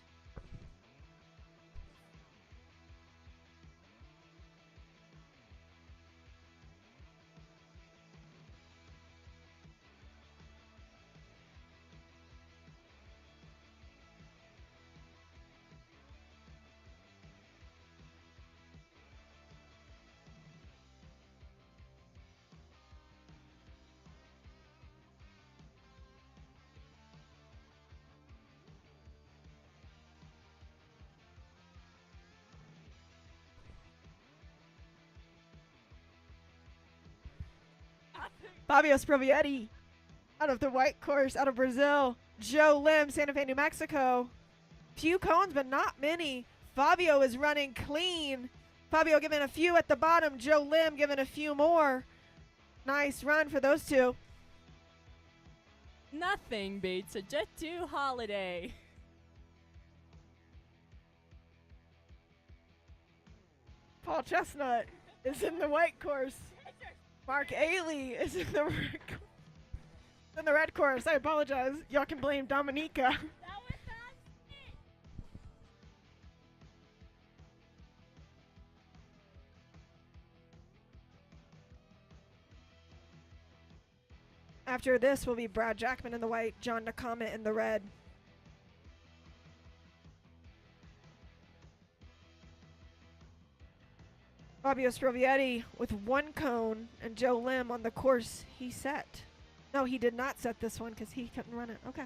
Fabio Sprovietti out of the white course, out of Brazil. Joe Lim, Santa Fe, New Mexico. Few cones, but not many. Fabio is running clean. Fabio giving a few at the bottom. Joe Lim giving a few more. Nice run for those two. Nothing beats a Jet 2 holiday. Paul Chestnut is in the white course. Mark Ailey is in the red course. I apologize. Y'all can blame Dominica. After this will be Brad Jackman in the white, John Nakama in the red. Fabio Sprovietti with one cone and Joe Lim on the course he set. No, he did not set this one because he couldn't run it. Okay.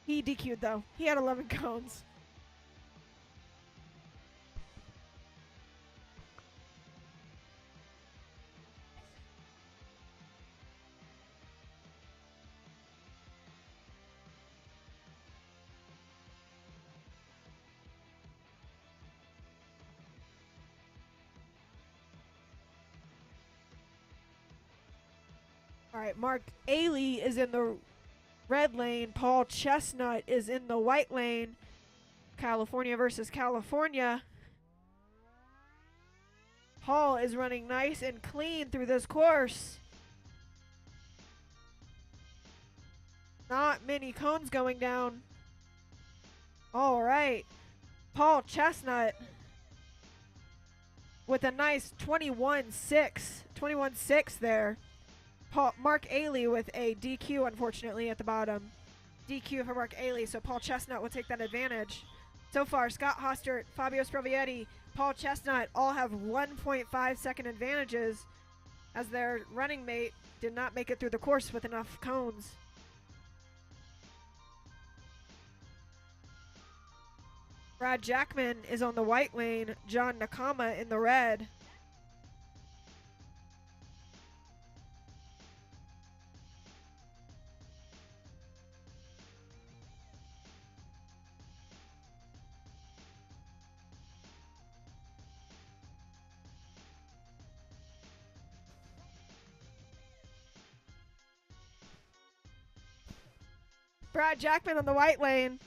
He DQ'd though. He had 11 cones. All right, Mark Ailey is in the red lane. Paul Chestnut is in the white lane. California versus California. Paul is running nice and clean through this course. Not many cones going down. All right. Paul Chestnut with a nice 21.6. 21.6 there. Mark Ailey with a DQ, unfortunately, at the bottom. DQ for Mark Ailey, so Paul Chestnut will take that advantage. So far, Scott Hostert, Fabio Sprovietti, Paul Chestnut all have 1.5 second advantages as their running mate did not make it through the course with enough cones. Brad Jackman is on the white lane, John Nakama in the red. Brad Jackman on the white lane,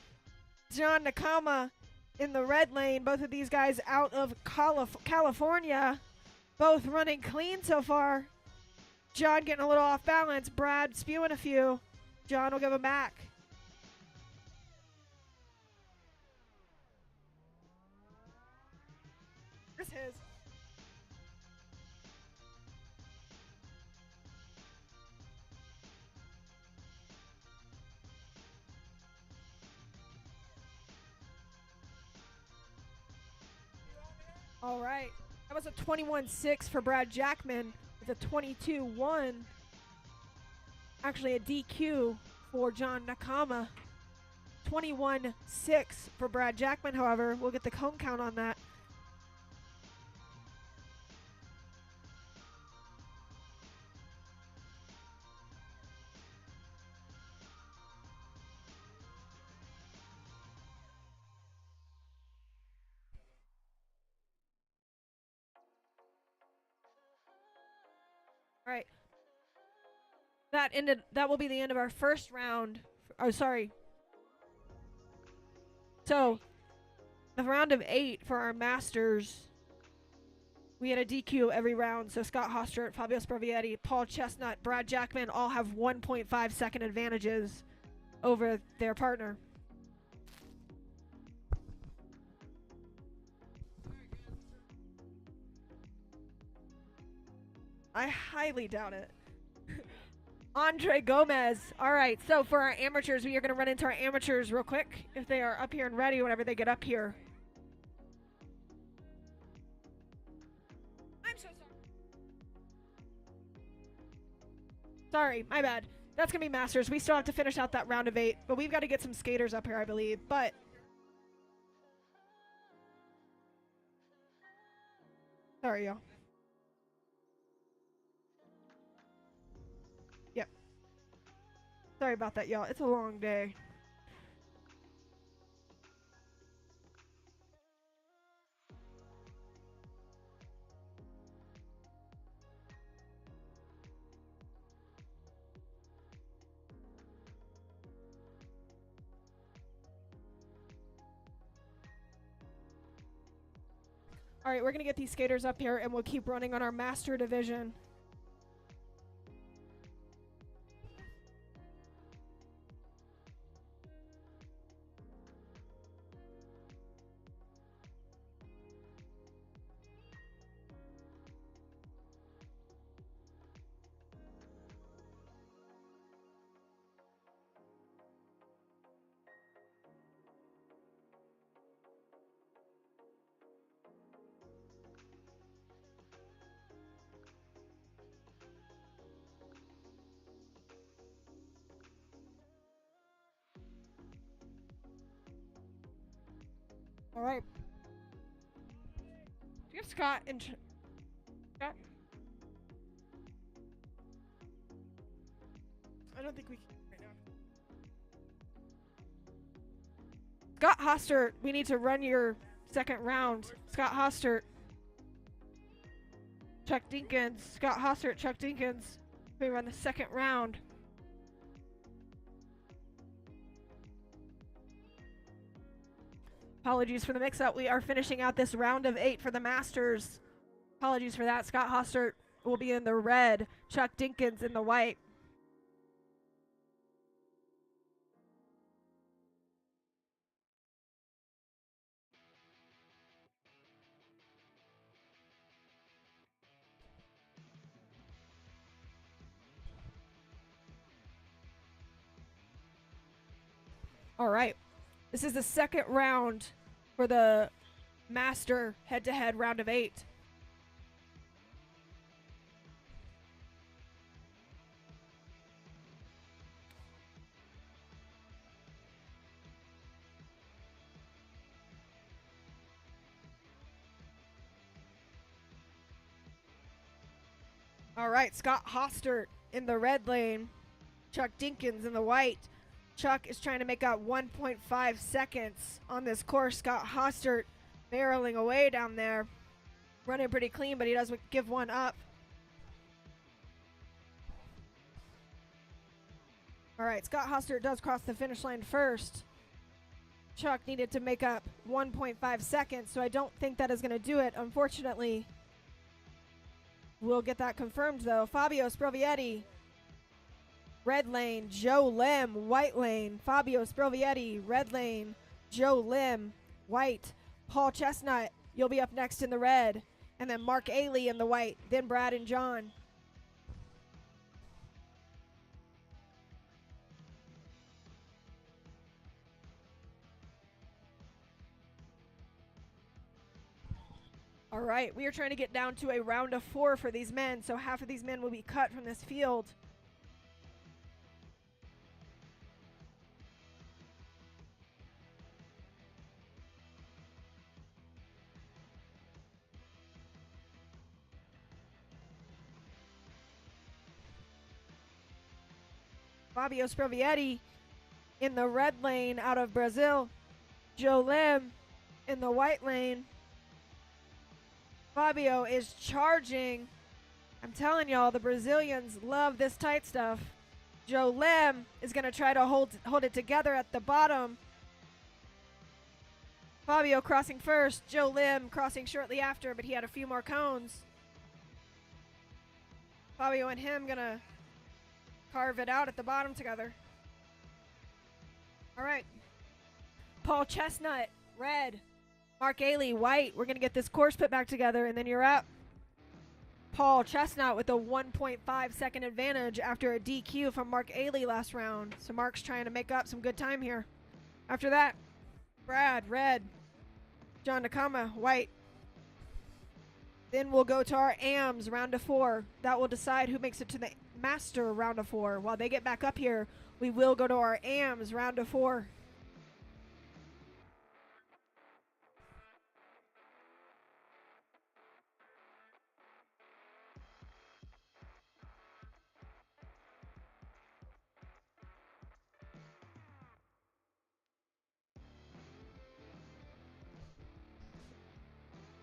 John Nakama in the red lane. Both of these guys out of California, both running clean so far. John getting a little off balance, Brad spewing a few. John will give him back. Here's his. All right. That was a 21.6 for Brad Jackman with a 22.1. Actually, a DQ for John Nakama. 21.6 for Brad Jackman, however. We'll get the cone count on that. All right. That will be the end of our first round. Oh, sorry. So, the round of 8 for our Masters. We had a DQ every round. So Scott Hostert, Fabio Sprovietti, Paul Chestnut, Brad Jackman all have 1.5 second advantages over their partner. I highly doubt it. Andre Gomez. All right, so for our amateurs, we are going to run into our amateurs real quick if they are up here and ready whenever they get up here. I'm so sorry. Sorry, my bad. That's going to be Masters. We still have to finish out that round of 8, but we've got to get some skaters up here, I believe. But sorry, y'all. Yep. Sorry about that, y'all. It's a long day. All right, we're going to get these skaters up here, and we'll keep running on our Master Division. All right. Do you have Scott and Scott? I don't think we can right now. Scott Hostert, we need to run your second round. Scott Hostert. Chuck Dinkins. Scott Hostert, Chuck Dinkins. We run the second round. Apologies for the mix-up. We are finishing out this round of 8 for the Masters. Apologies for that. Scott Hostert will be in the red. Chuck Dinkins in the white. All right. This is the second round for the Master head-to-head round of 8. All right, Scott Hostert in the red lane. Chuck Dinkins in the white. Chuck is trying to make up 1.5 seconds on this course. Scott Hostert barreling away down there. Running pretty clean, but he does give one up. All right, Scott Hostert does cross the finish line first. Chuck needed to make up 1.5 seconds, so I don't think that is going to do it, unfortunately. We'll get that confirmed, though. Fabio Sprovietti, red lane. Joe Lim, white lane. Fabio Sprovietti, red lane. Joe Lim, white. Paul Chestnut, you'll be up next in the red. And then Mark Ailey in the white. Then Brad and John. All right, we are trying to get down to a round of 4 for these men, so half of these men will be cut from this field. Fabio Sprovietti in the red lane out of Brazil. Joe Lim in the white lane. Fabio is charging. I'm telling y'all, the Brazilians love this tight stuff. Joe Lim is going to try to hold it together at the bottom. Fabio crossing first. Joe Lim crossing shortly after, but he had a few more cones. Fabio and him going to carve it out at the bottom together. All right. Paul Chestnut, red. Mark Ailey, white. We're going to get this course put back together, and then you're up. Paul Chestnut with a 1.5 second advantage after a DQ from Mark Ailey last round. So Mark's trying to make up some good time here. After that, Brad, red. John Nakama, white. Then we'll go to our AMs round of 4. That will decide who makes it to the Master round of 4. While they get back up here, we will go to our AMs round of 4.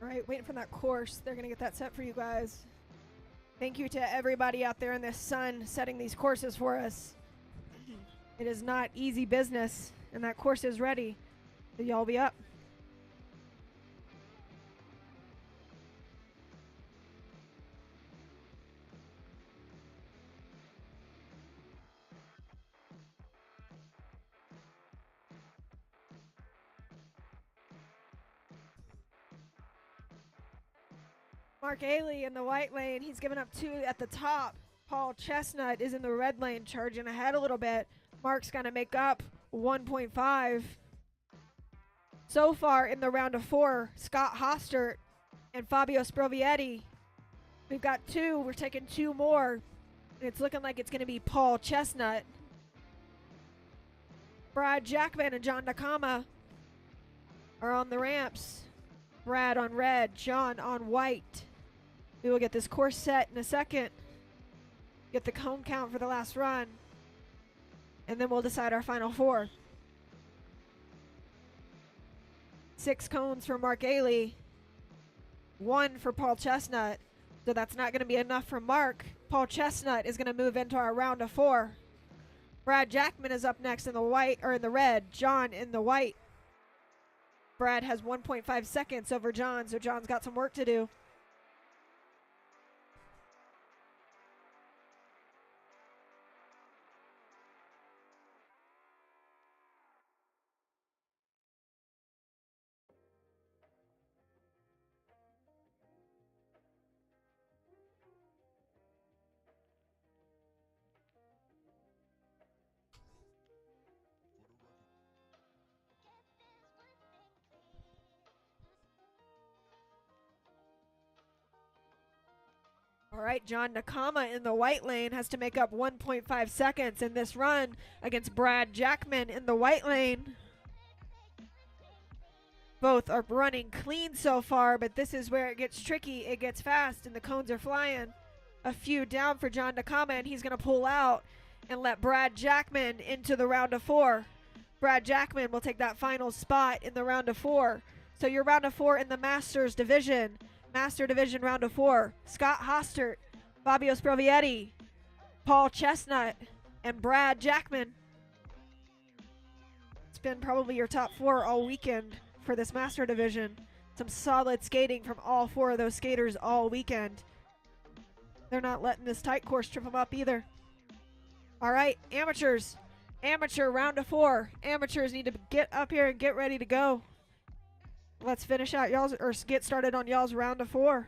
All right, waiting for that course. They're going to get that set for you guys. Thank you to everybody out there in the sun setting these courses for us. It is not easy business, and that course is ready. So y'all be up. Mark Ailey in the white lane. He's given up 2 at the top. Paul Chestnut is in the red lane, charging ahead a little bit. Mark's going to make up 1.5. So far in the round of 4, Scott Hostert and Fabio Sprovietti. We've got 2. We're taking 2 more. And it's looking like it's going to be Paul Chestnut. Brad Jackman and John Nakama are on the ramps. Brad on red, John on white. We will get this course set in a second. Get the cone count for the last run. And then we'll decide our final 4. 6 cones for Mark Ailey. 1 for Paul Chestnut. So that's not going to be enough for Mark. Paul Chestnut is going to move into our round of 4. Brad Jackman is up next in the white, or in the red. John in the white. Brad has 1.5 seconds over John, so John's got some work to do. All right, John Nakama in the white lane has to make up 1.5 seconds in this run against Brad Jackman in the white lane. Both are running clean so far, but this is where it gets tricky. It gets fast, and the cones are flying. A few down for John Nakama, and he's going to pull out and let Brad Jackman into the round of 4. Brad Jackman will take that final spot in the round of 4. So your round of 4 in the Masters division. Master Division round of 4. Scott Hostert, Fabio Sprovietti, Paul Chestnut, and Brad Jackman. It's been probably your top 4 all weekend for this Master Division. Some solid skating from all 4 of those skaters all weekend. They're not letting this tight course trip them up either. All right, amateurs. Amateur round of 4. Amateurs need to get up here and get ready to go. Let's finish out y'all's, or get started on y'all's round of 4.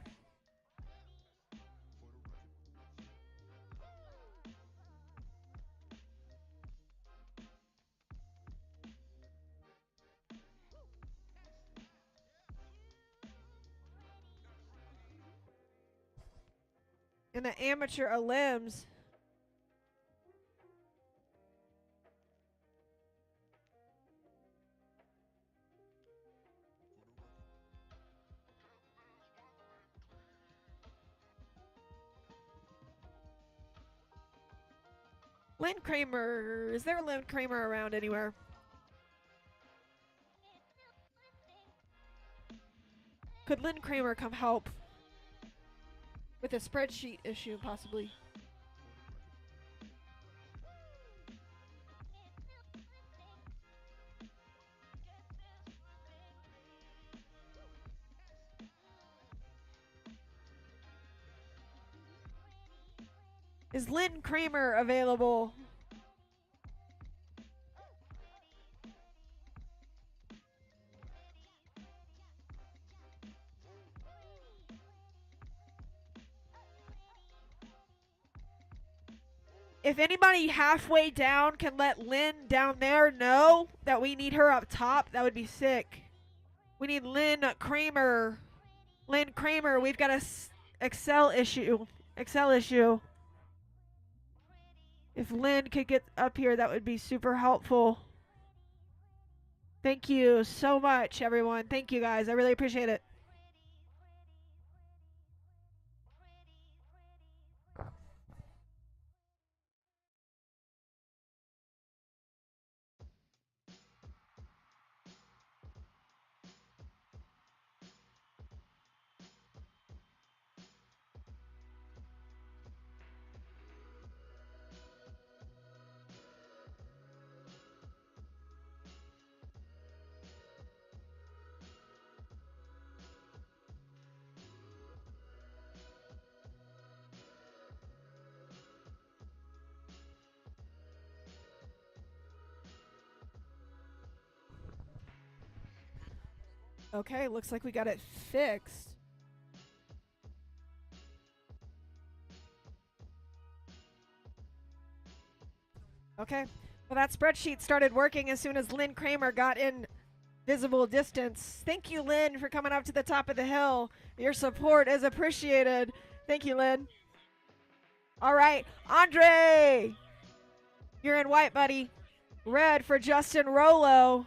In the amateur elims, Lynn Kramer, is there a Lynn Kramer around anywhere? Could Lynn Kramer come help with a spreadsheet issue, possibly? Is Lynn Kramer available? If anybody halfway down can let Lynn down there know that we need her up top, that would be sick. We need Lynn Kramer. Lynn Kramer, we've got a Excel issue. If Lynn could get up here, that would be super helpful. Thank you so much, everyone. Thank you, guys. I really appreciate it. Okay, looks like we got it fixed. Okay, well that spreadsheet started working as soon as Lynn Kramer got in visible distance. Thank you, Lynn, for coming up to the top of the hill. Your support is appreciated. Thank you, Lynn. All right, Andre, you're in white, buddy. Red for Justin Rolo.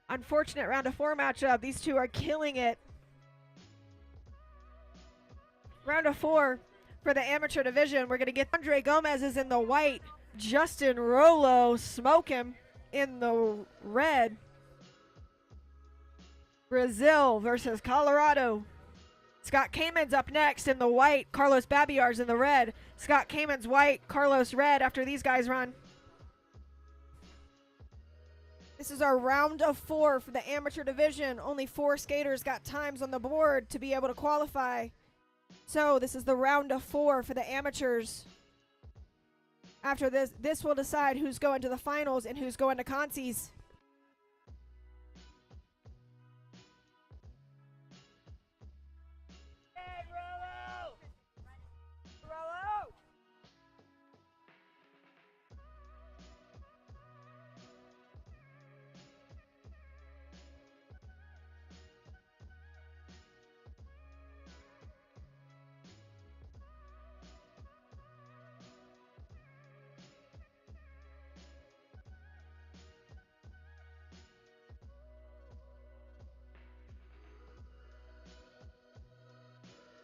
Unfortunate round of 4 matchup. These two are killing it. Round of 4 for the amateur division. We're going to get Andre Gomez is in the white. Justin Rolo smoke him in the red. Brazil versus Colorado. Scott Kamen's up next in the white. Carlos Babiar's in the red. Scott Kamen's white, Carlos red after these guys run. This is our round of 4 for the amateur division. Only 4 skaters got times on the board to be able to qualify. So this is the round of 4 for the amateurs. After this will decide who's going to the finals and who's going to consies.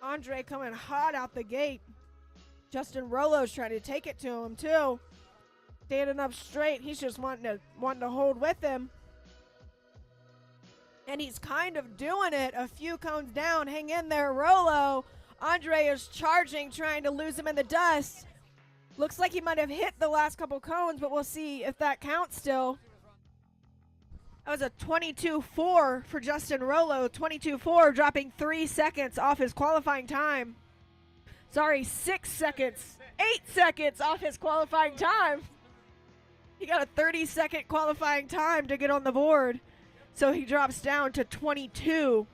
Andre coming hot out the gate. Justin Rolo's trying to take it to him too. Standing up straight. He's just wanting to hold with him. And he's kind of doing it. A few cones down. Hang in there, Rolo. Andre is charging, trying to lose him in the dust. Looks like he might have hit the last couple cones, but we'll see if that counts still. That was a 22.4 for Justin Rolo. 22.4, dropping 3 seconds off his qualifying time. Sorry, 6 seconds. 8 seconds off his qualifying time. He got a 30-second qualifying time to get on the board. So he drops down to 22.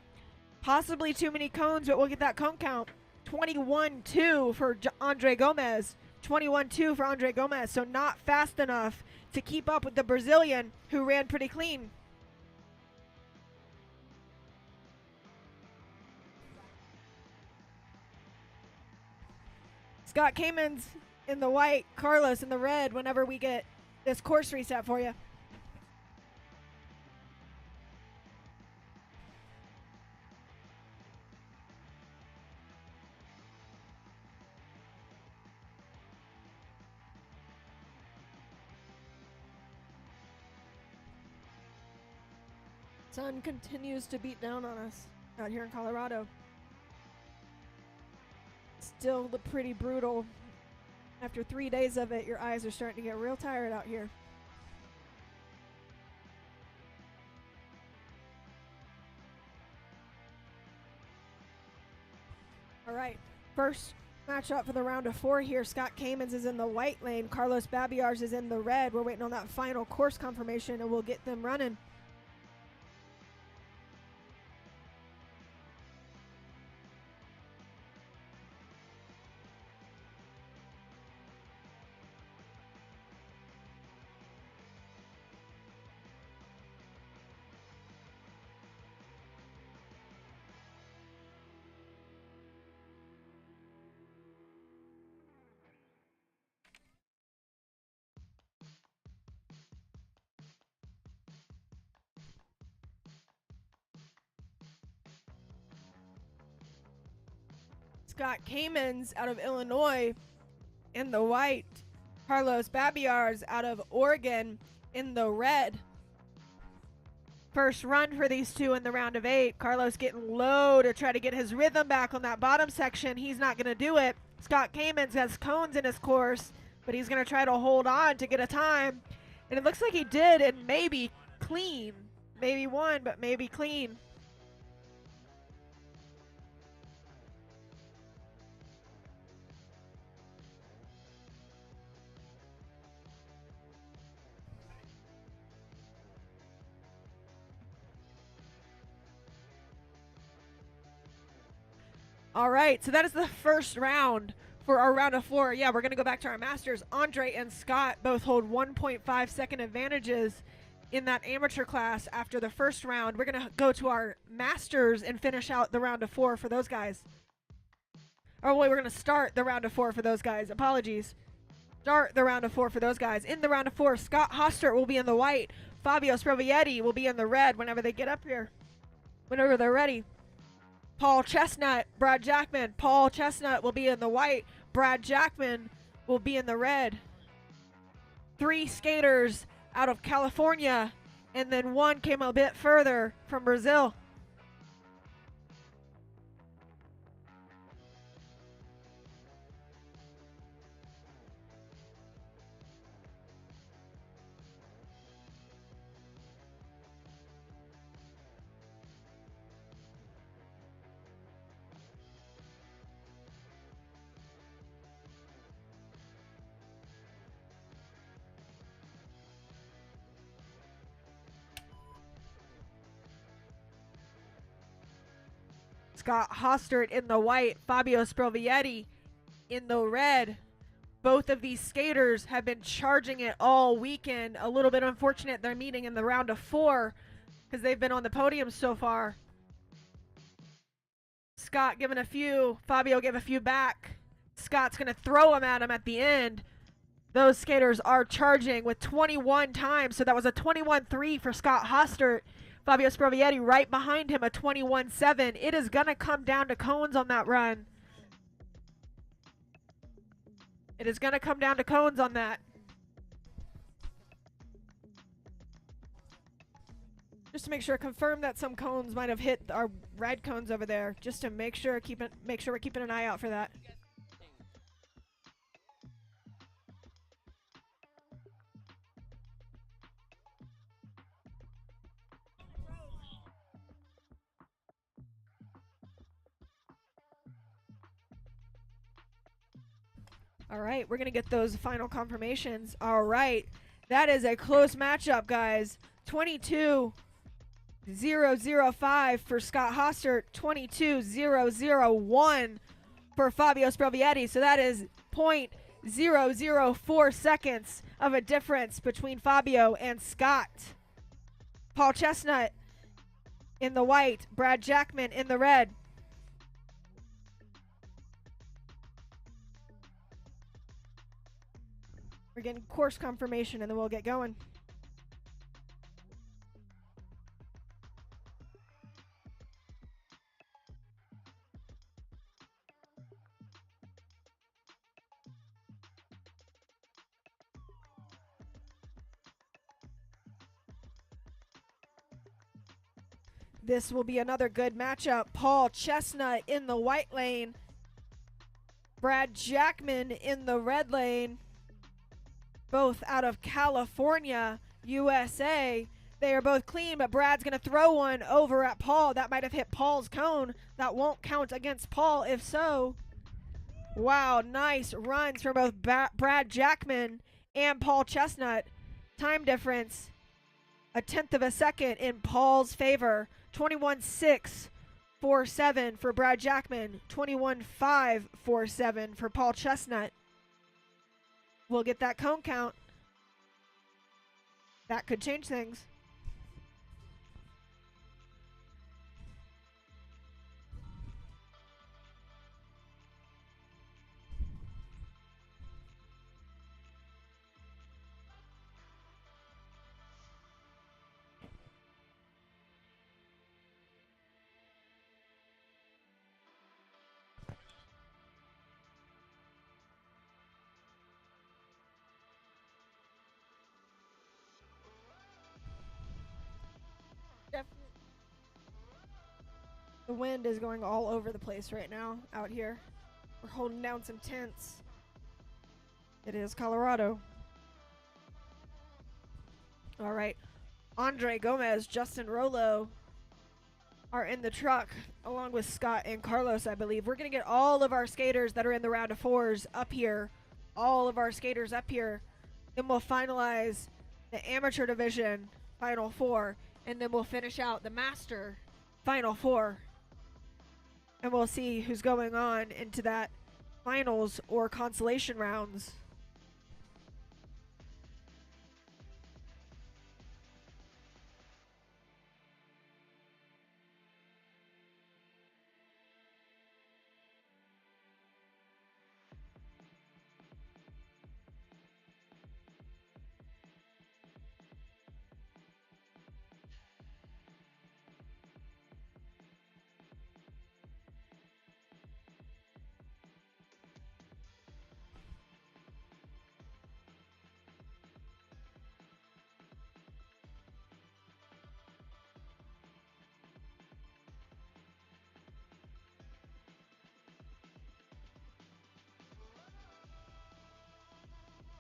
Possibly too many cones, but we'll get that cone count. 21.2 for Andre Gomez. 21.2 for Andre Gomez. So not fast enough to keep up with the Brazilian, who ran pretty clean. Scott Kamens in the white, Carlos in the red whenever we get this course reset for you. Sun continues to beat down on us out here in Colorado. Still pretty brutal. After 3 days of it, your eyes are starting to get real tired out here. All right, first matchup for the round of 4 here. Scott Kamens is in the white lane. Carlos Babiars is in the red. We're waiting on that final course confirmation, and we'll get them running. Scott Kamens out of Illinois in the white. Carlos Babiars out of Oregon in the red. First run for these two in the round of 8. Carlos getting low to try to get his rhythm back on that bottom section. He's not going to do it. Scott Kamens has cones in his course, but he's going to try to hold on to get a time. And it looks like he did, and maybe clean. Maybe one, but maybe clean. All right, so that is the first round for our round of 4. Yeah, we're going to go back to our masters. Andre and Scott both hold 1.5 second advantages in that amateur class after the first round. We're going to go to our masters and finish out the round of 4 for those guys. Oh, wait, we're going to start the round of 4 for those guys. Apologies. Start the round of 4 for those guys. In the round of 4, Scott Hostert will be in the white. Fabio Sprovietti will be in the red whenever they get up here, whenever they're ready. Paul Chestnut, Brad Jackman. Paul Chestnut will be in the white. Brad Jackman will be in the red. 3 skaters out of California, and then 1 came a bit further from Brazil. Scott Hostert in the white, Fabio Sprovietti in the red. Both of these skaters have been charging it all weekend. A little bit unfortunate they're meeting in the round of 4 because they've been on the podium so far. Scott giving a few, Fabio gave a few back. Scott's going to throw them at him at the end. Those skaters are charging with 21 times, so that was a 21.3 for Scott Hostert. Fabio Sprovietti right behind him, a 21.7. It is going to come down to cones on that run. It is going to come down to cones on that. Just to make sure, confirm that some cones might have hit our red cones over there. Just to make sure we're keeping an eye out for that. All right, we're going to get those final confirmations. All right, that is a close matchup, guys. 22.005 for Scott Hostert, 22.001 for Fabio Sprovietti. So that is 0.004 seconds of a difference between Fabio and Scott. Paul Chestnut in the white, Brad Jackman in the red. We're getting course confirmation and then we'll get going. This will be another good matchup. Paul Chestnut in the white lane. Brad Jackman in the red lane. Both out of California, USA. They are both clean, but Brad's going to throw one over at Paul. That might have hit Paul's cone. That won't count against Paul if so. Wow, nice runs from both Brad Jackman and Paul Chestnut. Time difference, 1/10 of a second in Paul's favor. 21.647 for Brad Jackman. 21.547 for Paul Chestnut. We'll get that cone count. That could change things. The wind is going all over the place right now out here. We're holding down some tents. It is Colorado. All right. Andre Gomez, Justin Rolo are in the truck along with Scott and Carlos, I believe. We're going to get all of our skaters that are in the round of fours up here. All of our skaters up here. Then we'll finalize the amateur division final four. And then we'll finish out the master final four. And we'll see who's going on into that finals or consolation rounds.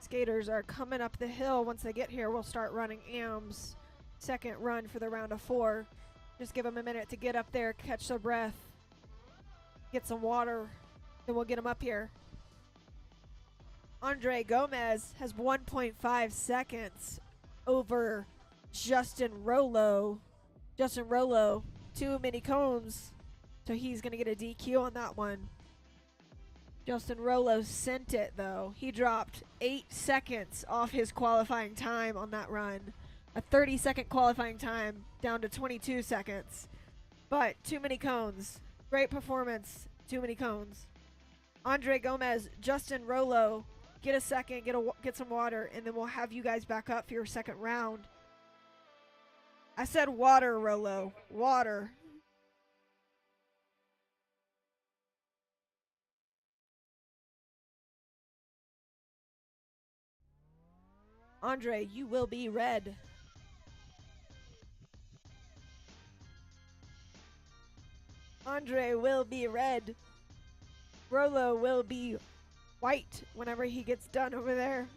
Skaters are coming up the hill. Once they get here, we'll start running AM's second run for the round of four. Just give them a minute to get up there, catch their breath, get some water, then we'll get them up here. Andre Gomez has 1.5 seconds over Justin Rolo. Justin Rolo, too many cones, so he's going to get a DQ on that one. Justin Rolo sent it, though. He dropped 8 seconds off his qualifying time on that run. A 30-second qualifying time down to 22 seconds. But too many cones. Great performance. Too many cones. Andre Gomez, Justin Rolo, get a second, get some water, and then we'll have you guys back up for your second round. I said water, Rolo. Water. Andre, you will be red. Andre will be red. Rolo will be white whenever he gets done over there.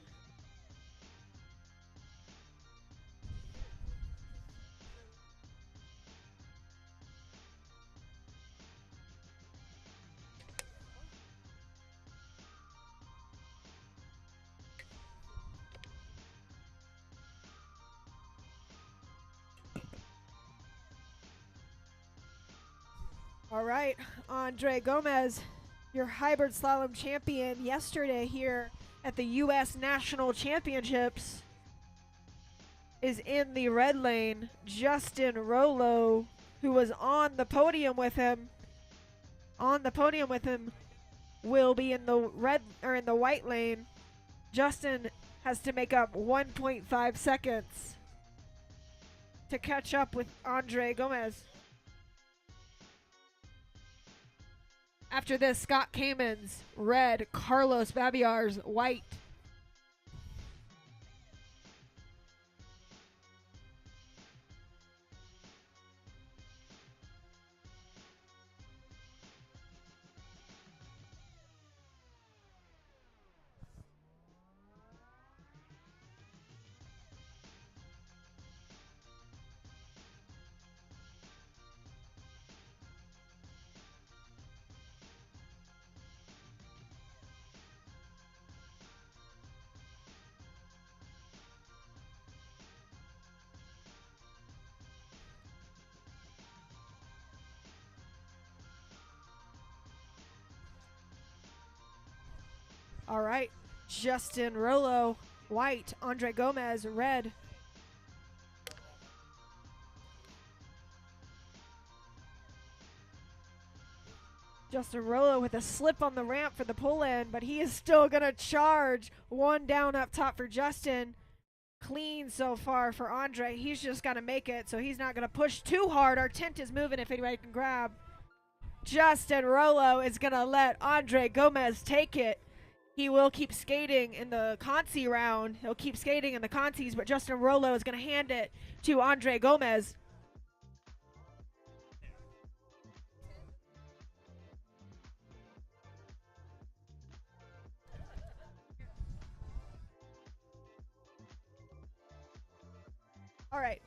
All right, Andre Gomez, your hybrid slalom champion yesterday here at the U.S. National Championships, is in the red lane. Justin Rolo, who was on the podium with him, will be in the red or in the white lane. Justin has to make up 1.5 seconds to catch up with Andre Gomez. After this, Scott Kamens, red, Carlos Babiars, white. All right, Justin Rolo, white, Andre Gomez, red. Justin Rolo with a slip on the ramp for the pull-in, but he is still going to charge. One down up top for Justin. Clean so far for Andre. He's just got to make it, so he's not going to push too hard. Our tent is moving if anybody can grab. Justin Rolo is going to let Andre Gomez take it. He will keep skating in the Consi round. He'll keep skating in the Consis, but Justin Rolo is going to hand it to Andre Gomez. All right.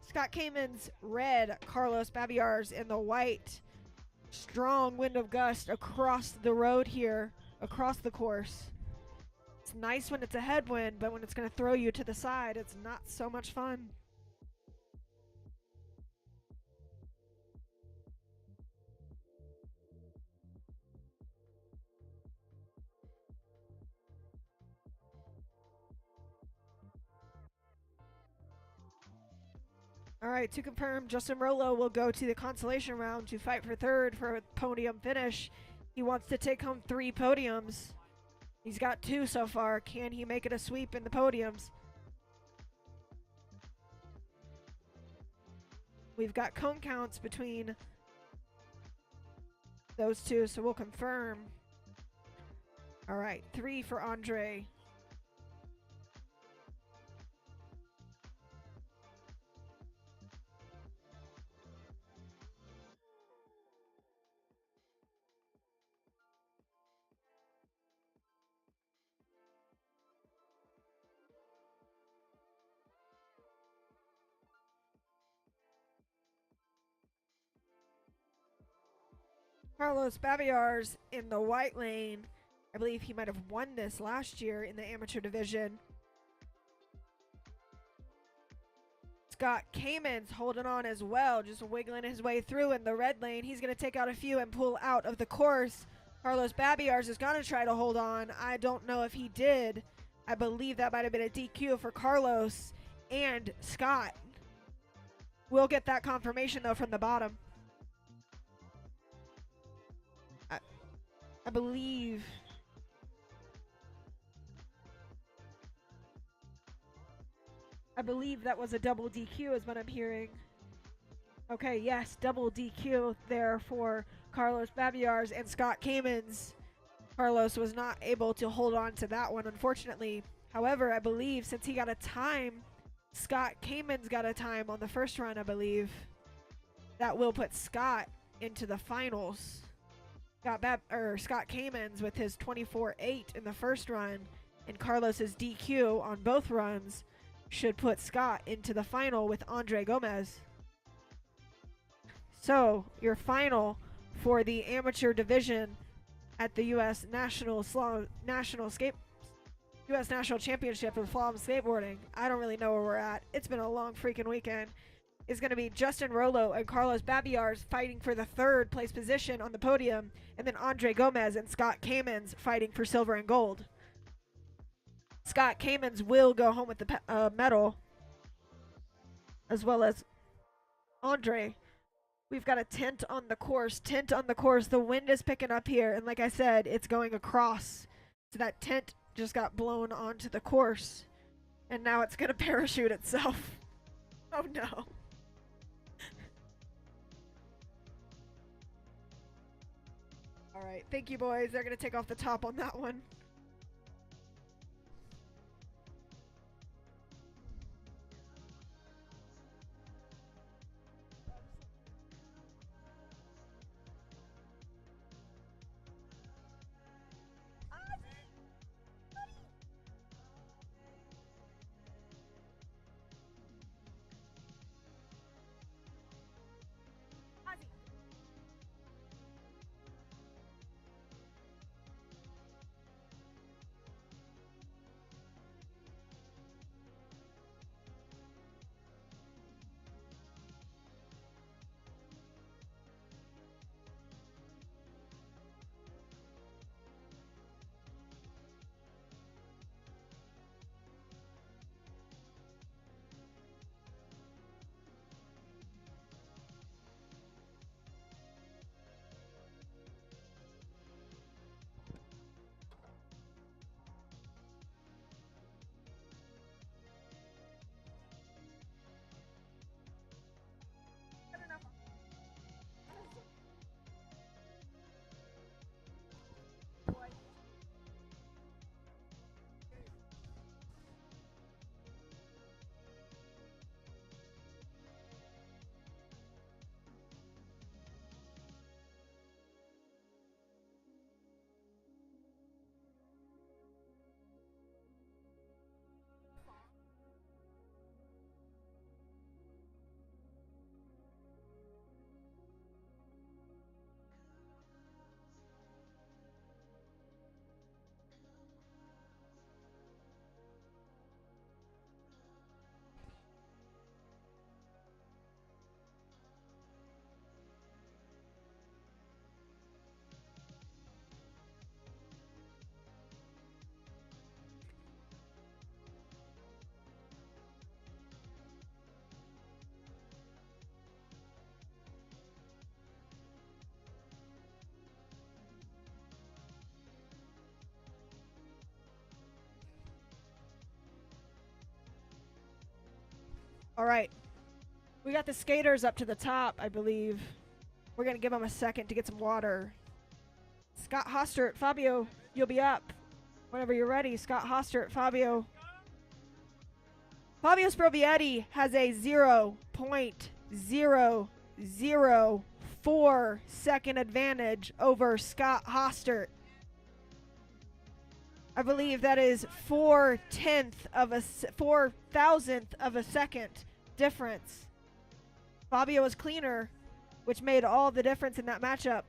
Scott Kamens, red, Carlos Babiars in the white. Strong wind of gust across the road here, across the course. It's nice when it's a headwind, but when it's going to throw you to the side, it's not so much fun. All right, to confirm, Justin Rolo will go to the consolation round to fight for third for a podium finish. He wants to take home 3 podiums. He's got 2 so far. Can he make it a sweep in the podiums? We've got cone counts between those 2, so we'll confirm. All right, 3 for Andre. Carlos Babiars in the white lane. I believe he might have won this last year in the amateur division. Scott Kamens holding on as well, just wiggling his way through in the red lane. He's going to take out a few and pull out of the course. Carlos Babiars is going to try to hold on. I don't know if he did. I believe that might have been a DQ for Carlos and Scott. We'll get that confirmation, though, from the bottom. I believe. I believe that was a double DQ is what I'm hearing. Okay, yes, double DQ there for Carlos Babiars and Scott Kamens. Carlos was not able to hold on to that one, unfortunately. However, I believe since he got a time, Scott Kamens got a time on the first run, I believe. That will put Scott into the finals. Scott Kamens with his 24.8 in the first run, and Carlos's DQ on both runs should put Scott into the final with Andre Gomez. So, your final for the amateur division at the U.S. National Championship of Slalom Skateboarding. I don't really know where we're at. It's been a long freaking weekend. Is going to be Justin Rollo and Carlos Babiars fighting for the third place position on the podium, and then Andre Gomez and Scott Kamens fighting for silver and gold. Scott Kamens will go home with the medal, as well as Andre. We've got a tent on the course. The wind is picking up here, and like I said, it's going across. So that tent just got blown onto the course, and now it's going to parachute itself. Oh no. All right, thank you, boys. They're going to take off the top on that one. All right. We got the skaters up to the top, I believe. We're going to give them a second to get some water. Scott Hostert, Fabio, you'll be up whenever you're ready. Scott Hostert, Fabio. Fabio Sprovietti has a 0.004 second advantage over Scott Hostert. I believe that is 4/10 of a 4,000th of a second difference. Fabio was cleaner, which made all the difference in that matchup.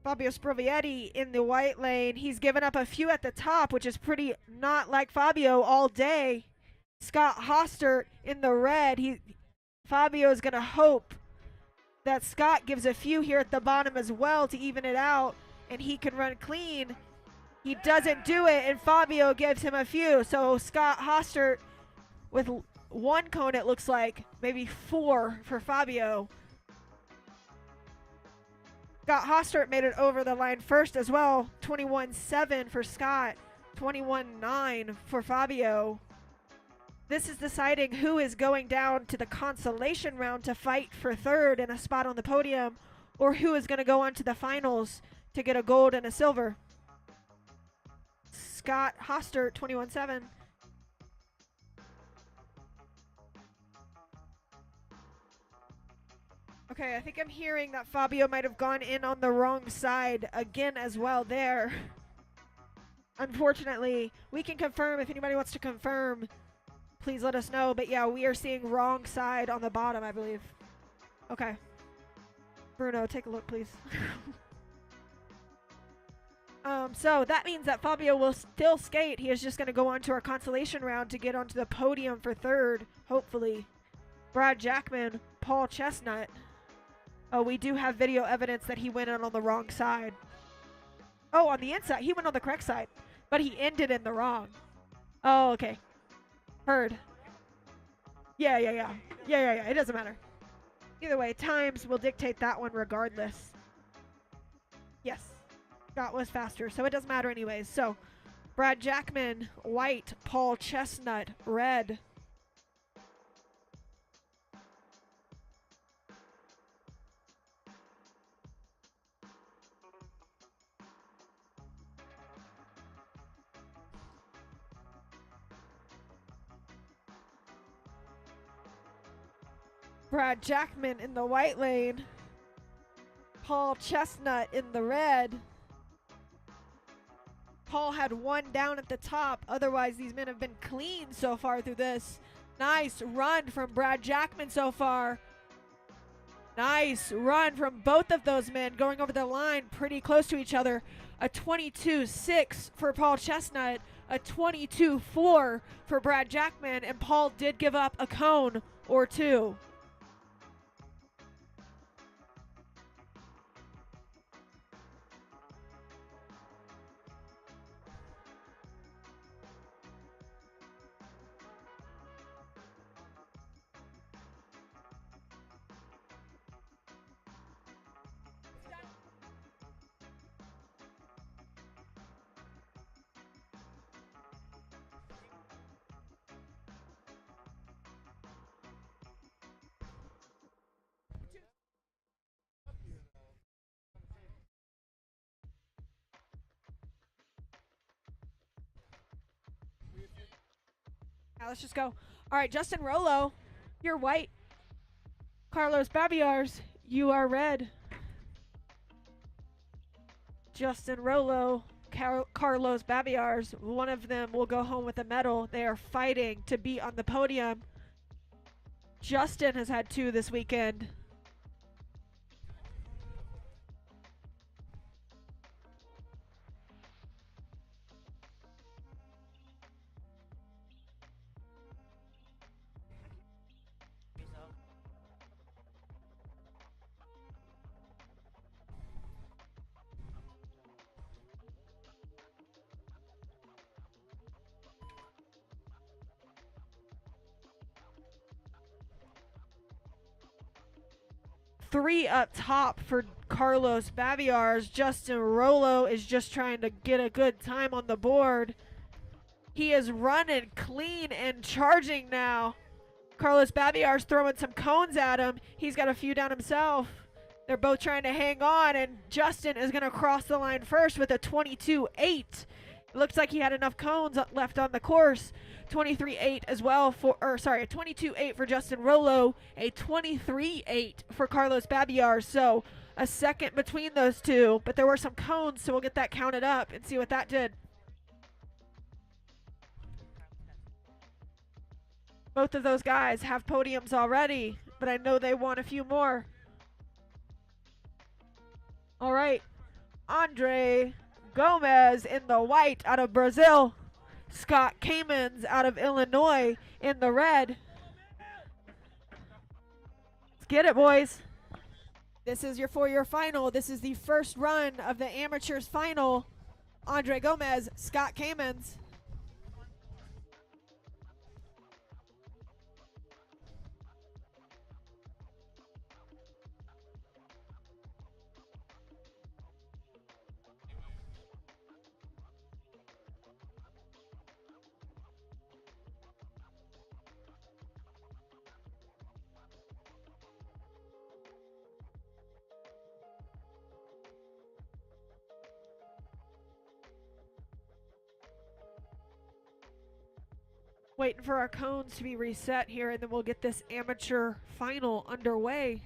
Fabio Sprovietti in the white lane. He's given up a few at the top, which is pretty not like Fabio all day. Scott Hostert in the red. Fabio is going to hope that Scott gives a few here at the bottom as well to even it out, and he can run clean. He doesn't do it, and Fabio gives him a few. So Scott Hostert with one cone, it looks like, maybe 4 for Fabio. Scott Hostert made it over the line first as well. 21-7 for Scott, 21-9 for Fabio. This is deciding who is going down to the consolation round to fight for third and a spot on the podium, or who is going to go on to the finals to get a gold and a silver. Scott Hostert, 21-7. Okay, I think I'm hearing that Fabio might have gone in on the wrong side again as well there. Unfortunately, we can confirm if anybody wants to confirm. Please let us know. But yeah, we are seeing wrong side on the bottom, I believe. Okay. Bruno, take a look, please. So that means that Fabio will still skate. He is just going to go on to our consolation round to get onto the podium for third, hopefully. Brad Jackman, Paul Chestnut. Oh, we do have video evidence that he went in on the wrong side. Oh, on the inside. He went on the correct side, but he ended in the wrong. Oh, okay. Heard. Yeah. It doesn't matter. Either way, times will dictate that one regardless. Yes. Scott was faster, so it doesn't matter anyways. So, Brad Jackman, white. Paul Chestnut, red. Brad Jackman in the white lane. Paul Chestnut in the red. Paul had one down at the top. Otherwise, these men have been clean so far through this. Nice run from Brad Jackman so far. Nice run from both of those men going over the line pretty close to each other. A 22-6 for Paul Chestnut. A 22-4 for Brad Jackman. And Paul did give up a cone or two. Now let's just go. All right, Justin Rollo, you're white. Carlos Babiars, you are red. Justin Rollo, Carlos Babiars, one of them will go home with a medal. They are fighting to be on the podium. Justin has had 2 this weekend. Three up top for Carlos Babiars. Justin Rollo is just trying to get a good time on the board. He is running clean and charging now. Carlos Babiars throwing some cones at him. He's got a few down himself. They're both trying to hang on, and Justin is going to cross the line first with a 22-8. It looks like he had enough cones left on the course. 23-8 as well for, a 22-8 for Justin Rollo, a 23-8 for Carlos Babiars. So a second between those two, but there were some cones, so we'll get that counted up and see what that did. Both of those guys have podiums already, but I know they want a few more. All right, Andre Gomez in the white out of Brazil. Scott Kamens out of Illinois in the red. Let's get it, boys. This is your final. This is the first run of the amateurs final. Andre Gomez, Scott Kamens. Waiting for our cones to be reset here, and then we'll get this amateur final underway.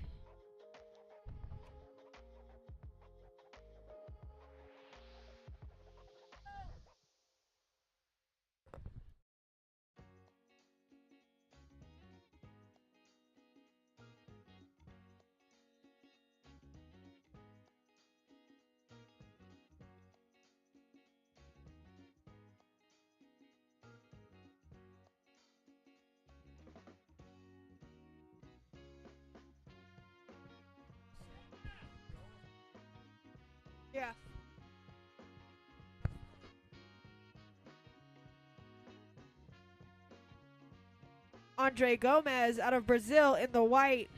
Yeah. Andre Gomez out of Brazil in the white.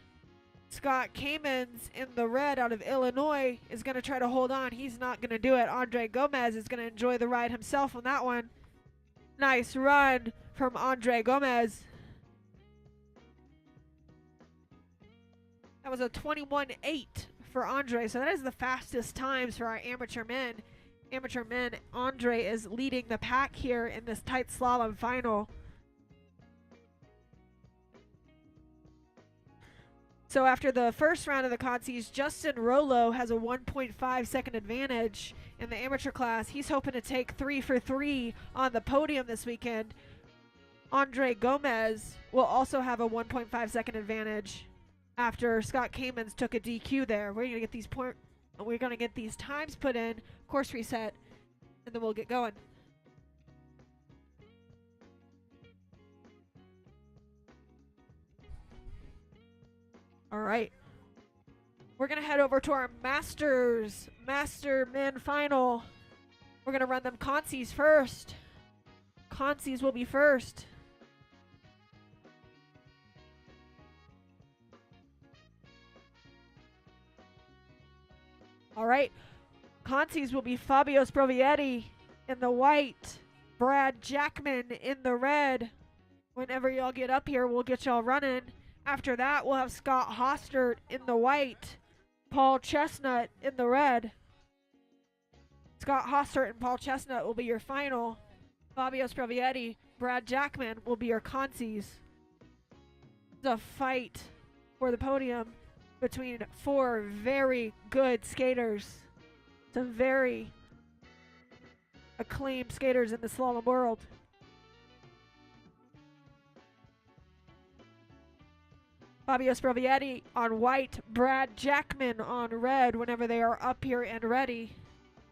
Scott Kamens in the red out of Illinois is going to try to hold on. He's not going to do it. Andre Gomez is going to enjoy the ride himself on that one. Nice run from Andre Gomez. That was a 21.8 for Andre, so that is the fastest times for our amateur men. Amateur men, Andre is leading the pack here in this tight slalom final. So after the first round of the contests, Justin Rollo has a 1.5 second advantage in the amateur class. He's hoping to take 3 for 3 on the podium this weekend. Andre Gomez will also have a 1.5 second advantage after Scott Kamens took a DQ there. We're gonna get these times put in, course reset, and then we'll get going. All right. We're going to head over to our Master Men final. We're going to run them consies first. Consies will be first. All right. Consies will be Fabio Sprovietti in the white, Brad Jackman in the red. Whenever y'all get up here, we'll get y'all running. After that, we'll have Scott Hostert in the white, Paul Chestnut in the red. Scott Hostert and Paul Chestnut will be your final. Fabio Sprovietti, Brad Jackman will be your consies. It's a fight for the podium between 4 very good skaters. Some very acclaimed skaters in the slalom world. Fabio Sprovietti on white, Brad Jackman on red whenever they are up here and ready.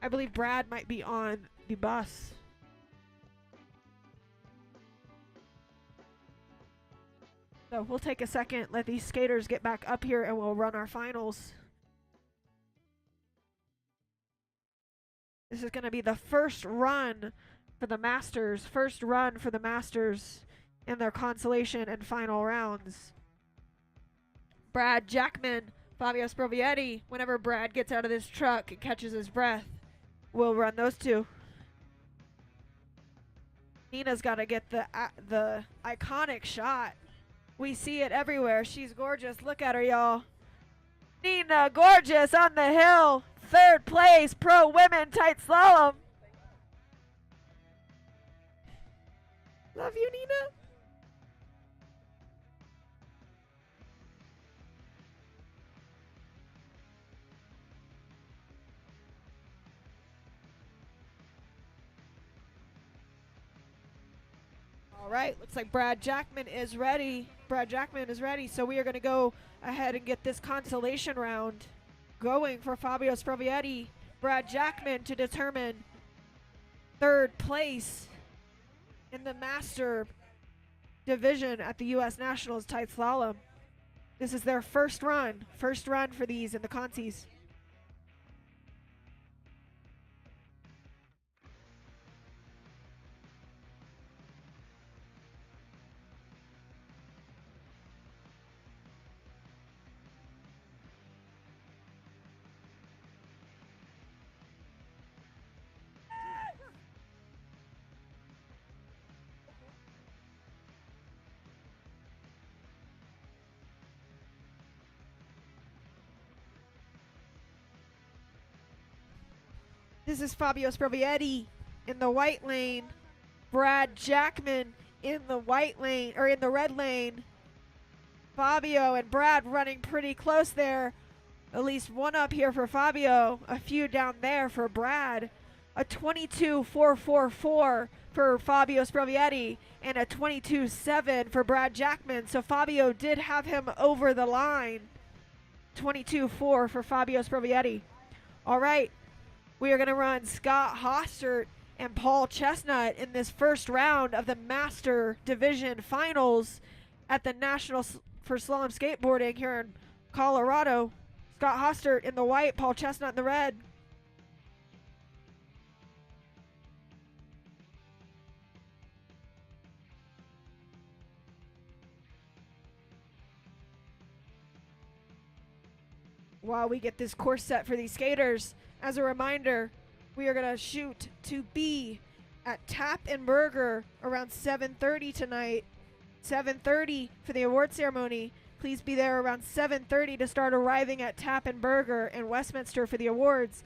I believe Brad might be on the bus. So we'll take a second, let these skaters get back up here, and we'll run our finals. This is going to be the first run for the Masters. First run for the Masters in their consolation and final rounds. Brad Jackman, Fabio Sprovietti, whenever Brad gets out of this truck and catches his breath, we'll run those two. Nina's got to get the iconic shot. We see it everywhere. She's gorgeous. Look at her, y'all. Nina, gorgeous on the hill. 3rd place, pro women tight slalom. Love you, Nina. All right, looks like Brad Jackman is ready. Brad Jackman is ready, so we are going to go ahead and get this consolation round going for Fabio Sprovietti. Brad Jackman to determine 3rd place in the Master division at the U.S. Nationals tight slalom. This is their first run for these in the consies. This is Fabio Sprovietti in the white lane. Brad Jackman in the white lane, or in the red lane. Fabio and Brad running pretty close there. At least one up here for Fabio, a few down there for Brad. A 22.444 for Fabio Sprovietti and a 22.7 for Brad Jackman. So Fabio did have him over the line. 22.4 for Fabio Sprovietti. All right, we are going to run Scott Hostert and Paul Chestnut in this first round of the Master Division Finals at the National for Slalom Skateboarding here in Colorado. Scott Hostert in the white, Paul Chestnut in the red. While we get this course set for these skaters, as a reminder, we are going to shoot to be at Tap and Burger around 7:30 tonight. 7:30 for the award ceremony. Please be there around 7:30 to start arriving at Tap and Burger in Westminster for the awards.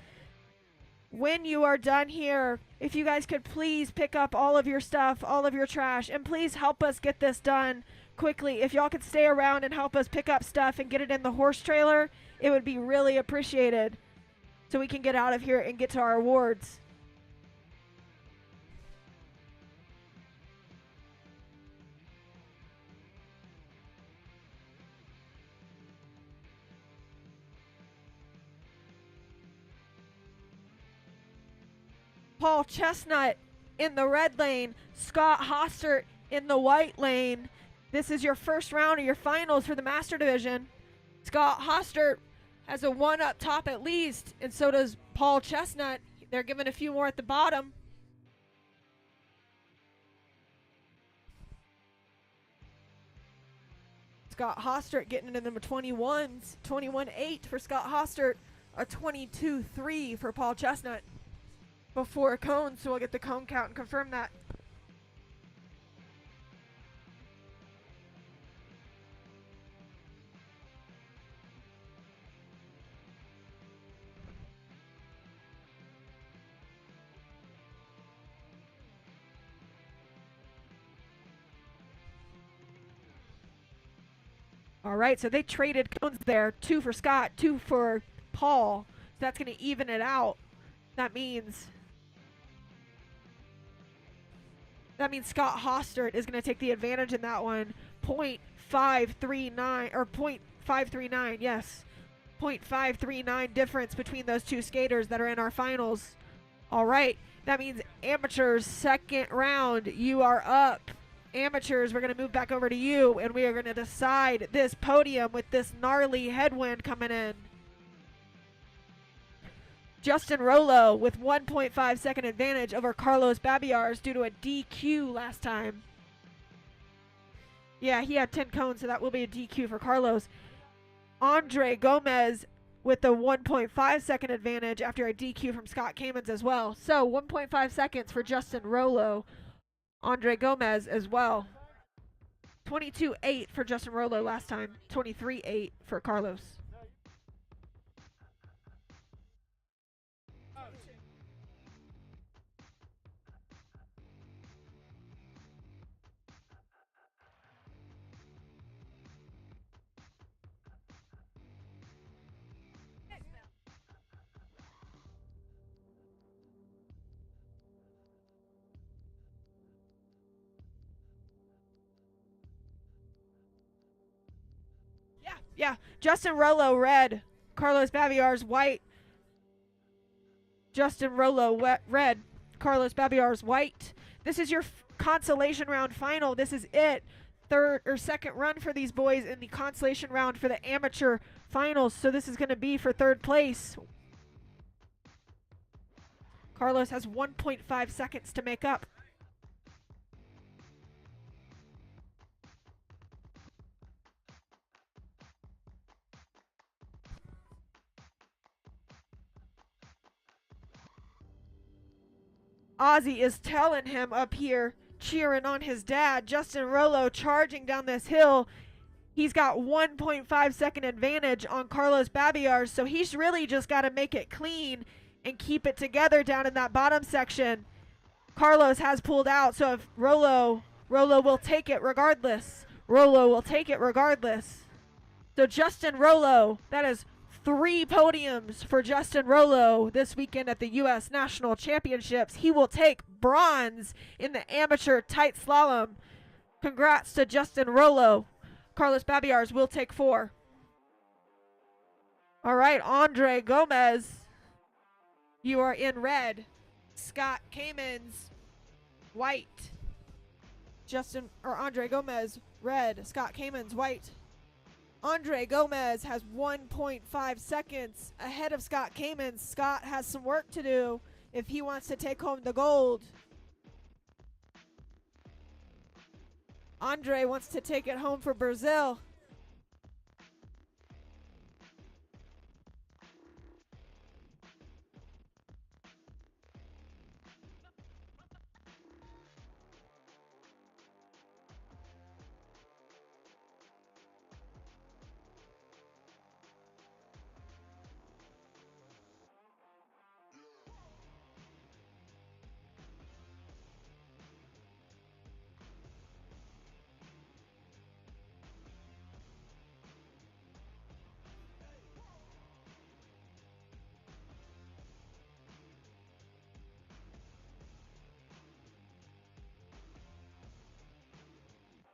When you are done here, if you guys could please pick up all of your stuff, all of your trash, and please help us get this done quickly. If y'all could stay around and help us pick up stuff and get it in the horse trailer, it would be really appreciated so we can get out of here and get to our awards. Paul Chestnut in the red lane, Scott Hostert in the white lane. This is your first round of your finals for the Master Division. Scott Hostert has a 1 up top at least, and so does Paul Chestnut. They're giving a few more at the bottom. Scott Hostert getting into the 21s. 21.8 for Scott Hostert, a 22.3 for Paul Chestnut. Before a cone, so we'll get the cone count and confirm that. All right, so they traded cones there. 2 for Scott, 2 for Paul. So that's going to even it out. That means Scott Hostert is going to take the advantage in that one. 0.539, or 0.539, yes. 0.539 difference between those two skaters that are in our finals. All right, that means amateurs, second round, you are up. Amateurs, we're going to move back over to you, and we are going to decide this podium with this gnarly headwind coming in. Justin Rollo with 1.5 second advantage over Carlos Babiars due to a DQ last time. Yeah, he had 10 cones, so that will be a DQ for Carlos. Andre Gomez with the 1.5 second advantage after a DQ from Scott Kamens as well. So 1.5 seconds for Justin Rollo. Andre Gomez as well. 22.8 for Justin Rollo last time. 23.8 for Carlos. Yeah, Justin Rollo red, Carlos Babiars white. Justin Rollo red, Carlos Babiars white. This is your consolation round final. This is it. Third or second run for these boys in the consolation round for the amateur finals. So this is going to be for third place. Carlos has 1.5 seconds to make up. Ozzy is telling him up here, cheering on his dad. Justin Rollo charging down this hill. He's got 1.5 second advantage on Carlos Babiars, so he's really just got to make it clean and keep it together down in that bottom section. Carlos has pulled out, so if Rolo will take it regardless. Rolo will take it regardless. So Justin Rolo, that is 3 podiums for Justin Rolo this weekend at the U.S. National Championships. He will take bronze in the amateur tight slalom. Congrats to Justin Rolo. Carlos Babiars will take 4. All right, Andre Gomez, you are in red. Scott Kamens, white. Andre Gomez, red. Scott Kamens, white. Andre Gomez has 1.5 seconds ahead of Scott Kamens. Scott has some work to do if he wants to take home the gold. Andre wants to take it home for Brazil.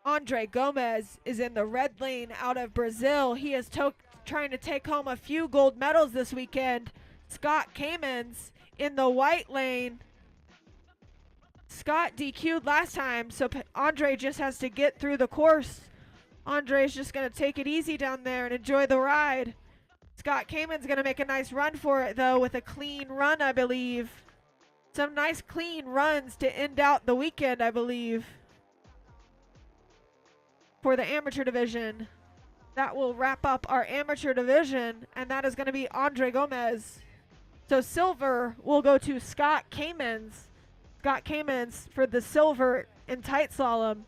Andre Gomez is in the red lane out of Brazil. He is trying to take home a few gold medals this weekend. Scott Kamens in the white lane. Scott DQ'd last time, so Andre just has to get through the course. Andre's just going to take it easy down there and enjoy the ride. Scott Kamens going to make a nice run for it, though, with a clean run, I believe. Some nice clean runs to end out the weekend, I believe, for the amateur division. That will wrap up our amateur division, and that is going to be Andre Gomez. So silver will go to Scott Kamens. Scott Kamens for the silver in tight slalom.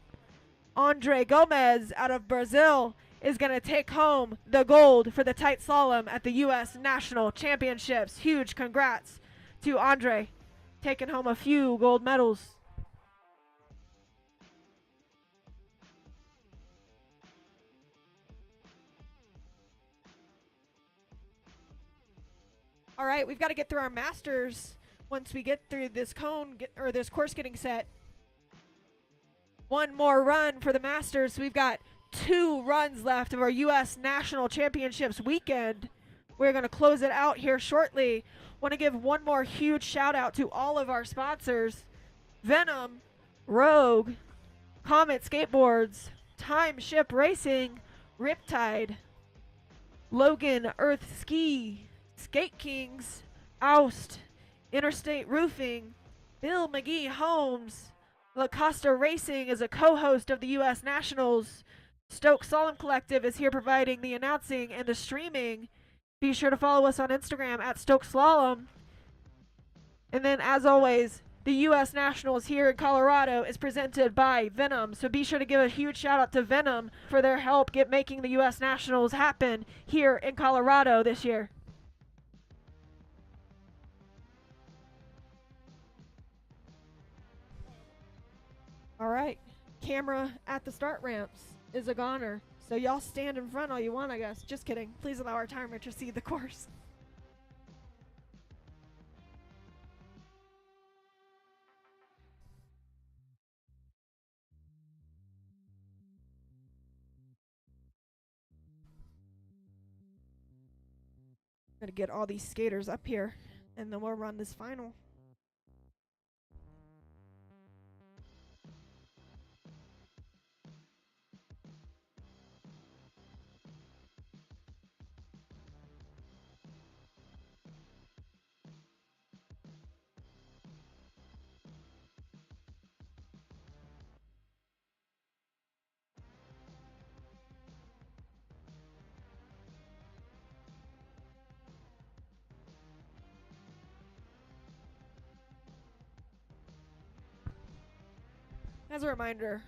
Andre Gomez out of Brazil is going to take home the gold for the tight slalom at the U.S. National Championships. Huge congrats to Andre, taking home a few gold medals. All right, we've got to get through our masters once we get through this this course getting set. One more run for the masters. We've got 2 runs left of our U.S. National Championships weekend. We're going to close it out here shortly. Want to give one more huge shout out to all of our sponsors: Venom, Rogue, Comet Skateboards, Time Ship Racing, Riptide, Logan Earth Ski, Skate Kings, Oust, Interstate Roofing, Bill McGee Homes. La Costa Racing is a co-host of the U.S. Nationals. STOKE Slalom Collective is here providing the announcing and the streaming. Be sure to follow us on Instagram at STOKE Slalom. And then, as always, the U.S. Nationals here in Colorado is presented by Venom. So be sure to give a huge shout out to Venom for their help making the U.S. Nationals happen here in Colorado this year. All right, camera at the start ramps is a goner. So y'all stand in front all you want, I guess. Just kidding. Please allow our timer to see the course. Gotta get all these skaters up here, and then we'll run this final. As a reminder,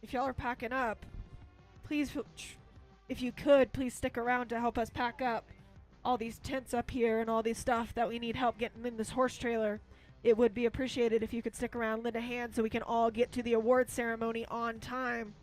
if y'all are packing up, please, if you could, please stick around to help us pack up. all these tents up here and all this stuff that we need help getting in this horse trailer, it would be appreciated if you could stick around, lend a hand so we can all get to the award ceremony on time.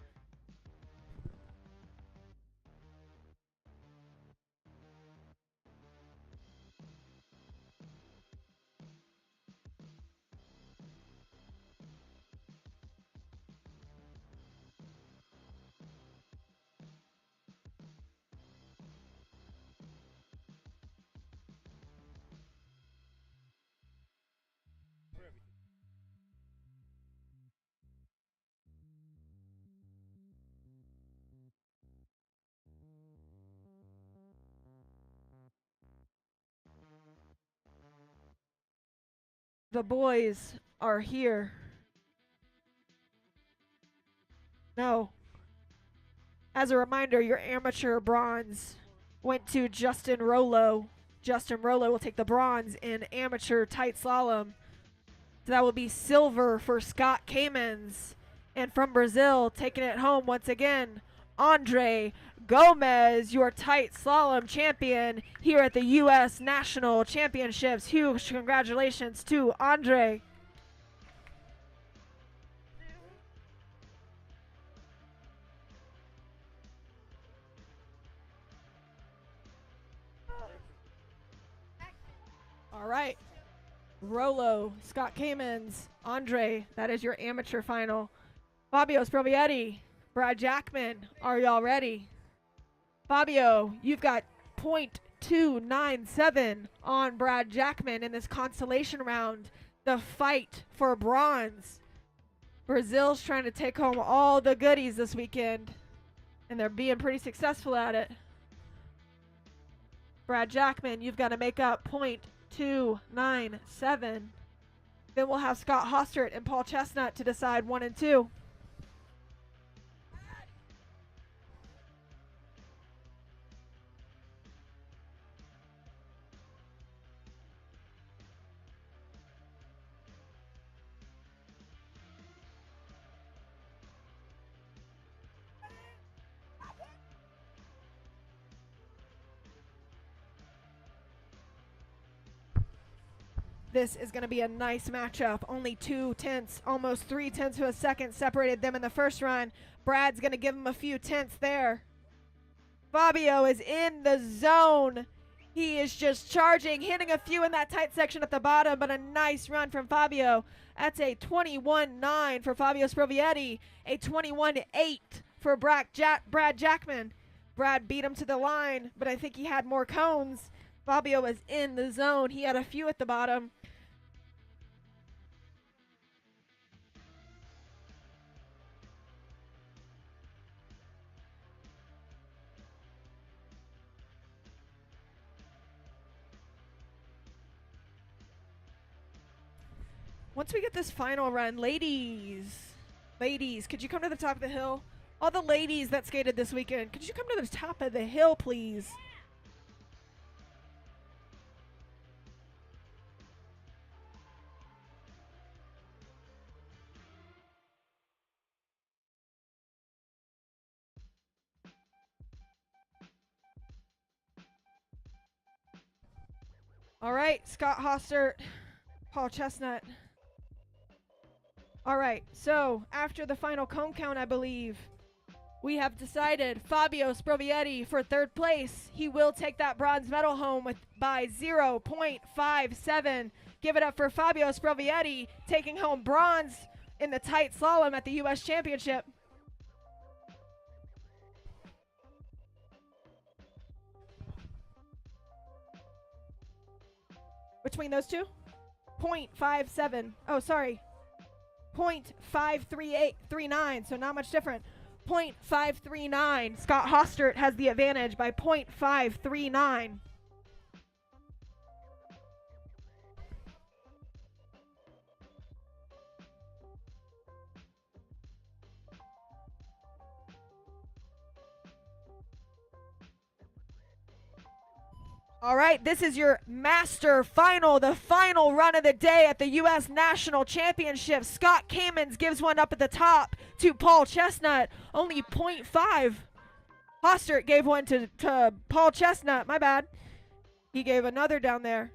The boys are here. No. As a reminder, your amateur bronze went to Justin Rollo. Justin Rollo will take the bronze in amateur tight slalom. So that will be silver for Scott Kamens. And from Brazil, taking it home once again, Andre Gomez, your tight slalom champion here at the U.S. National Championships. Huge congratulations to Andre. All right. Rollo, Scott Kamens, Andre, that is your amateur final. Fabio Sprovietti, Brad Jackman, are y'all ready? Fabio, you've got .297 on Brad Jackman in this consolation round. The fight for bronze. Brazil's trying to take home all the goodies this weekend, and they're being pretty successful at it. Brad Jackman, you've got to make up .297. Then we'll have Scott Hostert and Paul Chestnut to decide 1 and 2. This is going to be a nice matchup. Only 2 tenths, almost 3 tenths of a second separated them in the first run. Brad's going to give him a few tenths there. Fabio is in the zone. He is just charging, hitting a few in that tight section at the bottom, but a nice run from Fabio. That's a 21.9 for Fabio Sprovietti, a 21.8 for Brad Jackman. Brad beat him to the line, but I think he had more cones. Fabio was in the zone. He had a few at the bottom. Once we get this final run, ladies, could you come to the top of the hill? All the ladies that skated this weekend, could you come to the top of the hill, please? All right, Scott Hostert, Paul Chestnut. All right, so after the final cone count, I believe, we have decided Fabio Sprovietti for third place. He will take that bronze medal home by 0.57. Give it up for Fabio Sprovietti, taking home bronze in the tight slalom at the U.S. Championship. Between those two? 0.57. Oh, sorry. 0.53839, so not much different. 0.539. Scott Hostert has the advantage by 0.539. All right, this is your master final, the final run of the day at the U.S. National Championship. Scott Kamens gives one up at the top to Paul Chestnut, only 0.5. Hostert gave one to Paul Chestnut, my bad. He gave another down there.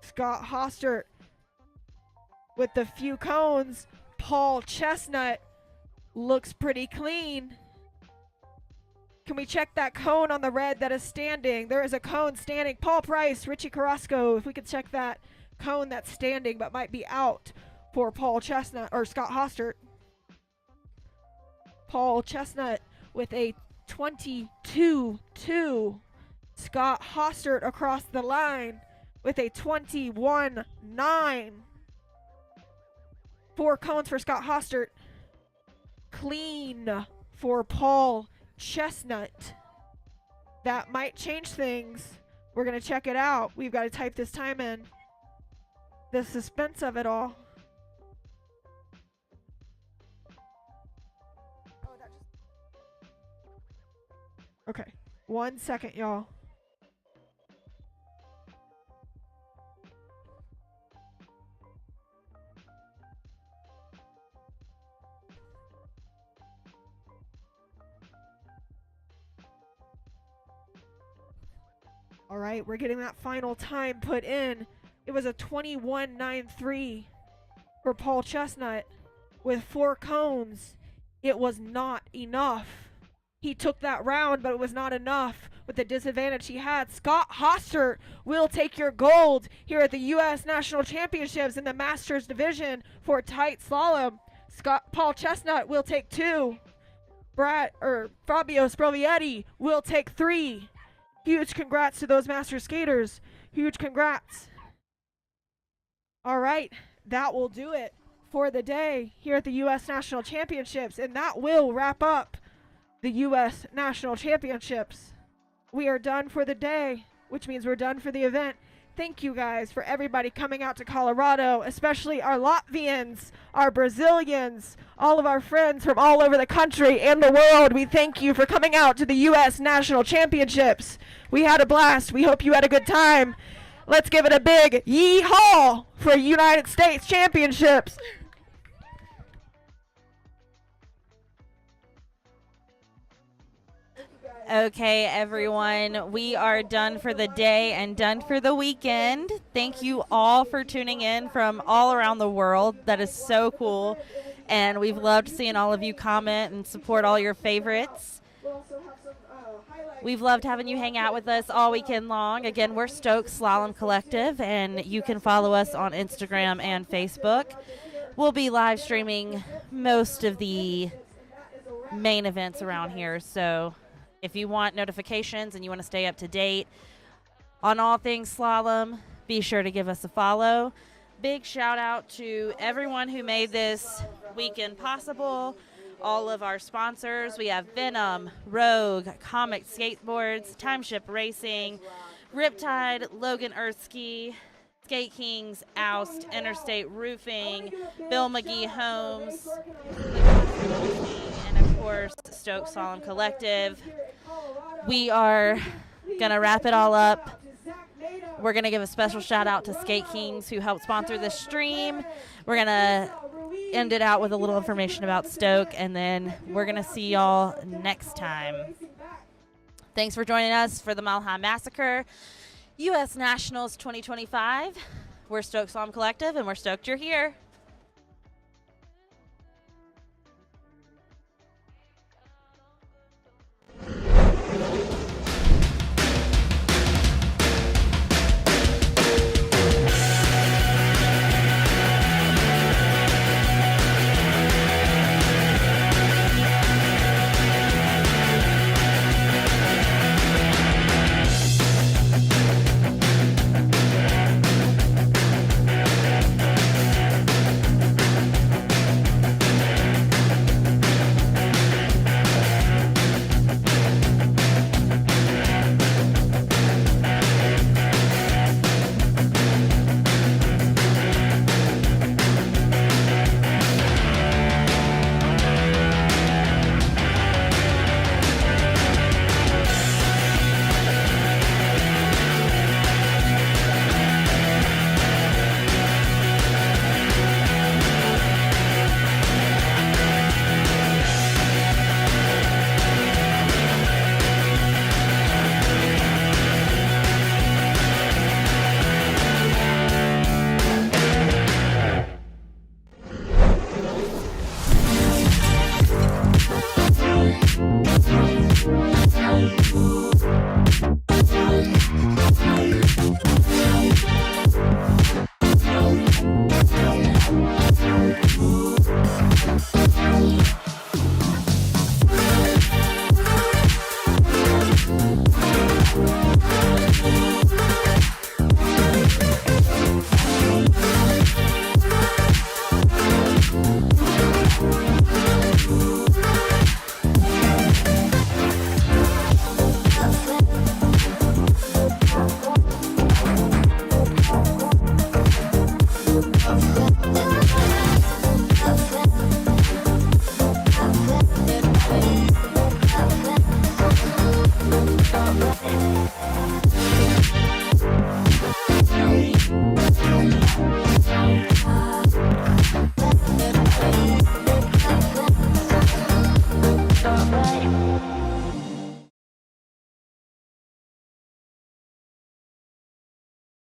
Scott Hostert with the few cones. Paul Chestnut looks pretty clean. Can we check that cone on the red that is standing? There is a cone standing. Paul Price, Richie Carrasco, if we could check that cone that's standing but might be out for Paul Chestnut or Scott Hostert. Paul Chestnut with a 22-2. Scott Hostert across the line with a 21-9. 4 cones for Scott Hostert. Clean for Paul Chestnut. That might change things. We're going to check it out. We've got to type this time in. The suspense of it all. Okay, 1 second, y'all. All right, we're getting that final time put in. It was a 21.93 for Paul Chestnut with 4 cones. It was not enough. He took that round, but it was not enough with the disadvantage he had. Scott Hostert will take your gold here at the U.S. National Championships in the Masters Division for tight slalom. Paul Chestnut will take 2. Fabio Sprovietti will take 3. Huge congrats to those master skaters. Huge congrats. All right, that will do it for the day here at the U.S. National Championships, and that will wrap up the U.S. National Championships. We are done for the day, which means we're done for the event. Thank you guys for everybody coming out to Colorado, especially our Latvians, our Brazilians, all of our friends from all over the country and the world. We thank you for coming out to the U.S. National Championships. We had a blast. We hope you had a good time. Let's give it a big yee-haw for United States Championships. Okay, everyone, we are done for the day and done for the weekend. Thank you all for tuning in from all around the world. That is so cool, and we've loved seeing all of you comment and support all your favorites. We've loved having you hang out with us all weekend long. Again, we're STOKE Slalom Collective, and you can follow us on Instagram and Facebook. We'll be live streaming most of the main events around here, so if you want notifications and you want to stay up to date on all things slalom, be sure to give us a follow. Big shout out to everyone who made this weekend possible. All of our sponsors. We have Venom, Rogue, Comic Skateboards, Timeship Racing, Riptide, Logan Earthski, Skate Kings, Oust, Interstate Roofing, Bill McGee Homes, and of course, STOKE Slalom Collective. We are going to wrap it all up. We're going to give a special shout out to Skate Kings who helped sponsor this stream. We're going to end it out with a little information about STOKE, and then we're going to see y'all next time. Thanks for joining us for the Mile High Massacre U.S. Nationals 2025. We're STOKE Slalom Collective, and we're stoked you're here.